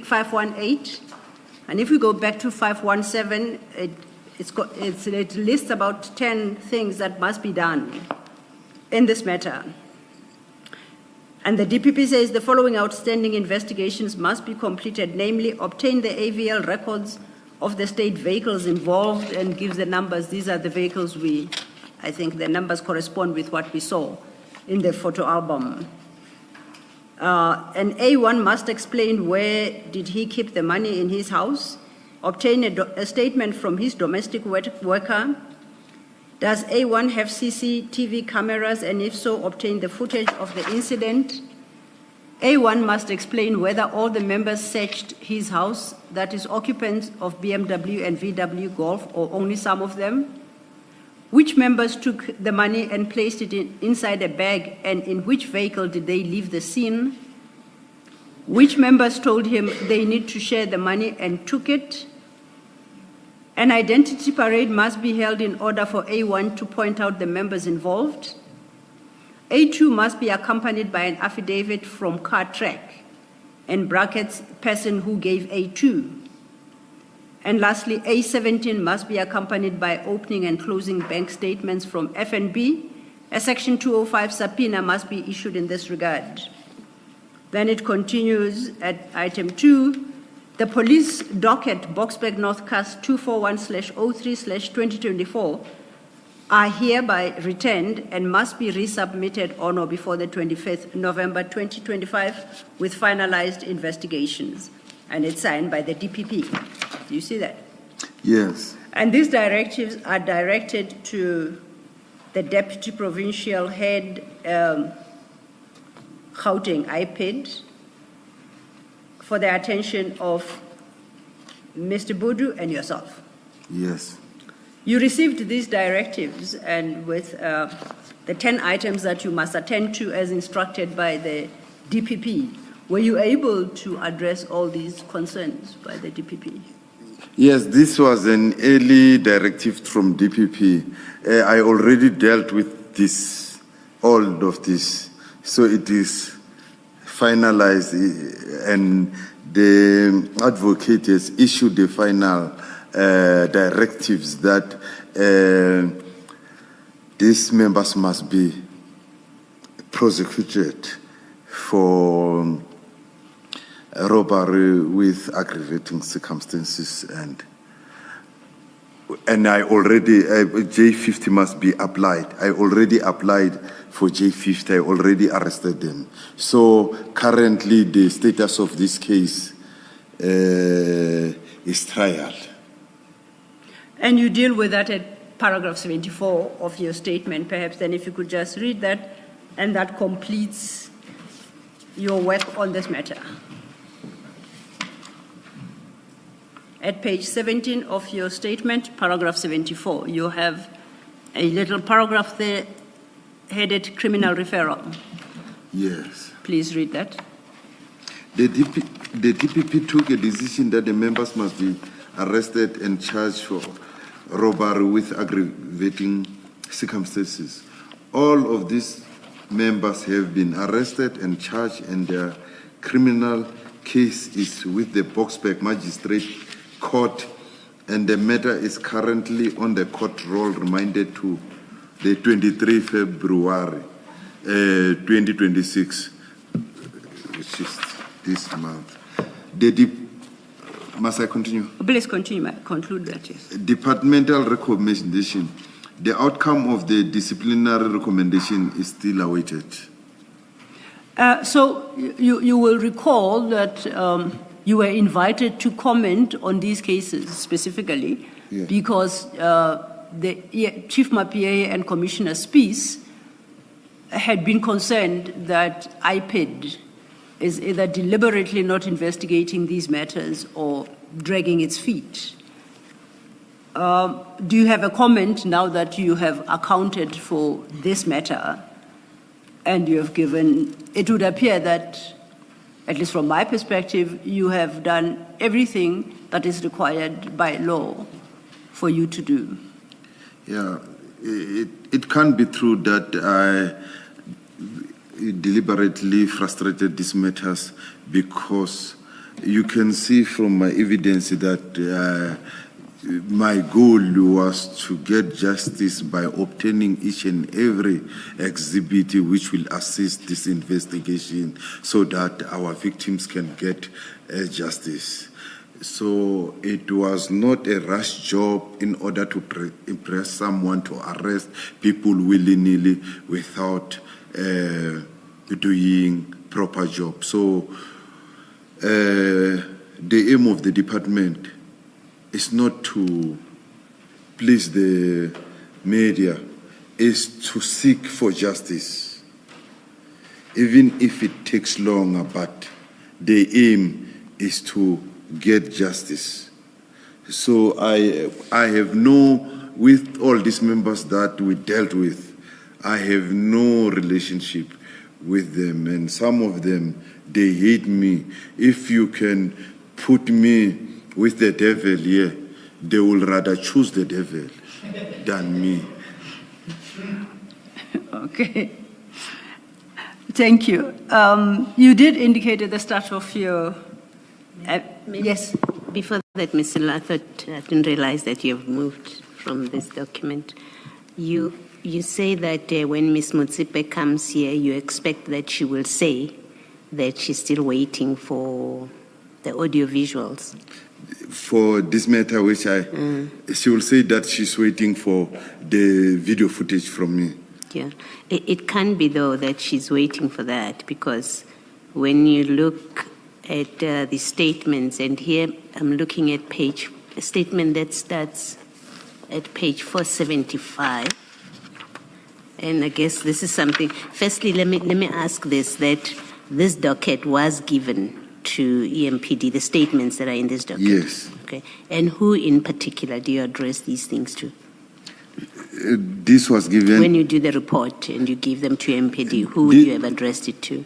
518. And if we go back to 517, it lists about 10 things that must be done in this matter. And the DPP says the following outstanding investigations must be completed, namely obtain the AVL records of the state vehicles involved, and gives the numbers. These are the vehicles I think the numbers correspond with what we saw in the photo album. And A1 must explain where did he keep the money in his house, obtain a statement from his domestic worker. Does A1 have CCTV cameras, and if so, obtain the footage of the incident? A1 must explain whether all the members searched his house, that is occupants of BMW and VW Golf, or only some of them. Which members took the money and placed it inside a bag, and in which vehicle did they leave the scene? Which members told him they need to share the money and took it? An identity parade must be held in order for A1 to point out the members involved. A2 must be accompanied by an affidavit from CarTrack, in brackets, person who gave A2. And lastly, A17 must be accompanied by opening and closing bank statements from FNB. A Section 205 subpoena must be issued in this regard. Then it continues at item 2. The police docket, Boksburg North Cast 241/03/2024, are hereby returned and must be resubmitted on or before the 25th November 2025 with finalized investigations. And it's signed by the DPP. Do you see that? Yes. And these directives are directed to the Deputy Provincial Head, Gauteng IPID, for the attention of Mr. Bodu and yourself. Yes. You received these directives, and with the 10 items that you must attend to as instructed by the DPP, were you able to address all these concerns by the DPP? Yes, this was an early directive from DPP. I already dealt with this, all of this, so it is finalized, and the advocate has issued the final directives that these members must be prosecuted for robbery with aggravating circumstances, and I already, J50 must be applied. I already applied for J50, I already arrested them. So currently the status of this case is trial. And you deal with that at paragraph 74 of your statement. Perhaps then if you could just read that, and that completes your work on this matter. At page 17 of your statement, paragraph 74, you have a little paragraph there headed criminal referral. Yes. Please read that. The DPP took a decision that the members must be arrested and charged for robbery with aggravating circumstances. All of these members have been arrested and charged, and their criminal case is with the Boksburg Magistrate Court, and the matter is currently on the court roll, reminded to the 23 February 2026, which is this month. Must I continue? Please continue. Conclude that, yes. Departmental recommendation. The outcome of the disciplinary recommendation is still awaited. So you will recall that you were invited to comment on these cases specifically, yeah, because Chief Mapie and Commissioner Spies had been concerned that IPID is either deliberately not investigating these matters or dragging its feet. Do you have a comment now that you have accounted for this matter and you have given, it would appear that, at least from my perspective, you have done everything that is required by law for you to do? Yeah, it can't be true that I deliberately frustrated these matters, because you can see from my evidence that my goal was to get justice by obtaining each and every exhibit which will assist this investigation so that our victims can get justice. So it was not a rush job in order to impress someone to arrest people willy-nilly without doing proper job. So the aim of the department is not to please the media, is to seek for justice, even if it takes longer, but the aim is to get justice. So I have with all these members that we dealt with, I have no relationship with them, and some of them, they hate me. If you can put me with the devil here, they will rather choose the devil than me. Okay. Thank you. You did indicate at the start of your... yes. Before that, Mr. Law, I didn't realize that you have moved from this document. You say that when Ms. Mutsipe comes here, you expect that she will say that she's still waiting for the audio visuals. For this matter, which she will say that she's waiting for the video footage from me. Yeah. It can be, though, that she's waiting for that, because when you look at the statements, and here I'm looking at a statement that starts at page 475. And I guess this is something. Firstly, let me ask this: that this docket was given to EMPD, the statements that are in this docket. Yes. Okay. And who in particular do you address these things to? This was given. When you do the report and you give them to EMPD, who would you have addressed it to?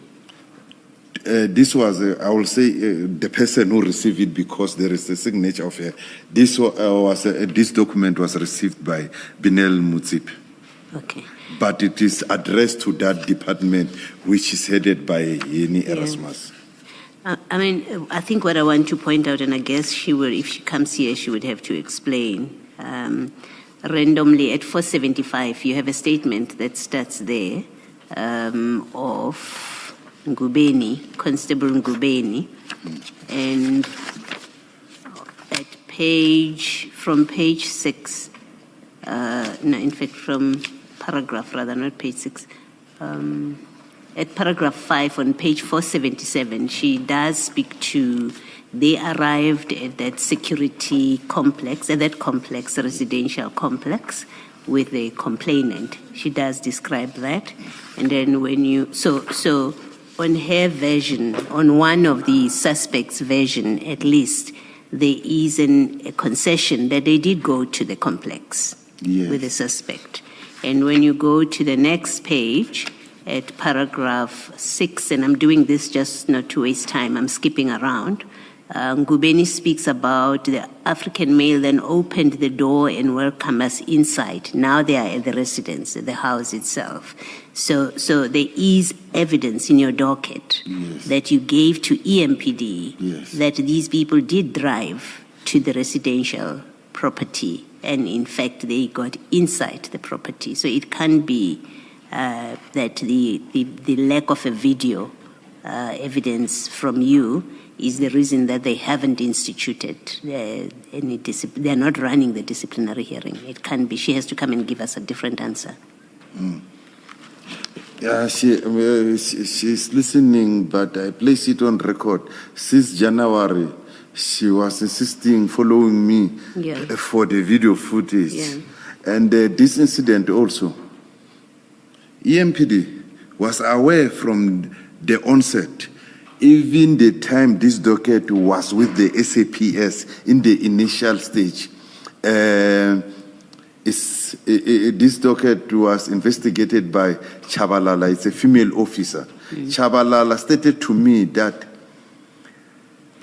This was, I will say, the person who received it, because there is a signature of her. This document was received by Binel Mutsip. Okay. But it is addressed to that department, which is headed by Yeni Erasmus. I mean, I think what I want to point out, and I guess she will, if she comes here, she would have to explain. Randomly at 475, you have a statement that starts there of Ngubeni, Constable Ngubeni, and at from page 6, no, in fact, from paragraph rather, not page 6. At paragraph 5 on page 477, she does speak to, they arrived at that security complex, at that complex, residential complex, with the complainant. She does describe that. And then when you, so on her version, on one of the suspects' version at least, there is a concession that they did go to the complex with the suspect. And when you go to the next page, at paragraph 6, and I'm doing this just not to waste time, I'm skipping around. Ngubeni speaks about the African male then opened the door and welcomed us inside. Now they are at the residence, at the house itself. So there is evidence in your docket that you gave to EMPD that these people did drive to the residential property, and in fact they got inside the property. So it can be that the lack of a video evidence from you is the reason that they haven't instituted any discipline. They're not running the disciplinary hearing. It can be. She has to come and give us a different answer. Yeah, she's listening, but I place it on record. Since January, she was insisting, following me for the video footage. Yeah. And this incident also, EMPD was aware from the onset, even the time this docket was with the SAPS in the initial stage. This docket was investigated by Chabalala. It's a female officer. Chabalala stated to me that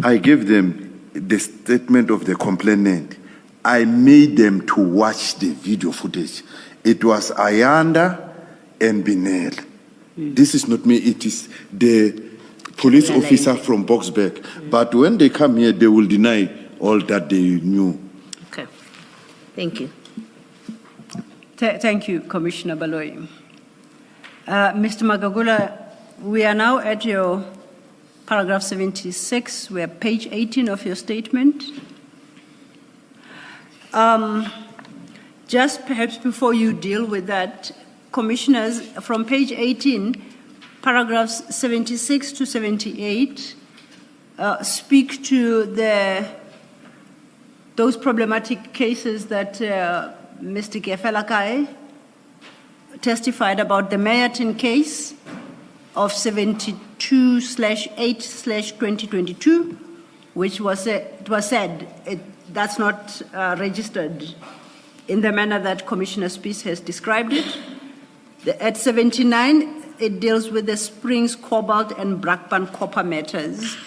I gave them the statement of the complainant. I made them to watch the video footage. It was Ayanda and Binel. This is not me, it is the police officer from Boxback. But when they come here, they will deny all that they knew. Okay. Thank you. Thank you, Commissioner Baloyi. Mr. Magagula, we are now at your paragraph 76. We're page 18 of your statement. Just perhaps before you deal with that, Commissioners, from page 18, paragraphs 76 to 78 speak to those problematic cases that Mr. Gefelakai testified about, the Mayerton case of 72/8/2022, which it was said that's not registered in the manner that Commissioner Spies has described it. At 79, it deals with the Springs Cobalt and Brakpan copper matters.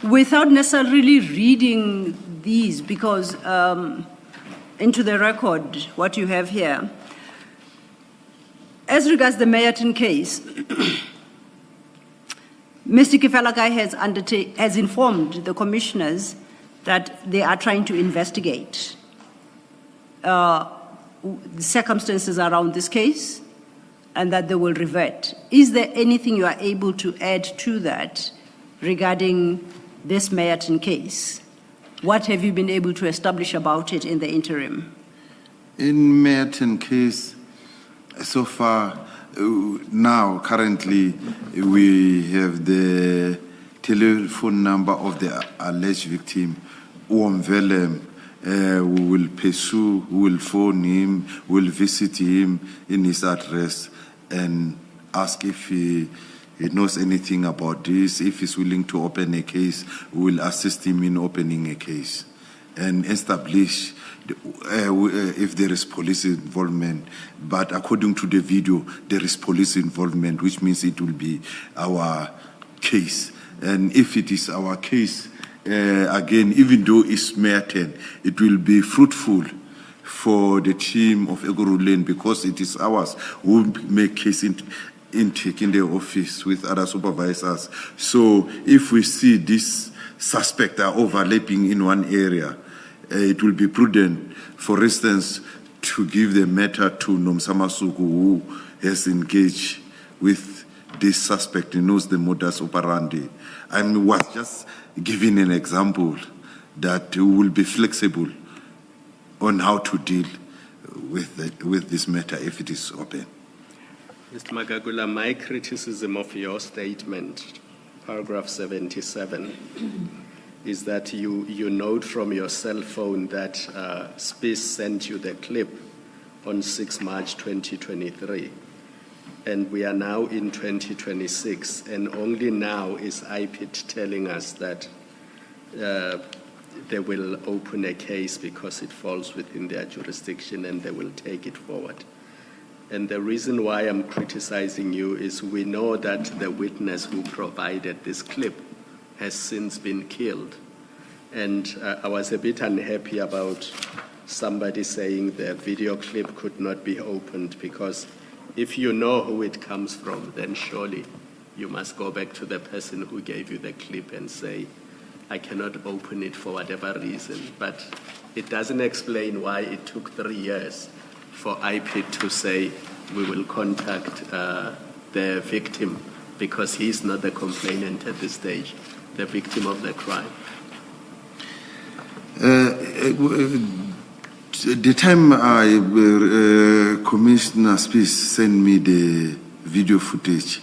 Without necessarily reading these, because into the record, what you have here, as regards the Mayerton case, Mr. Kefalakai has informed the commissioners that they are trying to investigate the circumstances around this case and that they will revert. Is there anything you are able to add to that regarding this Mayerton case? What have you been able to establish about it in the interim? In Mayerton case, so far, now, currently, we have the telephone number of the alleged victim, Uomvelem. We will pursue, we will phone him, we will visit him in his address and ask if he knows anything about this. If he's willing to open a case, we will assist him in opening a case and establish if there is police involvement. But according to the video, there is police involvement, which means it will be our case. And if it is our case, again, even though it's Mayerton, it will be fruitful for the team of Egorulane because it is ours who make case intake in the office with other supervisors. So if we see this suspect are overlapping in one area, it will be prudent, for instance, to give the matter to Nomsamasuku, who has engaged with this suspect. He knows the modus operandi. I was just giving an example that we will be flexible on how to deal with this matter if it is open. Mr. Magagula, my criticism of your statement, paragraph 77, is that you note from your cell phone that Spies sent you the clip on 6 March 2023. And we are now in 2026, and only now is IPID telling us that they will open a case because it falls within their jurisdiction and they will take it forward. And the reason why I'm criticizing you is we know that the witness who provided this clip has since been killed. And I was a bit unhappy about somebody saying the video clip could not be opened, because if you know who it comes from, then surely you must go back to the person who gave you the clip and say, I cannot open it for whatever reason. But it doesn't explain why it took 3 years for IPID to say, we will contact the victim, because he's not the complainant at this stage, the victim of the crime. The time Commissioner Spies sent me the video footage,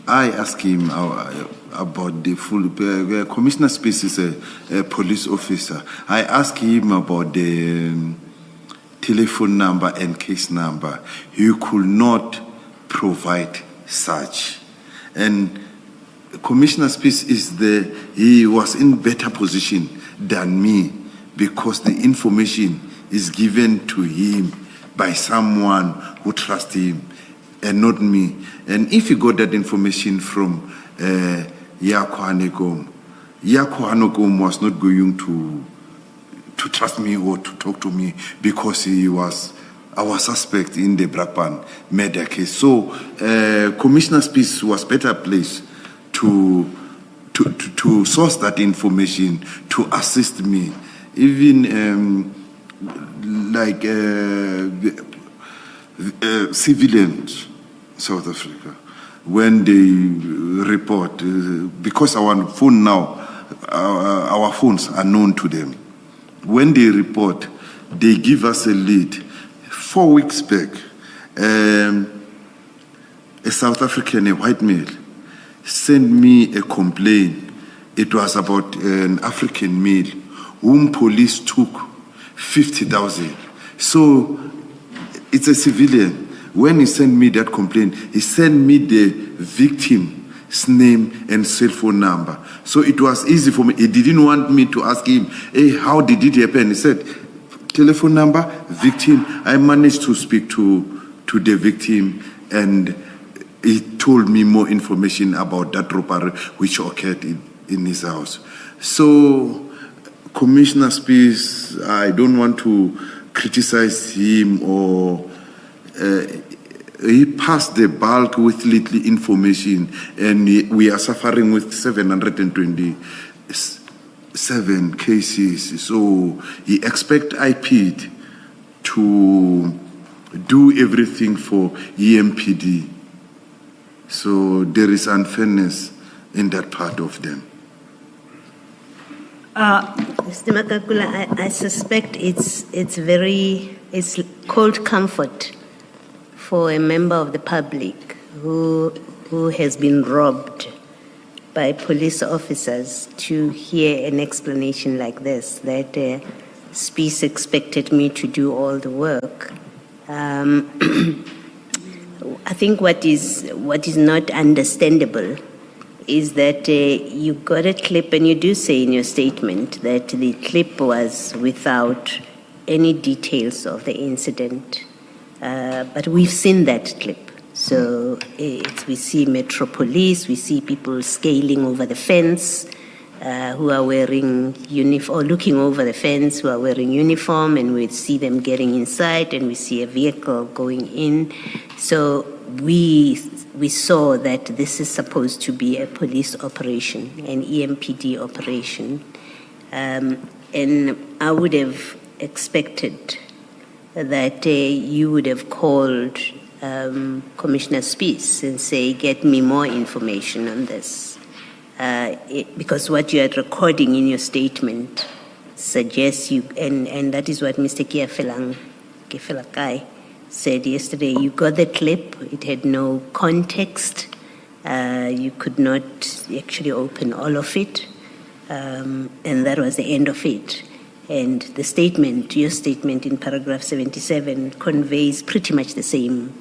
I asked him about the full. Commissioner Spies is a police officer. I asked him about the telephone number and case number. He could not provide such. And Commissioner Spies he was in better position than me, because the information is given to him by someone who trusts him and not me. And if you got that information from Mkhwanazi, Mkhwanazi was not going to trust me or to talk to me, because he was our suspect in the Brakpan murder case. So Commissioner Spies was better placed to source that information, to assist me. Even like civilians, South Africa, when they report, because our phone now, our phones are known to them. When they report, they give us a lead. 4 weeks back, a South African, a white male, sent me a complaint. It was about an African male whom police took 50,000. So it's a civilian. When he sent me that complaint, he sent me the victim's name and cell phone number. So it was easy for me. He didn't want me to ask him, hey, how did it happen? He said, telephone number, victim. I managed to speak to the victim, and he told me more information about that robbery which occurred in his house. So Commissioner Spies, I don't want to criticize him, or he passed the bulk with little information, and we are suffering with 727 cases. So he expects IPID to do everything for EMPD. So there is unfairness in that part of them. Mr. Magagula, I suspect it's cold comfort for a member of the public who has been robbed by police officers to hear an explanation like this, that Spies expected me to do all the work. I think what is not understandable is that you got a clip, and you do say in your statement that the clip was without any details of the incident. But we've seen that clip. So we see Metro Police, we see people scaling over the fence who are wearing uniform, or looking over the fence, who are wearing uniform, and we see them getting inside, and we see a vehicle going in. So we saw that this is supposed to be a police operation, an EMPD operation, and I would have expected that you would have called Commissioner Spies and say, get me more information on this. Because what you are recording in your statement suggests you, and that is what Mr. Kefelakai said yesterday, you got the clip, it had no context, you could not actually open all of it, and that was the end of it. And the statement, your statement in paragraph 77 conveys pretty much the same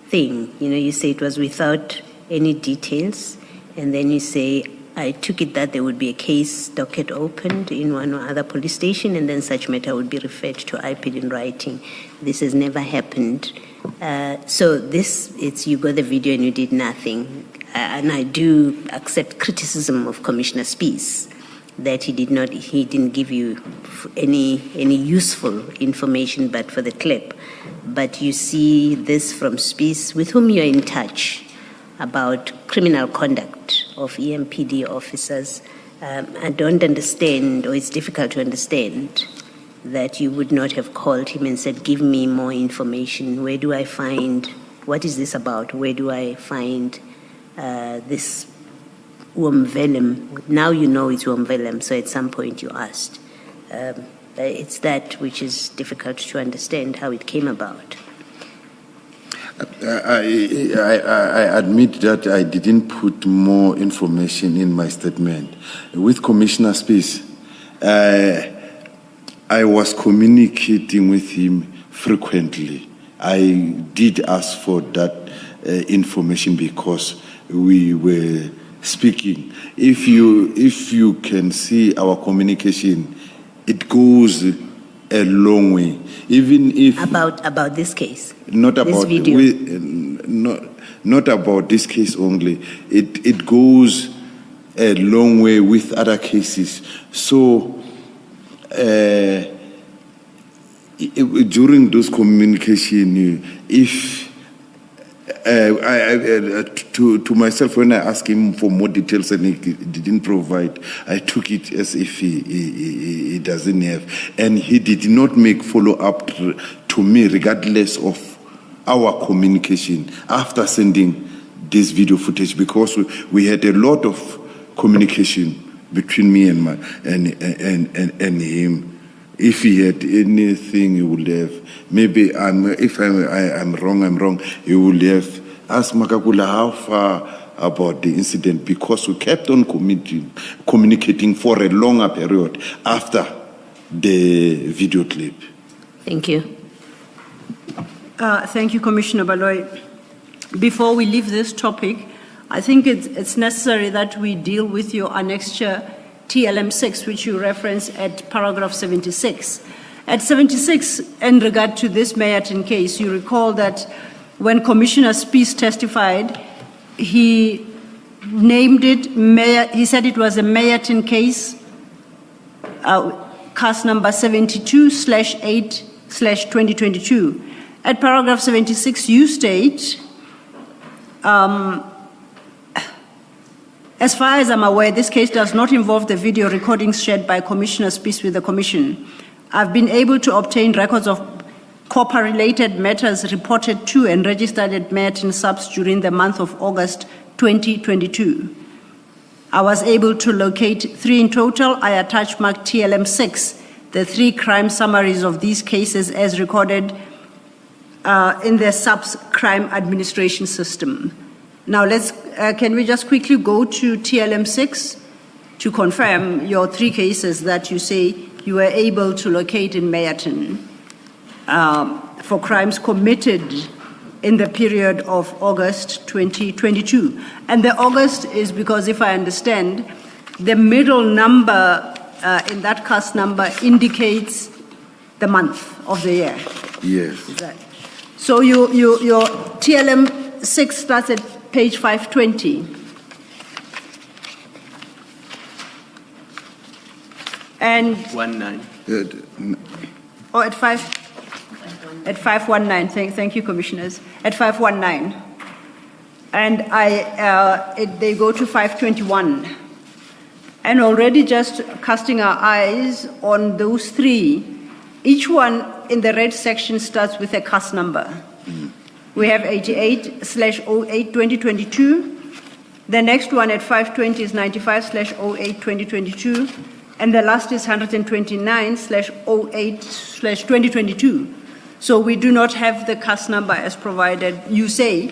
thing. You know, you say it was without any details, and then you say, I took it that there would be a case docket opened in one or other police station, and then such matter would be referred to IPID in writing. This has never happened. So this, it's you got the video and you did nothing. And I do accept criticism of Commissioner Spies that he didn't give you any useful information but for the clip. But you see this from Spies, with whom you're in touch about criminal conduct of EMPD officers. I don't understand, or it's difficult to understand, that you would not have called him and said, give me more information. Where do I find, what is this about? Where do I find this Womvelem? Now you know it's Womvelem, so at some point you asked. It's that which is difficult to understand how it came about. I admit that I didn't put more information in my statement. With Commissioner Spies, I was communicating with him frequently. I did ask for that information because we were speaking. If you can see our communication, it goes a long way. Even if about this case, not this about video. Not about this case only. It goes a long way with other cases. So during those communication, if to myself, when I asked him for more details and he didn't provide, I took it as if he doesn't have. And he did not make follow-up to me regardless of our communication after sending this video footage, because we had a lot of communication between me and him. If he had anything, he would have. Maybe if I'm wrong. He would have asked Magagula how far about the incident, because we kept on communicating for a longer period after the video clip. Thank you. Thank you, Commissioner Baloyi. Before we leave this topic, I think it's necessary that we deal with your annexure TLM6, which you reference at paragraph 76. At 76, in regard to this Mayerton case, you recall that when Commissioner Spies testified, he named it, he said it was a Mayerton case, case number 72/8/2022. At paragraph 76, you state, as far as I'm aware, this case does not involve the video recordings shared by Commissioner Spies with the Commission. I've been able to obtain records of copper-related matters reported to and registered at Mayerton subs during the month of August 2022. I was able to locate 3 in total. I attached marked TLM6, the 3 crime summaries of these cases as recorded in the subs crime administration system. Now, can we just quickly go to TLM6 to confirm your 3 cases that you say you were able to locate in Mayerton for crimes committed in the period of August 2022. And the August is because, if I understand, the middle number in that case number indicates the month of the year. Yes. So your TLM6 starts at page 520. And 19. Oh, at 519. Thank you, commissioners. At 519. And they go to 521. And already just casting our eyes on those three, each one in the red section starts with a cast number. We have 88/08/2022. The next one at 520 is 95/08/2022. And the last is 129/08/2022. So we do not have the cast number as provided. You say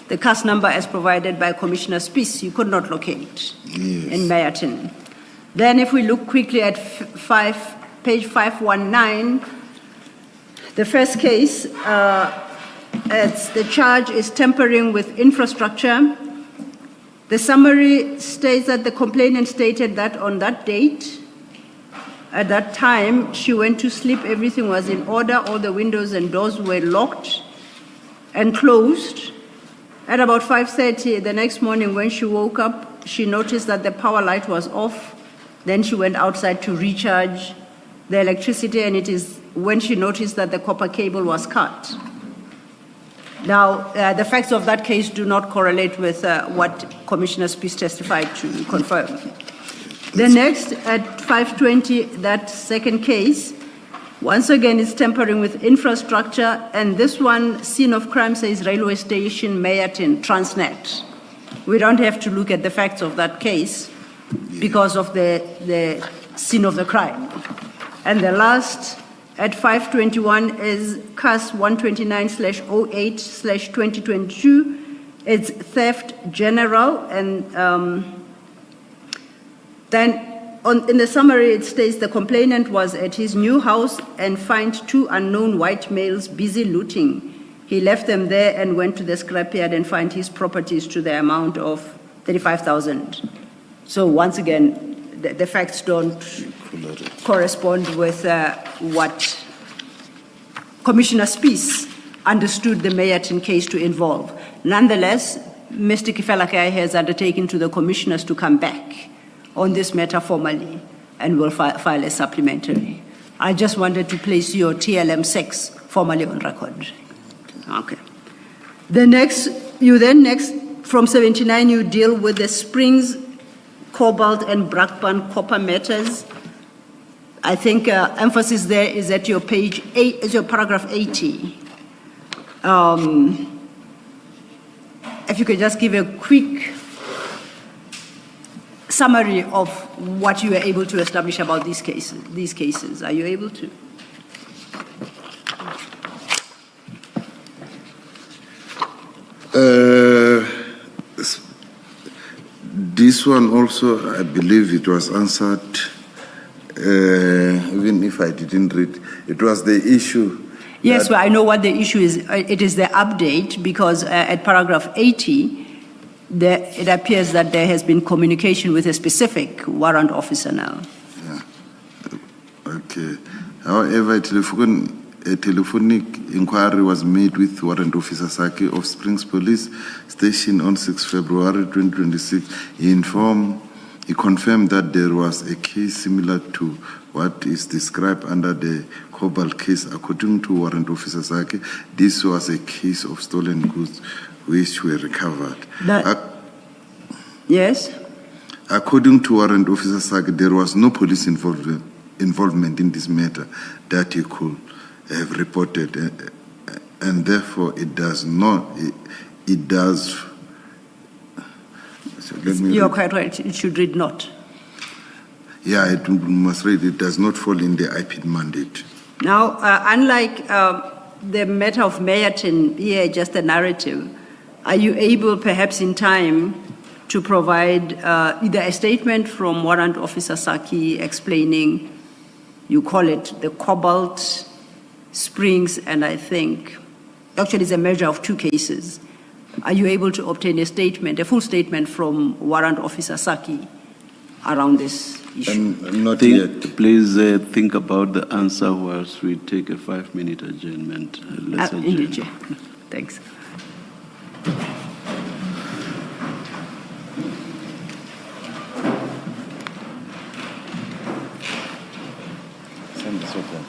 the cast number as provided by Commissioner Spies, you could not locate in Meyerton. Then if we look quickly at page 519, the first case, the charge is tampering with infrastructure. The summary states that the complainant stated that on that date, at that time, she went to sleep, everything was in order, all the windows and doors were locked and closed. At about 5:30 the next morning when she woke up, she noticed that the power light was off. Then she went outside to recharge the electricity, and it is when she noticed that the copper cable was cut. Now, the facts of that case do not correlate with what Commissioner Spies testified to confirm. The next, at 520, that second case, once again, is tampering with infrastructure, and this one, scene of crime, says railway station, Meyerton, Transnet. We don't have to look at the facts of that case because of the scene of the crime. And the last, at 521, is CAS 129/08/2022. It's theft general, and then in the summary it states the complainant was at his new house and found two unknown white males busy looting. He left them there and went to the scrapyard and found his properties to the amount of 35,000. So once again, the facts don't correspond with what Commissioner Spies understood the Meyerton case to involve. Nonetheless, Mr. Kifelake has undertaken to the commissioners to come back on this matter formally and will file a supplementary. I just wanted to place your TLM 6 formally on record. Okay. Next, from 79, you deal with the Springs, Cobalt, and Brakpan copper matters. I think emphasis there is at your page 8, is your paragraph 80. If you could just give a quick summary of what you were able to establish about these cases. Are you able to? This one also, I believe it was answered, even if I didn't read. It was the issue. Yes, well, I know what the issue is. It is the update, because at paragraph 80, it appears that there has been communication with a specific warrant officer now. Yeah. Okay. However, a telephonic inquiry was made with Warrant Officer Saki of Springs Police Station on 6 February 2026. He confirmed that there was a case similar to what is described under the Cobalt case. According to Warrant Officer Saki, this was a case of stolen goods which were recovered. Yes? According to Warrant Officer Saki, there was no police involvement in this matter that he could have reported, and therefore it does not. You're quite right. It should read not. Yeah, it must read. It does not fall in the IPID mandate. Now, unlike the matter of Meyerton, here just a narrative, are you able, perhaps in time, to provide either a statement from Warrant Officer Saki explaining, you call it the Cobalt, Springs, and I think, actually it's a merger of two cases. Are you able to obtain a statement, a full statement from Warrant Officer Saki around this issue? Not yet. Please think about the answer whilst we take a 5-minute adjournment. Let's adjourn. Thanks. Send this over.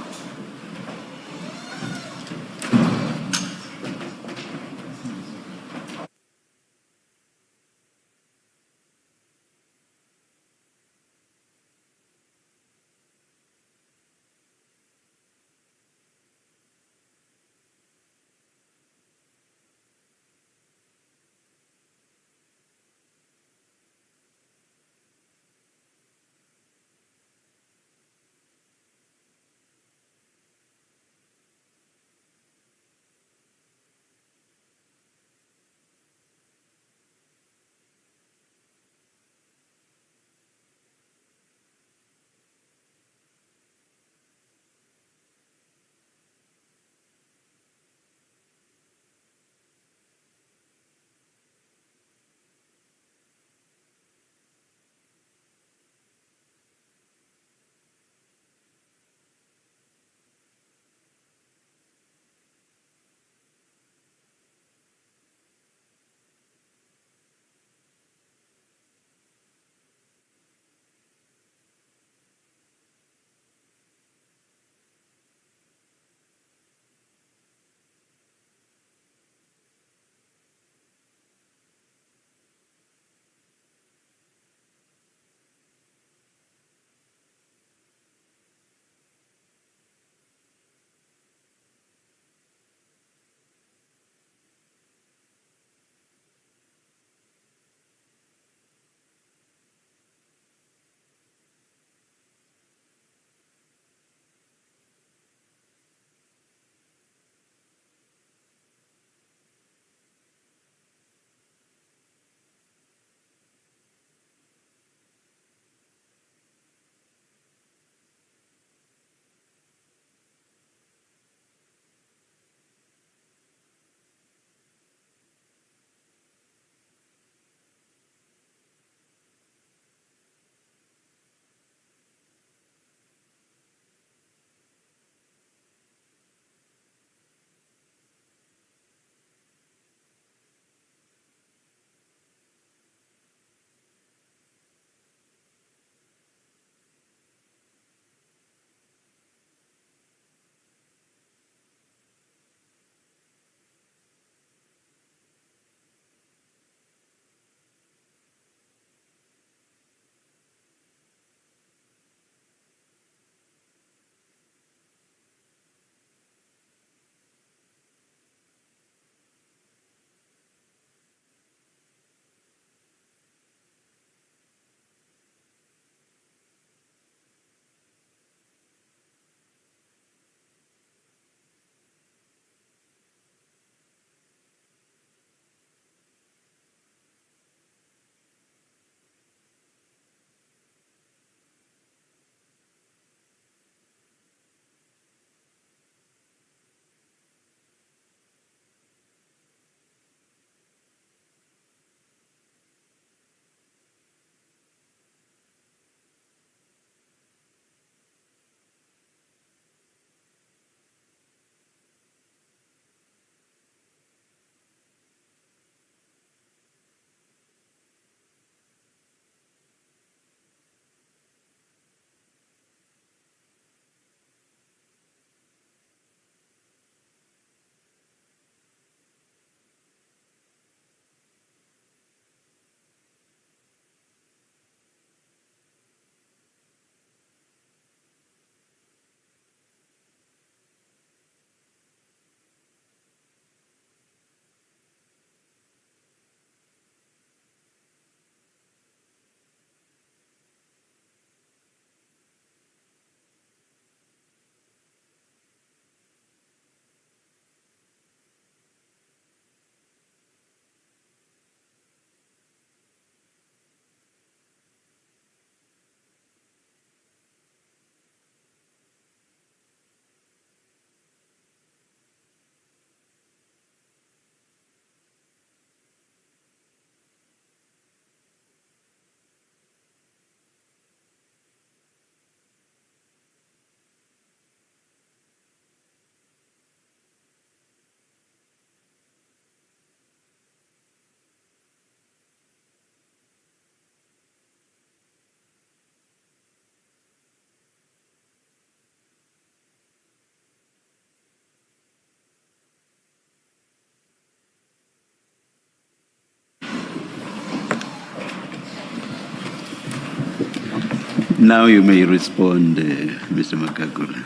Now you may respond, Mr. Magagula.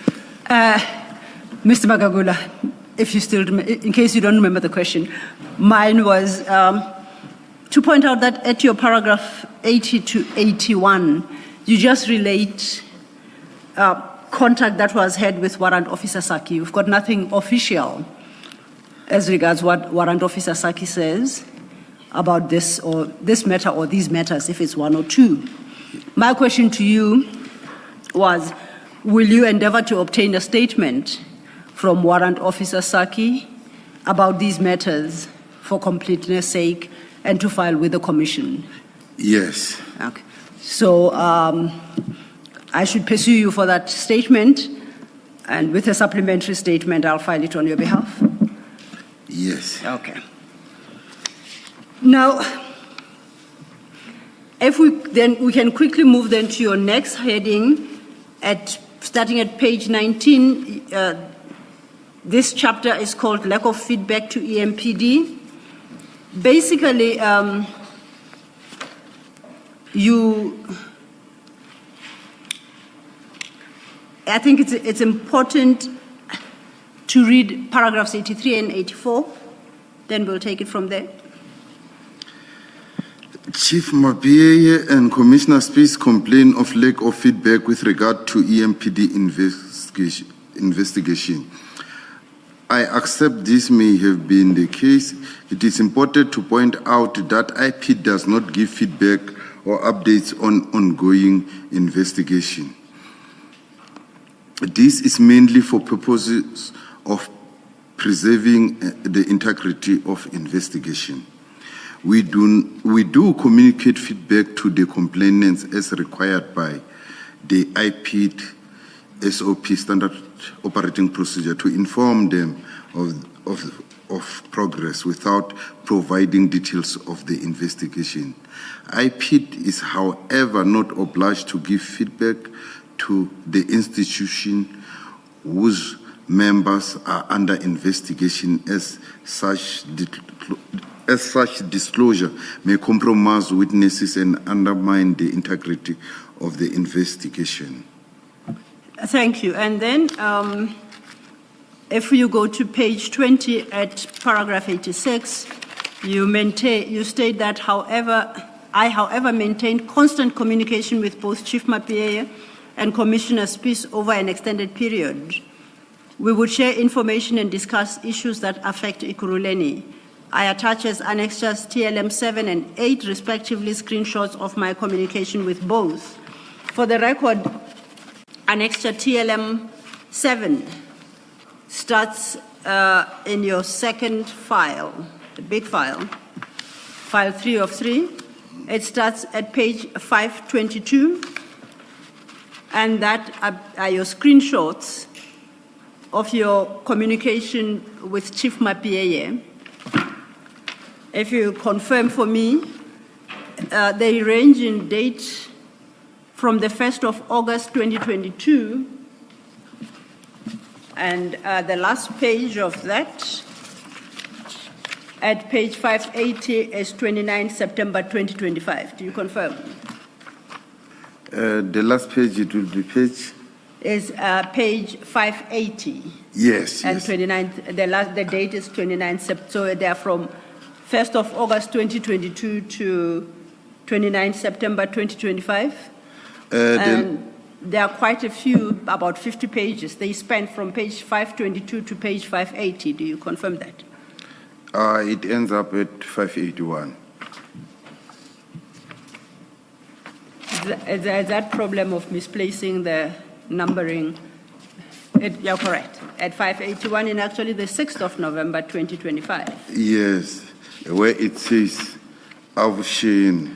Mr. Magagula, if you still, in case you don't remember the question, mine was to point out that at your paragraph 80 to 81, you just relate contact that was had with Warrant Officer Saki. You've got nothing official as regards what Warrant Officer Saki says about this or this matter or these matters, if it's one or two. My question to you was, will you endeavor to obtain a statement from Warrant Officer Saki about these matters for completeness sake and to file with the Commission? Yes. Okay. So I should pursue you for that statement, and with a supplementary statement, I'll file it on your behalf? Yes. Okay. Now, if we can quickly move then to your next heading, starting at page 19. This chapter is called Lack of Feedback to EMPD. Basically, I think it's important to read paragraphs 83 and 84. Then we'll take it from there. Chief Mapie and Commissioner Spies complain of lack of feedback with regard to EMPD investigation. I accept this may have been the case. It is important to point out that IPID does not give feedback or updates on ongoing investigation. This is mainly for purposes of preserving the integrity of investigation. We do communicate feedback to the complainants as required by the IPID SOP, Standard Operating Procedure, to inform them of progress without providing details of the investigation. IPID is, however, not obliged to give feedback to the institution whose members are under investigation, as such disclosure may compromise witnesses and undermine the integrity of the investigation. Thank you. And then if you go to page 20 at paragraph 86, you state that, however, maintained constant communication with both Chief Mapie and Commissioner Spies over an extended period. We would share information and discuss issues that affect Ekurhuleni. I attach as annexures TLM 7 and 8, respectively, screenshots of my communication with both. For the record, annexure TLM 7 starts in your second file, the big file, file 3 of 3. It starts at page 522, and that are your screenshots of your communication with Chief Mapie. If you confirm for me, they range in date from the 1st of August 2022, and the last page of that, at page 580, is 29 September 2025. Do you confirm? The last page, it will be page? Is page 580. Yes, and yes. 29, the date is 29 September, so they are from 1st of August 2022 to 29 September 2025. And there are quite a few, about 50 pages. They span from page 522 to page 580. Do you confirm that? It ends up at 581. There's that problem of misplacing the numbering. You're correct. At 581 in actually the 6th of November 2025. Yes, where it says, Avshin,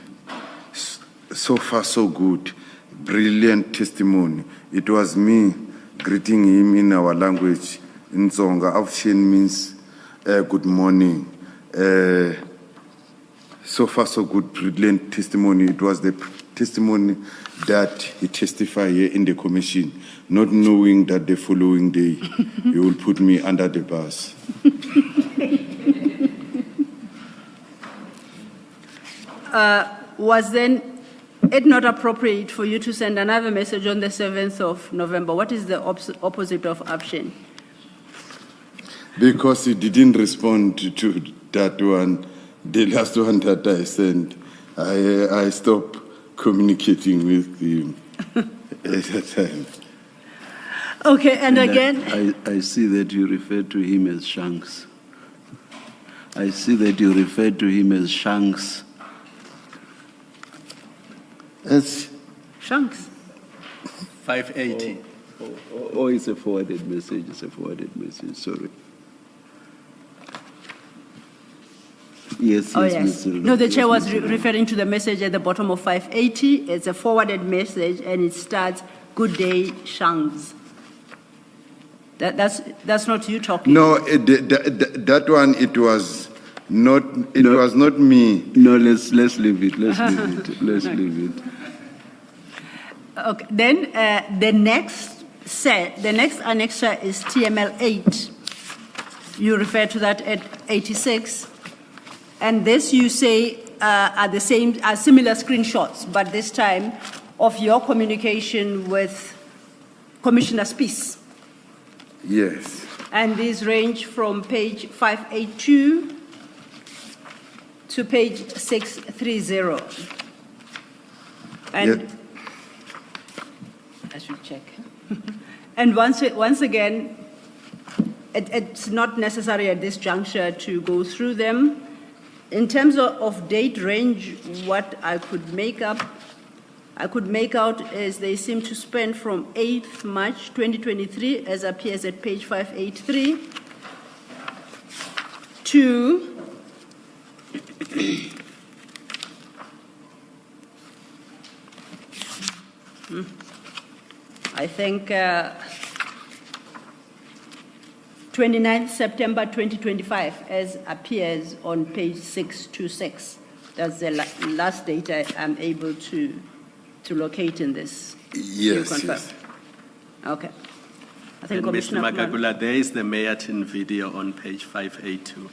so far so good, brilliant testimony. It was me greeting him in our language. In Tsonga, Avshin means good morning. So far so good, brilliant testimony. It was the testimony that he testified here in the commission, not knowing that the following day he will put me under the bus. Was then it not appropriate for you to send another message on the 7th of November? What is the opposite of option? Because he didn't respond to that one, the last one that I sent. I stopped communicating with him at that time. Okay, and again... I see that you refer to him as Shanks. I see that you refer to him as Shanks. As Shanks. 580. Oh, it's a forwarded message. It's a forwarded message. Sorry. Yes, Oh, yes, yes. Mr. No, the chair was Mr. referring to the message at the bottom of 580. It's a forwarded message, and it starts, "Good day, Shanks." That's not you talking. no, that one it was not. It No. was not me. No, let's leave it. Let's leave it. Let's leave it. Okay. Then the next annexure is TML 8. You refer to that at 86. And this you say are similar screenshots, but this time of your communication with Commissioner Spies. Yes. And these range from page 582 to page 630. And Yep. I should check. And once again, it's not necessary at this juncture to go through them. In terms of date range, what I could make out is they seem to span from 8th March 2023, as appears at page 583, to I think 29th September 2025, as appears on page 626. That's the last data I'm able to locate in this. You Yes. confirm? Yes. Okay. I think And Mr. Commissioner Magagula, there is the Mayatin video on page 582.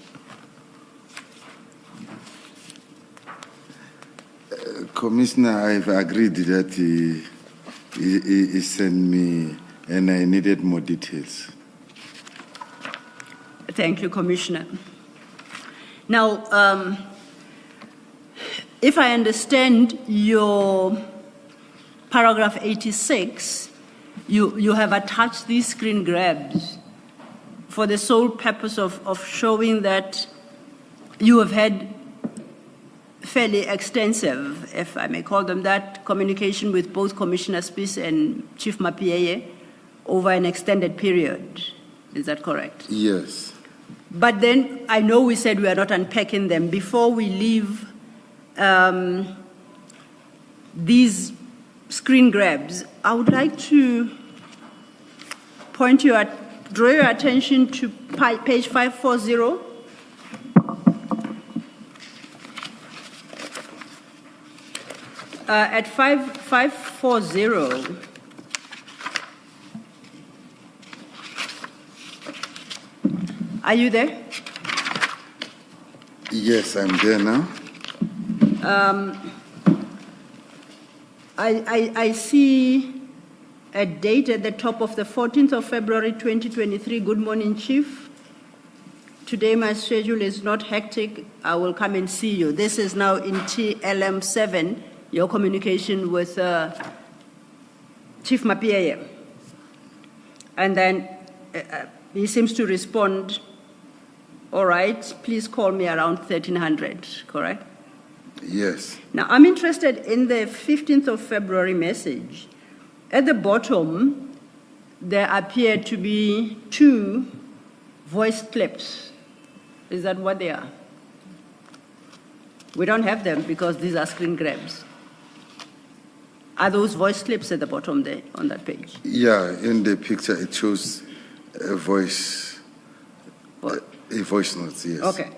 Commissioner, I've agreed that he sent me, and I needed more details. Thank you, Commissioner. Now, if I understand your paragraph 86, you have attached these screen grabs for the sole purpose of showing that you have had fairly extensive, if I may call them that, communication with both Commissioner Spies and Chief Mapieye over an extended period. Is that correct? Yes. But then I know we said we are not unpacking them. Before we leave these screen grabs, I would like to draw your attention to page 540. At 540, are you there? Yes, I'm there now. I see a date at the top of the 14th of February 2023. Good morning, Chief. Today my schedule is not hectic. I will come and see you. This is now in TLM 7, your communication with Chief Mapieye. And then he seems to respond, all right, please call me around 1300, correct? Yes. Now, I'm interested in the 15th of February message. At the bottom, there appear to be 2 voice clips. Is that what they are? We don't have them because these are screen grabs. Are those voice clips at the bottom there on that page? Yeah, in the picture it shows a voice note, yes. Okay.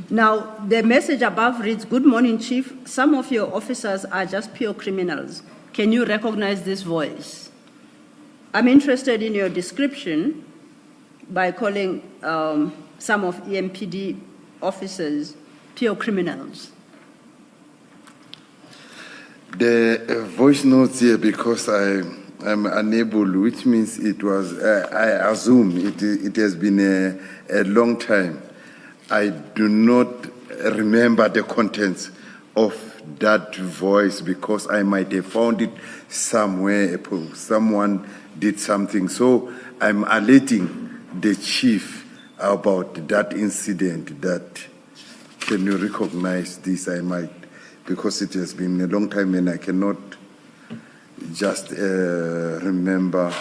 Now, the message above reads, "Good morning, Chief. Some of your officers are just pure criminals. Can you recognize this voice?" I'm interested in your description by calling some of EMPD officers pure criminals. The voice notes here, because I'm unable, which means it was, I assume it has been a long time. I do not remember the contents of that voice because I might have found it somewhere, someone did something. So I'm alerting the chief about that incident. That, can you recognize this? I might, because it has been a long time and I cannot just remember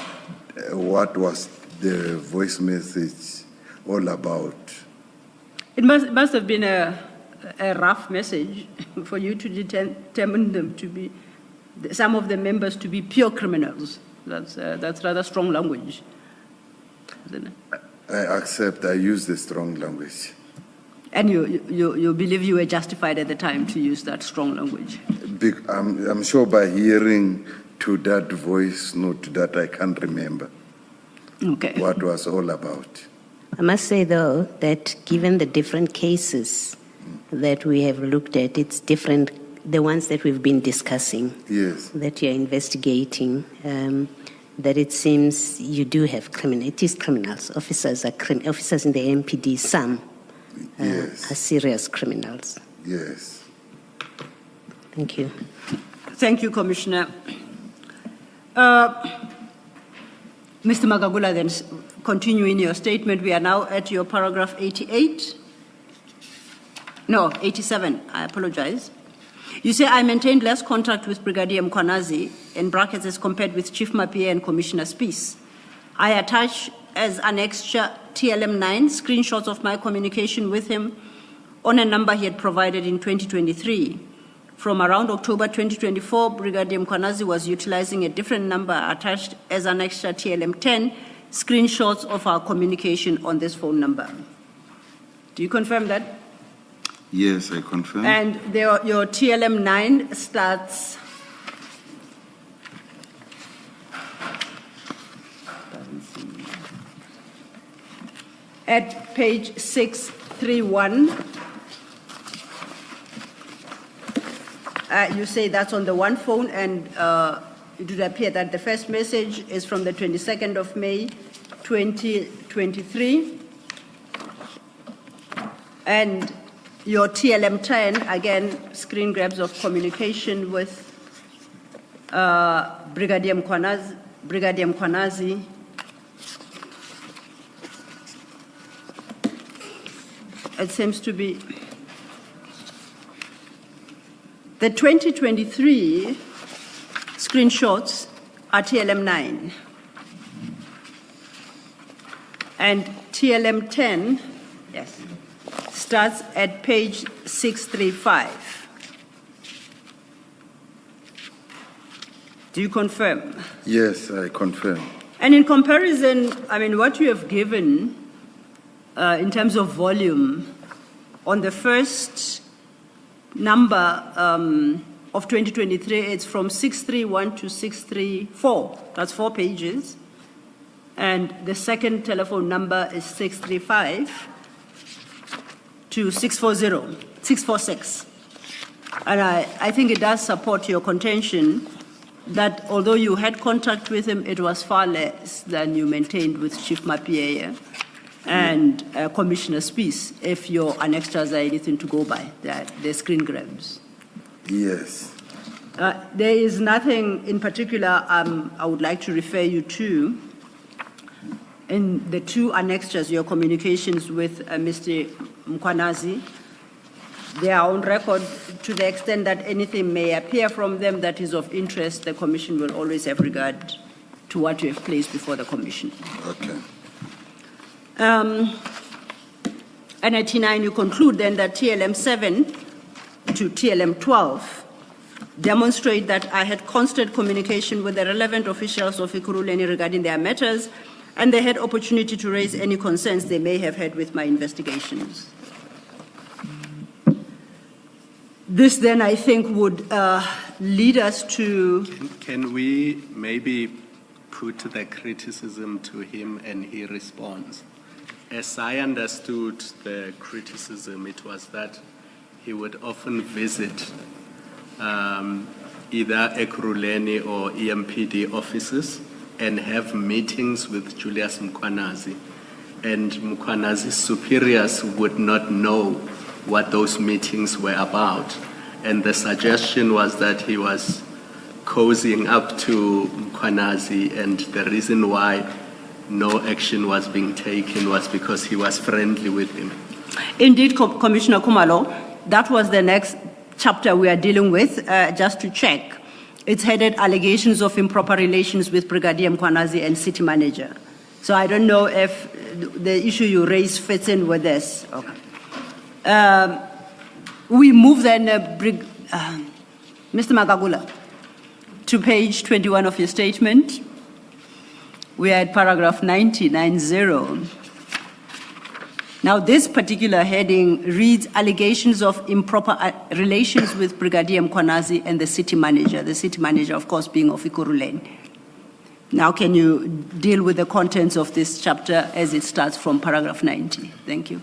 what was the voice message all about. It must have been a rough message for you to determine them to be, some of the members to be pure criminals. That's rather strong language, isn't it? I accept, I use the strong language. And you believe you were justified at the time to use that strong language? I'm sure by hearing to that voice note that I can't remember what was all about. I must say, though, that given the different cases that we have looked at, it's different, the ones that we've been discussing, yes, that you're investigating, that it seems you do have criminals. Officers are officers in the MPD, some yes, are serious criminals. Yes. Thank you. Thank you, Commissioner. Mr. Magagula, then continuing your statement, we are now at your paragraph 88. No, 87, I apologize. You say, I maintained less contact with Brigadier Mkhwanazi, in brackets, as compared with Chief Mapia and Commissioner Spies. I attach as an extra TLM9 screenshots of my communication with him on a number he had provided in 2023. From around October 2024, Brigadier Mkhwanazi was utilizing a different number attached as an extra TLM10 screenshots of our communication on this phone number. Do you confirm that? Yes, I confirm. And your TLM9 starts at page 631. You say that's on the one phone, and it would appear that the first message is from the 22nd of May, 2023. And your TLM10, again, screen grabs of communication with Brigadier Mkhwanazi. It seems to be the 2023 screenshots are TLM9. And TLM10, yes, starts at page 635. Do you confirm? Yes, I confirm. And in comparison, I mean, what you have given in terms of volume on the first number of 2023, it's from 631 to 634. That's 4 pages. And the second telephone number is 635 to 646. And I think it does support your contention that although you had contact with him, it was far less than you maintained with Chief Mapia and Commissioner Spies, if your annexures are anything to go by, the screen grabs. Yes. There is nothing in particular I would like to refer you to in the 2 annexures, your communications with Mr. Mkhwanazi. They are on record. To the extent that anything may appear from them that is of interest, the Commission will always have regard to what you have placed before the Commission. Okay. And at T9, you conclude then that TLM7 to TLM12 demonstrate that I had constant communication with the relevant officials of Ekurhuleni regarding their matters, and they had opportunity to raise any concerns they may have had with my investigations. This then, I think, would lead us to... Can we maybe put the criticism to him and he responds? As I understood the criticism, it was that he would often visit either Ekurhuleni or EMPD offices and have meetings with Julius Mkhwanazi, and Mkhwanazi's superiors would not know what those meetings were about. And the suggestion was that he was cozying up to Mkhwanazi, and the reason why no action was being taken was because he was friendly with him. Indeed, Commissioner Khumalo, that was the next chapter we are dealing with, just to check. It's headed Allegations of Improper Relations with Brigadier Mkhwanazi and City Manager. So I don't know if the issue you raised fits in with this. Okay. We move then, Mr. Magagula, to page 21 of your statement. We are at paragraph 90. Now, this particular heading reads allegations of improper relations with Brigadier Mkhwanazi and the city manager of course being of Ekurhuleni. Now, can you deal with the contents of this chapter as it starts from paragraph 90? Thank you.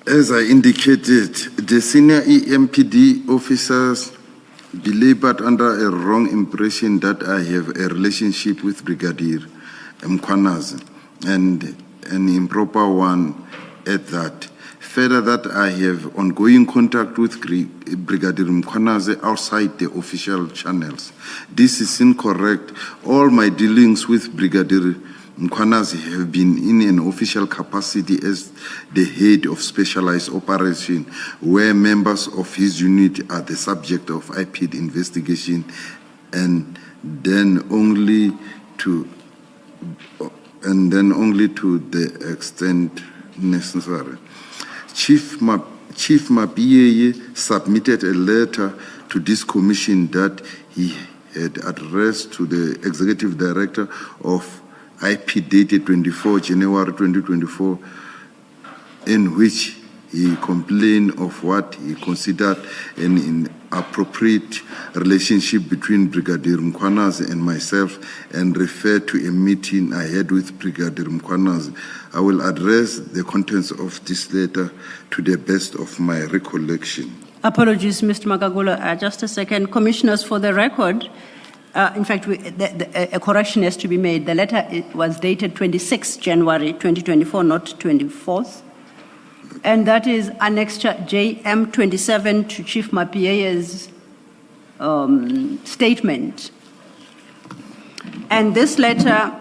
As I indicated, the senior EMPD officers belabored under a wrong impression that I have a relationship with Brigadier Mkhwanazi, and an improper one at that. Further, that I have ongoing contact with Brigadier Mkhwanazi outside the official channels. This is incorrect. All my dealings with Brigadier Mkhwanazi have been in an official capacity as the head of specialized operation, where members of his unit are the subject of IPID investigation, and then only to the extent necessary. Chief Mapiyeye submitted a letter to this commission that he had addressed to the Executive Director of IP dated 24 January 2024, in which he complained of what he considered an inappropriate relationship between Brigadier Mkhwanazi and myself, and referred to a meeting I had with Brigadier Mkhwanazi. I will address the contents of this letter to the best of my recollection. Apologies, Mr. Magagula. Just a second. Commissioners, for the record, in fact, a correction has to be made. The letter was dated 26 January 2024, not 24th. And that is Annexure JM27 to Chief Mapiyeye's statement. And this letter,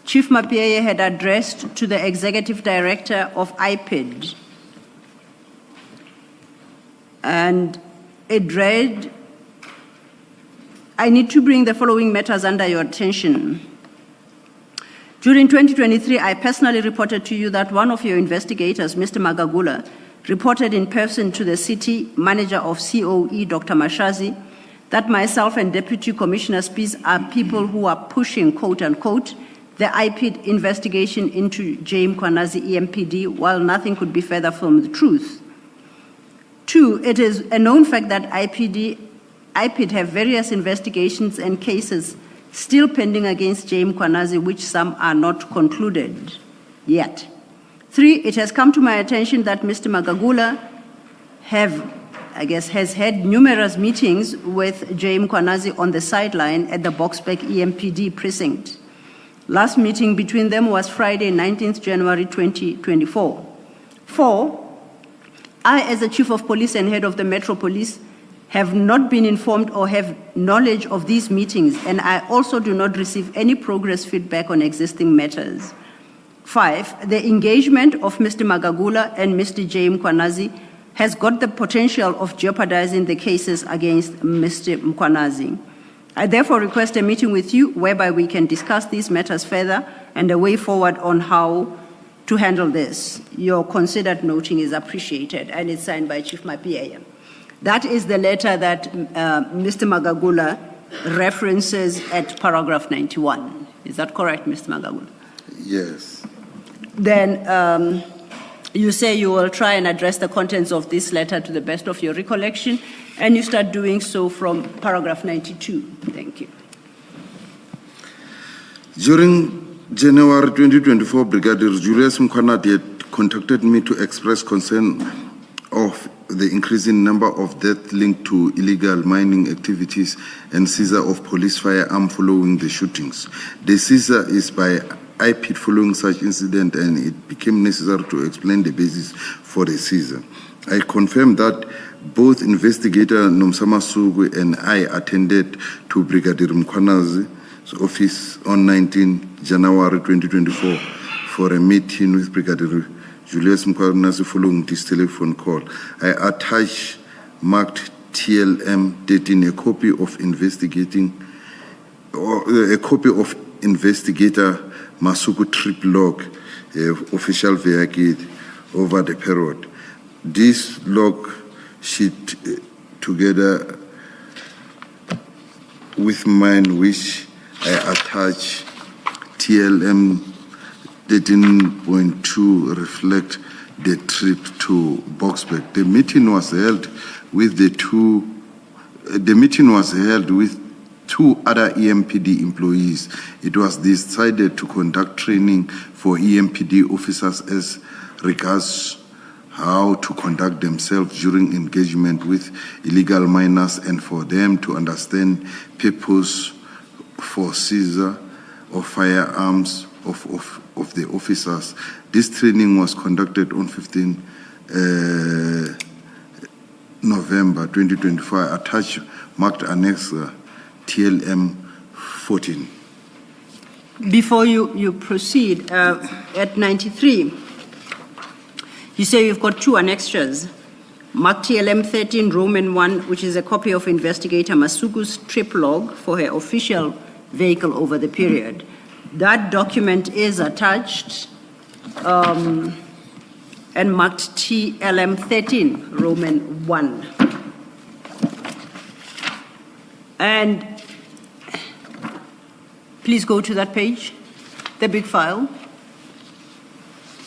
Chief Mapiyeye had addressed to the Executive Director of IPID. And it read, I need to bring the following matters under your attention. During 2023, I personally reported to you that one of your investigators, Mr. Magagula, reported in person to the city manager of COE, Dr. Mashazi, that myself and Deputy Commissioner Spies are people who are pushing, quote unquote, the IPID investigation into J. Mkhwanazi EMPD, while nothing could be further from the truth. 2, it is a known fact that IPID have various investigations and cases still pending against J. Mkhwanazi, which some are not concluded yet. 3, it has come to my attention that Mr. Magagula has had numerous meetings with J. Mkhwanazi on the sideline at the Boksburg EMPD precinct. Last meeting between them was Friday, 19th January 2024. 4, I, as the Chief of Police and Head of the Metro Police, have not been informed or have knowledge of these meetings, and I also do not receive any progress feedback on existing matters. 5, the engagement of Mr. Magagula and Mr. J. Mkhwanazi has got the potential of jeopardizing the cases against Mr. Mkhwanazi. I therefore request a meeting with you whereby we can discuss these matters further and a way forward on how to handle this. Your considered noting is appreciated, and it's signed by Chief Mapiyeye. That is the letter that Mr. Magagula references at paragraph 91. Is that correct, Mr. Magagula? Yes. Then you say you will try and address the contents of this letter to the best of your recollection, and you start doing so from paragraph 92. Thank you. During January 2024, Brigadier Julius Mkhwanazi had contacted me to express concern of the increasing number of deaths linked to illegal mining activities and seizure of police firearm following the shootings. The seizure is by IPID following such incident, and it became necessary to explain the basis for the seizure. I confirm that both investigator Nomsama Sugu and I attended to Brigadier Mkhwanazi's office on 19 January 2024 for a meeting with Brigadier Julius Mkhwanazi following this telephone call. I attached marked TLM 13 a copy of investigator Masuku trip log, official vehicle over the period. This log sheet together with mine, which I attach TLM 13.2 reflect the trip to Boksburg. The meeting was held with two other EMPD employees. It was decided to conduct training for EMPD officers as regards how to conduct themselves during engagement with illegal miners and for them to understand purpose for seizure of firearms of the officers. This training was conducted on 15 November 2025, attached marked Annex TLM 14. Before you proceed, at 93, you say you've got two annexures. Mark TLM 13 Roman 1, which is a copy of investigator Masuku's trip log for her official vehicle over the period. That document is attached and marked TLM 13 Roman 1. And please go to that page, the big file.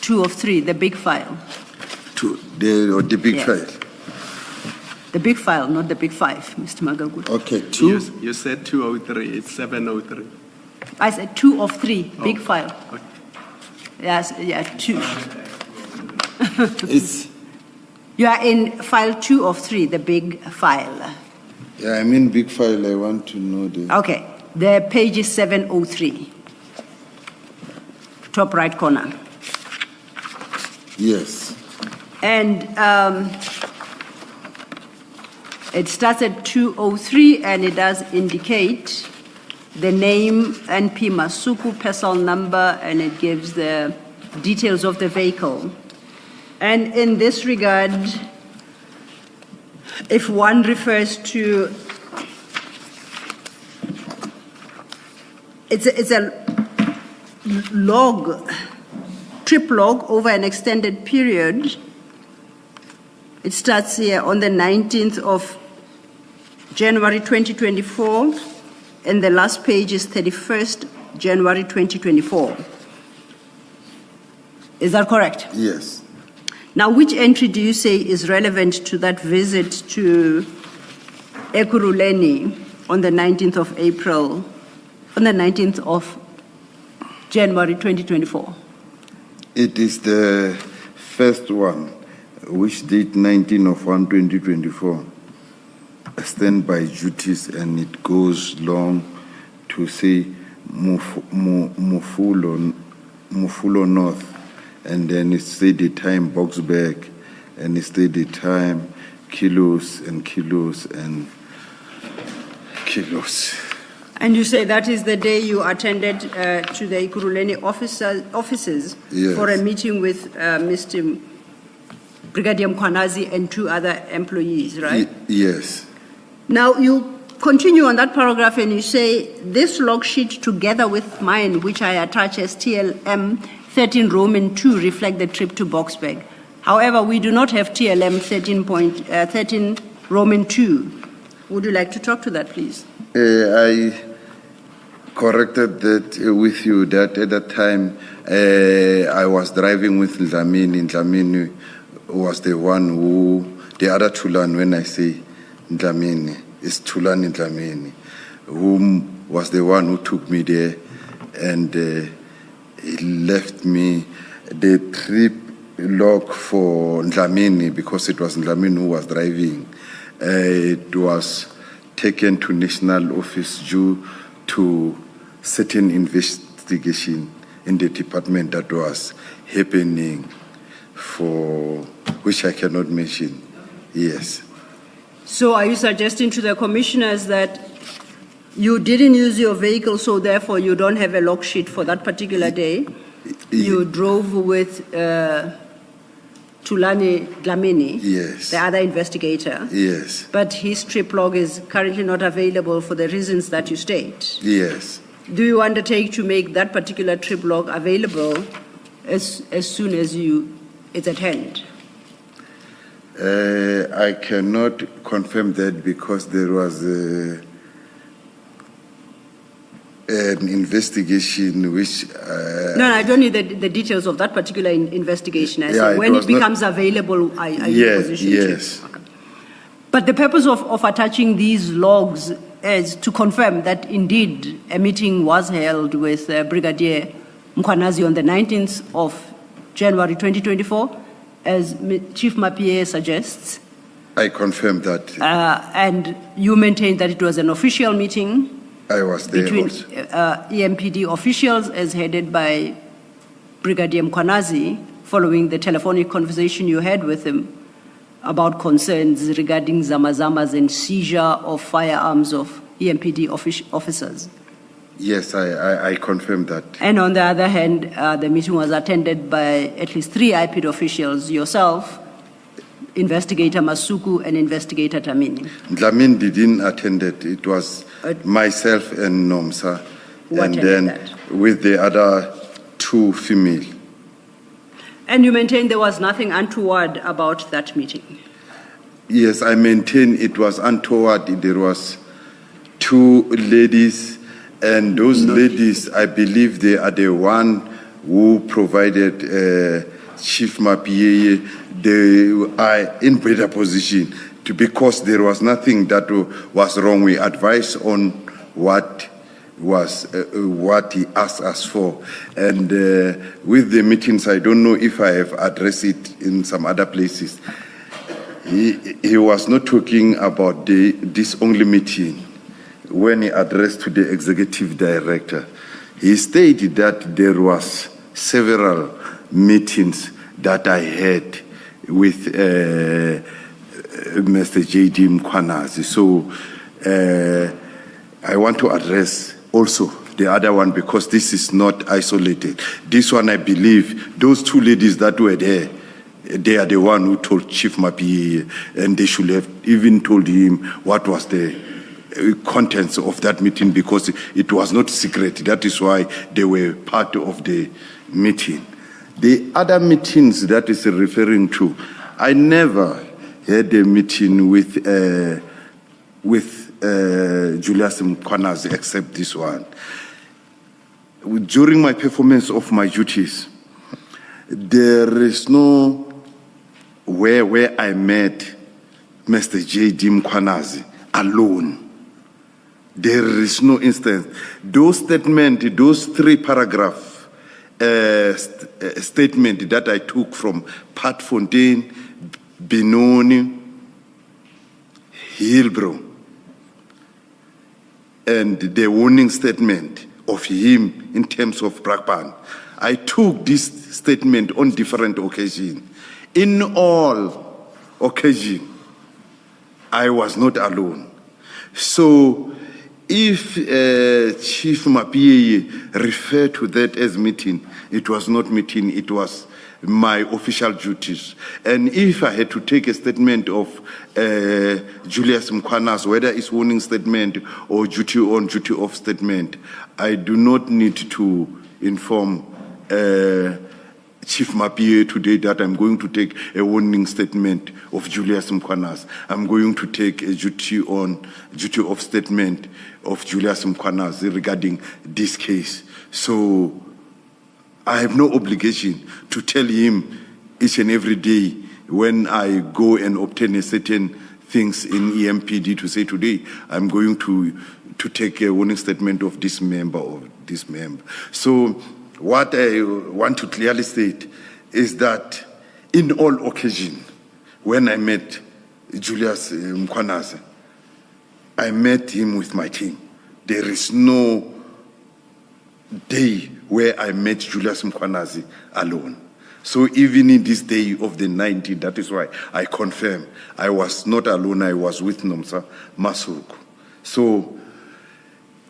2 of 3, the big file. The big Yes. file. The big file, not the big 5, Mr. Magagula. Okay, 2. You said 203, it's 703. I said 2 of 3, big Oh. file. Okay. Yes, yeah, 2. It's, You are in file 2 of 3, the big file. yeah, I mean big file. I want to know the. Okay, the page is 703, top right corner. Yes. And it starts at 203, and it does indicate the name, NP Masuku, personal number, and it gives the details of the vehicle. And in this regard, if one refers to, it's a log, trip log over an extended period. It starts here on the 19th of January 2024, and the last page is 31st January 2024. Is that correct? Yes. Now, which entry do you say is relevant to that visit to Ekurhuleni on the 19th of April, on the 19th of January 2024? It is the first one, which date 19 of 1/2024. Standby duties, and it goes long to say Mufulo North, and then it say the time Boksburg, and it say the time kilos and kilos and kilos. And you say that is the day you attended to the Ekurhuleni offices Yes. for a meeting with Mr. Brigadier Mkhwanazi and 2 other employees, right? Yes. Now, you continue on that paragraph and you say, this log sheet together with mine, which I attach as TLM 13 Roman 2, reflect the trip to Boksburg. However, we do not have TLM 13 Roman 2. Would you like to talk to that, please? I corrected that with you that at that time I was driving with Ndlamini. Ndlamini was the one who, the other Thulani, when I say Ndlamini, is Thulani Ndlamini, whom was the one who took me there, and he left me. The trip log for Dlamini, because it was Dlamini who was driving. It was taken to national office due to certain investigation in the department that was happening, for which I cannot mention. Yes. So are you suggesting to the commissioners that you didn't use your vehicle, so therefore you don't have a log sheet for that particular day? You drove with Thulani Dlamini, Yes. the other investigator. Yes. But his trip log is currently not available for the reasons that you state. Yes. Do you undertake to make that particular trip log available as soon as it's at hand? I cannot confirm that because there was an investigation which... No, I don't need the details of that particular investigation. I Yeah, said it when it was not- becomes available, are you in Yes, position yes. to? Okay. But the purpose of attaching these logs is to confirm that indeed a meeting was held with Brigadier Mkhwanazi on the 19th of January 2024, as Chief Mapie suggests. I confirm that. And you maintain that it was an official meeting I was there between also. EMPD officials as headed by Brigadier Mkhwanazi, following the telephonic conversation you had with him about concerns regarding zamazamas and seizure of firearms of EMPD officers. Yes, I confirm that. And on the other hand, the meeting was attended by at least 3 IPID officials, yourself, Investigator Masuku, and Investigator Tamini. Dlamini didn't attend it. It was myself and Nomsa. Who and attended then that? with the other 2 female. And you maintain there was nothing untoward about that meeting? Yes, I maintain it was untoward. There was 2 ladies, and those ladies, I believe they are the one who provided Chief Mapie. They are in better position because there was nothing that was wrong. We advised on what he asked us for. And with the meetings, I don't know if I have addressed it in some other places. He was not talking about this only meeting. When he addressed to the executive director, he stated that there was several meetings that I had with Mr. J.D. Mkhwanazi. So I want to address also the other one, because this is not isolated. This one, I believe, those 2 ladies that were there, they are the one who told Chief Mapie, and they should have even told him what was the contents of that meeting, because it was not secret. That is why they were part of the meeting. The other meetings that is referring to, I never had a meeting with Julius Mkhwanazi except this one. During my performance of my duties, there is no where I met Mr. J.D. Mkhwanazi alone. There is no instance. Those statements, those 3 paragraphs, statement that I took from Pat Fontaine, Benoni, Hillbrow, and the warning statement of him in terms of Brakpan. I took this statement on different occasions. In all occasions, I was not alone. So if Chief Mapie referred to that as meeting, it was not meeting, it was my official duties. And if I had to take a statement of Julius Mkhwanazi, whether it's warning statement or duty on, duty off statement, I do not need to inform Chief Mapie today that I'm going to take a warning statement of Julius Mkhwanazi. I'm going to take a duty on, duty off statement of Julius Mkhwanazi regarding this case. So I have no obligation to tell him each and every day when I go and obtain a certain things in EMPD to say today I'm going to take a warning statement of this member or this member. So what I want to clearly state is that in all occasions, when I met Julius Mkhwanazi, I met him with my team. There is no day where I met Julius Mkhwanazi alone. So even in this day of the 19th, that is why I confirm I was not alone, I was with Nomsa Masuku. So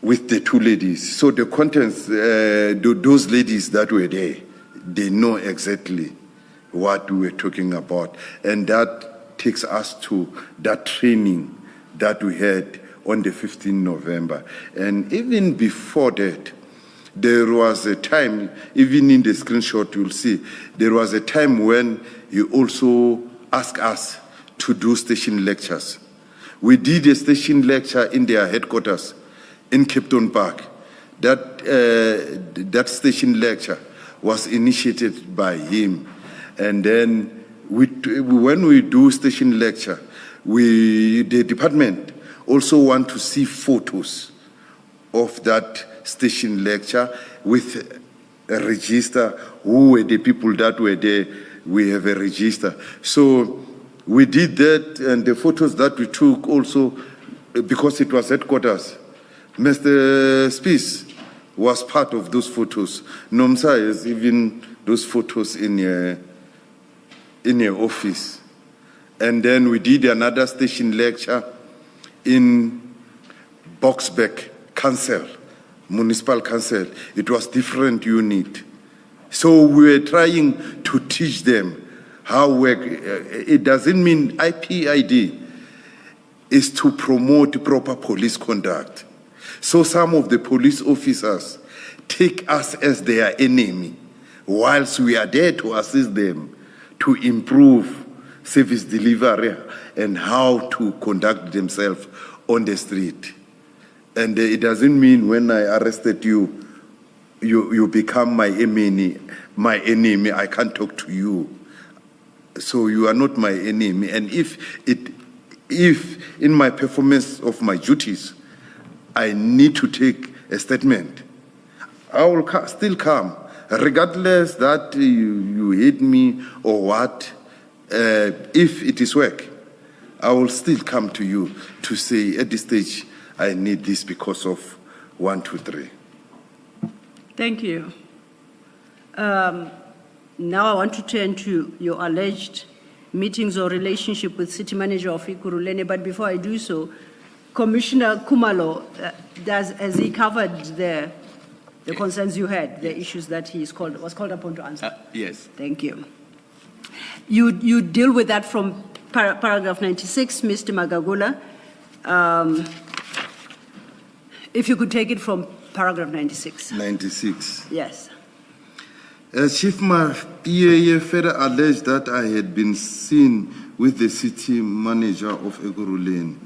with the two ladies. So the contents, those ladies that were there, they know exactly what we were talking about. And that takes us to that training that we had on the 15th November. And even before that, there was a time, even in the screenshot you'll see, there was a time when you also asked us to do station lectures. We did a station lecture in their headquarters in Cape Town Park. That station lecture was initiated by him. And then when we do station lecture, the department also want to see photos of that station lecture with a register, who were the people that were there. We have a register. So we did that, and the photos that we took also, because it was headquarters, Mr. Spies was part of those photos. Nomsa has even those photos in your office. And then we did another station lecture in Boxbeck Council, Municipal Council. It was different unit. So we were trying to teach them how work. It doesn't mean IPID is to promote proper police conduct. So some of the police officers take us as their enemy, whilst we are there to assist them to improve service delivery and how to conduct themselves on the street. And it doesn't mean when I arrested you, you become my enemy. I can't talk to you. So you are not my enemy. And if in my performance of my duties, I need to take a statement, I will still come, regardless that you hate me or what. If it is work, I will still come to you to say, at this stage, I need this because of 1, 2, 3. Thank you. Now I want to turn to your alleged meetings or relationship with City Manager of Ekurhuleni, but before I do so, Commissioner Khumalo, has he covered the concerns you had, the issues that he was called upon to answer? Yes. Thank you. You deal with that from paragraph 96, Mr. Magagula. If you could take it from paragraph 96. 96. Yes. Chief Mkhwanazi further alleged that I had been seen with the city manager of Ekurhuleni.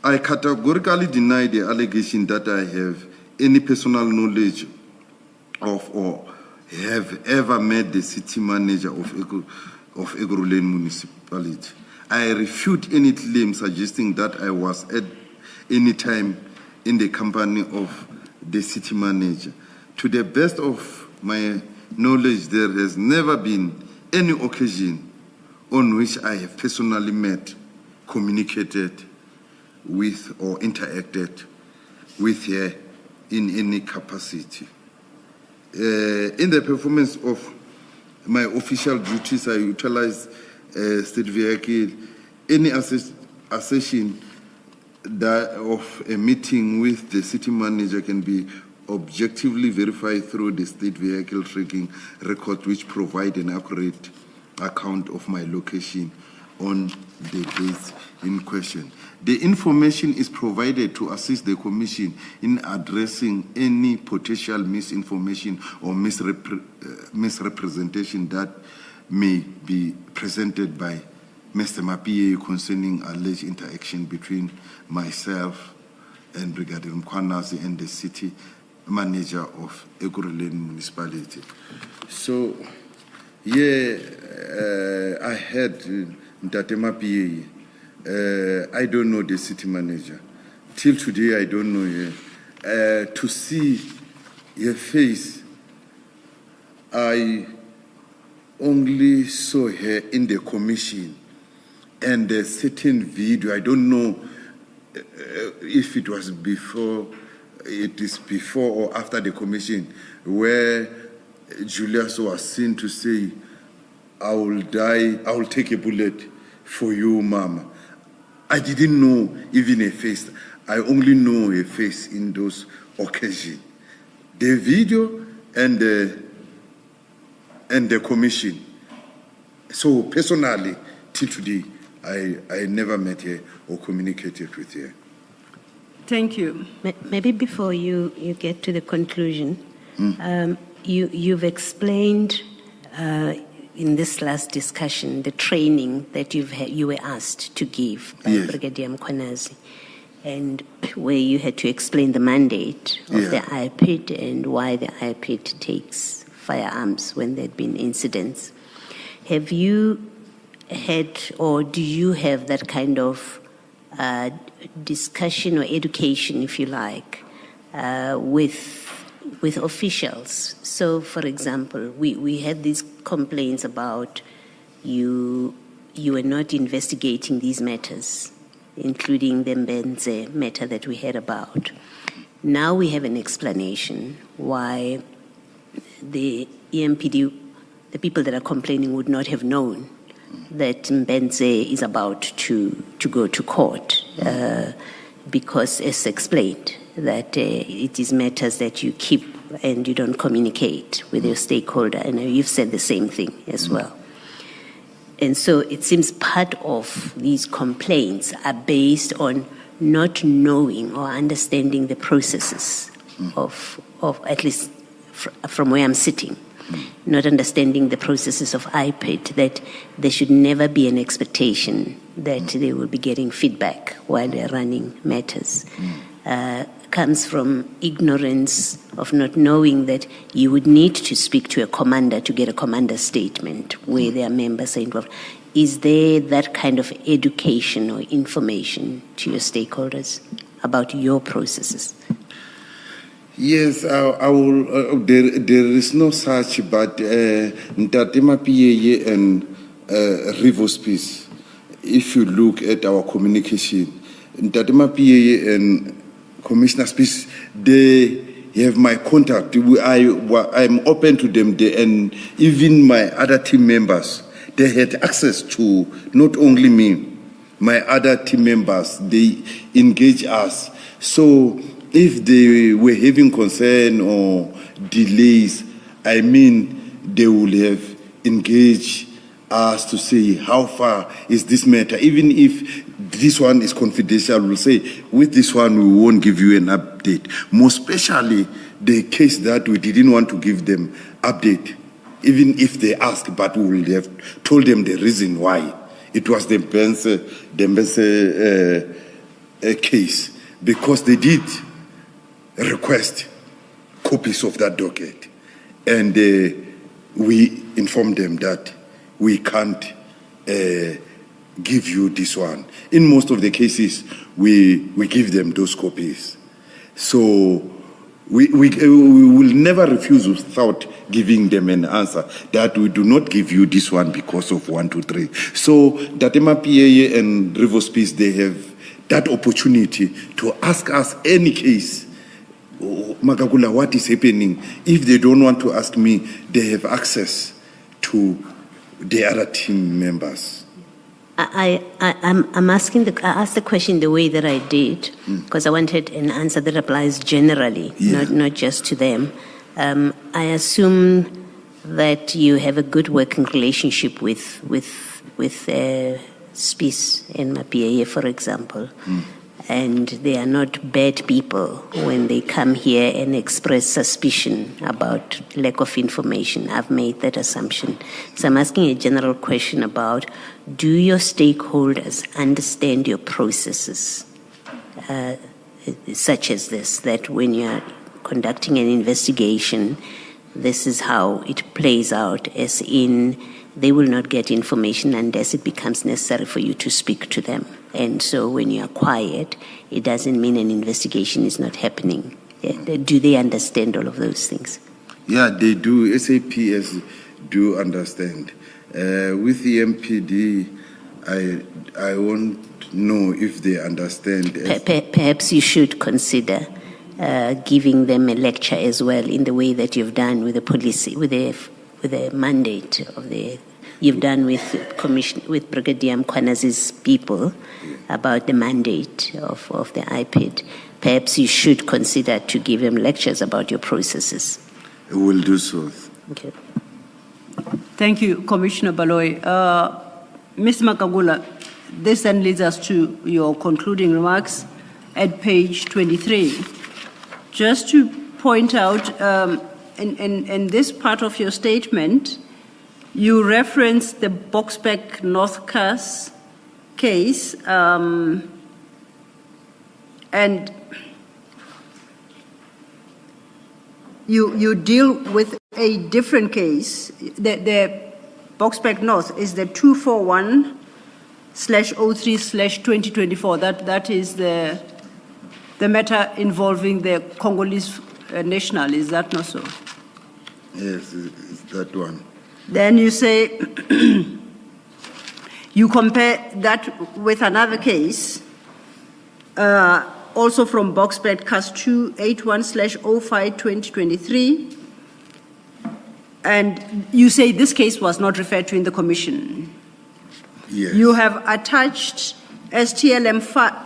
I categorically deny the allegation that I have any personal knowledge of or have ever met the city manager of Ekurhuleni municipality. I refute any claim suggesting that I was at any time in the company of the city manager. To the best of my knowledge, there has never been any occasion on which I have personally met, communicated with or interacted with her in any capacity. In the performance of my official duties, I utilize state vehicle. Any assertion that of a meeting with the city manager can be objectively verified through the state vehicle tracking record, which provide an accurate account of my location on the dates in question. The information is provided to assist the Commission in addressing any potential misinformation or misrepresentation that may be presented by Mr. Mkhwanazi concerning alleged interaction between myself and Brigadier Mkhwanazi and the city manager of Ekurhuleni municipality. So, I had Mtate Mkhwanazi. I don't know the city manager. Till today, I don't know her. To see her face, I only saw her in the commission, and a certain video, I don't know if it was before, it is before or after the commission, where Julius was seen to say, I will die, I will take a bullet for you, Mama. I didn't know even a face. I only know a face in those occasions. The video and the commission. So personally, till today, I never met her or communicated with her. Thank you. Maybe before you get to the conclusion, you've explained in this last discussion the training that you were asked to give by Yes. Brigadier Mkhwanazi, and where you had to explain the mandate of Yeah. the IPID and why the IPID takes firearms when there had been incidents. Have you had, or do you have that kind of discussion or education, if you like, with officials? So, for example, we had these complaints about you were not investigating these matters, including the Mbenze matter that we heard about. Now we have an explanation why the EMPD, the people that are complaining, would not have known that Mbenze is about to go to court, because, as explained, that it is matters that you keep and you don't communicate with your stakeholder, and you've said the same thing as well. And so it seems part of these complaints are based on not knowing or understanding the processes of at least from where I'm sitting, not understanding the processes of IPID, that there should never be an expectation that they will be getting feedback while they're running matters. Comes from ignorance of not knowing that you would need to speak to a commander to get a commander statement where their members are involved. Is there that kind of education or information to your stakeholders about your processes? Yes, I will. There is no such, but Ntatema PAA and Rivers Peace, if you look at our communication, Ntatema PAA and Commissioner Peace, they have my contact. I'm open to them, and even my other team members, they had access to not only me, my other team members, they engage us. So if they were having concern or delays, I mean, they will have engaged us to say how far is this matter. Even if this one is confidential, we'll say, with this one, we won't give you an update. Most especially the case that we didn't want to give them update, even if they ask, but we will have told them the reason why. It was the Mbenze case, because they did request copies of that docket, and we informed them that we can't give you this one. In most of the cases, we give them those copies. So we will never refuse without giving them an answer that we do not give you this one because of 1, 2, 3. So Ntatema PAA and Rivers Peace, they have that opportunity to ask us any case. Oh, Magagula, what is happening? If they don't want to ask me, they have access to the other team members. I'm asking I asked the question the way that I did because I wanted an answer that applies generally, not just to them. I assume that you have a good working relationship with Spies and MAPAA, for example, and they are not bad people when they come here and express suspicion about lack of information. I've made that assumption. So I'm asking a general question about, do your stakeholders understand your processes, such as this, that when you're conducting an investigation, this is how it plays out, as in they will not get information unless it becomes necessary for you to speak to them. And so when you are quiet, it doesn't mean an investigation is not happening. Do they understand all of those things? Yeah, they do. SAP has do understand. With the MPD, I won't know if they understand. Perhaps you should consider giving them a lecture as well, in the way that you've done with the policy, with the mandate of the. You've done with Brigadier Mkhwanazi's people about the mandate of the IPID. Perhaps you should consider to give them lectures about your processes. I will do so. Okay. Thank you, Commissioner Baloy. Ms. Magagula, this then leads us to your concluding remarks at page 23. Just to point out, in this part of your statement, you reference the Boksburg North Cas case, and you deal with a different case. The Boksburg North is the 241/03/2024. That is the matter involving the Congolese national. Is that not so? Yes, it's that one. Then you say, you compare that with another case, also from Boksburg, CAS 281/05/2023, and you say this case was not referred to in the commission. Yes. You have attached STLM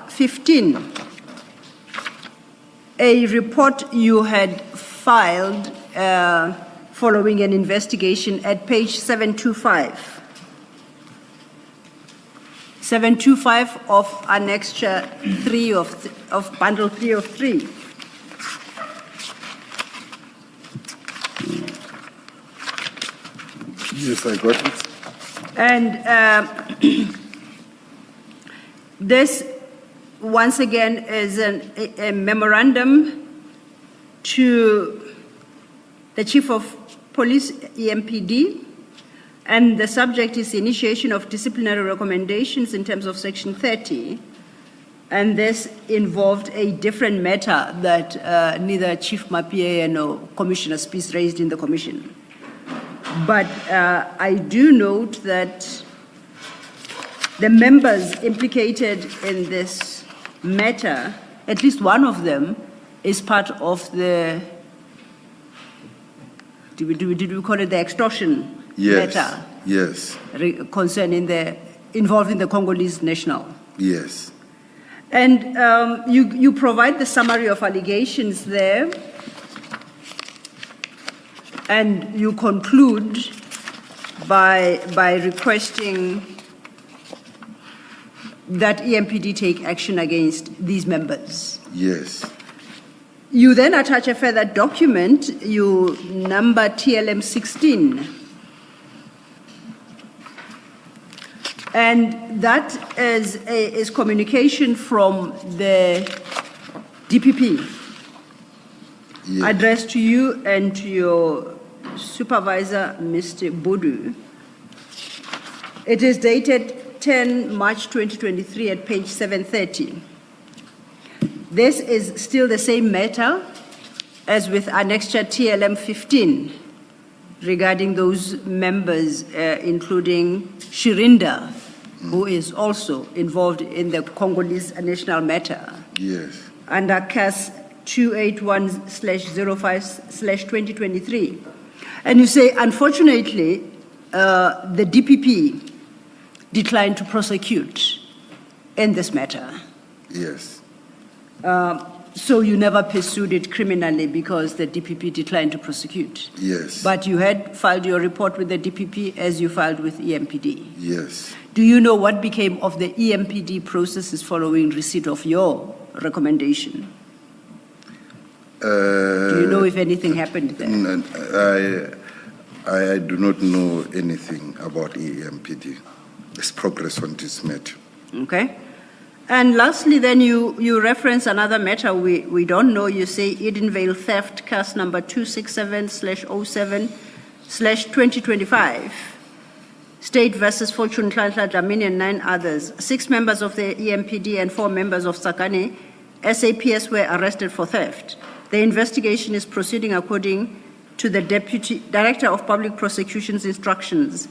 15, a report you had filed following an investigation at page 725. 725 of annexure 3 of bundle 3 of 3. Yes, I got it. And this, once again, is a memorandum to the Chief of Police, EMPD, and the subject is the initiation of disciplinary recommendations in terms of Section 30. And this involved a different matter that neither Chief Mapie nor Commissioner Spies raised in the commission. But I do note that the members implicated in this matter, at least one of them, is part of the, did we call it the extortion matter? Yes. Concerning involving the Congolese national. Yes. And you provide the summary of allegations there, and you conclude by requesting that EMPD take action against these members. Yes. You then attach a further document, you number TLM 16. And that is communication from the DPP, Yes. addressed to you and to your supervisor, Mr. Bodu. It is dated 10 March 2023 at page 730. This is still the same matter as with annexure TLM 15 regarding those members, including Shirinda, who is also involved in the Congolese national matter. Yes. Under CAS 281/05/2023. And you say, unfortunately, the DPP declined to prosecute in this matter. Yes. So you never pursued it criminally because the DPP declined to prosecute. Yes. But you had filed your report with the DPP as you filed with EMPD. Yes. Do you know what became of the EMPD processes following receipt of your recommendation? Do you know if anything happened there? I do not know anything about EMPD. There's progress on this matter. Okay. And lastly, then you reference another matter we don't know. You say Edenvale theft, case number 267/07/2025. State versus Fortune Tlantla Dlamini and 9 others. 6 members of the EMPD and 4 members of Sakane SAPS were arrested for theft. The investigation is proceeding according to the Deputy Director of Public Prosecution's instructions.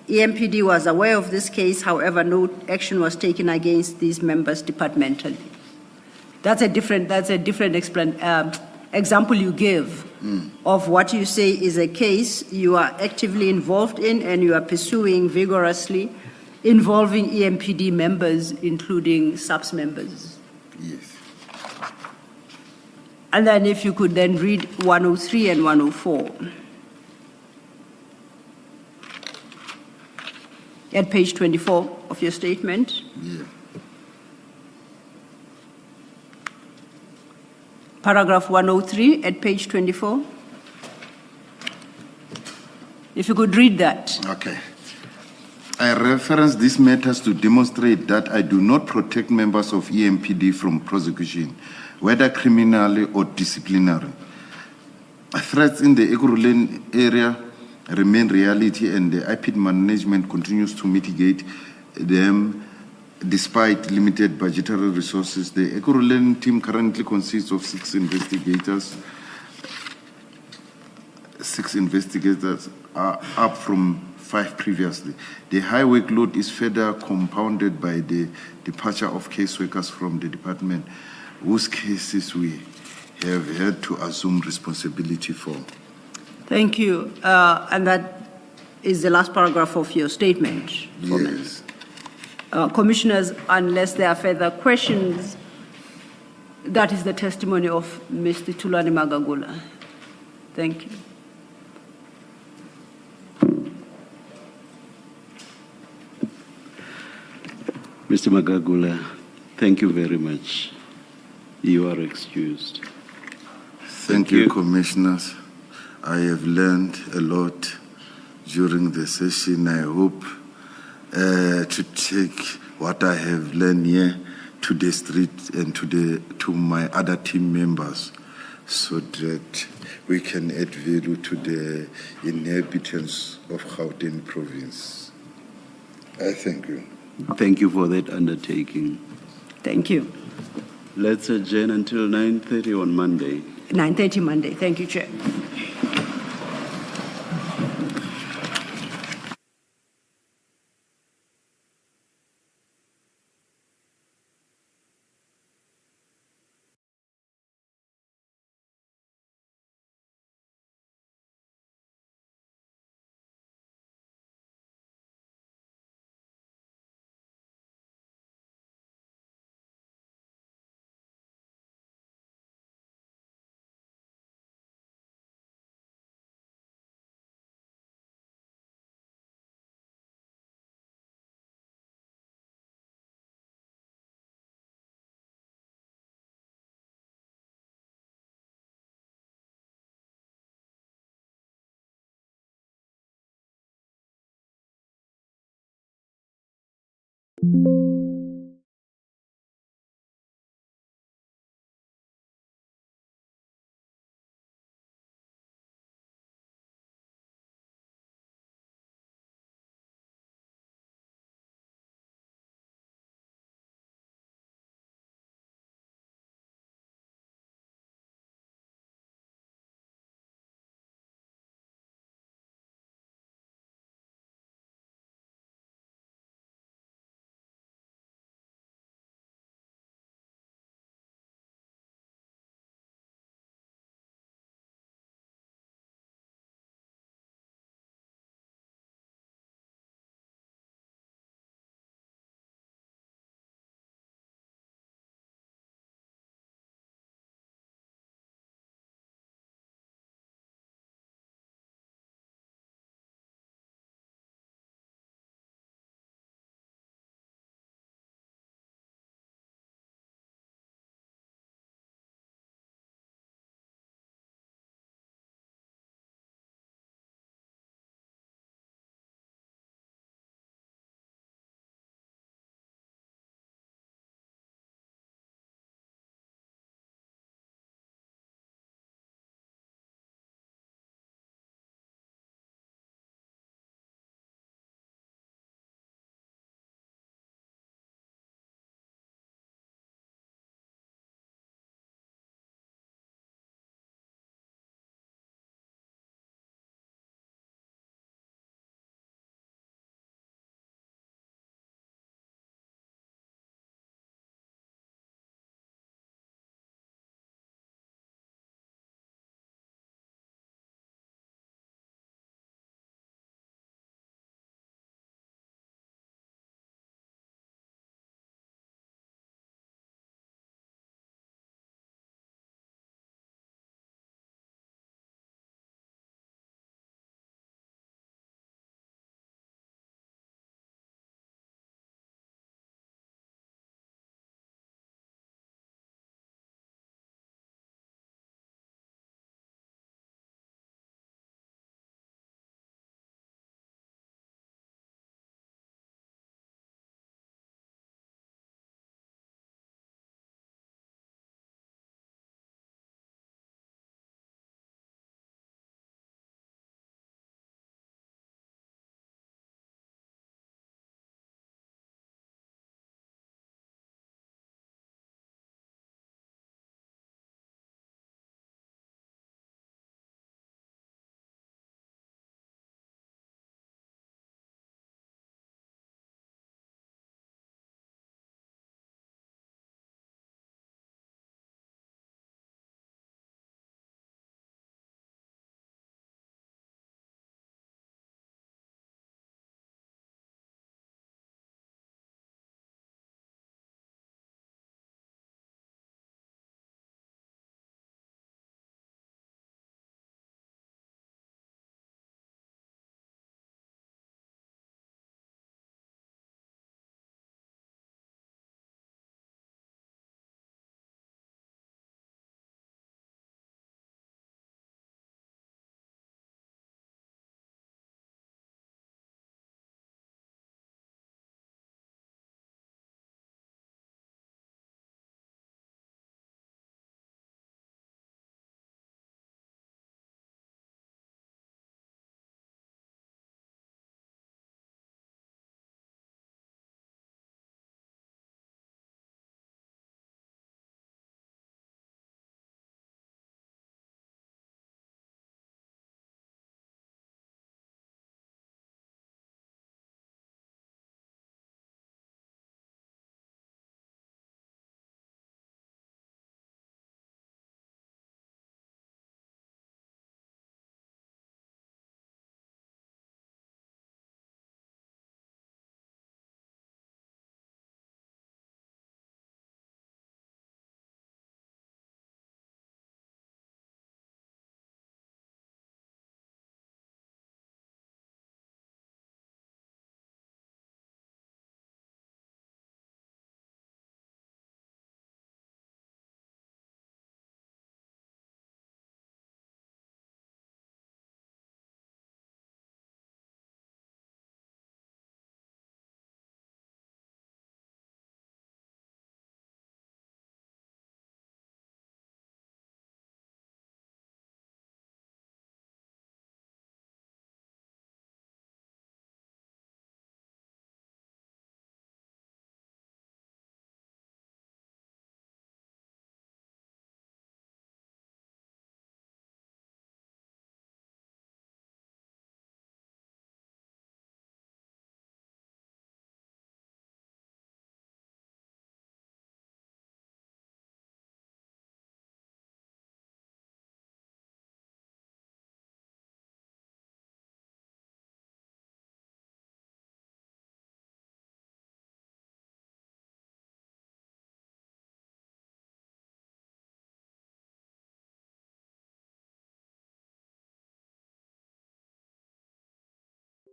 EMPD was aware of this case, however, no action was taken against these members departmentally. That's a different example you give of what you say is a case you are actively involved in and you are pursuing vigorously, involving EMPD members, including SAPS members. Yes. And then if you could then read 103 and 104. At page 24 of your statement. Yeah. Paragraph 103 at page 24. If you could read that. Okay. I reference these matters to demonstrate that I do not protect members of EMPD from prosecution, whether criminally or disciplinary. Threats in the Ekurhuleni area remain reality, and the IPID management continues to mitigate them despite limited budgetary resources. The Ekurhuleni team currently consists of 6 investigators. 6 investigators are up from 5 previously. The high workload is further compounded by the departure of caseworkers from the department, whose cases we have had to assume responsibility for. Thank you. And that is the last paragraph of your statement. Yes. Commissioners, unless there are further questions, that is the testimony of Mr. Thulani Magagula. Thank you. Mr. Magagula, thank you very much. You are excused. Thank you, Commissioners. I have learned a lot during the session. I hope to take what I have learned here to the street and to my other team members, so that we can add value to the inhabitants of Gauteng province. I thank you. Thank you for that undertaking. Thank you. Let's adjourn until 9:30 on Monday. 9:30 Monday. Thank you, Chair.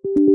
you.